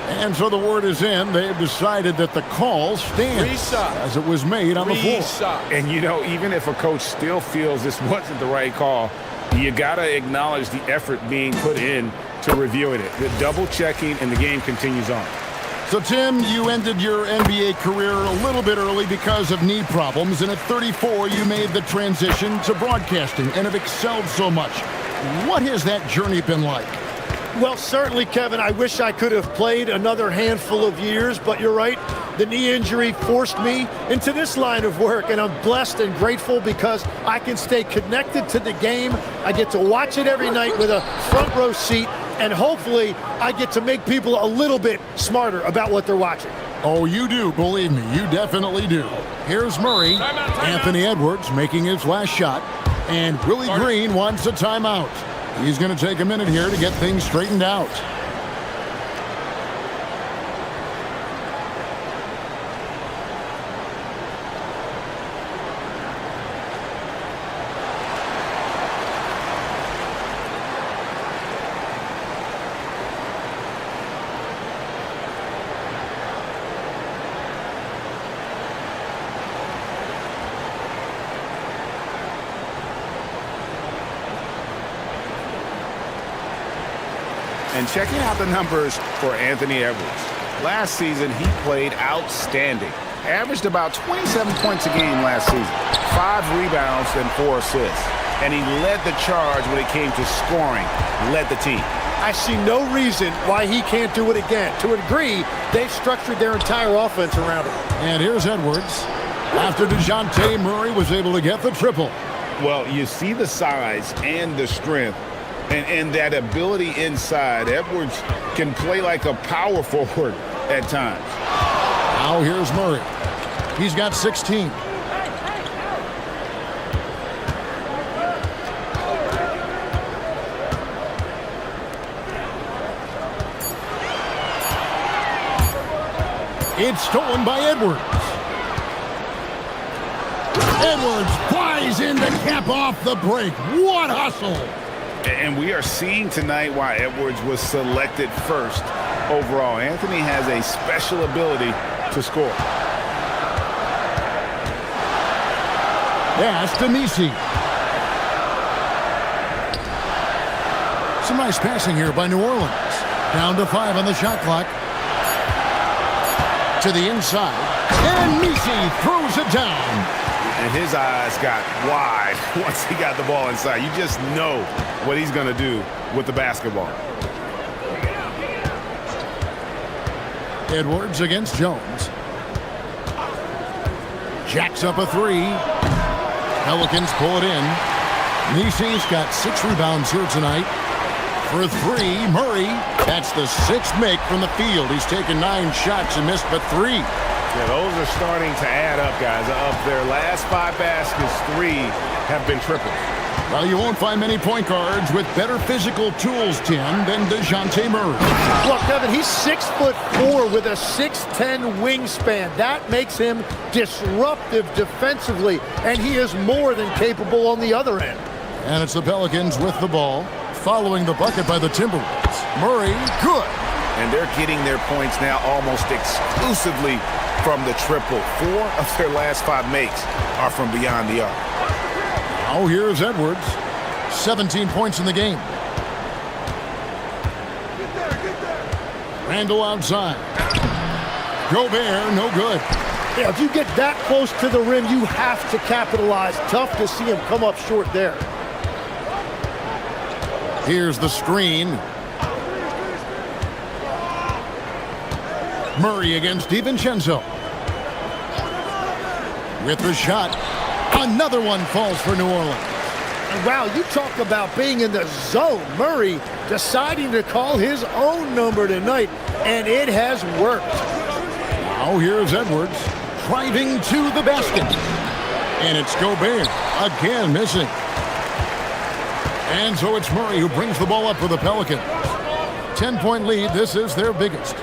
[SPEAKER 7] And so the word is in. They've decided that the call stands as it was made on the floor.
[SPEAKER 9] And, you know, even if a coach still feels this wasn't the right call, you got to acknowledge the effort being put in to reviewing it. The double checking, and the game continues on.
[SPEAKER 7] So, Tim, you ended your NBA career a little bit early because of knee problems, and at 34, you made the transition to broadcasting and have excelled so much. What has that journey been like?
[SPEAKER 8] Well, certainly, Kevin, I wish I could have played another handful of years, but you're right. The knee injury forced me into this line of work, and I'm blessed and grateful because I can stay connected to the game. I get to watch it every night with a front row seat, and hopefully I get to make people a little bit smarter about what they're watching.
[SPEAKER 7] Oh, you do, believe me, you definitely do. Here's Murray, Anthony Edwards making his last shot, and Willie Green wants a timeout. He's going to take a minute here to get things straightened out.
[SPEAKER 9] And checking out the numbers for Anthony Edwards. Last season, he played outstanding. Averaged about 27 points a game last season. 5 rebounds and 4 assists. And he led the charge when it came to scoring. Led the team.
[SPEAKER 8] I see no reason why he can't do it again. To a degree, they've structured their entire offense around him.
[SPEAKER 7] And here's Edwards. After DeJounte Murray was able to get the triple.
[SPEAKER 9] Well, you see the size and the strength. And that ability inside. Edwards can play like a power forward at times.
[SPEAKER 7] Now here's Murray. He's got 16. It's stolen by Edwards. Edwards flies in to cap off the break. What hustle!
[SPEAKER 9] And we are seeing tonight why Edwards was selected first overall. Anthony has a special ability to score.
[SPEAKER 7] Pass to Misi. Some nice passing here by New Orleans. Down to 5 on the shot clock. To the inside. And Misi throws it down.
[SPEAKER 9] And his eyes got wide once he got the ball inside. You just know what he's going to do with the basketball.
[SPEAKER 7] Edwards against Jones. Jacks up a 3. Pelicans pull it in. Misi's got 6 rebounds here tonight. For 3, Murray. That's the 6th make from the field. He's taken 9 shots and missed but 3.
[SPEAKER 9] Yeah, those are starting to add up, guys. Of their last 5 baskets, 3 have been triples.
[SPEAKER 7] Well, you won't find many point guards with better physical tools, Tim, than DeJounte Murray.
[SPEAKER 8] Look, Kevin, he's 6'4" with a 6'10" wingspan. That makes him disruptive defensively, and he is more than capable on the other end.
[SPEAKER 7] And it's the Pelicans with the ball, following the bucket by the Timberwolves. Murray, good.
[SPEAKER 9] And they're getting their points now almost exclusively from the triple. 4 of their last 5 makes are from beyond the arc.
[SPEAKER 7] Now here's Edwards. 17 points in the game. Randall outside. Gobert, no good.
[SPEAKER 8] Yeah, if you get that close to the rim, you have to capitalize. Tough to see him come up short there.
[SPEAKER 7] Here's the screen. Murray against DiVincenzo. With the shot. Another one falls for New Orleans.
[SPEAKER 8] And wow, you talk about being in the zone. Murray deciding to call his own number tonight, and it has worked.
[SPEAKER 7] Now here's Edwards driving to the basket. And it's Gobert again missing. And so it's Murray who brings the ball up for the Pelicans. 10-point lead. This is their biggest.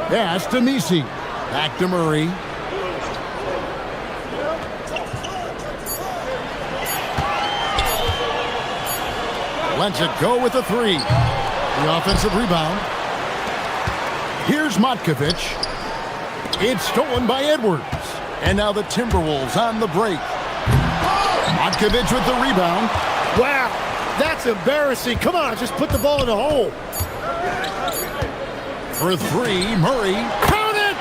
[SPEAKER 7] Pass to Misi. Back to Murray. Lets it go with a 3. The offensive rebound. Here's Matkovic. It's stolen by Edwards. And now the Timberwolves on the break. Matkovic with the rebound.
[SPEAKER 8] Wow, that's embarrassing. Come on, just put the ball in the hole.
[SPEAKER 7] For 3, Murray.
[SPEAKER 8] Count it!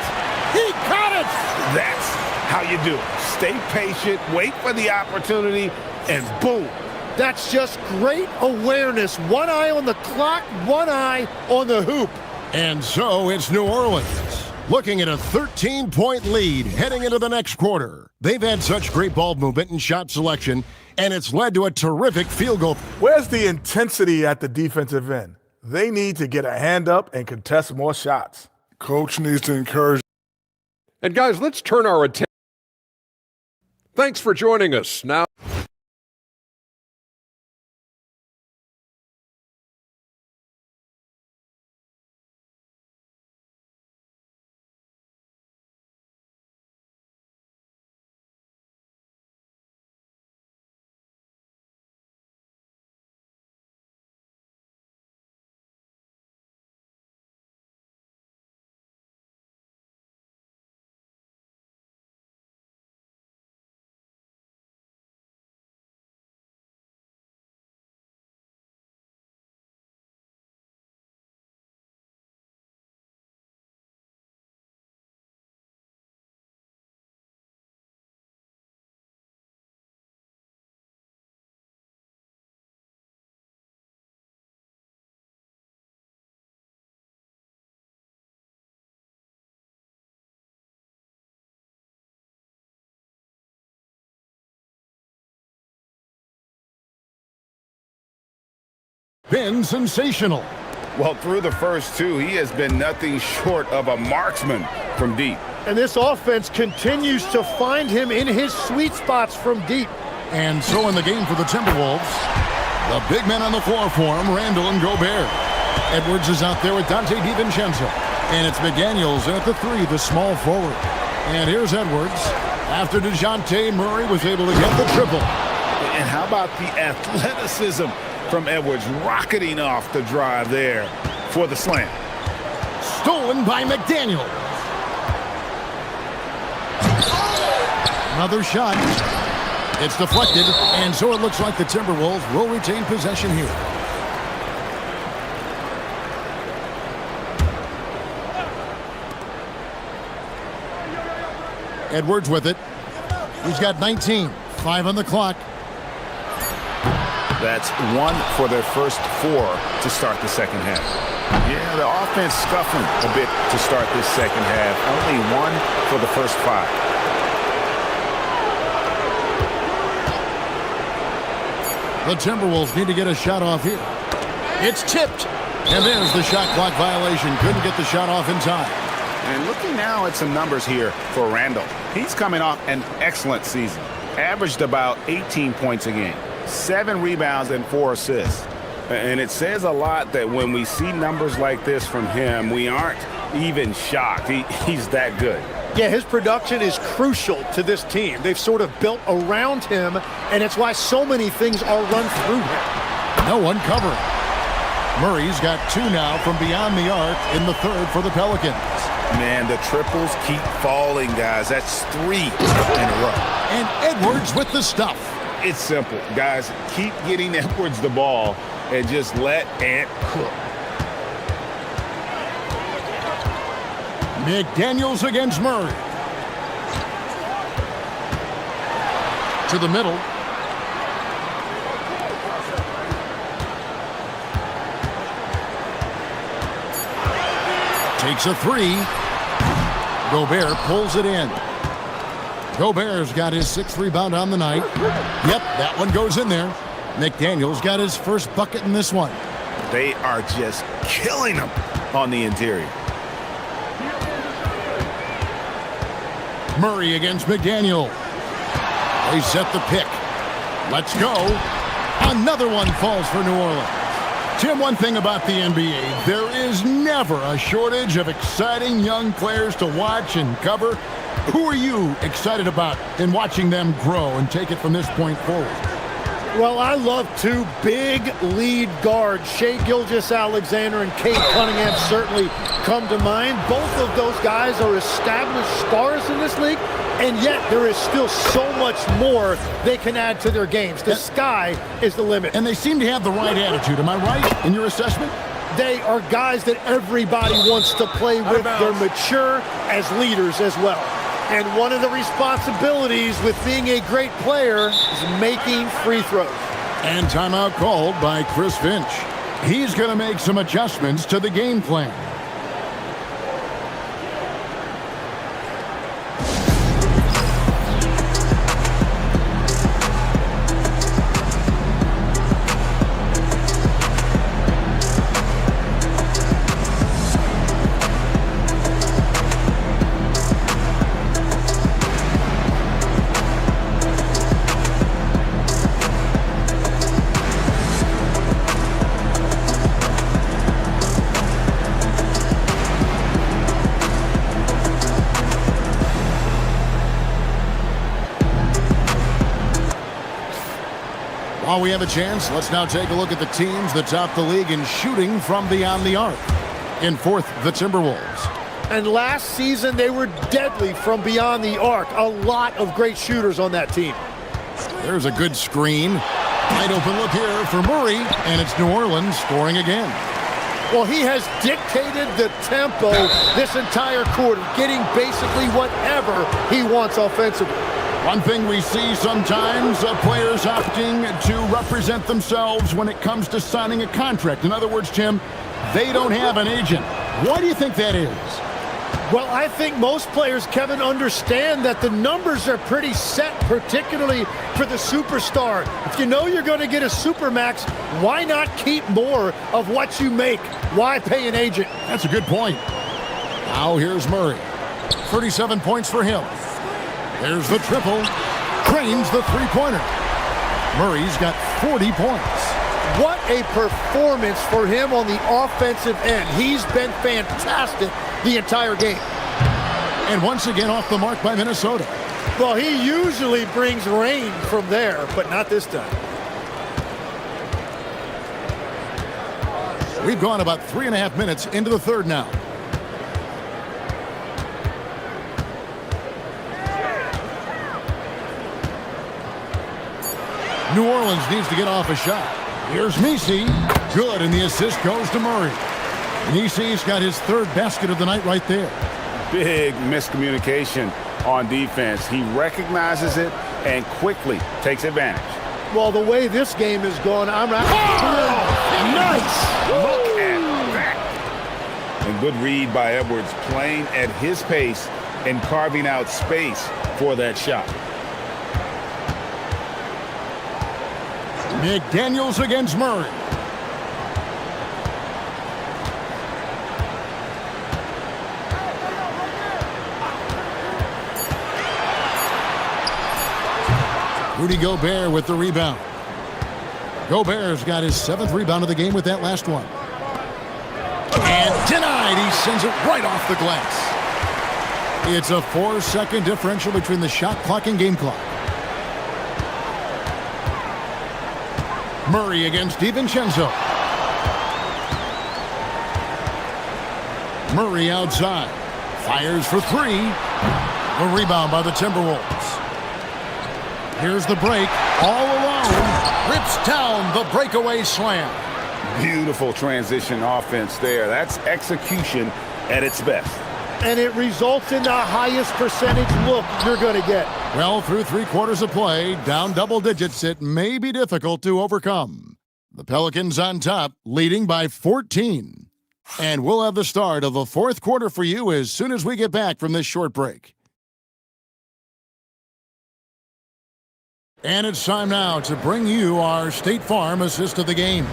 [SPEAKER 8] He caught it!
[SPEAKER 9] That's how you do it. Stay patient, wait for the opportunity, and boom.
[SPEAKER 8] That's just great awareness. One eye on the clock, one eye on the hoop.
[SPEAKER 7] And so it's New Orleans, looking at a 13-point lead heading into the next quarter. They've had such great ball movement and shot selection, and it's led to a terrific field goal.
[SPEAKER 5] Where's the intensity at the defensive end? They need to get a hand up and contest more shots.
[SPEAKER 11] Coach needs to encourage.
[SPEAKER 6] And guys, let's turn our attention. Thanks for joining us. Now.
[SPEAKER 7] Been sensational.
[SPEAKER 9] Well, through the first 2, he has been nothing short of a marksman from deep.
[SPEAKER 8] And this offense continues to find him in his sweet spots from deep.
[SPEAKER 7] And so in the game for the Timberwolves, the big men on the floor for him, Randall and Gobert. Edwards is out there with Dante DiVincenzo. And it's McDaniels at the 3, the small forward. And here's Edwards. After DeJounte Murray was able to get the triple.
[SPEAKER 9] And how about the athleticism from Edwards rocketing off the drive there for the slam.
[SPEAKER 7] Stolen by McDaniel. Another shot. It's deflected, and so it looks like the Timberwolves will retain possession here. Edwards with it. He's got 19. 5 on the clock.
[SPEAKER 9] That's 1 for their first 4 to start the second half. Yeah, the offense scuffling a bit to start this second half. Only 1 for the first 5.
[SPEAKER 7] The Timberwolves need to get a shot off here. It's tipped. And there's the shot clock violation. Couldn't get the shot off in time.
[SPEAKER 9] And looking now at some numbers here for Randall. He's coming off an excellent season. Averaged about 18 points a game. 7 rebounds and 4 assists. And it says a lot that when we see numbers like this from him, we aren't even shocked. He's that good.
[SPEAKER 8] Yeah, his production is crucial to this team. They've sort of built around him, and it's why so many things are run through him.
[SPEAKER 7] No one covering. Murray's got 2 now from beyond the arc in the third for the Pelicans.
[SPEAKER 9] Man, the triples keep falling, guys. That's 3 in a row.
[SPEAKER 7] And Edwards with the stuff.
[SPEAKER 9] It's simple, guys. Keep getting Edwards the ball and just let Ant cook.
[SPEAKER 7] McDaniels against Murray. To the middle. Takes a 3. Gobert pulls it in. Gobert's got his 6th rebound on the night. Yep, that one goes in there. McDaniels got his first bucket in this one.
[SPEAKER 9] They are just killing them on the interior.
[SPEAKER 7] Murray against McDaniel. They set the pick. Let's go. Another one falls for New Orleans. Tim, one thing about the NBA, there is never a shortage of exciting young players to watch and cover. Who are you excited about in watching them grow and take it from this point forward?
[SPEAKER 8] Well, I love 2 big lead guards. Shai Gilgeous-Alexander and Cade Cunningham certainly come to mind. Both of those guys are established stars in this league, and yet there is still so much more they can add to their games. The sky is the limit.
[SPEAKER 7] And they seem to have the right attitude. Am I right in your assessment?
[SPEAKER 8] They are guys that everybody wants to play with. They're mature as leaders as well. And one of the responsibilities with being a great player is making free throws.
[SPEAKER 7] And timeout called by Chris Finch. He's going to make some adjustments to the game plan. While we have a chance, let's now take a look at the teams that top the league in shooting from beyond the arc. In 4th, the Timberwolves.
[SPEAKER 8] And last season, they were deadly from beyond the arc. A lot of great shooters on that team.
[SPEAKER 7] There's a good screen. Wide open look here for Murray, and it's New Orleans scoring again.
[SPEAKER 8] Well, he has dictated the tempo this entire quarter, getting basically whatever he wants offensively.
[SPEAKER 7] One thing we see sometimes, players opting to represent themselves when it comes to signing a contract. In other words, Tim, they don't have an agent. Why do you think that is?
[SPEAKER 8] Well, I think most players, Kevin, understand that the numbers are pretty set, particularly for the superstar. If you know you're going to get a supermax, why not keep more of what you make? Why pay an agent?
[SPEAKER 7] That's a good point. Now here's Murray. 37 points for him. There's the triple. Cranes the three-pointer. Murray's got 40 points.
[SPEAKER 8] What a performance for him on the offensive end. He's been fantastic the entire game.
[SPEAKER 7] And once again off the mark by Minnesota.
[SPEAKER 8] Well, he usually brings rain from there, but not this time.
[SPEAKER 7] We've gone about 3.5 minutes into the third now. New Orleans needs to get off a shot. Here's Messi. Good, and the assist goes to Murray. Messi's got his third basket of the night right there.
[SPEAKER 9] Big miscommunication on defense. He recognizes it and quickly takes advantage.
[SPEAKER 8] Well, the way this game is going, I'm not...
[SPEAKER 9] Oh, nice! Look at that. And good read by Edwards, playing at his pace and carving out space for that shot.
[SPEAKER 7] McDaniels against Murray. Rudy Gobert with the rebound. Gobert's got his 7th rebound of the game with that last one. And denied. He sends it right off the glass. It's a 4-second differential between the shot clock and game clock. Murray against DiVincenzo. Murray outside. Fires for 3. A rebound by the Timberwolves. Here's the break. All alone. Rips down the breakaway slam.
[SPEAKER 9] Beautiful transition offense there. That's execution at its best.
[SPEAKER 8] And it results in the highest percentage look you're going to get.
[SPEAKER 7] Well, through 3 quarters of play, down double digits, it may be difficult to overcome. The Pelicans on top, leading by 14. And we'll have the start of the 4th quarter for you as soon as we get back from this short break. And it's time now to bring you our State Farm assist of the game.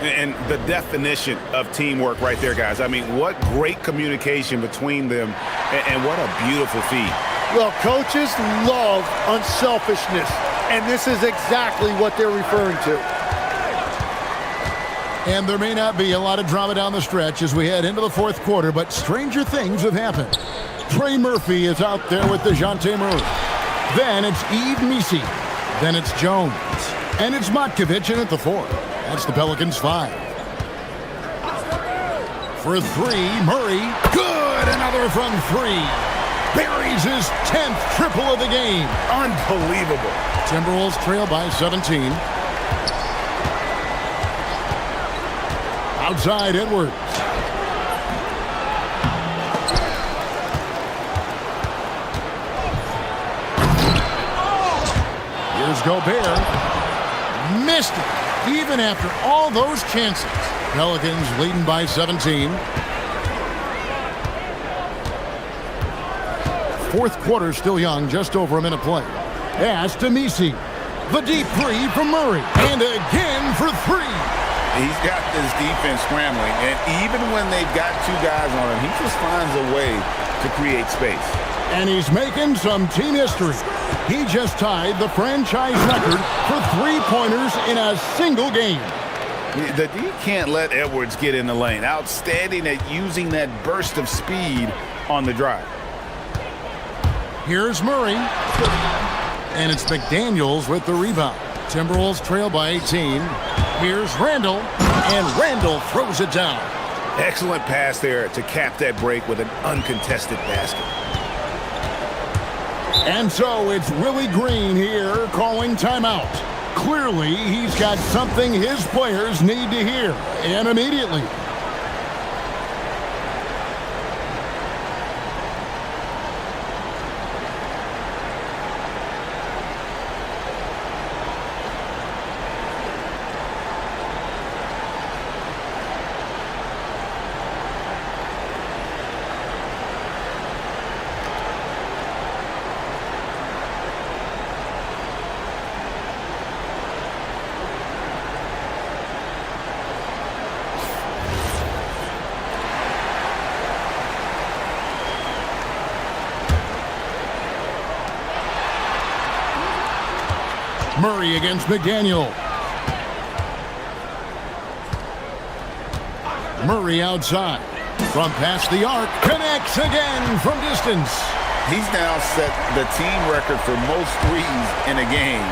[SPEAKER 9] And the definition of teamwork right there, guys. I mean, what great communication between them, and what a beautiful feed.
[SPEAKER 8] Well, coaches love unselfishness, and this is exactly what they're referring to.
[SPEAKER 7] And there may not be a lot of drama down the stretch as we head into the 4th quarter, but stranger things have happened. Trey Murphy is out there with DeJounte Murray. Then it's Yves Messi. Then it's Jones. And it's Matkovic in at the 4. That's the Pelicans 5. For 3, Murray. Good! Another from 3. Buries his 10th triple of the game.
[SPEAKER 9] Unbelievable.
[SPEAKER 7] Timberwolves trail by 17. Outside Edwards. Here's Gobert. Missed it. Even after all those chances. Pelicans leading by 17. 4th quarter still young, just over a minute play. Pass to Messi. The deep 3 from Murray. And again for 3.
[SPEAKER 9] He's got this defense scrambling, and even when they've got 2 guys on him, he just finds a way to create space.
[SPEAKER 7] And he's making some team history. He just tied the franchise record for 3-pointers in a single game.
[SPEAKER 9] The D can't let Edwards get in the lane. Outstanding at using that burst of speed on the drive.
[SPEAKER 7] Here's Murray. And it's McDaniels with the rebound. Timberwolves trail by 18. Here's Randall. And Randall throws it down.
[SPEAKER 9] Excellent pass there to cap that break with an uncontested basket.
[SPEAKER 7] And so it's Willie Green here calling timeout. Clearly, he's got something his players need to hear, and immediately. Murray against McDaniel. Murray outside. From past the arc. Connects again from distance.
[SPEAKER 9] He's now set the team record for most threes in a game.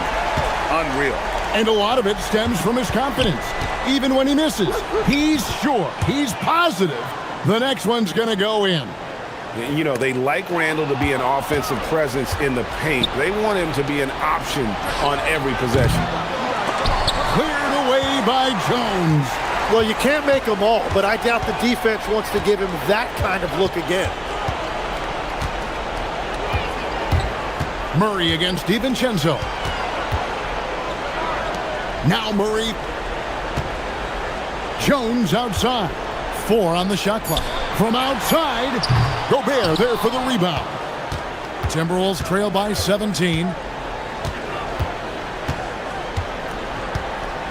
[SPEAKER 9] Unreal.
[SPEAKER 7] And a lot of it stems from his confidence. Even when he misses, he's sure, he's positive the next one's going to go in.
[SPEAKER 9] You know, they like Randall to be an offensive presence in the paint. They want him to be an option on every possession.
[SPEAKER 7] Cleared away by Jones.
[SPEAKER 8] Well, you can't make them all, but I doubt the defense wants to give him that kind of look again.
[SPEAKER 7] Murray against DiVincenzo. Now Murray. Jones outside. 4 on the shot clock. From outside, Gobert there for the rebound. Timberwolves trail by 17.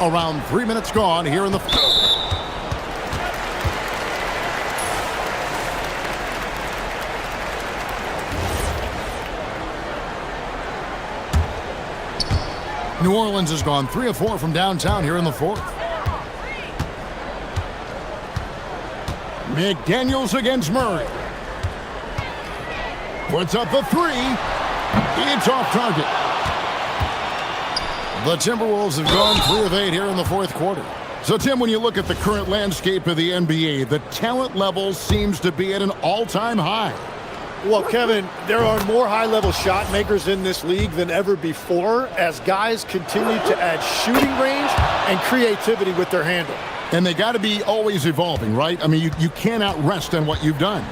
[SPEAKER 7] Around 3 minutes gone here in the... New Orleans has gone 3 of 4 from downtown here in the fourth. McDaniels against Murray. Puts up a 3. It's off target. The Timberwolves have gone 3 of 8 here in the fourth quarter. So, Tim, when you look at the current landscape of the NBA, the talent level seems to be at an all-time high.
[SPEAKER 8] Well, Kevin, there are more high-level shot makers in this league than ever before as guys continue to add shooting range and creativity with their handle.
[SPEAKER 7] And they got to be always evolving, right? I mean, you cannot rest on what you've done.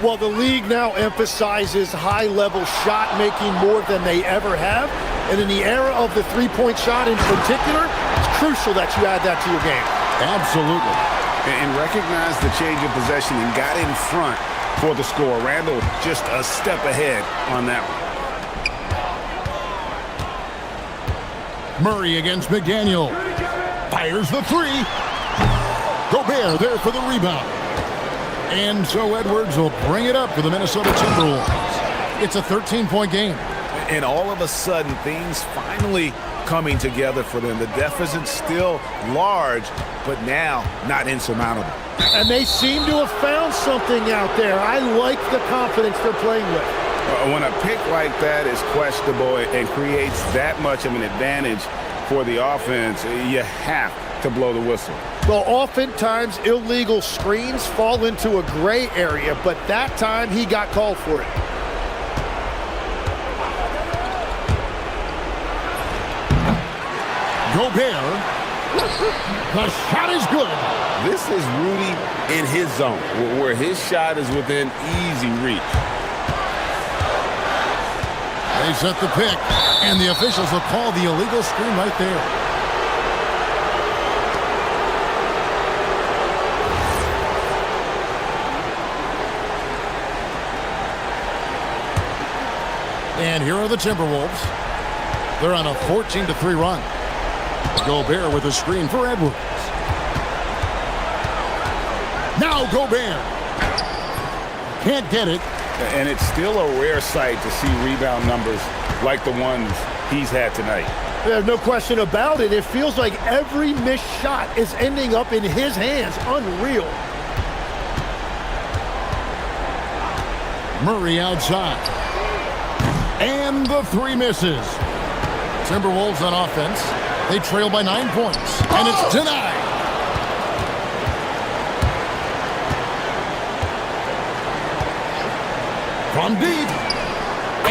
[SPEAKER 8] Well, the league now emphasizes high-level shot making more than they ever have. And in the era of the three-point shot in particular, it's crucial that you add that to your game.
[SPEAKER 7] Absolutely.
[SPEAKER 9] And recognize the change of possession and got in front for the score. Randall just a step ahead on that
[SPEAKER 7] one. Murray against McDaniel. Fires the 3. Gobert there for the rebound. And so Edwards will bring it up for the Minnesota Timberwolves. It's a 13-point game.
[SPEAKER 9] And all of a sudden, things finally coming together for them. The deficit's still large, but now not insurmountable.
[SPEAKER 8] And they seem to have found something out there. I like the confidence they're playing with.
[SPEAKER 9] When a pick like that is questionable and creates that much of an advantage for the offense, you have to blow the whistle.
[SPEAKER 8] Well, oftentimes illegal screens fall into a gray area, but that time he got called for it.
[SPEAKER 7] Gobert. The shot is good.
[SPEAKER 9] This is Rudy in his zone, where his shot is within easy reach.
[SPEAKER 7] They set the pick, and the officials will call the illegal screen right there. And here are the Timberwolves. They're on a 14-3 run. Gobert with a screen for Edwards. Now Gobert. Can't get it.
[SPEAKER 9] And it's still a rare sight to see rebound numbers like the ones he's had tonight.
[SPEAKER 8] There's no question about it. It feels like every missed shot is ending up in his hands. Unreal.
[SPEAKER 7] Murray outside. And the 3 misses. Timberwolves on offense. They trail by 9 points. And it's denied. From deep.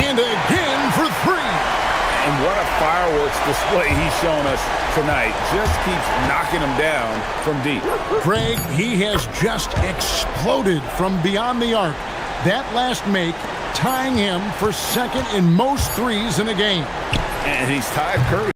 [SPEAKER 7] And again for 3.
[SPEAKER 9] And what a fireworks display he's shown us tonight. Just keeps knocking them down from deep.
[SPEAKER 7] Craig, he has just exploded from beyond the arc. That last make tying him for second in most threes in a game.
[SPEAKER 9] And he's tied Curry.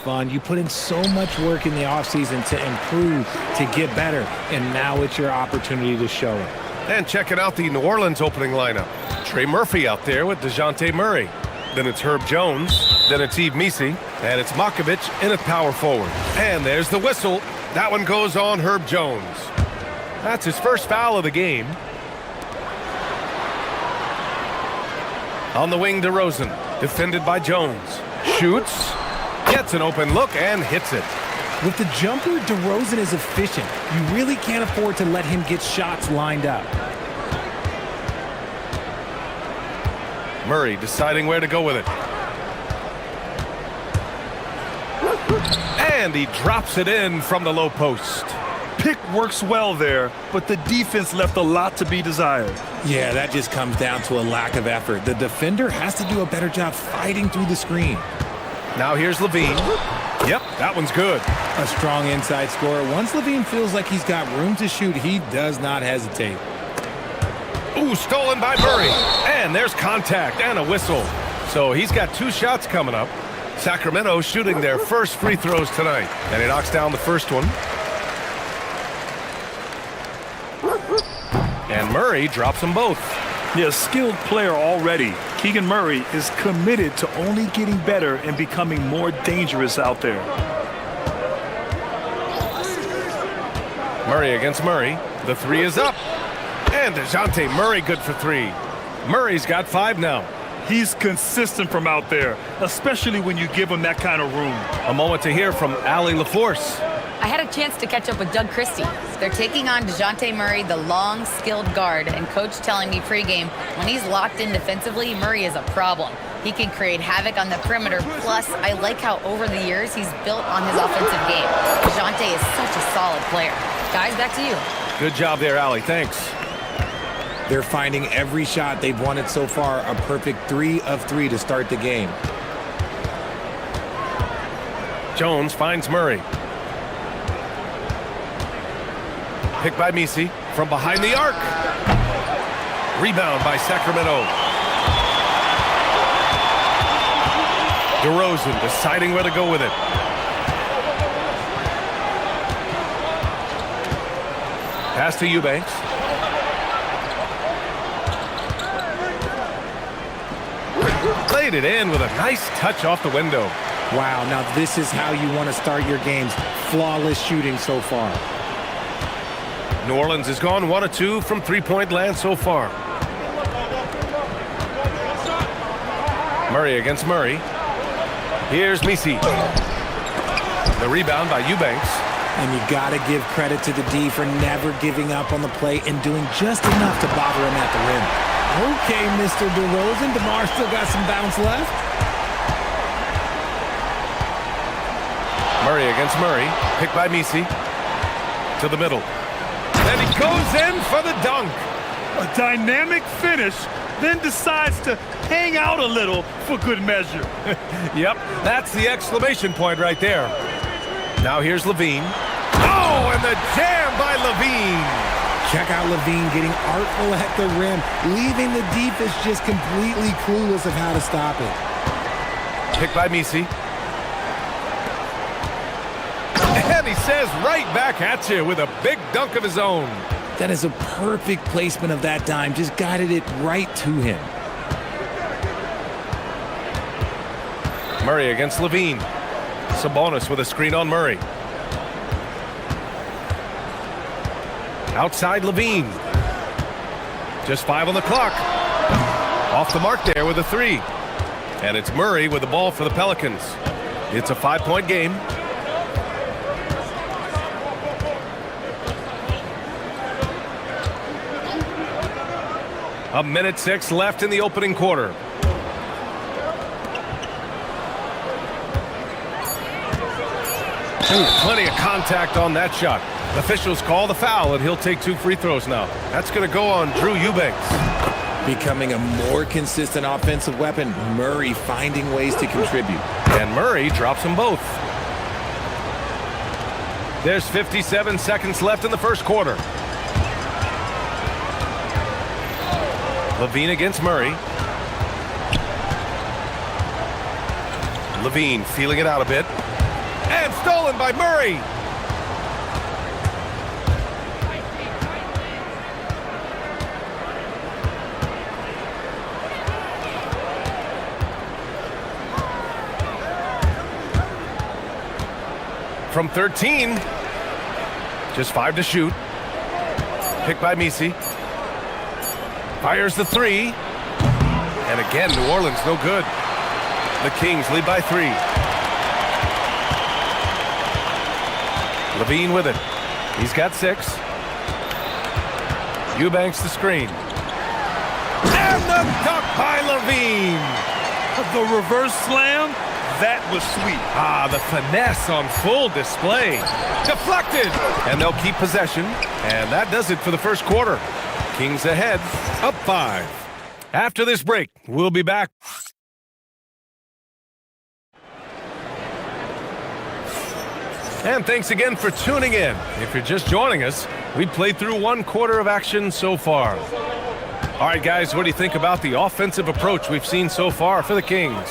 [SPEAKER 3] fun. You put in so much work in the offseason to improve, to get better, and now it's your opportunity to show it.
[SPEAKER 1] And checking out the New Orleans opening lineup. Trey Murphy out there with DeJounte Murray. Then it's Herb Jones. Then it's Yves Missi. And it's Makovich in at power forward. And there's the whistle. That one goes on Herb Jones. That's his first foul of the game. On the wing, DeRozan. Defended by Jones. Shoots. Gets an open look and hits it.
[SPEAKER 3] With the jumper, DeRozan is efficient. You really can't afford to let him get shots lined up.
[SPEAKER 1] Murray deciding where to go with it. And he drops it in from the low post.
[SPEAKER 2] Pick works well there, but the defense left a lot to be desired.
[SPEAKER 3] Yeah, that just comes down to a lack of effort. The defender has to do a better job fighting through the screen.
[SPEAKER 1] Now here's Levine. Yep, that one's good.
[SPEAKER 3] A strong inside scorer. Once Levine feels like he's got room to shoot, he does not hesitate.
[SPEAKER 1] Ooh, stolen by Murray. And there's contact and a whistle. So he's got 2 shots coming up. Sacramento shooting their first free throws tonight. And he knocks down the first one. And Murray drops them both.
[SPEAKER 2] Yeah, a skilled player already. Keegan Murray is committed to only getting better and becoming more dangerous out there.
[SPEAKER 1] Murray against Murray. The 3 is up. And DeJounte Murray good for 3. Murray's got 5 now.
[SPEAKER 2] He's consistent from out there, especially when you give him that kind of room.
[SPEAKER 1] A moment to hear from Allie LaForce.
[SPEAKER 4] I had a chance to catch up with Doug Christie. They're taking on DeJounte Murray, the long, skilled guard, and coach telling me pregame, when he's locked in defensively, Murray is a problem. He can create havoc on the perimeter. Plus, I like how over the years he's built on his offensive game. DeJounte is such a solid player. Guys, back to you.
[SPEAKER 1] Good job there, Allie. Thanks.
[SPEAKER 3] They're finding every shot they've wanted so far a perfect 3 of 3 to start the game.
[SPEAKER 1] Jones finds Murray. Picked by Missi from behind the arc. Rebound by Sacramento. DeRozan deciding where to go with it. Pass to Eubanks. Played it in with a nice touch off the window.
[SPEAKER 3] Wow, now this is how you want to start your games. Flawless shooting so far.
[SPEAKER 1] New Orleans has gone 1 of 2 from 3-point land so far. Murray against Murray. Here's Missi. The rebound by Eubanks.
[SPEAKER 3] And you got to give credit to the D for never giving up on the play and doing just enough to bother him at the rim. Okay, Mr. DeRozan. DeMar still got some bounce left.
[SPEAKER 1] Murray against Murray. Picked by Missi. To the middle. And he goes in for the dunk.
[SPEAKER 2] A dynamic finish, then decides to hang out a little for good measure.
[SPEAKER 1] Yep, that's the exclamation point right there. Now here's Levine. Oh, and the jam by Levine.
[SPEAKER 3] Check out Levine getting artful at the rim, leaving the defense just completely clueless of how to stop it.
[SPEAKER 1] Picked by Missi. And he says right back at you with a big dunk of his own.
[SPEAKER 3] That is a perfect placement of that dime. Just guided it right to him.
[SPEAKER 1] Murray against Levine. Sabonis with a screen on Murray. Outside Levine. Just 5 on the clock. Off the mark there with a 3. And it's Murray with the ball for the Pelicans. It's a 5-point game. A minute 6 left in the opening quarter. Ooh, plenty of contact on that shot. Officials call the foul, and he'll take 2 free throws now. That's going to go on Drew Eubanks.
[SPEAKER 3] Becoming a more consistent offensive weapon, Murray finding ways to contribute.
[SPEAKER 1] And Murray drops them both. There's 57 seconds left in the first quarter. Levine against Murray. Levine feeling it out a bit. And stolen by Murray. From 13. Just 5 to shoot. Picked by Misi. Fires the 3. And again, New Orleans no good. The Kings lead by 3. Levine with it. He's got 6. Eubanks the screen. And the dunk by Levine.
[SPEAKER 2] The reverse slam, that was sweet.
[SPEAKER 1] Ah, the finesse on full display. Deflected. And they'll keep possession. And that does it for the first quarter. Kings ahead, up 5. After this break, we'll be back. And thanks again for tuning in. If you're just joining us, we played through 1 quarter of action so far. All right, guys, what do you think about the offensive approach we've seen so far for the Kings?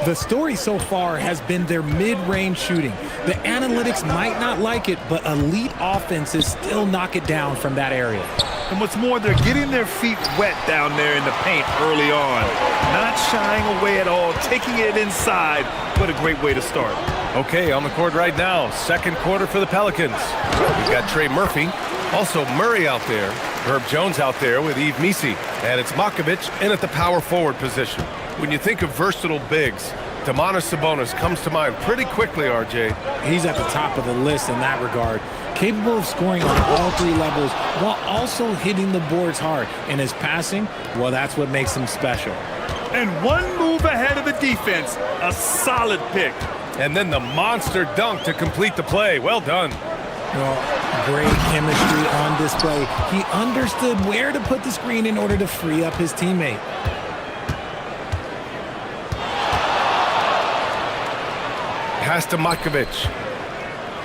[SPEAKER 3] The story so far has been their mid-range shooting. The analytics might not like it, but elite offenses still knock it down from that area.
[SPEAKER 2] And what's more, they're getting their feet wet down there in the paint early on. Not shying away at all, taking it inside. What a great way to start.
[SPEAKER 1] Okay, on the court right now, second quarter for the Pelicans. We've got Trey Murphy, also Murray out there, Herb Jones out there with Yves Misi, and it's Makovic in at the power forward position. When you think of versatile bigs, Domantas Sabonis comes to mind pretty quickly, RJ.
[SPEAKER 3] He's at the top of the list in that regard. Capable of scoring on all 3 levels while also hitting the boards hard. And his passing, well, that's what makes him special.
[SPEAKER 2] And 1 move ahead of the defense, a solid pick.
[SPEAKER 1] And then the monster dunk to complete the play. Well done.
[SPEAKER 3] Well, great chemistry on display. He understood where to put the screen in order to free up his teammate.
[SPEAKER 1] Pass to Makovic.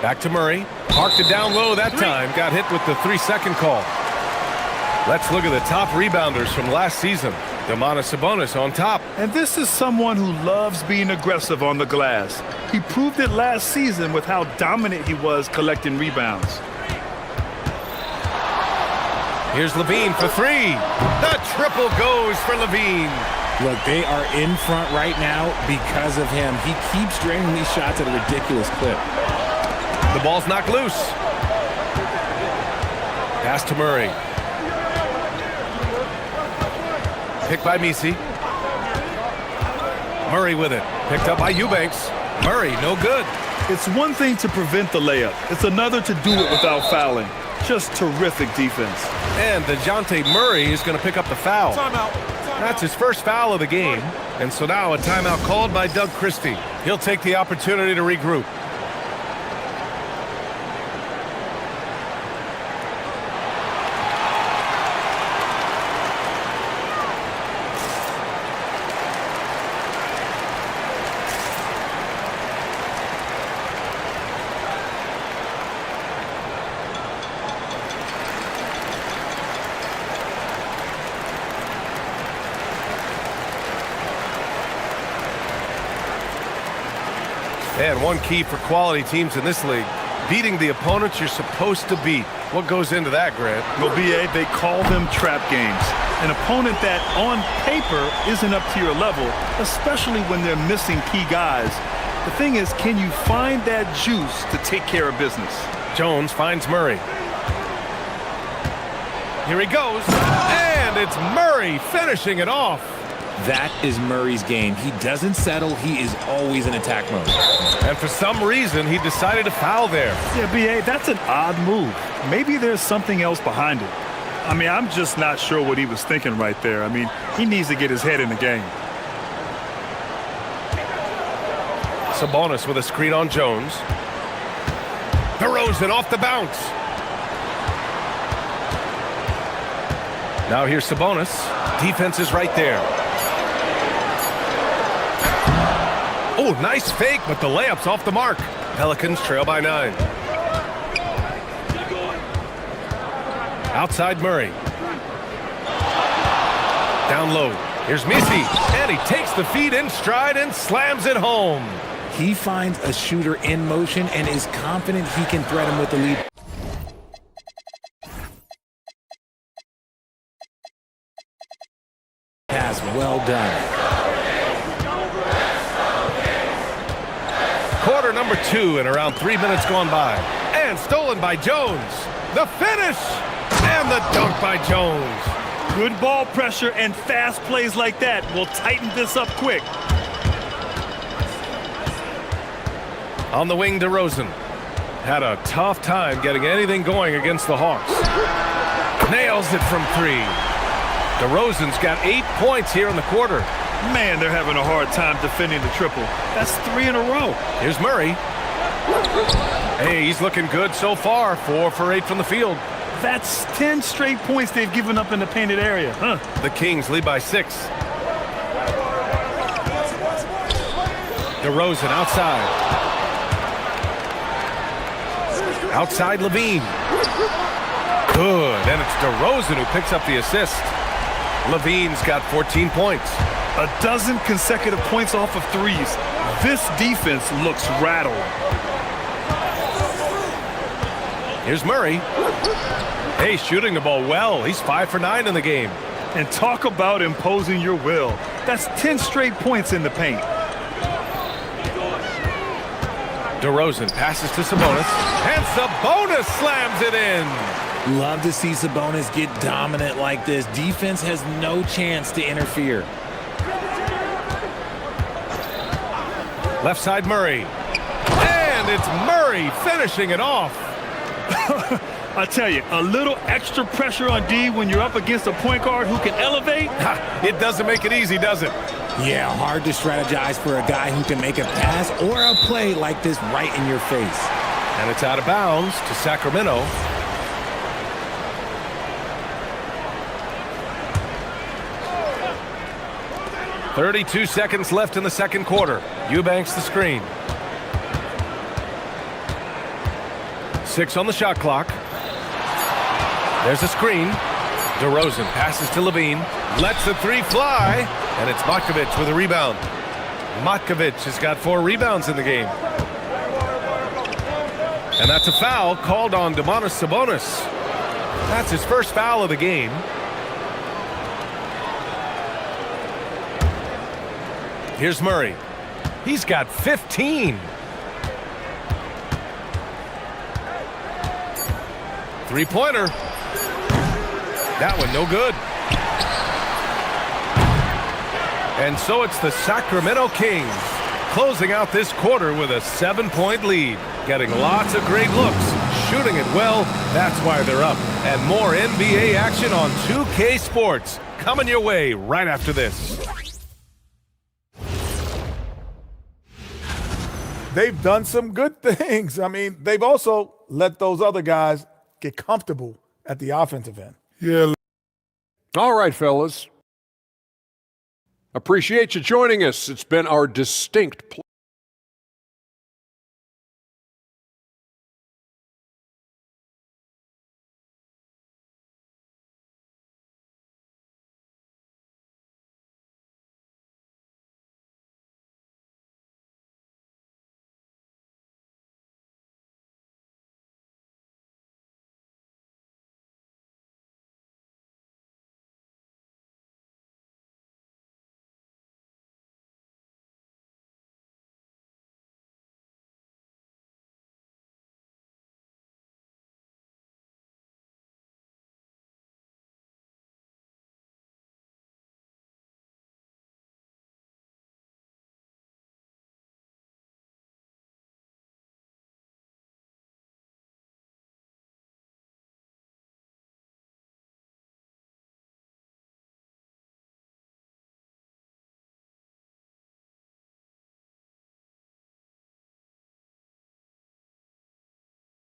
[SPEAKER 1] Back to Murray. Parked it down low that time. Got hit with the 3-second call. Let's look at the top rebounders from last season. Domantas Sabonis on top.
[SPEAKER 2] And this is someone who loves being aggressive on the glass. He proved it last season with how dominant he was collecting rebounds.
[SPEAKER 1] Here's Levine for 3. The triple goes for Levine.
[SPEAKER 3] Look, they are in front right now because of him. He keeps draining these shots at a ridiculous clip.
[SPEAKER 1] The ball's knocked loose. Pass to Murray. Picked by Misi. Murray with it. Picked up by Eubanks. Murray, no good.
[SPEAKER 2] It's one thing to prevent the layup. It's another to do it without fouling. Just terrific defense.
[SPEAKER 1] And DeJounte Murray is going to pick up the foul.
[SPEAKER 15] Timeout.
[SPEAKER 1] That's his first foul of the game. And so now a timeout called by Doug Christie. He'll take the opportunity to regroup. And one key for quality teams in this league, beating the opponents you're supposed to beat. What goes into that, Grant?
[SPEAKER 2] Well, BA, they call them trap games. An opponent that, on paper, isn't up to your level, especially when they're missing key guys. The thing is, can you find that juice to take care of business?
[SPEAKER 1] Jones finds Murray. Here he goes, and it's Murray finishing it off.
[SPEAKER 3] That is Murray's game. He doesn't settle. He is always in attack mode.
[SPEAKER 1] And for some reason, he decided to foul there.
[SPEAKER 2] Yeah, BA, that's an odd move. Maybe there's something else behind it. I mean, I'm just not sure what he was thinking right there. I mean, he needs to get his head in the game.
[SPEAKER 1] Sabonis with a screen on Jones. DeRozan off the bounce. Now here's Sabonis. Defense is right there. Oh, nice fake, but the layup's off the mark. Pelicans trail by 9. Outside Murray. Down low. Here's Misi, and he takes the feed in stride and slams it home.
[SPEAKER 3] He finds a shooter in motion and is confident he can threat him with the lead. Pass, well done.
[SPEAKER 1] Quarter number 2 and around 3 minutes gone by. And stolen by Jones. The finish! And the dunk by Jones.
[SPEAKER 2] Good ball pressure and fast plays like that will tighten this up quick.
[SPEAKER 1] On the wing, DeRozan. Had a tough time getting anything going against the Hawks. Nails it from 3. DeRozan's got 8 points here in the quarter.
[SPEAKER 2] Man, they're having a hard time defending the triple. That's 3 in a row.
[SPEAKER 1] Here's Murray. Hey, he's looking good so far. 4 for 8 from the field.
[SPEAKER 2] That's 10 straight points they've given up in the painted area.
[SPEAKER 1] The Kings lead by 6. DeRozan outside. Outside Levine. Good, and it's DeRozan who picks up the assist. Levine's got 14 points.
[SPEAKER 2] A dozen consecutive points off of threes. This defense looks rattled.
[SPEAKER 1] Here's Murray. Hey, shooting the ball well. He's 5 for 9 in the game.
[SPEAKER 2] And talk about imposing your will. That's 10 straight points in the paint.
[SPEAKER 1] DeRozan passes to Sabonis. And Sabonis slams it in.
[SPEAKER 3] Love to see Sabonis get dominant like this. Defense has no chance to interfere.
[SPEAKER 1] Left side Murray. And it's Murray finishing it off.
[SPEAKER 2] I tell you, a little extra pressure on D when you're up against a point guard who can elevate.
[SPEAKER 1] It doesn't make it easy, does it?
[SPEAKER 3] Yeah, hard to strategize for a guy who can make a pass or a play like this right in your face.
[SPEAKER 1] And it's out of bounds to Sacramento. .32 seconds left in the second quarter. Eubanks the screen. 6 on the shot clock. There's a screen. DeRozan passes to Levine. Lets the 3 fly. And it's Matkovic with a rebound. Matkovic has got 4 rebounds in the game. And that's a foul called on Domantas Sabonis. That's his first foul of the game. Here's Murray. He's got 15. 3-pointer. That one no good. And so it's the Sacramento Kings closing out this quarter with a 7-point lead. Getting lots of great looks, shooting it well. That's why they're up. And more NBA action on 2K Sports coming your way right after this.
[SPEAKER 5] They've done some good things. I mean, they've also let those other guys get comfortable at the offensive end.
[SPEAKER 11] Yeah.
[SPEAKER 6] All right, fellas. Appreciate you joining us. It's been our distinct pleasure.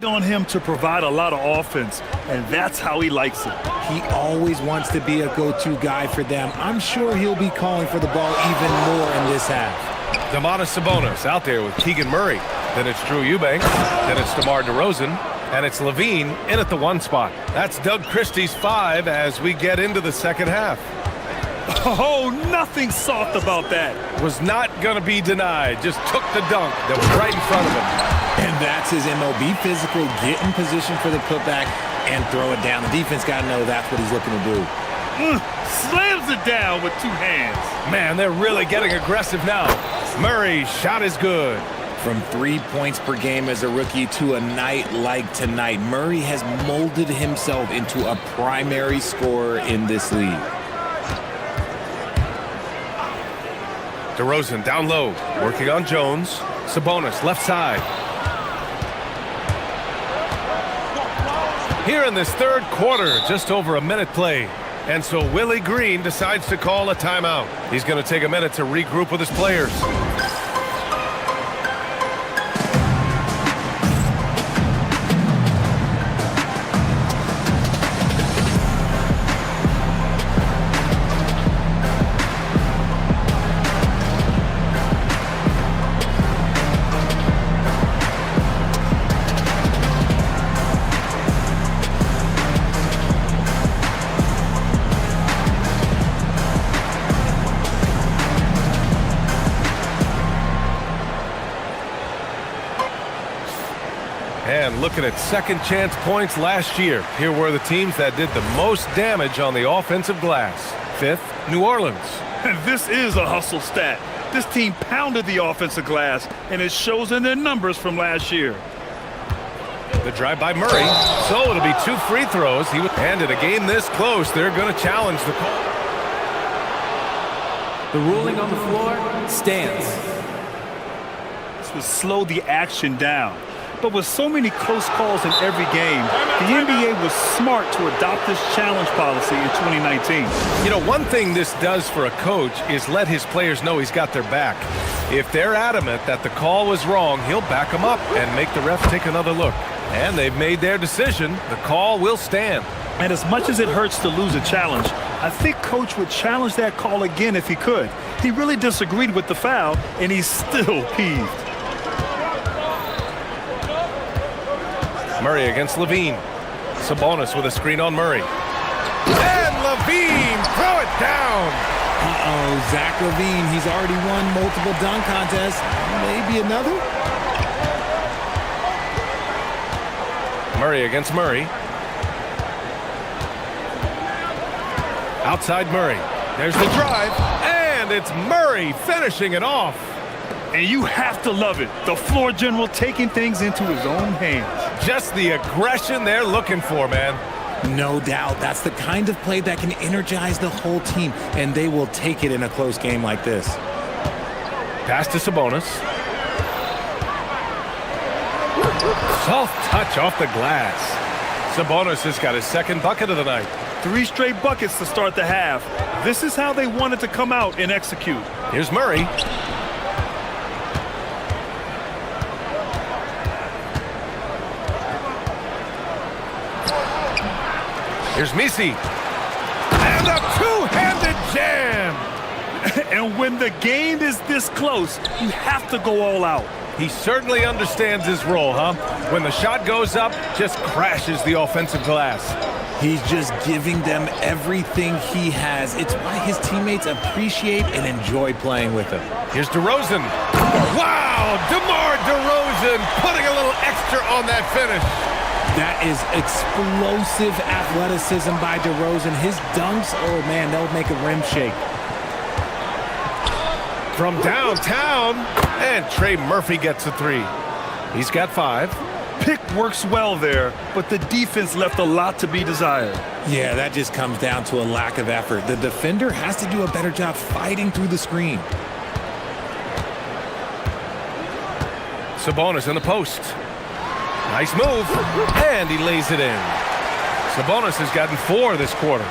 [SPEAKER 2] On him to provide a lot of offense, and that's how he likes it.
[SPEAKER 3] He always wants to be a go-to guy for them. I'm sure he'll be calling for the ball even more in this half.
[SPEAKER 1] Domantas Sabonis out there with Keegan Murray. Then it's Drew Eubanks. Then it's DeMar DeRozan. And it's Levine in at the 1 spot. That's Doug Christie's 5 as we get into the second half.
[SPEAKER 2] Oh, nothing soft about that.
[SPEAKER 1] Was not going to be denied. Just took the dunk that was right in front of him.
[SPEAKER 3] And that's his MO. Be physical, get in position for the putback, and throw it down. The defense got to know that's what he's looking to do.
[SPEAKER 2] Slams it down with two hands.
[SPEAKER 1] Man, they're really getting aggressive now. Murray, shot is good.
[SPEAKER 3] From 3 points per game as a rookie to a night like tonight, Murray has molded himself into a primary scorer in this league.
[SPEAKER 1] DeRozan down low, working on Jones. Sabonis, left side. Here in this third quarter, just over a minute played. And so Willie Green decides to call a timeout. He's going to take a minute to regroup with his players. And looking at second chance points last year, here were the teams that did the most damage on the offensive glass. Fifth, New Orleans.
[SPEAKER 2] And this is a hustle stat. This team pounded the offensive glass, and it shows in their numbers from last year.
[SPEAKER 1] The drive by Murray. So it'll be 2 free throws. And in a game this close, they're going to challenge the call.
[SPEAKER 13] The ruling on the floor stands.
[SPEAKER 2] This would slow the action down. But with so many close calls in every game, the NBA was smart to adopt this challenge policy in 2019.
[SPEAKER 1] You know, one thing this does for a coach is let his players know he's got their back. If they're adamant that the call was wrong, he'll back them up and make the ref take another look. And they've made their decision. The call will stand.
[SPEAKER 2] And as much as it hurts to lose a challenge, I think Coach would challenge that call again if he could. He really disagreed with the foul, and he's still peeved.
[SPEAKER 1] Murray against Levine. Sabonis with a screen on Murray. And Levine, throw it down.
[SPEAKER 3] Uh-oh, Zach Levine, he's already won multiple dunk contests. Maybe another?
[SPEAKER 1] Murray against Murray. Outside Murray. There's the drive. And it's Murray finishing it off.
[SPEAKER 2] And you have to love it. The floor general taking things into his own hands.
[SPEAKER 1] Just the aggression they're looking for, man.
[SPEAKER 3] No doubt. That's the kind of play that can energize the whole team, and they will take it in a close game like this.
[SPEAKER 1] Pass to Sabonis. Soft touch off the glass. Sabonis has got his second bucket of the night.
[SPEAKER 2] 3 straight buckets to start the half. This is how they wanted to come out and execute.
[SPEAKER 1] Here's Murray. Here's Misi. And a two-handed jam.
[SPEAKER 2] And when the game is this close, you have to go all out.
[SPEAKER 1] He certainly understands his role, huh? When the shot goes up, just crashes the offensive glass.
[SPEAKER 3] He's just giving them everything he has. It's why his teammates appreciate and enjoy playing with him.
[SPEAKER 1] Here's DeRozan. Wow, DeMar DeRozan putting a little extra on that finish.
[SPEAKER 3] That is explosive athleticism by DeRozan. His dunks, oh man, they'll make a rim shake.
[SPEAKER 1] From downtown, and Trey Murphy gets a 3. He's got 5.
[SPEAKER 2] Pick works well there, but the defense left a lot to be desired.
[SPEAKER 3] Yeah, that just comes down to a lack of effort. The defender has to do a better job fighting through the screen.
[SPEAKER 1] Sabonis in the post. Nice move, and he lays it in. Sabonis has gotten 4 this quarter.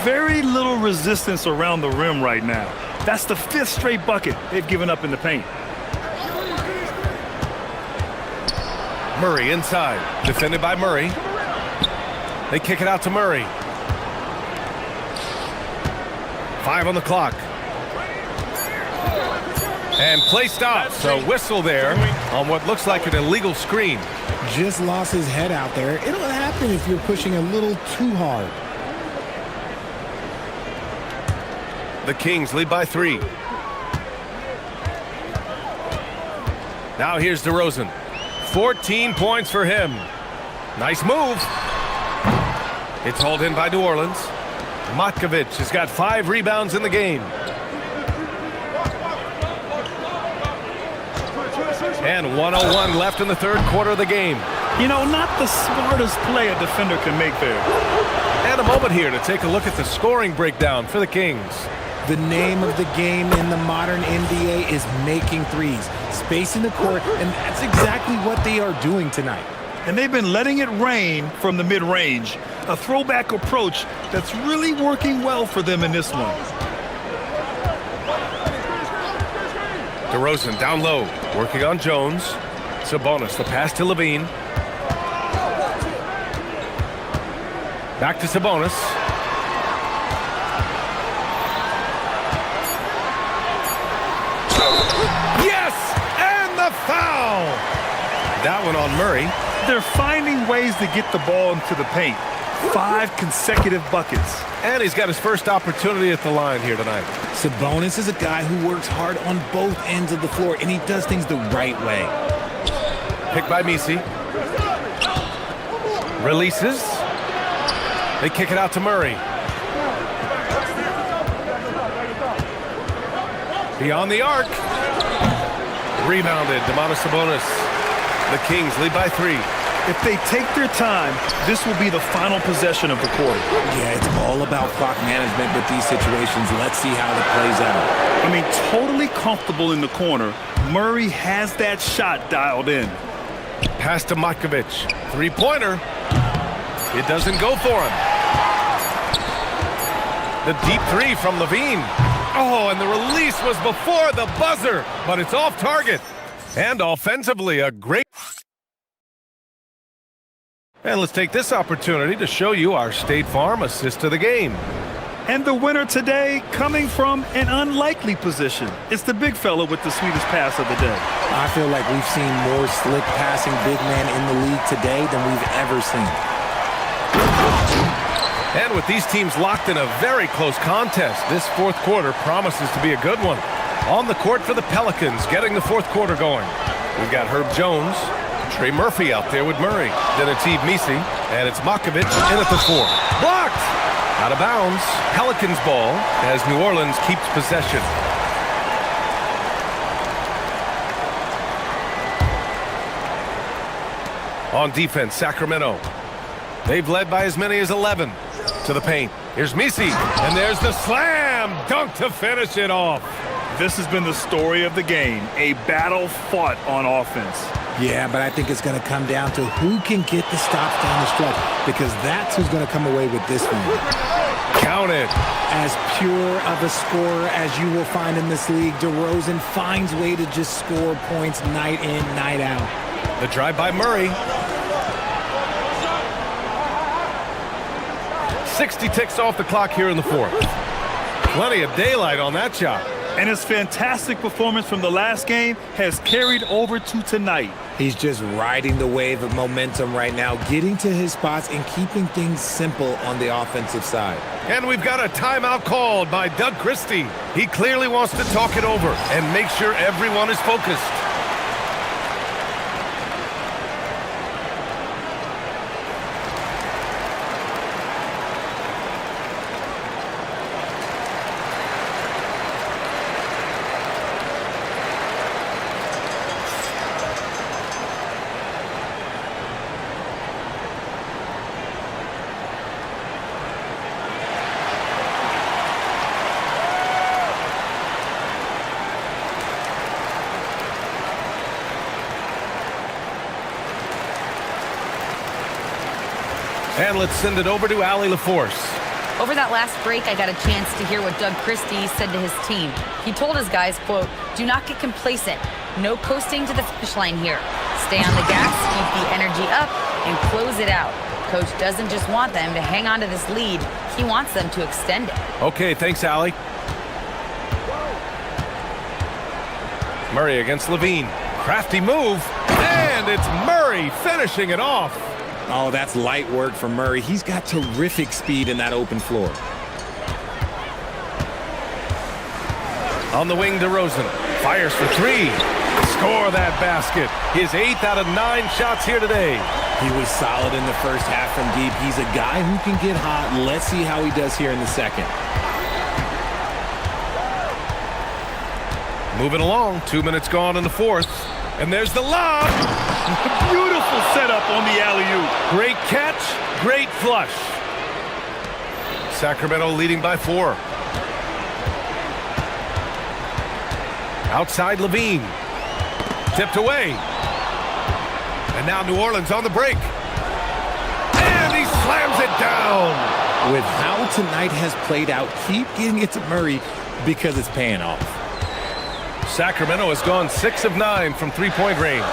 [SPEAKER 2] Very little resistance around the rim right now. That's the 5th straight bucket they've given up in the paint.
[SPEAKER 1] Murray inside, defended by Murray. They kick it out to Murray. 5 on the clock. And play stops, so whistle there on what looks like an illegal screen.
[SPEAKER 3] Just lost his head out there. It'll happen if you're pushing a little too hard.
[SPEAKER 1] The Kings lead by 3. Now here's DeRozan. 14 points for him. Nice move. It's hauled in by New Orleans. Matkovic has got 5 rebounds in the game. And 1:01 left in the third quarter of the game.
[SPEAKER 2] You know, not the smartest play a defender can make there.
[SPEAKER 1] And a moment here to take a look at the scoring breakdown for the Kings.
[SPEAKER 3] The name of the game in the modern NBA is making threes, spacing the court, and that's exactly what they are doing tonight.
[SPEAKER 2] And they've been letting it rain from the mid-range. A throwback approach that's really working well for them in this one.
[SPEAKER 1] DeRozan down low, working on Jones. Sabonis, the pass to Levine. Back to Sabonis. Yes! And the foul! That one on Murray.
[SPEAKER 2] They're finding ways to get the ball into the paint. 5 consecutive buckets.
[SPEAKER 1] And he's got his first opportunity at the line here tonight.
[SPEAKER 3] Sabonis is a guy who works hard on both ends of the floor, and he does things the right way.
[SPEAKER 1] Picked by Misi. Releases. They kick it out to Murray. Beyond the arc. Rebounded. Domantas Sabonis. The Kings lead by 3.
[SPEAKER 2] If they take their time, this will be the final possession of the quarter.
[SPEAKER 3] Yeah, it's all about clock management with these situations. Let's see how it plays out.
[SPEAKER 2] I mean, totally comfortable in the corner. Murray has that shot dialed in.
[SPEAKER 1] Pass to Matkovic. 3-pointer. It doesn't go for him. The deep 3 from Levine. Oh, and the release was before the buzzer, but it's off target. And offensively, a great... And let's take this opportunity to show you our State Farm assist to the game.
[SPEAKER 2] And the winner today coming from an unlikely position. It's the big fella with the sweetest pass of the day.
[SPEAKER 3] I feel like we've seen more slick passing big men in the league today than we've ever seen.
[SPEAKER 1] And with these teams locked in a very close contest, this fourth quarter promises to be a good one. On the court for the Pelicans, getting the fourth quarter going. We've got Herb Jones, Trey Murphy out there with Murray. Then it's Yves Misi, and it's Matkovic in at the 4. Blocked! Out of bounds. Pelicans ball as New Orleans keeps possession. On defense, Sacramento. They've led by as many as 11. To the paint. Here's Misi, and there's the slam dunk to finish it off.
[SPEAKER 2] This has been the story of the game, a battle fought on offense.
[SPEAKER 3] Yeah, but I think it's going to come down to who can get the stops down the stretch, because that's who's going to come away with this one.
[SPEAKER 1] Counted.
[SPEAKER 3] As pure of a scorer as you will find in this league, DeRozan finds a way to just score points night in, night out.
[SPEAKER 1] The drive by Murray. 60 ticks off the clock here in the fourth. Plenty of daylight on that shot.
[SPEAKER 2] And his fantastic performance from the last game has carried over to tonight.
[SPEAKER 3] He's just riding the wave of momentum right now, getting to his spots and keeping things simple on the offensive side.
[SPEAKER 1] And we've got a timeout called by Doug Christie. He clearly wants to talk it over and make sure everyone is focused. And let's send it over to Allie LaForce.
[SPEAKER 4] Over that last break, I got a chance to hear what Doug Christie said to his team. He told his guys, quote, "Do not get complacent. No coasting to the finish line here. Stay on the gas, keep the energy up, and close it out." Coach doesn't just want them to hang on to this lead. He wants them to extend it.
[SPEAKER 1] Okay, thanks, Allie. Murray against Levine. Crafty move. And it's Murray finishing it off.
[SPEAKER 3] Oh, that's light work for Murray. He's got terrific speed in that open floor.
[SPEAKER 1] On the wing, DeRozan fires for three. Score that basket. His 8th out of 9 shots here today.
[SPEAKER 3] He was solid in the first half from deep. He's a guy who can get hot. Let's see how he does here in the second.
[SPEAKER 1] Moving along, 2 minutes gone in the fourth. And there's the lob.
[SPEAKER 2] Beautiful setup on the alley-oop.
[SPEAKER 1] Great catch, great flush. Sacramento leading by 4. Outside Levine. Tipped away. And now New Orleans on the break. And he slams it down.
[SPEAKER 3] With how tonight has played out, keep getting it to Murray because it's paying off.
[SPEAKER 1] Sacramento has gone 6 of 9 from three-point range.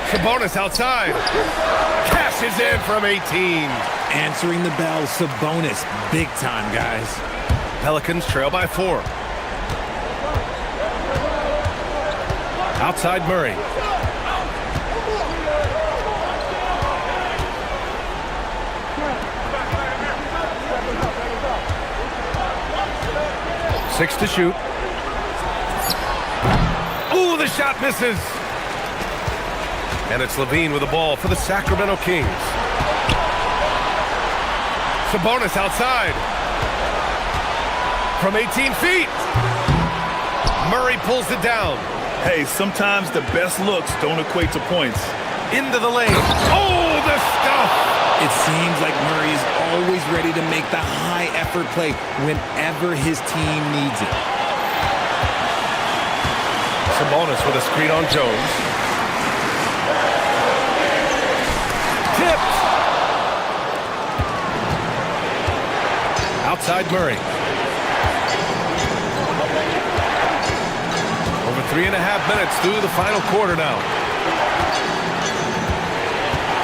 [SPEAKER 1] Sabonis outside. Cashes in from 18.
[SPEAKER 3] Answering the bell, Sabonis. Big time, guys.
[SPEAKER 1] Pelicans trail by 4. Outside Murray. Six to shoot. Ooh, the shot misses. And it's Levine with the ball for the Sacramento Kings. Sabonis outside. From 18 feet. Murray pulls it down.
[SPEAKER 2] Hey, sometimes the best looks don't equate to points.
[SPEAKER 1] Into the lane. Oh, the stuff!
[SPEAKER 3] It seems like Murray's always ready to make the high-effort play whenever his team needs it.
[SPEAKER 1] Sabonis with a screen on Jones. Tipped! Outside Murray. Over 3.5 minutes through the final quarter now.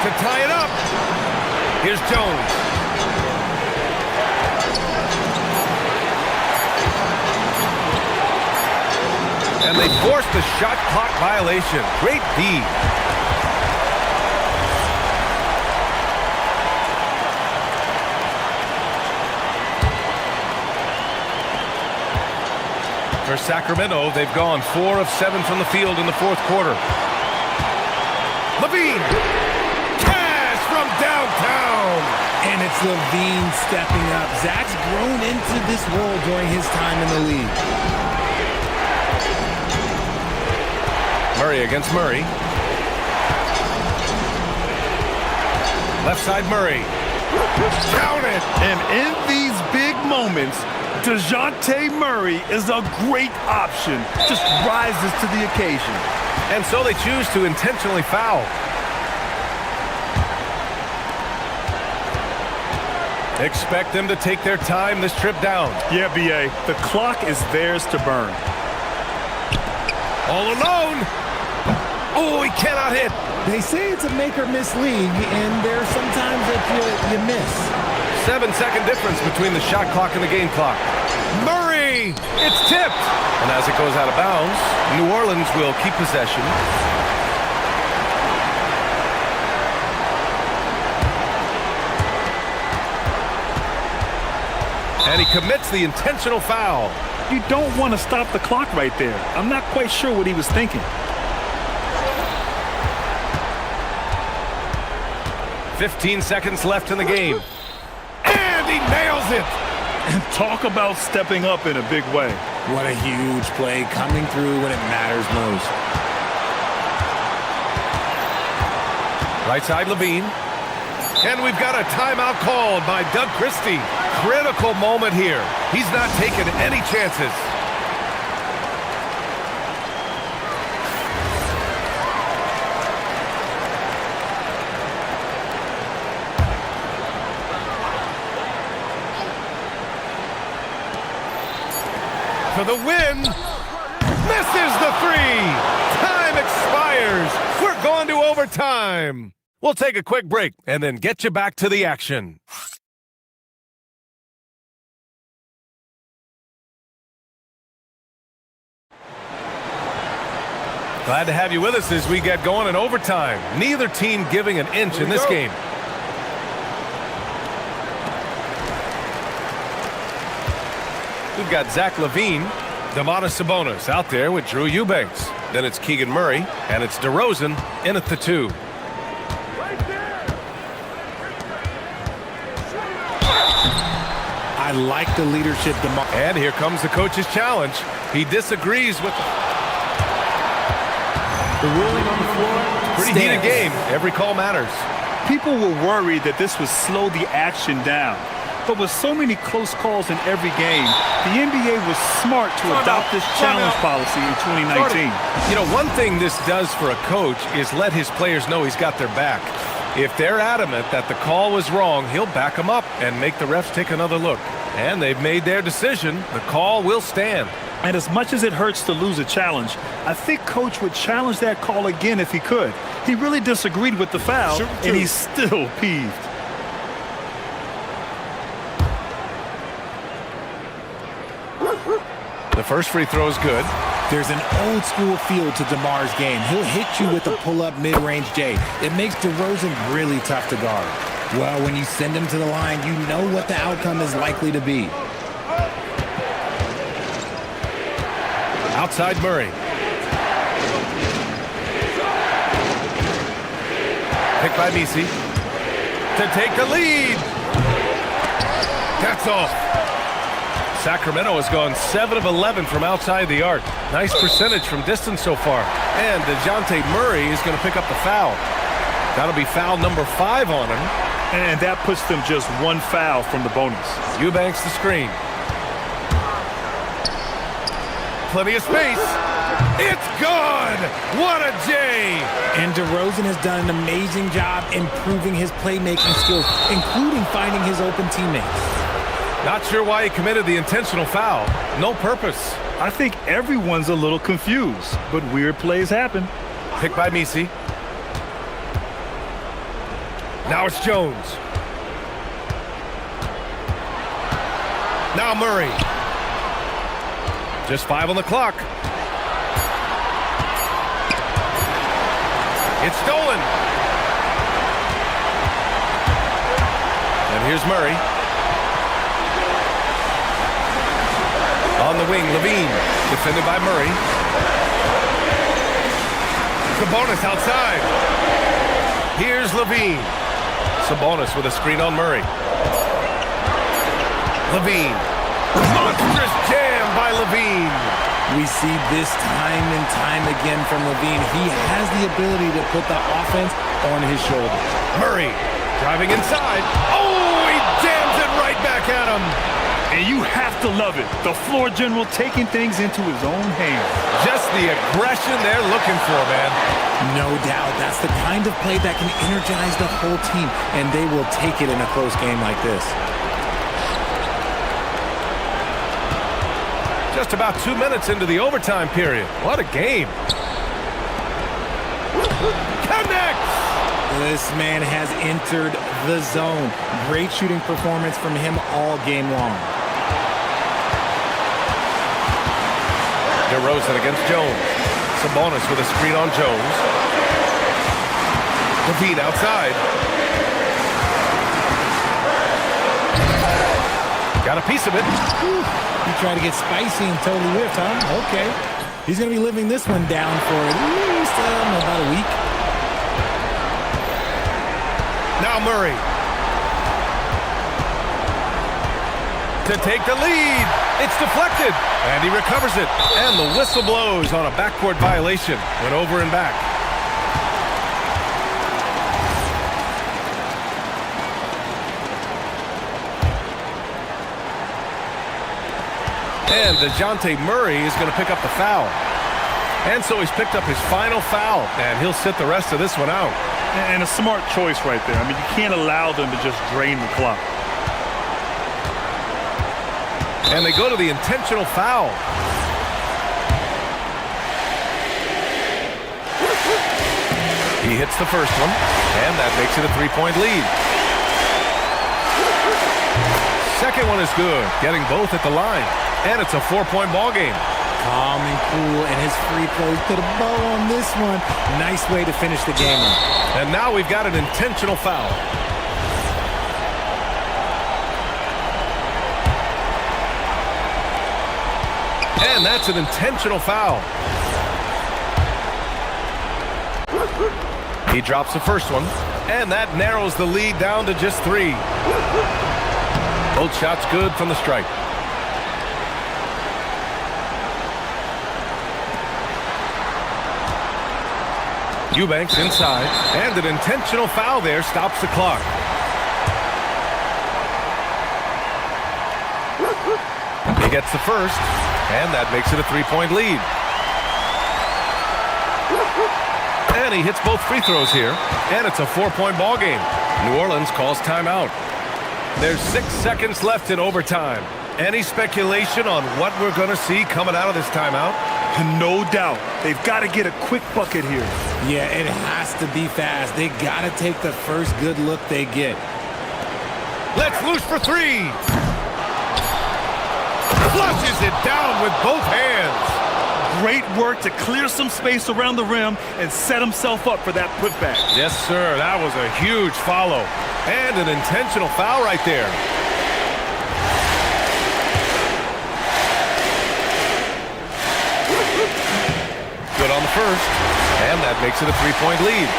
[SPEAKER 1] To tie it up. Here's Jones. And they forced the shot clock violation. Great D. For Sacramento, they've gone 4 of 7 from the field in the fourth quarter. Levine! Cash from downtown!
[SPEAKER 3] And it's Levine stepping up. Zach's grown into this role during his time in the league.
[SPEAKER 1] Murray against Murray. Left side Murray. Count it!
[SPEAKER 2] And in these big moments, DeJounte Murray is a great option. Just rises to the occasion.
[SPEAKER 1] And so they choose to intentionally foul. Expect them to take their time this trip down.
[SPEAKER 2] Yeah, B.A., the clock is theirs to burn.
[SPEAKER 1] All alone. Oh, he cannot hit.
[SPEAKER 3] They say it's a make-or-miss league, and there are some times that you miss.
[SPEAKER 1] 7-second difference between the shot clock and the game clock. Murray! It's tipped! And as it goes out of bounds, New Orleans will keep possession. And he commits the intentional foul.
[SPEAKER 2] You don't want to stop the clock right there. I'm not quite sure what he was thinking.
[SPEAKER 1] 15 seconds left in the game. And he nails it!
[SPEAKER 2] And talk about stepping up in a big way.
[SPEAKER 3] What a huge play, coming through when it matters most.
[SPEAKER 1] Right side Levine. And we've got a timeout called by Doug Christie. Critical moment here. He's not taking any chances. For the win, misses the three. Time expires. We're going to overtime. We'll take a quick break and then get you back to the action. Glad to have you with us as we get going in overtime. Neither team giving an inch in this game. We've got Zach LaVine, Domantas Sabonis out there with Drew Eubanks. Then it's Keegan Murray, and it's DeRozan in at the 2.
[SPEAKER 3] I like the leadership.
[SPEAKER 1] And here comes the coach's challenge. He disagrees with
[SPEAKER 13] the ruling on the floor.
[SPEAKER 1] Pretty heated game. Every call matters.
[SPEAKER 2] People were worried that this would slow the action down. But with so many close calls in every game, the NBA was smart to adopt this challenge policy in 2019.
[SPEAKER 1] You know, one thing this does for a coach is let his players know he's got their back. If they're adamant that the call was wrong, he'll back them up and make the refs take another look. And they've made their decision. The call will stand.
[SPEAKER 2] And as much as it hurts to lose a challenge, I think Coach would challenge that call again if he could. He really disagreed with the foul, and he's still peeved.
[SPEAKER 1] The first free throw is good.
[SPEAKER 3] There's an old school feel to DeMar's game. He'll hit you with a pull-up mid-range J. It makes DeRozan really tough to guard. Well, when you send him to the line, you know what the outcome is likely to be.
[SPEAKER 1] Outside Murray. Picked by Misi to take the lead. That's off. Sacramento has gone 7 of 11 from outside the arc. Nice percentage from distance so far. And DeJounte Murray is going to pick up the foul. That'll be foul number 5 on him.
[SPEAKER 2] And that puts them just 1 foul from the bonus.
[SPEAKER 1] Eubanks the screen. Plenty of space. It's gone! What a J!
[SPEAKER 3] And DeRozan has done an amazing job improving his playmaking skills, including finding his open teammates.
[SPEAKER 1] Not sure why he committed the intentional foul. No purpose.
[SPEAKER 2] I think everyone's a little confused, but weird plays happen.
[SPEAKER 1] Picked by Misi. Now it's Jones. Now Murray. Just 5 on the clock. It's stolen. And here's Murray. On the wing, LaVine, defended by Murray. Sabonis outside. Here's LaVine. Sabonis with a screen on Murray. LaVine. Monstrous jam by LaVine.
[SPEAKER 3] We see this time and time again from LaVine. He has the ability to put the offense on his shoulders.
[SPEAKER 1] Murray driving inside. Oh, he jams it right back at him.
[SPEAKER 2] And you have to love it. The floor general taking things into his own hands.
[SPEAKER 1] Just the aggression they're looking for, man.
[SPEAKER 3] No doubt. That's the kind of play that can energize the whole team, and they will take it in a close game like this.
[SPEAKER 1] Just about 2 minutes into the overtime period. What a game. Connects!
[SPEAKER 3] This man has entered the zone. Great shooting performance from him all game long.
[SPEAKER 1] DeRozan against Jones. Sabonis with a screen on Jones. LaVine outside. Got a piece of it.
[SPEAKER 3] He tried to get spicy and totally whiffed, huh? Okay. He's going to be living this one down for at least about a week.
[SPEAKER 1] Now Murray. To take the lead. It's deflected. And he recovers it. And the whistle blows on a backcourt violation. Went over and back. And DeJounte Murray is going to pick up the foul. And so he's picked up his final foul. And he'll sit the rest of this one out.
[SPEAKER 2] And a smart choice right there. I mean, you can't allow them to just drain the clock.
[SPEAKER 1] And they go to the intentional foul. He hits the first one, and that makes it a 3-point lead. Second one is good, getting both at the line. And it's a 4-point ball game.
[SPEAKER 3] Calm and cool, and his free throw. He put a bow on this one. Nice way to finish the game.
[SPEAKER 1] And now we've got an intentional foul. And that's an intentional foul. He drops the first one, and that narrows the lead down to just 3. Both shots good from the stripe. Eubanks inside, and an intentional foul there stops the clock. He gets the first, and that makes it a 3-point lead. And he hits both free throws here, and it's a 4-point ball game. New Orleans calls timeout. There's 6 seconds left in overtime. Any speculation on what we're going to see coming out of this timeout?
[SPEAKER 2] No doubt. They've got to get a quick bucket here.
[SPEAKER 3] Yeah, it has to be fast. They got to take the first good look they get.
[SPEAKER 1] Let's loose for 3. Flushes it down with both hands.
[SPEAKER 2] Great work to clear some space around the rim and set himself up for that putback.
[SPEAKER 1] Yes, sir. That was a huge follow. And an intentional foul right there. Good on the first. And that makes it a 3-point lead.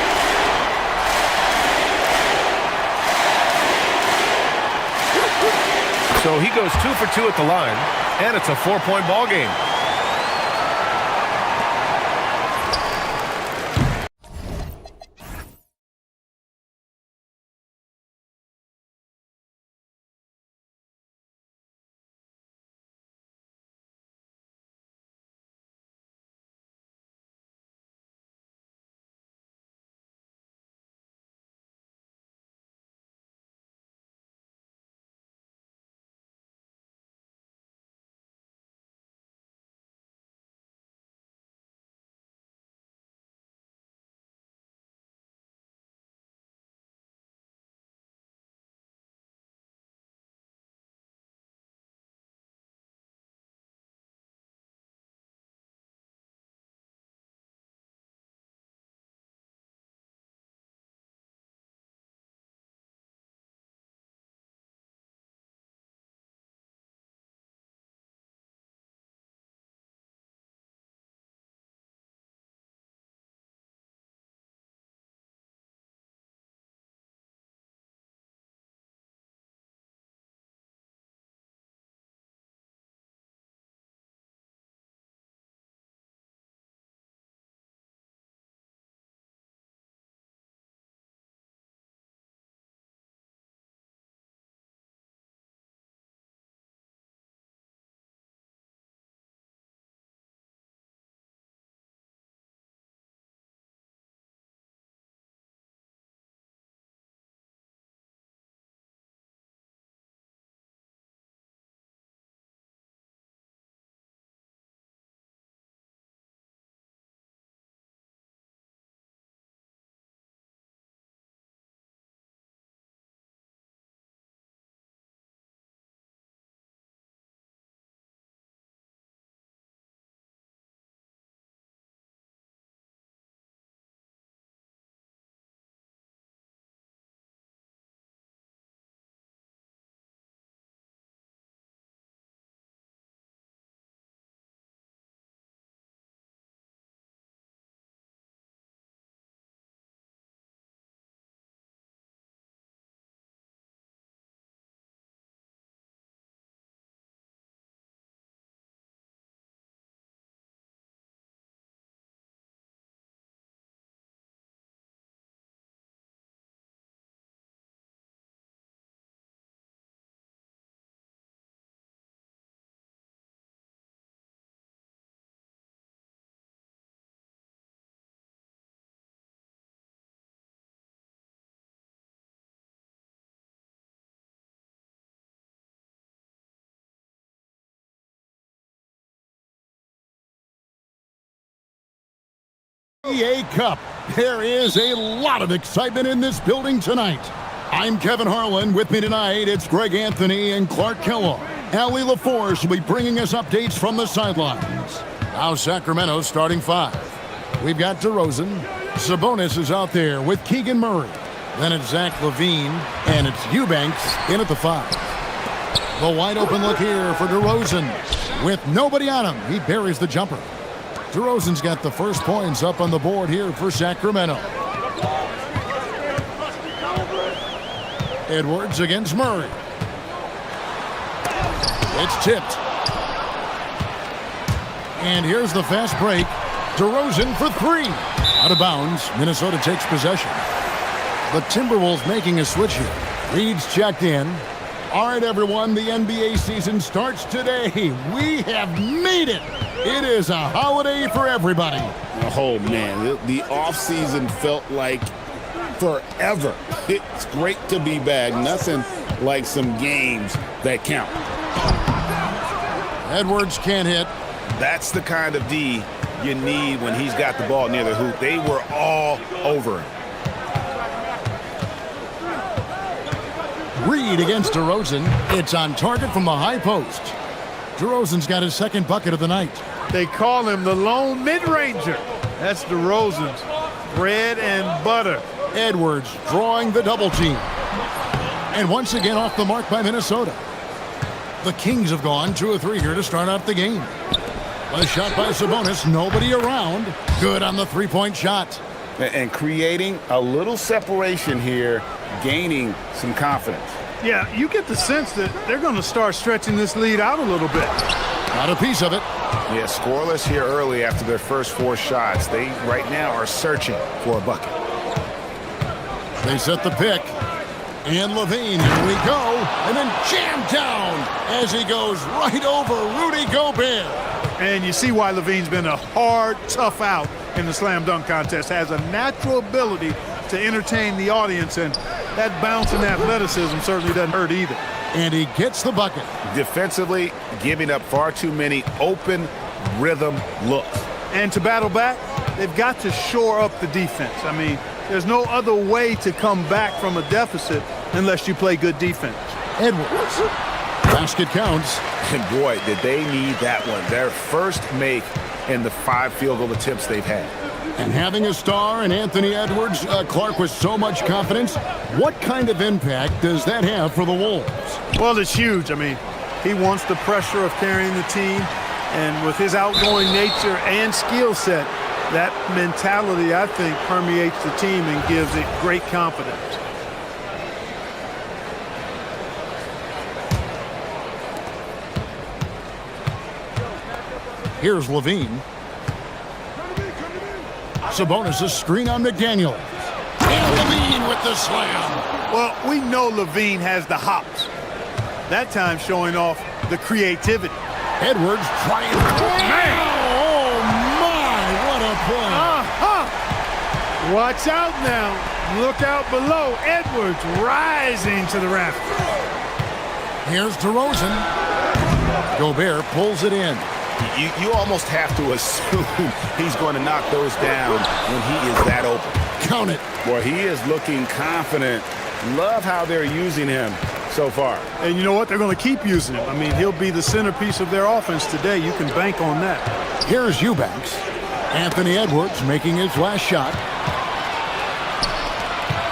[SPEAKER 1] So he goes 2 for 2 at the line. And it's a 4-point ball game.
[SPEAKER 7] EA Cup. There is a lot of excitement in this building tonight. I'm Kevin Harlan. With me tonight, it's Greg Anthony and Clark Kellogg. Allie LaForce will be bringing us updates from the sidelines. Now Sacramento's starting 5. We've got DeRozan. Sabonis is out there with Keegan Murray. Then it's Zach LaVine, and it's Eubanks in at the 5. The wide open look here for DeRozan. With nobody on him, he buries the jumper. DeRozan's got the first points up on the board here for Sacramento. Edwards against Murray. It's tipped. And here's the fast break. DeRozan for three. Out of bounds, Minnesota takes possession. The Timberwolves making a switch here. Reed's checked in. All right, everyone, the NBA season starts today. We have made it. It is a holiday for everybody.
[SPEAKER 10] Oh, man, the offseason felt like forever. It's great to be back. Nothing like some games that count.
[SPEAKER 7] Edwards can't hit.
[SPEAKER 9] That's the kind of D you need when he's got the ball near the hoop. They were all over him.
[SPEAKER 7] Reed against DeRozan. It's on target from the high post. DeRozan's got his second bucket of the night.
[SPEAKER 8] They call him the lone mid-ranger. That's DeRozan's bread and butter.
[SPEAKER 7] Edwards drawing the double team. And once again off the mark by Minnesota. The Kings have gone 2 of 3 here to start out the game. A shot by Sabonis, nobody around. Good on the three-point shot.
[SPEAKER 9] And creating a little separation here, gaining some confidence.
[SPEAKER 8] Yeah, you get the sense that they're going to start stretching this lead out a little bit.
[SPEAKER 7] Got a piece of it.
[SPEAKER 9] Yeah, scoreless here early after their first 4 shots. They right now are searching for a bucket.
[SPEAKER 7] They set the pick. And Levine, here we go. And then jammed down as he goes right over Rudy Gobert.
[SPEAKER 8] And you see why Levine's been a hard, tough out in the slam dunk contest. Has a natural ability to entertain the audience, and that bounce and athleticism certainly doesn't hurt either.
[SPEAKER 7] And he gets the bucket.
[SPEAKER 9] Defensively, giving up far too many open rhythm looks.
[SPEAKER 8] And to battle back, they've got to shore up the defense. I mean, there's no other way to come back from a deficit unless you play good defense.
[SPEAKER 7] Edwards. Basket counts.
[SPEAKER 9] And boy, did they need that one. Their first make in the 5 field goal attempts they've had.
[SPEAKER 7] And having a star in Anthony Edwards, Clark, with so much confidence, what kind of impact does that have for the Wolves?
[SPEAKER 8] Well, it's huge. I mean, he wants the pressure of carrying the team, and with his outgoing nature and skill set, that mentality, I think, permeates the team and gives it great confidence.
[SPEAKER 7] Here's Levine. Sabonis, a screen on McDaniel. And Levine with the slam.
[SPEAKER 8] Well, we know Levine has the hops. That time showing off the creativity.
[SPEAKER 7] Edwards trying.
[SPEAKER 8] Man!
[SPEAKER 7] Oh, my, what a play.
[SPEAKER 8] Watch out now. Look out below. Edwards rising to the rafters.
[SPEAKER 7] Here's DeRozan. Gobert pulls it in.
[SPEAKER 9] You almost have to assume he's going to knock those down when he is that open.
[SPEAKER 7] Count it.
[SPEAKER 9] Boy, he is looking confident. Love how they're using him so far.
[SPEAKER 8] And you know what? They're going to keep using him. I mean, he'll be the centerpiece of their offense today. You can bank on that.
[SPEAKER 7] Here's Eubanks. Anthony Edwards making his last shot.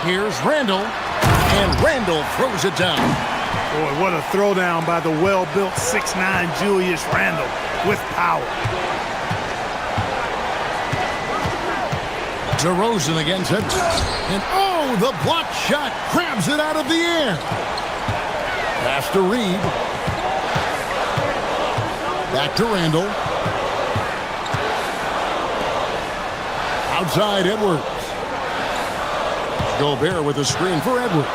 [SPEAKER 7] Here's Randall. And Randall throws it down.
[SPEAKER 8] Boy, what a throwdown by the well-built 6'9" Julius Randle with power.
[SPEAKER 7] DeRozan against Edwards. And oh, the block shot grabs it out of the air. Pass to Reed. Back to Randall. Outside Edwards. Gobert with a screen for Edwards.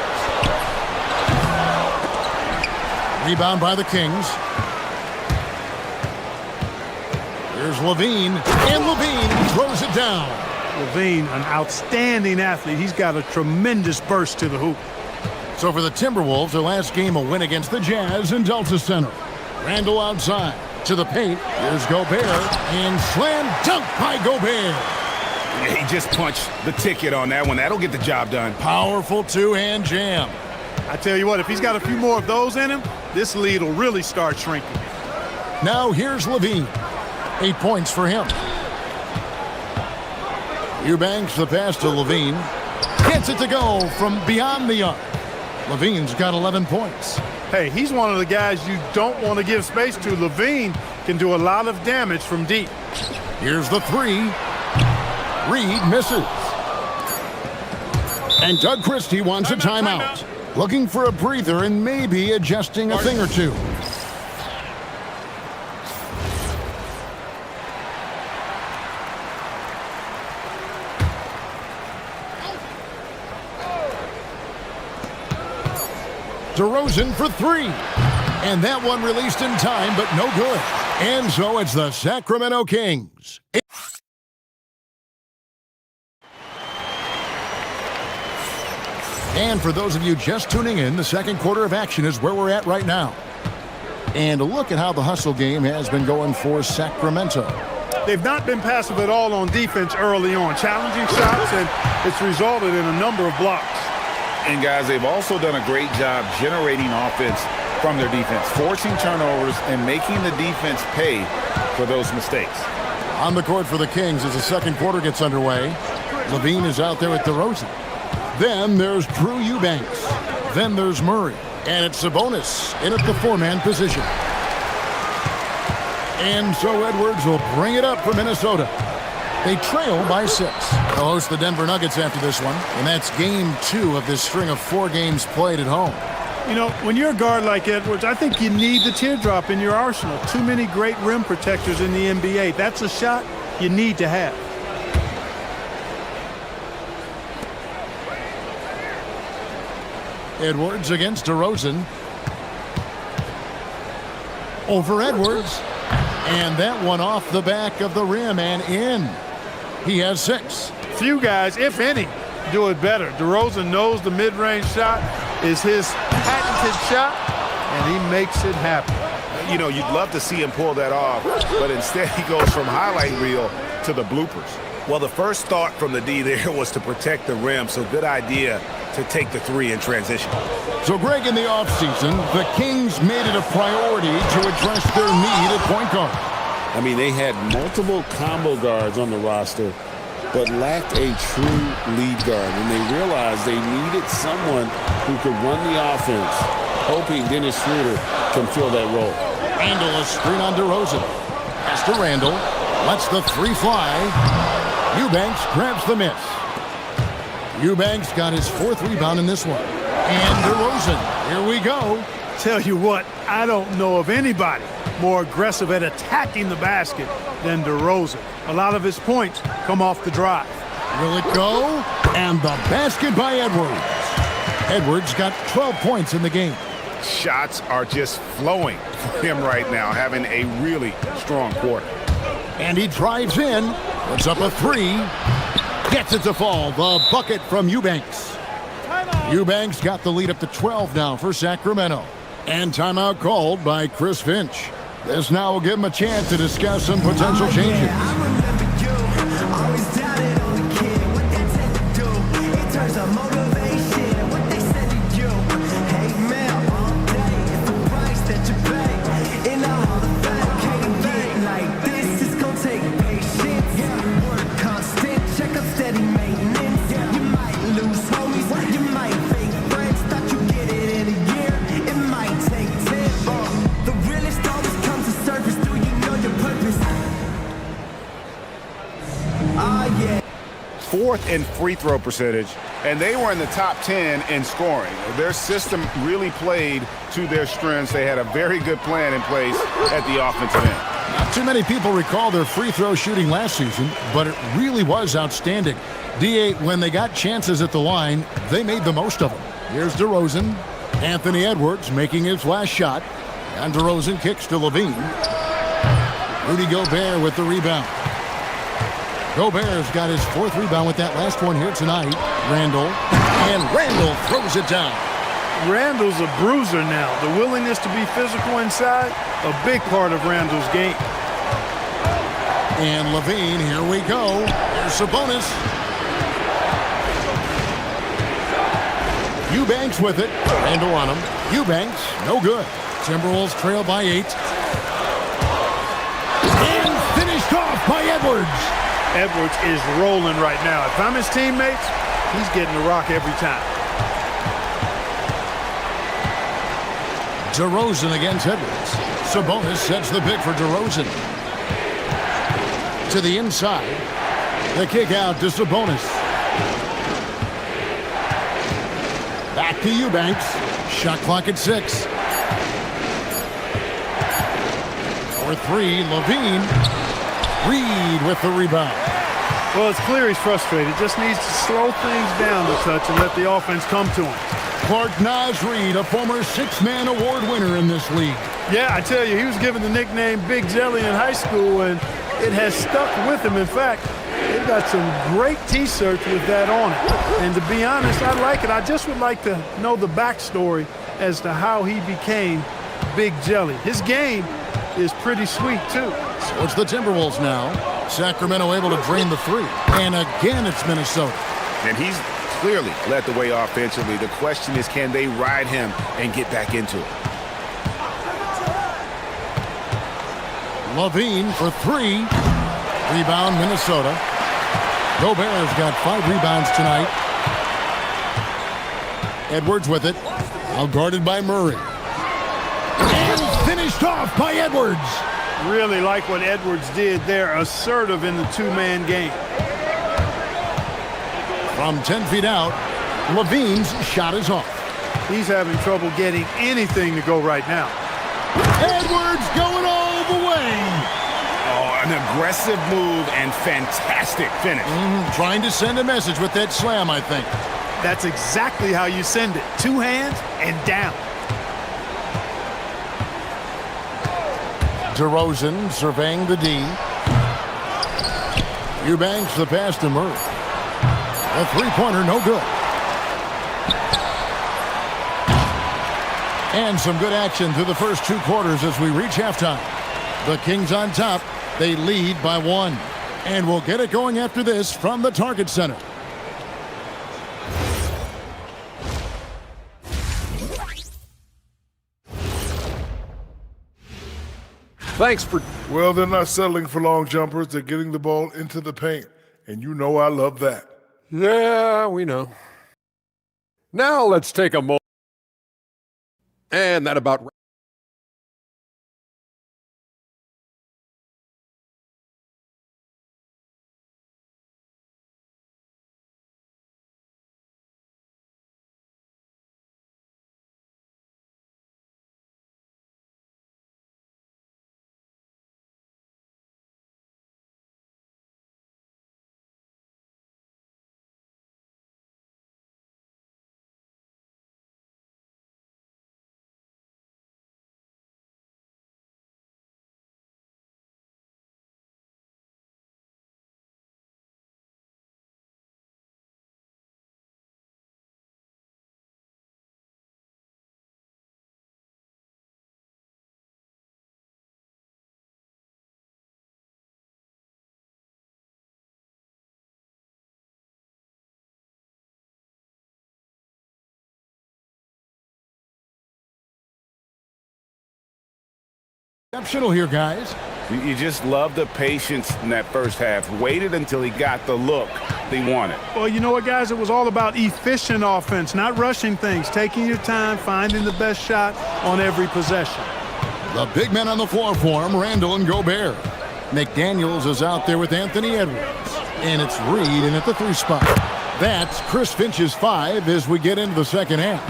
[SPEAKER 7] Rebound by the Kings. Here's Levine. And Levine throws it down.
[SPEAKER 8] Levine, an outstanding athlete. He's got a tremendous burst to the hoop.
[SPEAKER 7] So for the Timberwolves, their last game, a win against the Jazz in Delta Center. Randall outside to the paint. Here's Gobert. And slam dunk by Gobert.
[SPEAKER 9] He just punched the ticket on that one. That'll get the job done.
[SPEAKER 7] Powerful two-hand jam.
[SPEAKER 8] I tell you what, if he's got a few more of those in him, this lead will really start shrinking.
[SPEAKER 7] Now here's Levine. 8 points for him. Eubanks the pass to Levine. Gets it to go from beyond the arc. Levine's got 11 points.
[SPEAKER 8] Hey, he's one of the guys you don't want to give space to. Levine can do a lot of damage from deep.
[SPEAKER 7] Here's the three. Reed misses. And Doug Christie wants a timeout. Looking for a breather and maybe adjusting a thing or two. DeRozan for three. And that one released in time, but no good. And so it's the Sacramento Kings. And for those of you just tuning in, the second quarter of action is where we're at right now. And look at how the hustle game has been going for Sacramento.
[SPEAKER 8] They've not been passive at all on defense early on. Challenging shots, and it's resulted in a number of blocks.
[SPEAKER 9] And guys, they've also done a great job generating offense from their defense, forcing turnovers and making the defense pay for those mistakes.
[SPEAKER 7] On the court for the Kings as the second quarter gets underway. Levine is out there with DeRozan. Then there's Drew Eubanks. Then there's Murray. And it's Sabonis in at the four-man position. And so Edwards will bring it up for Minnesota. They trail by 6. They'll host the Denver Nuggets after this one. And that's game 2 of this string of 4 games played at home.
[SPEAKER 8] You know, when you're a guard like Edwards, I think you need the teardrop in your arsenal. Too many great rim protectors in the NBA. That's a shot you need to have.
[SPEAKER 7] Edwards against DeRozan. Over Edwards. And that one off the back of the rim and in. He has 6.
[SPEAKER 8] Few guys, if any, do it better. DeRozan knows the mid-range shot is his patented shot, and he makes it happen.
[SPEAKER 9] You know, you'd love to see him pull that off, but instead he goes from highlight reel to the bloopers. Well, the first thought from the D there was to protect the rim, so good idea to take the 3 in transition.
[SPEAKER 7] So, Greg, in the offseason, the Kings made it a priority to address their need at point guard.
[SPEAKER 10] I mean, they had multiple combo guards on the roster, but lacked a true lead guard. And they realized they needed someone who could run the offense, hoping Dennis Schroeder can fill that role.
[SPEAKER 7] Randall a screen on DeRozan. Pass to Randall. Lets the 3 fly. Eubanks grabs the miss. Eubanks got his 4th rebound in this one. And DeRozan, here we go.
[SPEAKER 8] Tell you what, I don't know of anybody more aggressive at attacking the basket than DeRozan. A lot of his points come off the drive.
[SPEAKER 7] Will it go? And the basket by Edwards. Edwards got 12 points in the game.
[SPEAKER 9] Shots are just flowing for him right now, having a really strong quarter.
[SPEAKER 7] And he drives in, puts up a 3, gets it to fall. The bucket from Eubanks. Eubanks got the lead up to 12 now for Sacramento. And timeout called by Chris Finch. This now will give him a chance to discuss some potential changes.
[SPEAKER 9] Fourth in free throw percentage, and they were in the top 10 in scoring. Their system really played to their strengths. They had a very good plan in place at the offensive end.
[SPEAKER 7] Not too many people recall their free throw shooting last season, but it really was outstanding. D8, when they got chances at the line, they made the most of them. Here's DeRozan. Anthony Edwards making his last shot. And DeRozan kicks to Levine. Rudy Gobert with the rebound. Gobert's got his 4th rebound with that last one here tonight. Randall. And Randall throws it down.
[SPEAKER 8] Randall's a bruiser now. The willingness to be physical inside, a big part of Randall's game.
[SPEAKER 7] And Levine, here we go. There's Sabonis. Eubanks with it. Randall on him. Eubanks, no good. Timberwolves trail by 8. And finished off by Edwards.
[SPEAKER 8] Edwards is rolling right now. If I'm his teammates, he's getting the rock every time.
[SPEAKER 7] DeRozan against Edwards. Sabonis sets the pick for DeRozan. To the inside. The kick out to Sabonis. Back to Eubanks. Shot clock at 6. For 3, Levine. Reed with the rebound.
[SPEAKER 8] Well, it's clear he's frustrated. Just needs to slow things down a touch and let the offense come to him.
[SPEAKER 7] Clark Naz Reed, a former 6-man award winner in this league.
[SPEAKER 8] Yeah, I tell you, he was given the nickname Big Jelly in high school, and it has stuck with him. In fact, they've got some great T-shirts with that on it. And to be honest, I like it. I just would like to know the backstory as to how he became Big Jelly. His game is pretty sweet, too.
[SPEAKER 7] So it's the Timberwolves now. Sacramento able to drain the 3. And again, it's Minnesota.
[SPEAKER 9] And he's clearly led the way offensively. The question is, can they ride him and get back into it?
[SPEAKER 7] Levine for 3. Rebound, Minnesota. Gobert's got 5 rebounds tonight. Edwards with it. Now guarded by Murray. And finished off by Edwards.
[SPEAKER 8] Really like what Edwards did there. Assertive in the two-man game.
[SPEAKER 7] From 10 feet out, Levine's shot is off.
[SPEAKER 8] He's having trouble getting anything to go right now.
[SPEAKER 7] Edwards going all the way.
[SPEAKER 9] Oh, an aggressive move and fantastic finish.
[SPEAKER 7] Trying to send a message with that slam, I think.
[SPEAKER 8] That's exactly how you send it. 2 hands and down.
[SPEAKER 7] DeRozan surveying the D. Eubanks the pass to Murray. A 3-pointer, no good. And some good action through the first 2 quarters as we reach halftime. The Kings on top. They lead by 1. And we'll get it going after this from the Target Center.
[SPEAKER 6] Thanks for...
[SPEAKER 11] Well, they're not settling for long jumpers. They're getting the ball into the paint. And you know I love that.
[SPEAKER 6] Yeah, we know. Now let's take a moment. And that about...
[SPEAKER 7] Exceptional here, guys.
[SPEAKER 9] You just love the patience in that first half. Waited until he got the look they wanted.
[SPEAKER 8] Well, you know what, guys? It was all about efficient offense, not rushing things, taking your time, finding the best shot on every possession.
[SPEAKER 7] The big men on the floor for him, Randall and Gobert. McDaniels is out there with Anthony Edwards. And it's Reed in at the 3 spot. That's Chris Finch's 5 as we get into the second half.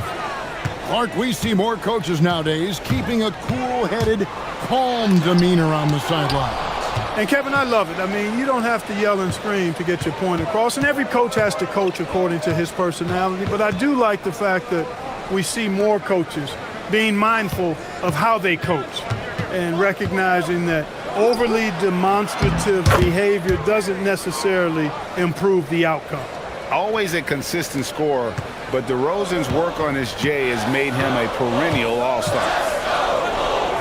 [SPEAKER 7] Clark, we see more coaches nowadays keeping a cool-headed, calm demeanor on the sidelines.
[SPEAKER 8] And, Kevin, I love it. I mean, you don't have to yell and scream to get your point across, and every coach has to coach according to his personality. But I do like the fact that we see more coaches being mindful of how they coach and recognizing that overly demonstrative behavior doesn't necessarily improve the outcome.
[SPEAKER 9] Always a consistent scorer, but DeRozan's work on his J has made him a perennial all-star.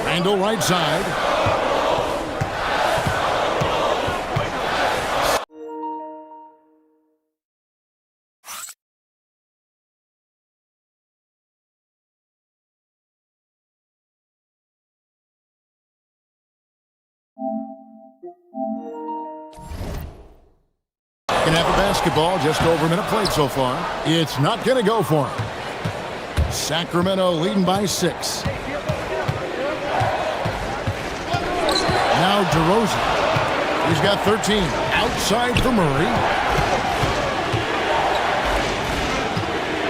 [SPEAKER 7] Randall right side. Can have a basketball, just over a minute played so far. It's not going to go for him. Sacramento leading by 6. Now DeRozan. He's got 13. Outside for Murray.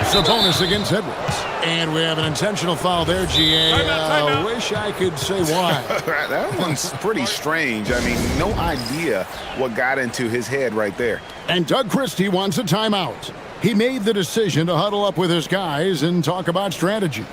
[SPEAKER 7] Sabonis against Edwards. And we have an intentional foul there, GA. I wish I could say why.
[SPEAKER 9] That one's pretty strange. I mean, no idea what got into his head right there.
[SPEAKER 7] And Doug Christie wants a timeout. He made the decision to huddle up with his guys and talk about strategy.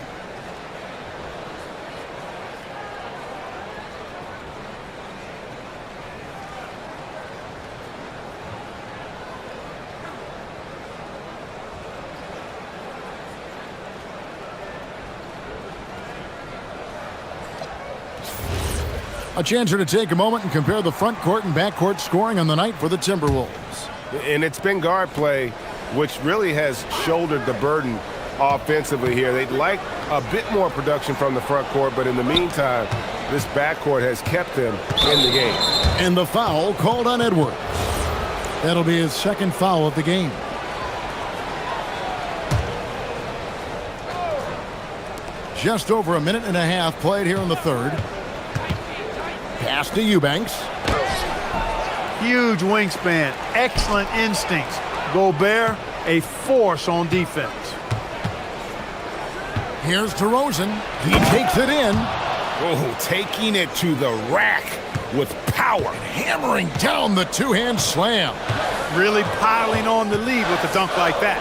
[SPEAKER 7] A chance here to take a moment and compare the front court and back court scoring on the night for the Timberwolves.
[SPEAKER 9] And it's been guard play, which really has shouldered the burden offensively here. They'd like a bit more production from the front court, but in the meantime, this backcourt has kept them in the game.
[SPEAKER 7] And the foul called on Edwards. That'll be his second foul of the game. Just over a minute and a half played here in the third. Pass to Eubanks.
[SPEAKER 8] Huge wingspan, excellent instincts. Gobert, a force on defense.
[SPEAKER 7] Here's DeRozan. He takes it in.
[SPEAKER 9] Oh, taking it to the rack with power.
[SPEAKER 7] Hammering down the two-hand slam.
[SPEAKER 8] Really piling on the lead with a dunk like that.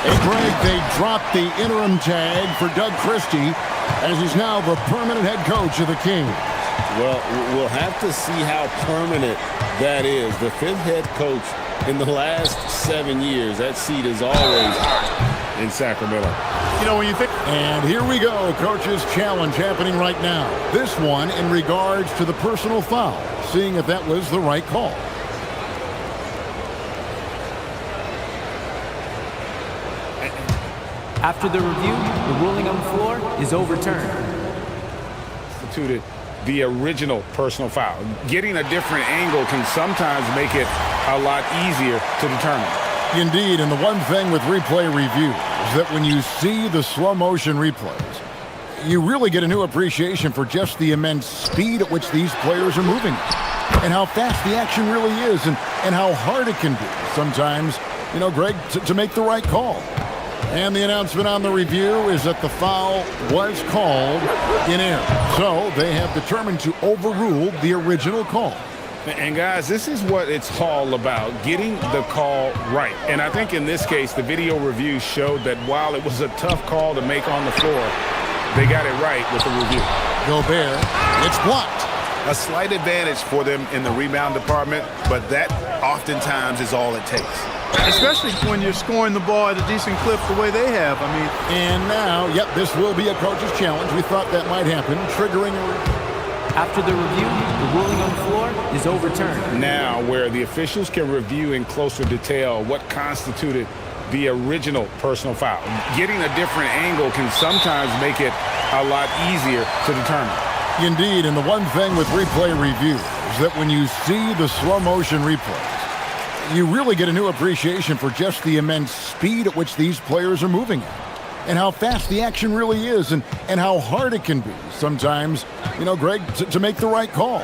[SPEAKER 7] Hey, Greg, they dropped the interim tag for Doug Christie as he's now the permanent head coach of the Kings.
[SPEAKER 10] Well, we'll have to see how permanent that is. The fifth head coach in the last 7 years, that seat is always hot in Sacramento.
[SPEAKER 8] You know, when you think...
[SPEAKER 7] And here we go, coach's challenge happening right now. This one in regards to the personal foul, seeing if that was the right call.
[SPEAKER 13] After the review, the ruling on the floor is overturned.
[SPEAKER 9] Instituted the original personal foul. Getting a different angle can sometimes make it a lot easier to determine.
[SPEAKER 7] Indeed, and the one thing with replay review is that when you see the slow motion replays, you really get a new appreciation for just the immense speed at which these players are moving and how fast the action really is and how hard it can be sometimes, you know, Greg, to make the right call. And the announcement on the review is that the foul was called in error. So they have determined to overrule the original call.
[SPEAKER 9] And guys, this is what it's all about, getting the call right. And I think in this case, the video review showed that while it was a tough call to make on the floor, they got it right with the review.
[SPEAKER 7] Gobert, it's blocked.
[SPEAKER 9] A slight advantage for them in the rebound department, but that oftentimes is all it takes.
[SPEAKER 8] Especially when you're scoring the ball at a decent clip the way they have. I mean,
[SPEAKER 7] and now, yep, this will be a coach's challenge. We thought that might happen, triggering a...
[SPEAKER 13] After the review, the ruling on the floor is overturned.
[SPEAKER 9] Now, where the officials can review in closer detail what constituted the original personal foul. Getting a different angle can sometimes make it a lot easier to determine.
[SPEAKER 7] Indeed, and the one thing with replay review is that when you see the slow motion replays, you really get a new appreciation for just the immense speed at which these players are moving at and how fast the action really is and how hard it can be sometimes, you know, Greg, to make the right call.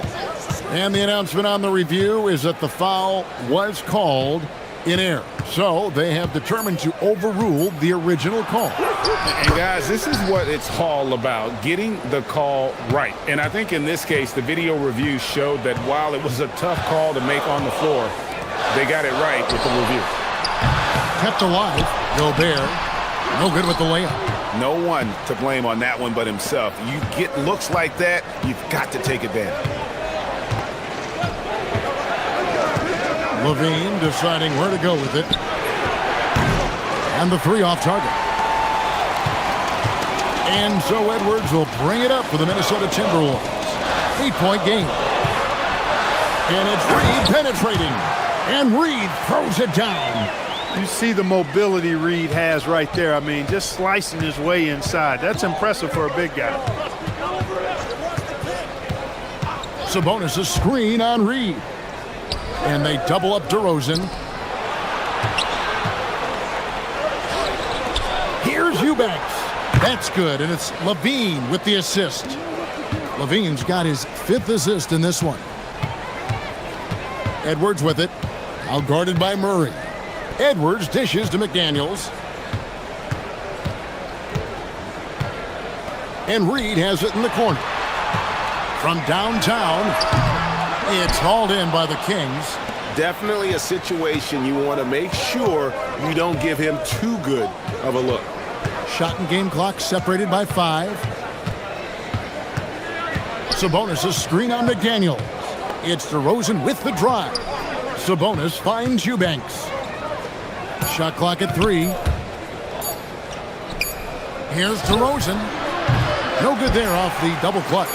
[SPEAKER 7] And the announcement on the review is that the foul was called in error. So they have determined to overrule the original call.
[SPEAKER 9] And guys, this is what it's all about, getting the call right. And I think in this case, the video review showed that while it was a tough call to make on the floor, they got it right with the review.
[SPEAKER 7] Kept alive, Gobert. No good with the layup.
[SPEAKER 9] No one to blame on that one but himself. You get looks like that, you've got to take advantage.
[SPEAKER 7] Levine deciding where to go with it. And the three off target. And so Edwards will bring it up for the Minnesota Timberwolves. 8-point game. And it's Reed penetrating. And Reed throws it down.
[SPEAKER 8] You see the mobility Reed has right there. I mean, just slicing his way inside. That's impressive for a big guy.
[SPEAKER 7] Sabonis a screen on Reed. And they double up DeRozan. Here's Eubanks. That's good, and it's Levine with the assist. Levine's got his 5th assist in this one. Edwards with it. Out guarded by Murray. Edwards dishes to McDaniels. And Reed has it in the corner. From downtown, it's hauled in by the Kings.
[SPEAKER 9] Definitely a situation you want to make sure you don't give him too good of a look.
[SPEAKER 7] Shot and game clock separated by 5. Sabonis' screen on McDaniels. It's DeRozan with the drive. Sabonis finds Eubanks. Shot clock at 3. Here's DeRozan. No good there off the double clutch.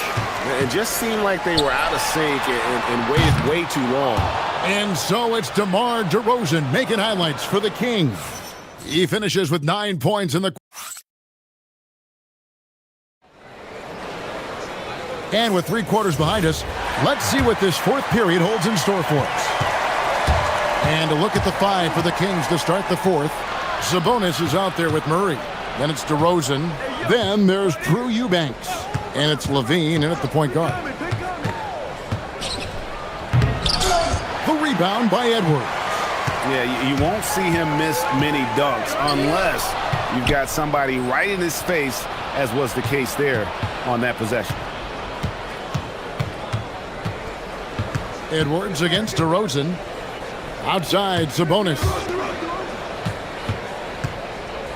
[SPEAKER 9] It just seemed like they were out of sync and waited way too long.
[SPEAKER 7] And so it's DeMar DeRozan making highlights for the Kings. He finishes with 9 points in the... And with 3 quarters behind us, let's see what this fourth period holds in store for us. And a look at the 5 for the Kings to start the fourth. Sabonis is out there with Murray. Then it's DeRozan. Then there's Drew Eubanks. And it's Levine in at the point guard. The rebound by Edwards.
[SPEAKER 9] Yeah, you won't see him miss many dunks unless you've got somebody right in his face, as was the case there on that possession.
[SPEAKER 7] Edwards against DeRozan. Outside, Sabonis.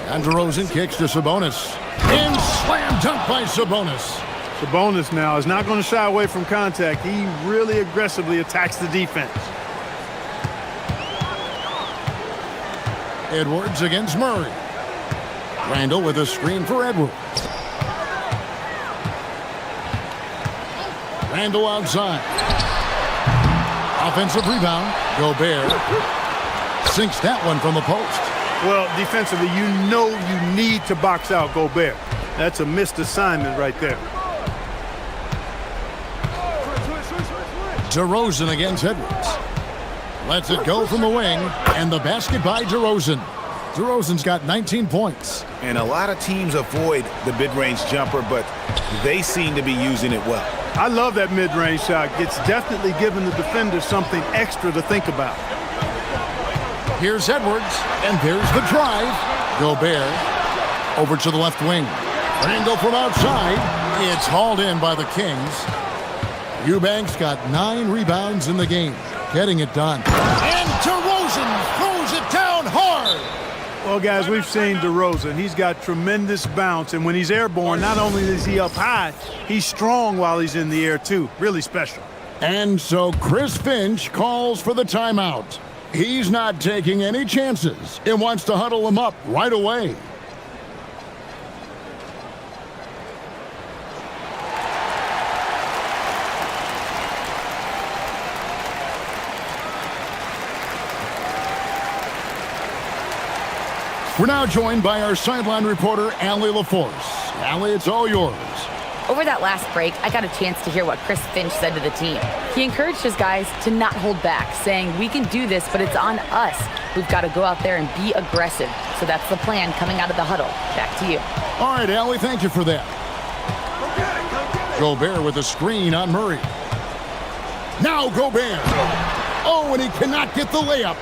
[SPEAKER 7] And DeRozan kicks to Sabonis. And slam dunk by Sabonis.
[SPEAKER 8] Sabonis now is not going to shy away from contact. He really aggressively attacks the defense.
[SPEAKER 7] Edwards against Murray. Randall with a screen for Edwards. Randall outside. Offensive rebound. Gobert sinks that one from the post.
[SPEAKER 8] Well, defensively, you know you need to box out Gobert. That's a missed assignment right there.
[SPEAKER 7] DeRozan against Edwards. Lets it go from the wing, and the basket by DeRozan. DeRozan's got 19 points.
[SPEAKER 9] And a lot of teams avoid the mid-range jumper, but they seem to be using it well.
[SPEAKER 8] I love that mid-range shot. It's definitely giving the defender something extra to think about.
[SPEAKER 7] Here's Edwards, and there's the drive. Gobert over to the left wing. Randall from outside. It's hauled in by the Kings. Eubanks got 9 rebounds in the game, getting it done. And DeRozan throws it down hard.
[SPEAKER 8] Well, guys, we've seen DeRozan. He's got tremendous bounce, and when he's airborne, not only is he up high, he's strong while he's in the air, too. Really special.
[SPEAKER 7] And so Chris Finch calls for the timeout. He's not taking any chances and wants to huddle him up right away. We're now joined by our sideline reporter, Allie LaForce. Allie, it's all yours.
[SPEAKER 4] Over that last break, I got a chance to hear what Chris Finch said to the team. He encouraged his guys to not hold back, saying, we can do this, but it's on us. We've got to go out there and be aggressive. So that's the plan coming out of the huddle. Back to you.
[SPEAKER 7] All right, Allie, thank you for that. Gobert with a screen on Murray. Now Gobert. Oh, and he cannot get the layup.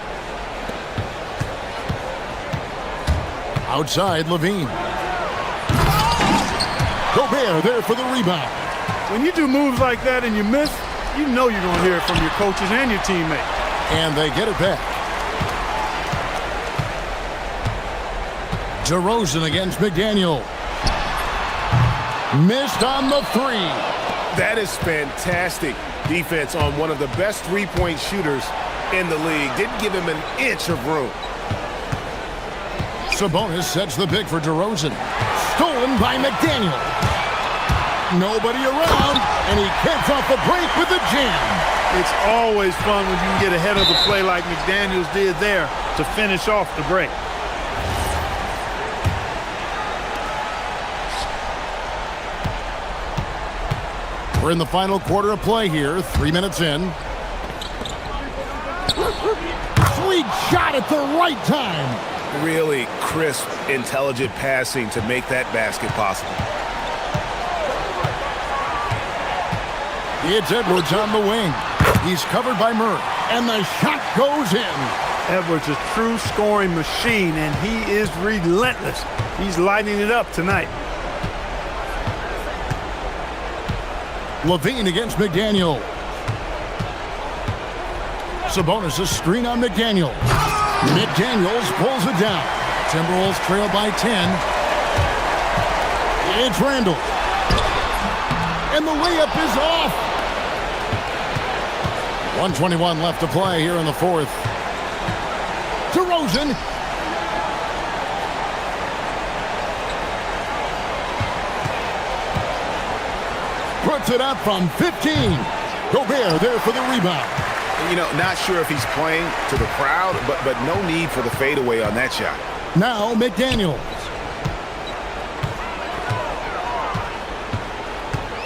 [SPEAKER 7] Outside, Levine. Gobert there for the rebound.
[SPEAKER 8] When you do moves like that and you miss, you know you're going to hear it from your coaches and your teammates.
[SPEAKER 7] And they get it back. DeRozan against McDaniel. Missed on the 3.
[SPEAKER 9] That is fantastic defense on one of the best three-point shooters in the league. Didn't give him an inch of room.
[SPEAKER 7] Sabonis sets the pick for DeRozan. Stolen by McDaniel. Nobody around, and he gets off the break with a jam.
[SPEAKER 8] It's always fun when you can get ahead of the play like McDaniels did there to finish off the break.
[SPEAKER 7] We're in the final quarter of play here, 3 minutes in. Sweet shot at the right time.
[SPEAKER 9] Really crisp, intelligent passing to make that basket possible.
[SPEAKER 7] It's Edwards on the wing. He's covered by Murray. And the shot goes in.
[SPEAKER 8] Edwards is a true scoring machine, and he is relentless. He's lighting it up tonight.
[SPEAKER 7] Levine against McDaniel. Sabonis' screen on McDaniel. McDaniels pulls it down. Timberwolves trail by 10. It's Randall. And the layup is off. 1:21 left to play here in the fourth. DeRozan. Puts it up from 15. Gobert there for the rebound.
[SPEAKER 9] You know, not sure if he's playing to the crowd, but no need for the fadeaway on that shot.
[SPEAKER 7] Now McDaniels.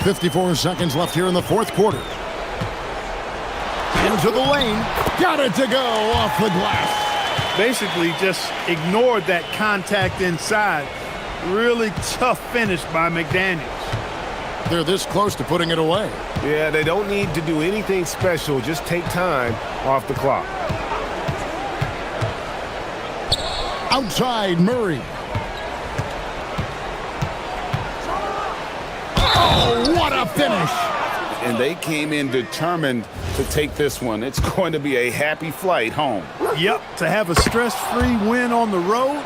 [SPEAKER 7] 54 seconds left here in the fourth quarter. Into the lane. Got it to go off the glass.
[SPEAKER 8] Basically just ignored that contact inside. Really tough finish by McDaniels.
[SPEAKER 7] They're this close to putting it away.
[SPEAKER 9] Yeah, they don't need to do anything special. Just take time off the clock.
[SPEAKER 7] Outside Murray. Oh, what a finish.
[SPEAKER 9] And they came in determined to take this one. It's going to be a happy flight home.
[SPEAKER 8] Yep, to have a stress-free win on the road,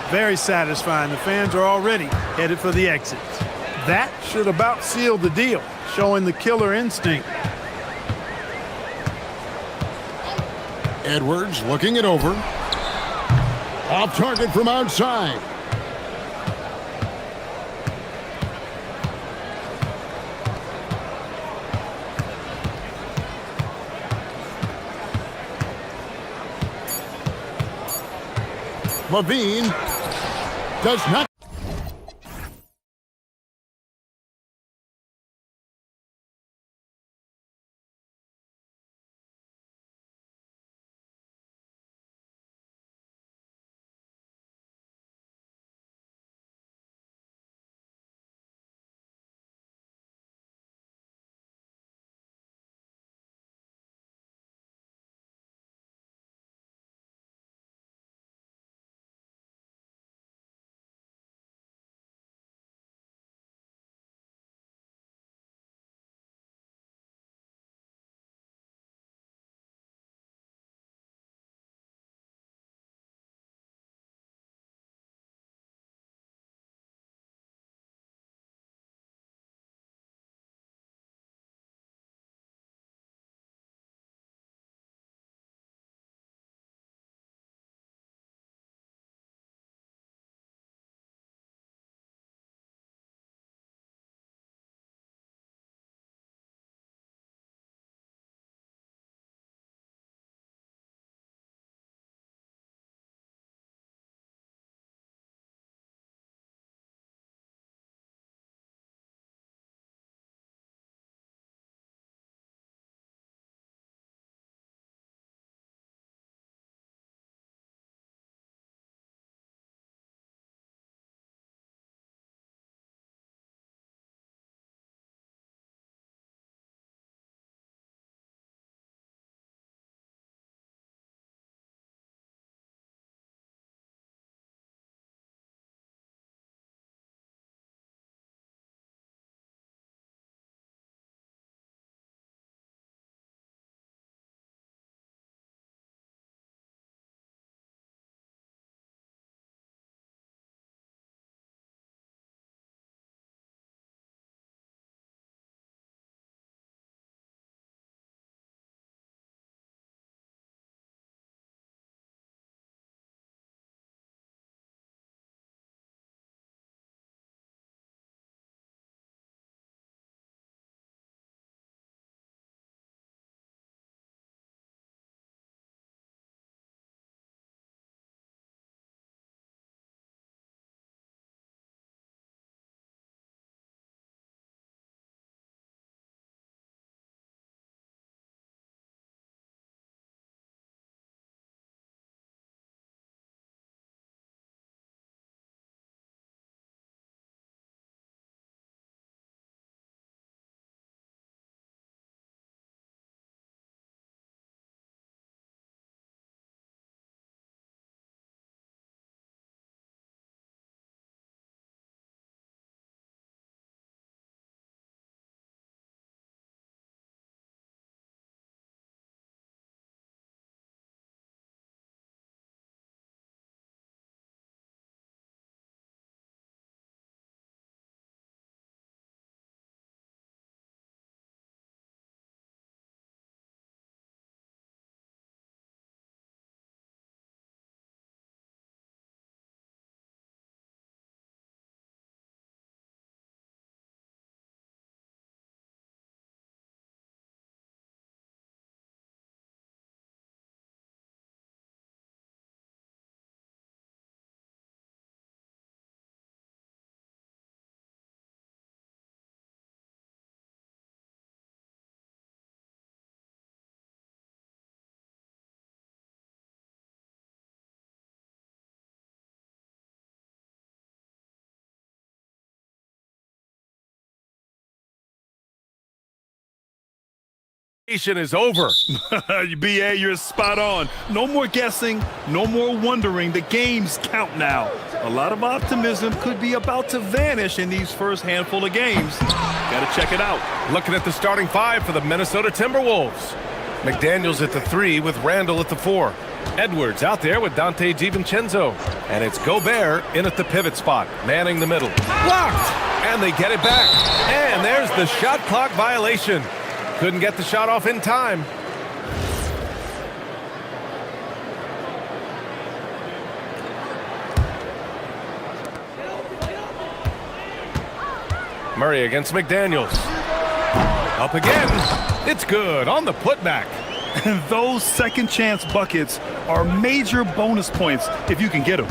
[SPEAKER 8] very satisfying. The fans are already headed for the exits. That should about seal the deal, showing the killer instinct.
[SPEAKER 7] Edwards looking it over. Off target from outside. Levine does not.
[SPEAKER 1] Is over.
[SPEAKER 2] BA, you're spot on. No more guessing, no more wondering. The games count now. A lot of optimism could be about to vanish in these first handful of games. Gotta check it out.
[SPEAKER 1] Looking at the starting five for the Minnesota Timberwolves. McDaniels at the 3 with Randall at the 4. Edwards out there with Dante DiVincenzo. And it's Gobert in at the pivot spot, manning the middle. Blocked! And they get it back. And there's the shot clock violation. Couldn't get the shot off in time. Murray against McDaniels. Up again. It's good on the putback.
[SPEAKER 2] And those second chance buckets are major bonus points if you can get them.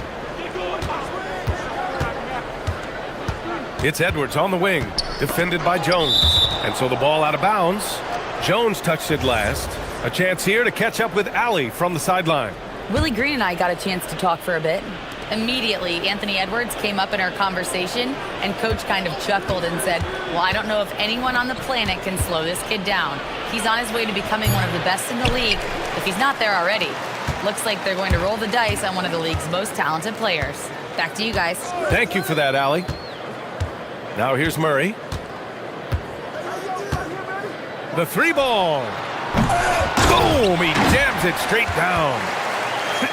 [SPEAKER 1] It's Edwards on the wing, defended by Jones. And so the ball out of bounds. Jones touched it last. A chance here to catch up with Allie from the sideline.
[SPEAKER 4] Willie Green and I got a chance to talk for a bit. Immediately, Anthony Edwards came up in our conversation, and Coach kind of chuckled and said, well, I don't know if anyone on the planet can slow this kid down. He's on his way to becoming one of the best in the league, if he's not there already. Looks like they're going to roll the dice on one of the league's most talented players. Back to you guys.
[SPEAKER 1] Thank you for that, Allie. Now here's Murray. The 3 ball. Boom! He jams it straight down.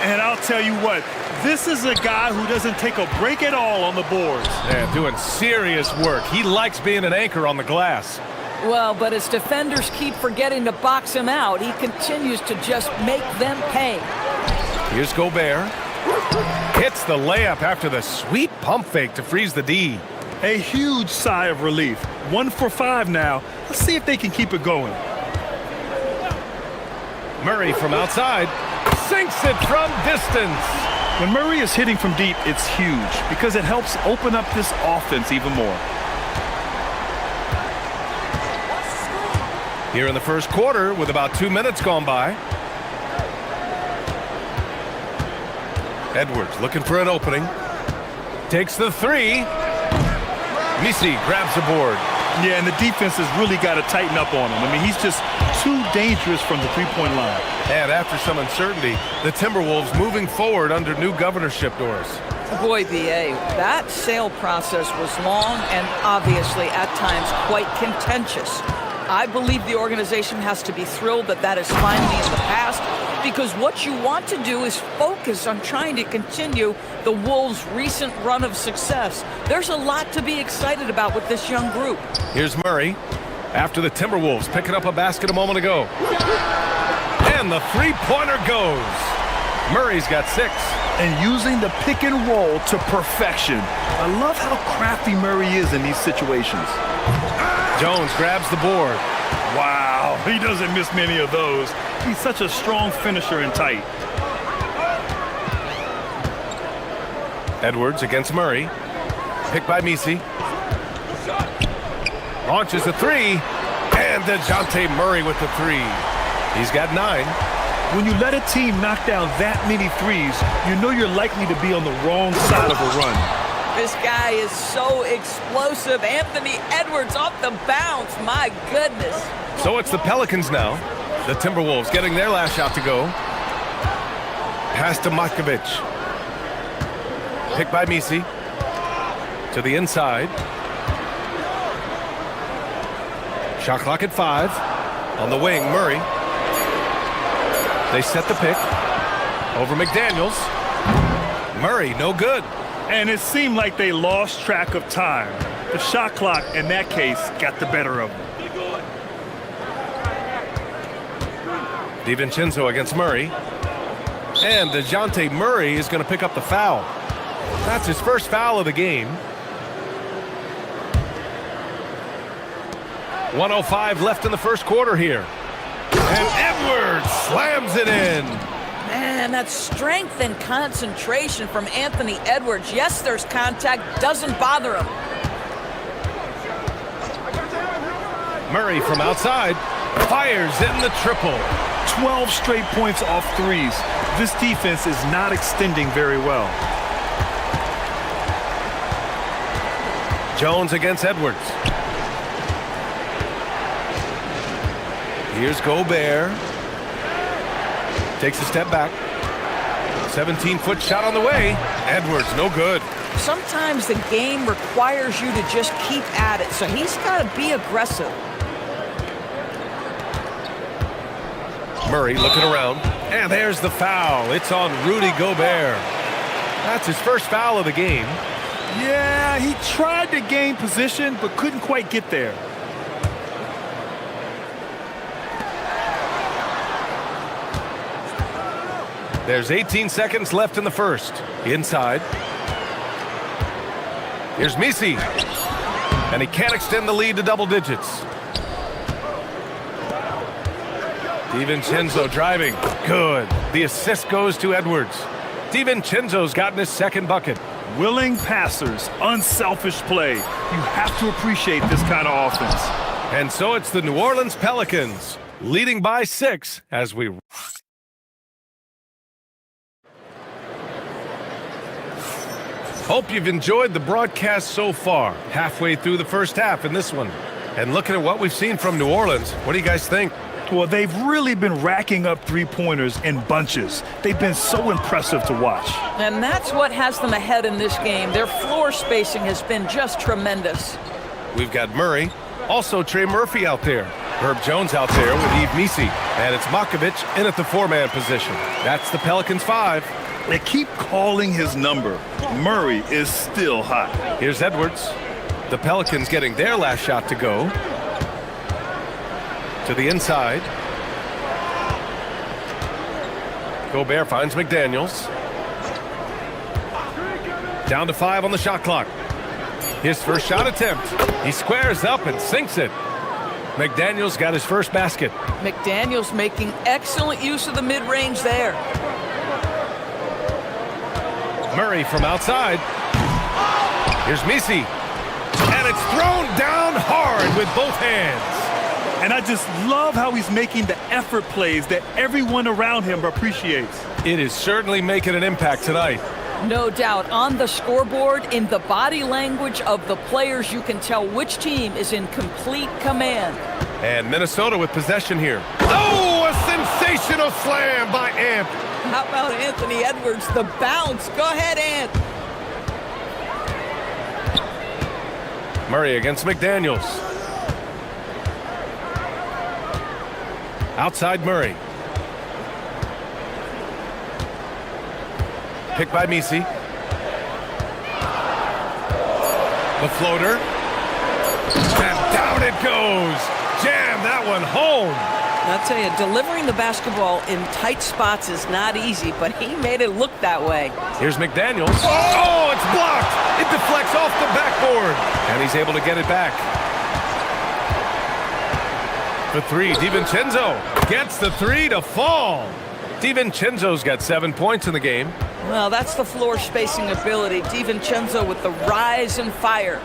[SPEAKER 2] And I'll tell you what, this is a guy who doesn't take a break at all on the boards.
[SPEAKER 1] Yeah, doing serious work. He likes being an anchor on the glass.
[SPEAKER 14] Well, but as defenders keep forgetting to box him out, he continues to just make them pay.
[SPEAKER 1] Here's Gobert. Hits the layup after the sweet pump fake to freeze the D.
[SPEAKER 2] A huge sigh of relief. 1 for 5 now. Let's see if they can keep it going.
[SPEAKER 1] Murray from outside sinks it from distance.
[SPEAKER 2] When Murray is hitting from deep, it's huge because it helps open up this offense even more.
[SPEAKER 1] Here in the first quarter with about 2 minutes gone by. Edwards looking for an opening. Takes the 3. Misi grabs the board.
[SPEAKER 2] Yeah, and the defense has really got to tighten up on him. I mean, he's just too dangerous from the three-point line.
[SPEAKER 1] And after some uncertainty, the Timberwolves moving forward under new governorship doors.
[SPEAKER 14] Boy, BA, that sale process was long and obviously at times quite contentious. I believe the organization has to be thrilled that that is finally in the past, because what you want to do is focus on trying to continue the Wolves' recent run of success. There's a lot to be excited about with this young group.
[SPEAKER 1] Here's Murray after the Timberwolves picking up a basket a moment ago. And the three-pointer goes. Murray's got 6.
[SPEAKER 2] And using the pick and roll to perfection. I love how crafty Murray is in these situations.
[SPEAKER 1] Jones grabs the board.
[SPEAKER 2] Wow, he doesn't miss many of those. He's such a strong finisher and tight.
[SPEAKER 1] Edwards against Murray. Picked by Misi. Launches a 3. And DeJounte Murray with the 3. He's got 9.
[SPEAKER 2] When you let a team knock down that many threes, you know you're likely to be on the wrong side of a run.
[SPEAKER 14] This guy is so explosive. Anthony Edwards off the bounce. My goodness.
[SPEAKER 1] So it's the Pelicans now. The Timberwolves getting their last shot to go. Pass to Matkovic. Picked by Misi. To the inside. Shot clock at 5. On the wing, Murray. They set the pick. Over McDaniels. Murray, no good.
[SPEAKER 2] And it seemed like they lost track of time. The shot clock, in that case, got the better of them.
[SPEAKER 1] DiVincenzo against Murray. And DeJounte Murray is going to pick up the foul. That's his first foul of the game. 1:05 left in the first quarter here. And Edwards slams it in.
[SPEAKER 14] Man, that strength and concentration from Anthony Edwards. Yes, there's contact. Doesn't bother him.
[SPEAKER 1] Murray from outside. Fires in the triple.
[SPEAKER 2] 12 straight points off threes. This defense is not extending very well. Jones against Edwards.
[SPEAKER 1] Here's Gobert. Takes a step back. 17-foot shot on the way. Edwards, no good.
[SPEAKER 14] Sometimes the game requires you to just keep at it, so he's got to be aggressive.
[SPEAKER 1] Murray looking around, and there's the foul. It's on Rudy Gobert. That's his first foul of the game.
[SPEAKER 2] Yeah, he tried to gain position, but couldn't quite get there.
[SPEAKER 1] There's 18 seconds left in the first. Inside. Here's Misi. And he can't extend the lead to double digits. DiVincenzo driving. Good. The assist goes to Edwards. DiVincenzo's gotten his second bucket.
[SPEAKER 2] Willing passers, unselfish play. You have to appreciate this kind of offense.
[SPEAKER 1] And so it's the New Orleans Pelicans leading by 6 as we... Hope you've enjoyed the broadcast so far. Halfway through the first half in this one. And looking at what we've seen from New Orleans, what do you guys think?
[SPEAKER 2] Well, they've really been racking up three-pointers in bunches. They've been so impressive to watch.
[SPEAKER 14] And that's what has them ahead in this game. Their floor spacing has been just tremendous.
[SPEAKER 1] We've got Murray, also Trey Murphy out there. Herb Jones out there with Yves Misi. And it's Makovic in at the 4-man position. That's the Pelicans 5.
[SPEAKER 2] They keep calling his number. Murray is still hot.
[SPEAKER 1] Here's Edwards. The Pelicans getting their last shot to go. To the inside. Gobert finds McDaniels. Down to 5 on the shot clock. His first shot attempt. He squares up and sinks it. McDaniels got his first basket.
[SPEAKER 14] McDaniels making excellent use of the mid-range there.
[SPEAKER 1] Murray from outside. Here's Misi. And it's thrown down hard with both hands.
[SPEAKER 2] And I just love how he's making the effort plays that everyone around him appreciates.
[SPEAKER 1] It is certainly making an impact tonight.
[SPEAKER 14] No doubt. On the scoreboard, in the body language of the players, you can tell which team is in complete command.
[SPEAKER 1] And Minnesota with possession here. Oh, a sensational slam by Ant.
[SPEAKER 14] How about Anthony Edwards, the bounce? Go ahead, Ant.
[SPEAKER 1] Murray against McDaniels. Outside Murray. Picked by Misi. The floater. And down it goes. Jam that one home.
[SPEAKER 14] I'll tell you, delivering the basketball in tight spots is not easy, but he made it look that way.
[SPEAKER 1] Here's McDaniels. Oh, it's blocked. It deflects off the backboard. And he's able to get it back. For 3, DiVincenzo gets the 3 to fall. DiVincenzo's got 7 points in the game.
[SPEAKER 14] Well, that's the floor spacing ability. DiVincenzo with the rise and fire.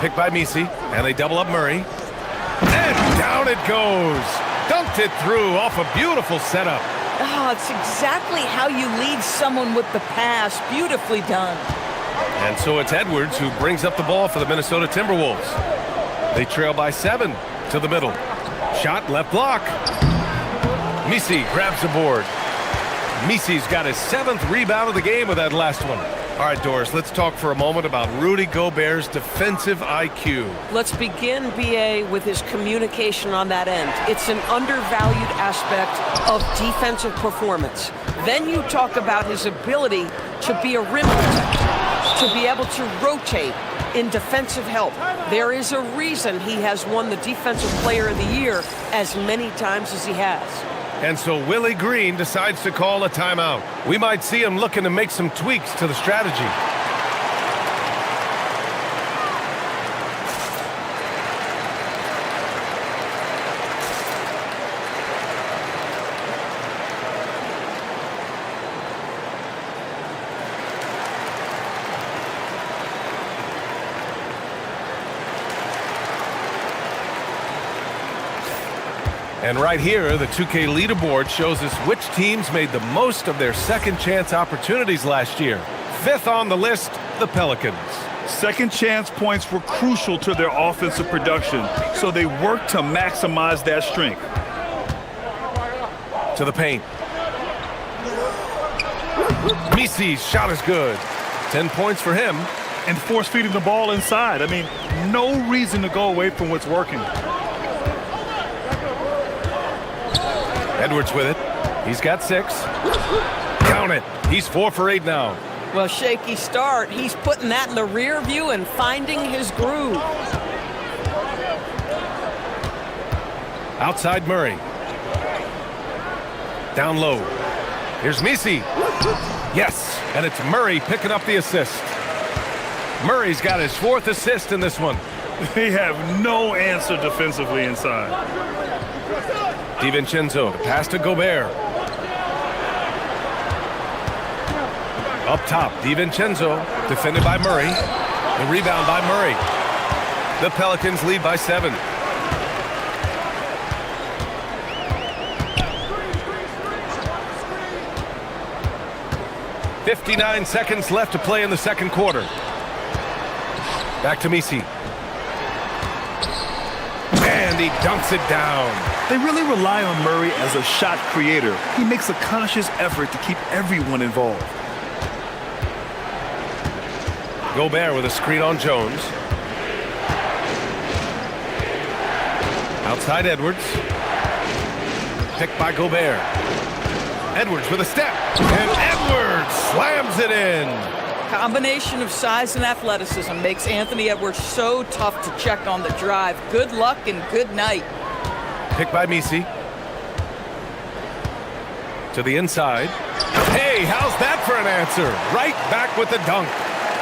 [SPEAKER 1] Picked by Misi, and they double up Murray. And down it goes. Dunked it through off a beautiful setup.
[SPEAKER 14] Oh, it's exactly how you lead someone with the pass. Beautifully done.
[SPEAKER 1] And so it's Edwards who brings up the ball for the Minnesota Timberwolves. They trail by 7 to the middle. Shot left block. Misi grabs the board. Misi's got his 7th rebound of the game with that last one. All right, Doris, let's talk for a moment about Rudy Gobert's defensive IQ.
[SPEAKER 16] Let's begin, B.A., with his communication on that end. It's an undervalued aspect of defensive performance. Then you talk about his ability to be a rim protector, to be able to rotate in defensive help. There is a reason he has won the Defensive Player of the Year as many times as he has.
[SPEAKER 1] And so Willie Green decides to call a timeout. We might see him looking to make some tweaks to the strategy. And right here, the 2K leaderboard shows us which teams made the most of their second chance opportunities last year. 5th on the list, the Pelicans.
[SPEAKER 2] Second chance points were crucial to their offensive production, so they worked to maximize that strength.
[SPEAKER 1] To the paint. Misi's shot is good. 10 points for him.
[SPEAKER 2] And force feeding the ball inside. I mean, no reason to go away from what's working.
[SPEAKER 1] Edwards with it. He's got 6. Count it. He's 4 for 8 now.
[SPEAKER 16] Well, shaky start. He's putting that in the rear view and finding his groove.
[SPEAKER 1] Outside Murray. Down low. Here's Misi. Yes, and it's Murray picking up the assist. Murray's got his 4th assist in this one.
[SPEAKER 2] They have no answer defensively inside.
[SPEAKER 1] DiVincenzo, pass to Gobert. Up top, DiVincenzo, defended by Murray. The rebound by Murray. The Pelicans lead by 7. "59 seconds left to play in the second quarter." Back to Misi. And he dunks it down.
[SPEAKER 2] They really rely on Murray as a shot creator. He makes a conscious effort to keep everyone involved.
[SPEAKER 1] Gobert with a screen on Jones. Outside Edwards. Picked by Gobert. Edwards with a step. And Edwards slams it in.
[SPEAKER 16] Combination of size and athleticism makes Anthony Edwards so tough to check on the drive. Good luck and good night.
[SPEAKER 1] Picked by Misi. To the inside. Hey, how's that for an answer? Right back with the dunk.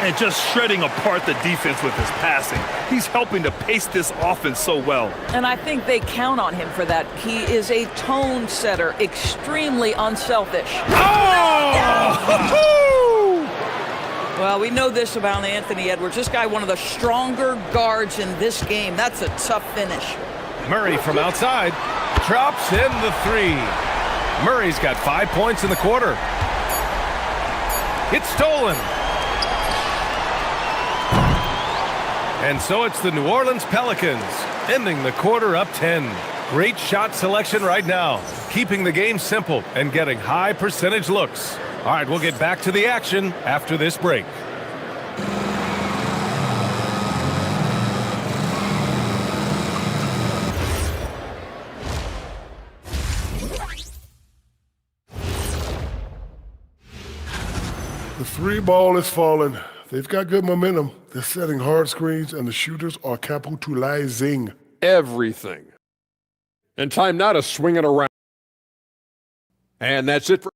[SPEAKER 2] And just shredding apart the defense with his passing. He's helping to pace this offense so well.
[SPEAKER 16] And I think they count on him for that. He is a tone setter, extremely unselfish.
[SPEAKER 1] Oh!
[SPEAKER 16] Well, we know this about Anthony Edwards. This guy, one of the stronger guards in this game. That's a tough finish.
[SPEAKER 1] Murray from outside drops in the 3. Murray's got 5 points in the quarter. It's stolen. And so it's the New Orleans Pelicans ending the quarter up 10. Great shot selection right now, keeping the game simple and getting high percentage looks. All right, we'll get back to the action after this break.
[SPEAKER 11] The 3 ball is falling. They've got good momentum. They're setting hard screens, and the shooters are capitalizing.
[SPEAKER 6] Everything. And time now to swing it around. And that's it for...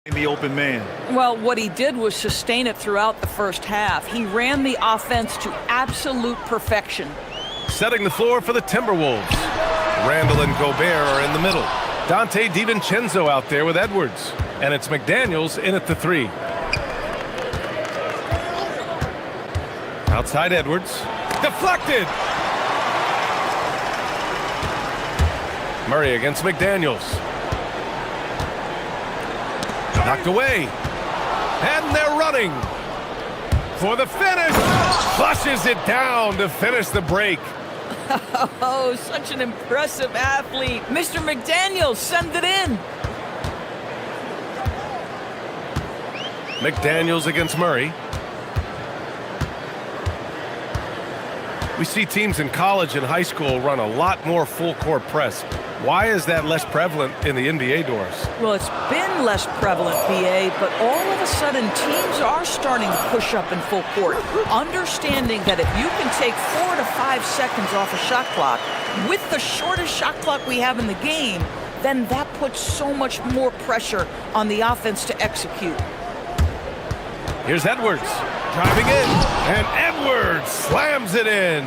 [SPEAKER 2] In the open man.
[SPEAKER 16] Well, what he did was sustain it throughout the first half. He ran the offense to absolute perfection.
[SPEAKER 1] Setting the floor for the Timberwolves. Randall and Gobert are in the middle. Dante DiVincenzo out there with Edwards. And it's McDaniels in at the 3. Outside Edwards. Deflected! Murray against McDaniels. Knocked away. And they're running for the finish. Flushes it down to finish the break.
[SPEAKER 16] Oh, such an impressive athlete. Mr. McDaniels, send it in.
[SPEAKER 1] McDaniels against Murray. We see teams in college and high school run a lot more full-court press. Why is that less prevalent in the NBA, Doris?
[SPEAKER 14] Well, it's been less prevalent, BA, but all of a sudden teams are starting to push up in full court, understanding that if you can take 4 to 5 seconds off a shot clock, with the shortest shot clock we have in the game, then that puts so much more pressure on the offense to execute.
[SPEAKER 1] Here's Edwards, driving in, and Edwards slams it in.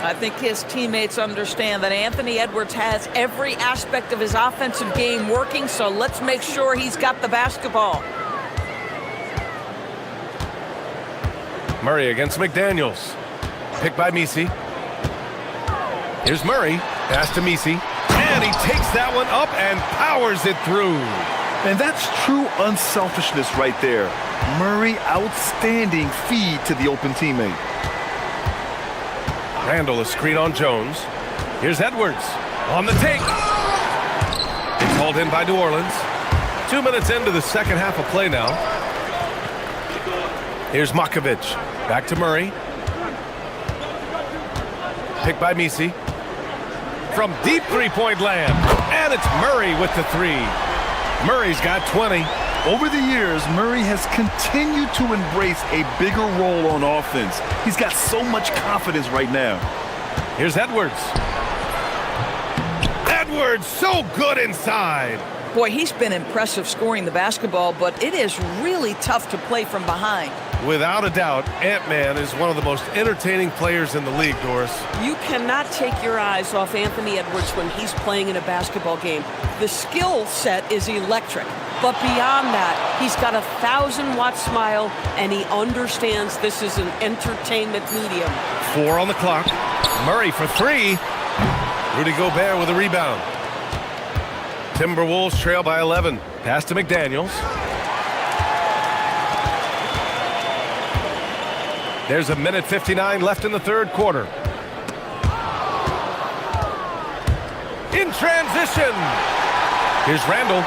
[SPEAKER 14] I think his teammates understand that Anthony Edwards has every aspect of his offensive game working, so let's make sure he's got the basketball.
[SPEAKER 1] Murray against McDaniels. Picked by Misi. Here's Murray, pass to Misi, and he takes that one up and powers it through.
[SPEAKER 2] And that's true unselfishness right there. Murray, outstanding feed to the open teammate.
[SPEAKER 1] Randall, a screen on Jones. Here's Edwards on the take. It's hauled in by New Orleans. 2 minutes into the second half of play now. Here's Makovic. Back to Murray. Picked by Misi. From deep three-point land. And it's Murray with the three. Murray's got 20.
[SPEAKER 2] Over the years, Murray has continued to embrace a bigger role on offense. He's got so much confidence right now.
[SPEAKER 1] Here's Edwards. Edwards, so good inside.
[SPEAKER 14] Boy, he's been impressive scoring the basketball, but it is really tough to play from behind.
[SPEAKER 1] Without a doubt, Ant-Man is one of the most entertaining players in the league, Doris.
[SPEAKER 16] You cannot take your eyes off Anthony Edwards when he's playing in a basketball game. The skill set is electric, but beyond that, he's got a 1,000-watt smile, and he understands this is an entertainment medium.
[SPEAKER 1] 4 on the clock. Murray for 3. Rudy Gobert with a rebound. Timberwolves trail by 11. Pass to McDaniels. There's 1:59 left in the third quarter. In transition. Here's Randall.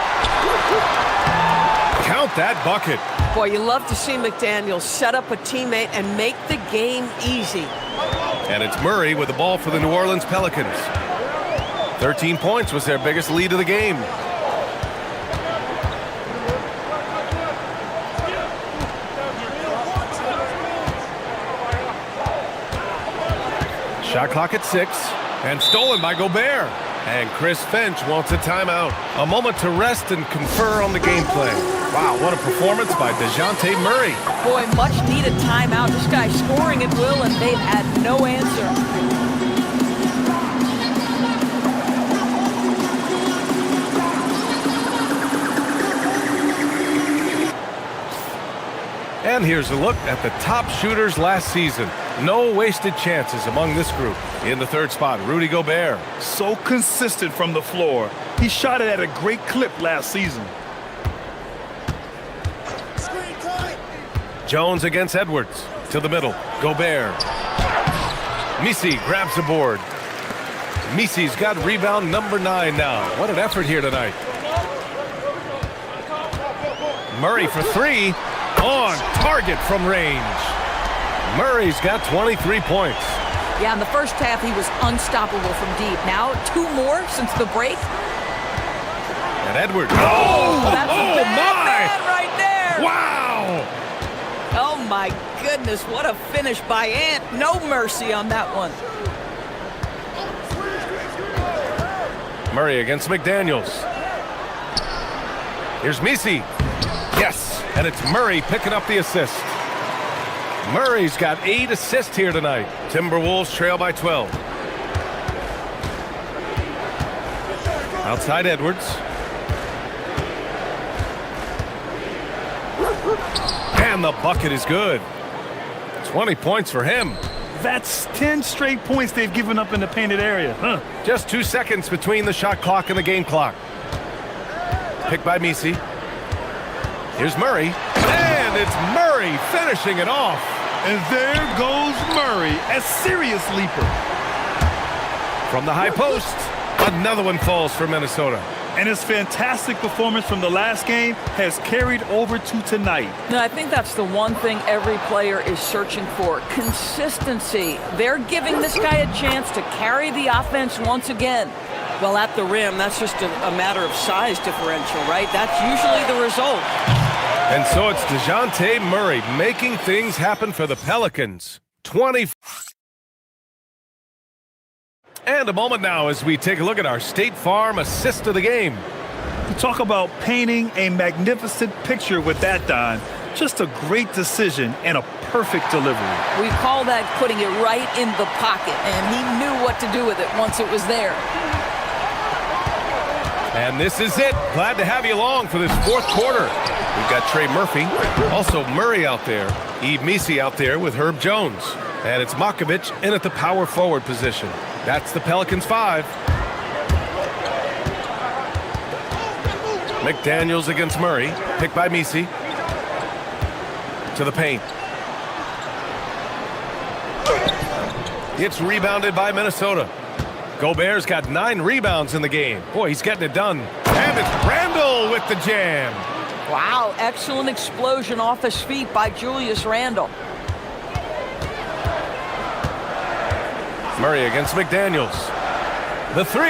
[SPEAKER 1] Count that bucket.
[SPEAKER 16] Boy, you love to see McDaniels set up a teammate and make the game easy.
[SPEAKER 1] And it's Murray with the ball for the New Orleans Pelicans. 13 points was their biggest lead of the game. Shot clock at 6, and stolen by Gobert. And Chris Finch wants a timeout. A moment to rest and confer on the game plan. Wow, what a performance by DeJounte Murray.
[SPEAKER 14] Boy, much needed timeout. This guy's scoring at will, and they've had no answer.
[SPEAKER 1] And here's a look at the top shooters last season. No wasted chances among this group. In the third spot, Rudy Gobert.
[SPEAKER 2] So consistent from the floor. He shot it at a great clip last season.
[SPEAKER 1] Jones against Edwards. To the middle. Gobert. Misi grabs the board. Misi's got rebound number 9 now. What an effort here tonight. Murray for 3. On target from range. Murray's got 23 points.
[SPEAKER 14] Yeah, in the first half, he was unstoppable from deep. Now, 2 more since the break.
[SPEAKER 1] And Edwards.
[SPEAKER 14] That's a bad right there.
[SPEAKER 1] Wow.
[SPEAKER 14] Oh, my goodness. What a finish by Ant. No mercy on that one.
[SPEAKER 1] Murray against McDaniels. Here's Misi. Yes. And it's Murray picking up the assist. Murray's got 8 assists here tonight. Timberwolves trail by 12. Outside Edwards. And the bucket is good. 20 points for him.
[SPEAKER 2] That's 10 straight points they've given up in the painted area.
[SPEAKER 1] Just 2 seconds between the shot clock and the game clock. Picked by Misi. Here's Murray, and it's Murray finishing it off.
[SPEAKER 2] And there goes Murray, a serious leaper.
[SPEAKER 1] From the high post, another one falls for Minnesota.
[SPEAKER 2] And his fantastic performance from the last game has carried over to tonight.
[SPEAKER 14] No, I think that's the one thing every player is searching for. Consistency. They're giving this guy a chance to carry the offense once again.
[SPEAKER 16] Well, at the rim, that's just a matter of size differential, right? That's usually the result.
[SPEAKER 1] And so it's DeJounte Murray making things happen for the Pelicans. 20. And a moment now as we take a look at our State Farm assist of the game.
[SPEAKER 2] Talk about painting a magnificent picture with that, Don. Just a great decision and a perfect delivery.
[SPEAKER 14] We call that putting it right in the pocket, and he knew what to do with it once it was there.
[SPEAKER 1] And this is it. Glad to have you along for this fourth quarter. We've got Trey Murphy, also Murray out there, Eve Misi out there with Herb Jones. And it's Makovich in at the power forward position. That's the Pelicans 5. McDaniels against Murray. Picked by Misi. To the paint. It's rebounded by Minnesota. Gobert's got 9 rebounds in the game. Boy, he's getting it done. And it's Randle with the jam.
[SPEAKER 14] Wow, excellent explosion off his feet by Julius Randle.
[SPEAKER 1] Murray against McDaniels. The 3.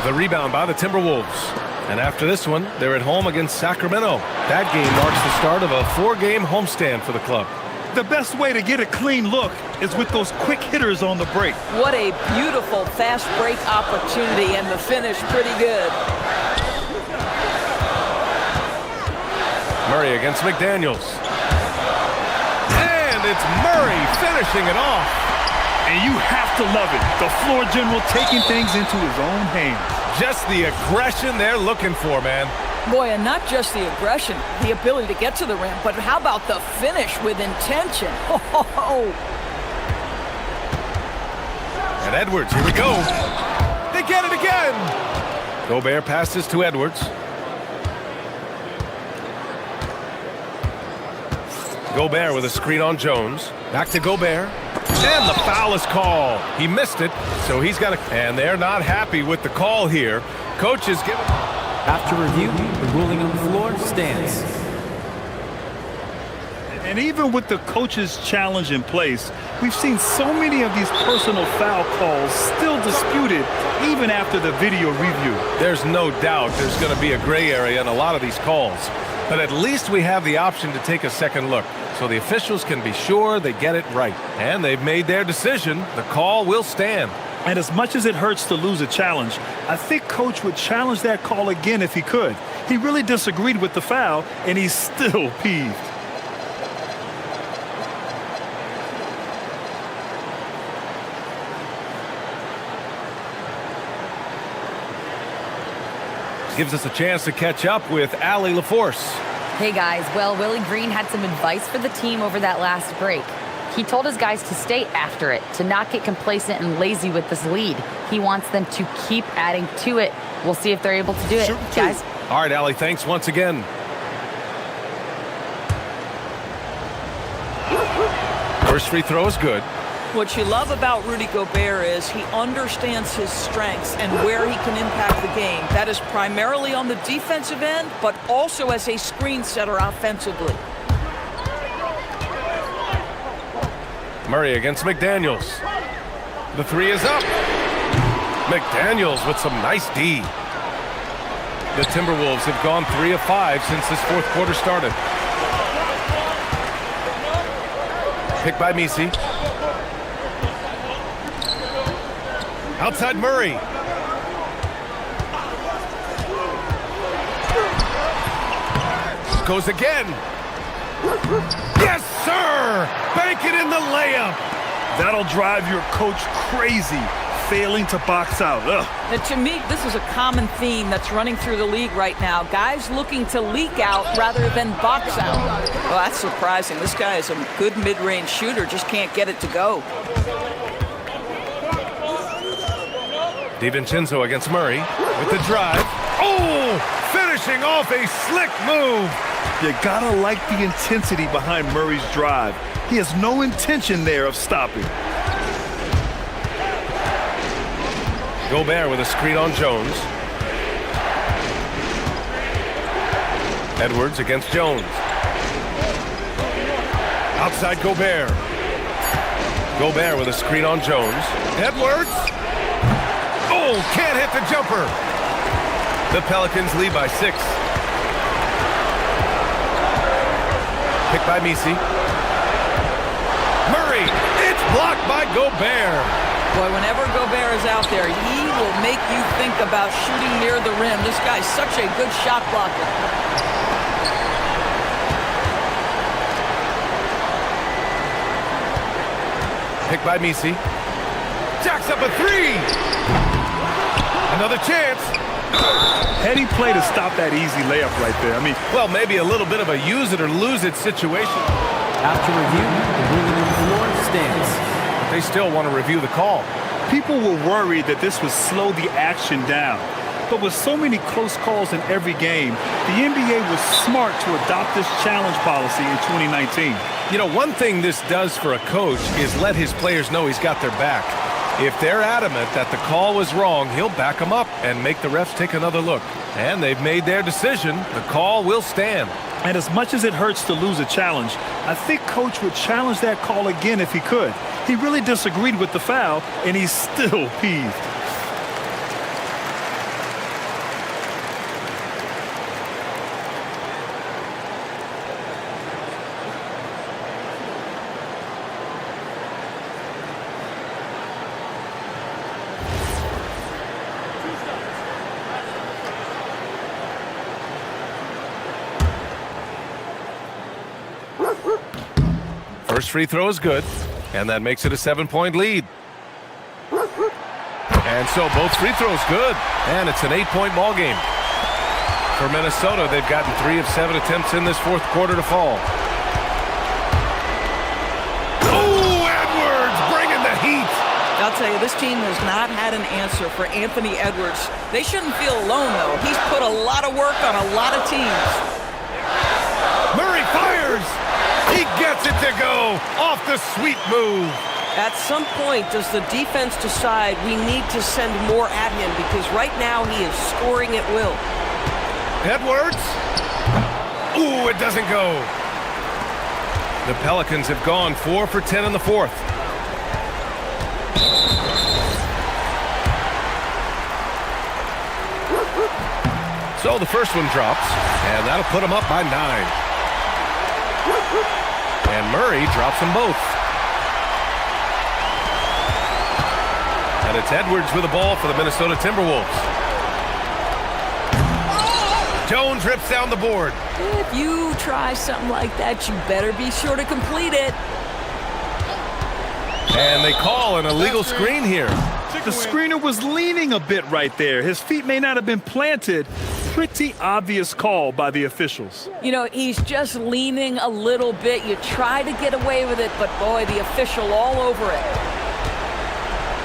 [SPEAKER 1] The rebound by the Timberwolves. And after this one, they're at home against Sacramento. That game marks the start of a 4-game homestand for the club.
[SPEAKER 2] The best way to get a clean look is with those quick hitters on the break.
[SPEAKER 14] What a beautiful fast break opportunity, and the finish pretty good.
[SPEAKER 1] Murray against McDaniels. And it's Murray finishing it off.
[SPEAKER 2] And you have to love it. The floor general taking things into his own hands.
[SPEAKER 1] Just the aggression they're looking for, man.
[SPEAKER 14] Boy, and not just the aggression, the ability to get to the rim, but how about the finish with intention? Oh.
[SPEAKER 1] And Edwards, here we go. They get it again. Gobert passes to Edwards. Gobert with a screen on Jones. Back to Gobert. And the foul is called. He missed it, so he's got to... And they're not happy with the call here. Coach is giving...
[SPEAKER 13] After review, the ruling on the floor stands.
[SPEAKER 2] And even with the coach's challenge in place, we've seen so many of these personal foul calls still disputed even after the video review.
[SPEAKER 1] There's no doubt there's going to be a gray area in a lot of these calls. But at least we have the option to take a second look, so the officials can be sure they get it right. And they've made their decision. The call will stand.
[SPEAKER 2] And as much as it hurts to lose a challenge, I think Coach would challenge that call again if he could. He really disagreed with the foul, and he's still peeved.
[SPEAKER 1] Gives us a chance to catch up with Allie LaForce.
[SPEAKER 4] Hey guys, well, Willie Green had some advice for the team over that last break. He told his guys to stay after it, to not get complacent and lazy with this lead. He wants them to keep adding to it. We'll see if they're able to do it, guys.
[SPEAKER 1] All right, Allie, thanks once again. First free throw is good.
[SPEAKER 14] What you love about Rudy Gobert is he understands his strengths and where he can impact the game. That is primarily on the defensive end, but also as a screen setter offensively.
[SPEAKER 1] Murray against McDaniels. The 3 is up. McDaniels with some nice D. The Timberwolves have gone 3 of 5 since this fourth quarter started. Picked by Misi. Outside Murray. Goes again. Yes, sir! Bank it in the layup.
[SPEAKER 2] That'll drive your coach crazy, failing to box out.
[SPEAKER 14] And to me, this is a common theme that's running through the league right now. Guys looking to leak out rather than box out. Well, that's surprising. This guy is a good mid-range shooter, just can't get it to go.
[SPEAKER 1] DiVincenzo against Murray with the drive. Oh! Finishing off a slick move.
[SPEAKER 2] You gotta like the intensity behind Murray's drive. He has no intention there of stopping.
[SPEAKER 1] Gobert with a screen on Jones. Edwards against Jones. Outside Gobert. Gobert with a screen on Jones. Edwards. Oh, can't hit the jumper. The Pelicans lead by 6. Picked by Misi. Murray. It's blocked by Gobert.
[SPEAKER 14] Boy, whenever Gobert is out there, he will make you think about shooting near the rim. This guy's such a good shot blocker.
[SPEAKER 1] Picked by Misi. Jacks up a 3. Another chance.
[SPEAKER 2] Heady play to stop that easy layup right there. I mean,
[SPEAKER 1] well, maybe a little bit of a use it or lose it situation.
[SPEAKER 13] After review, the ruling on the floor stands.
[SPEAKER 1] But they still want to review the call.
[SPEAKER 2] people were worried that this would slow the action down. But with so many close calls in every game, the NBA was smart to adopt this challenge policy in 2019.
[SPEAKER 1] You know, one thing this does for a coach is let his players know he's got their back. If they're adamant that the call was wrong, he'll back them up and make the refs take another look. And they've made their decision. The call will stand.
[SPEAKER 2] And as much as it hurts to lose a challenge, I think Coach would challenge that call again if he could. He really disagreed with the foul, and he's still peeved.
[SPEAKER 1] First free throw is good, and that makes it a 7-point lead. And so both free throws good, and it's an 8-point ball game. For Minnesota, they've gotten 3 of 7 attempts in this fourth quarter to fall. Oh, Edwards bringing the heat.
[SPEAKER 14] I'll tell you, this team has not had an answer for Anthony Edwards. They shouldn't feel alone, though. He's put a lot of work on a lot of teams.
[SPEAKER 1] Murray fires. He gets it to go off the sweep move.
[SPEAKER 16] At some point, does the defense decide we need to send more at him? Because right now he is scoring at will.
[SPEAKER 1] Edwards. Ooh, it doesn't go. The Pelicans have gone 4 for 10 in the fourth. So the first one drops, and that'll put them up by 9. And Murray drops them both. And it's Edwards with the ball for the Minnesota Timberwolves. Jones rips down the board.
[SPEAKER 14] If you try something like that, you better be sure to complete it.
[SPEAKER 1] And they call an illegal screen here.
[SPEAKER 2] The screener was leaning a bit right there. His feet may not have been planted. Pretty obvious call by the officials.
[SPEAKER 14] You know, he's just leaning a little bit. You try to get away with it, but boy, the official all over it.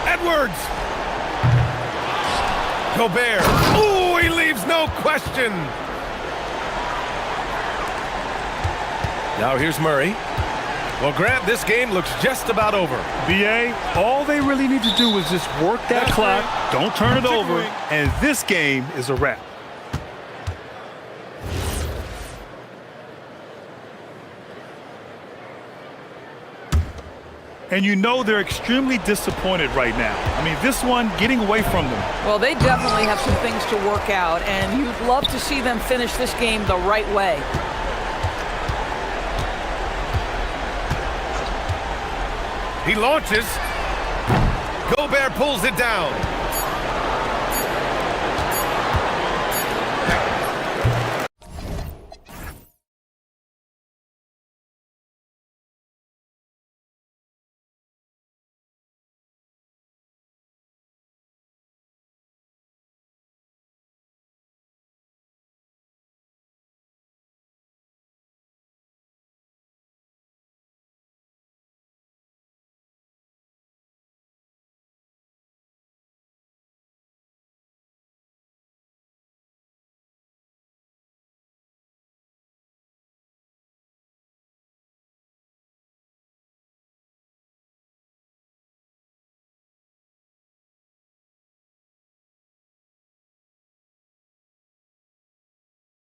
[SPEAKER 1] Edwards. Gobert. Ooh, he leaves no question. Now here's Murray. Well, Grant, this game looks just about over.
[SPEAKER 2] BA, all they really need to do is just work that clock, don't turn it over, and this game is a wrap. And you know they're extremely disappointed right now. I mean, this one getting away from them.
[SPEAKER 14] Well, they definitely have some things to work out, and you'd love to see them finish this game the right way.
[SPEAKER 1] He launches. Gobert pulls it down.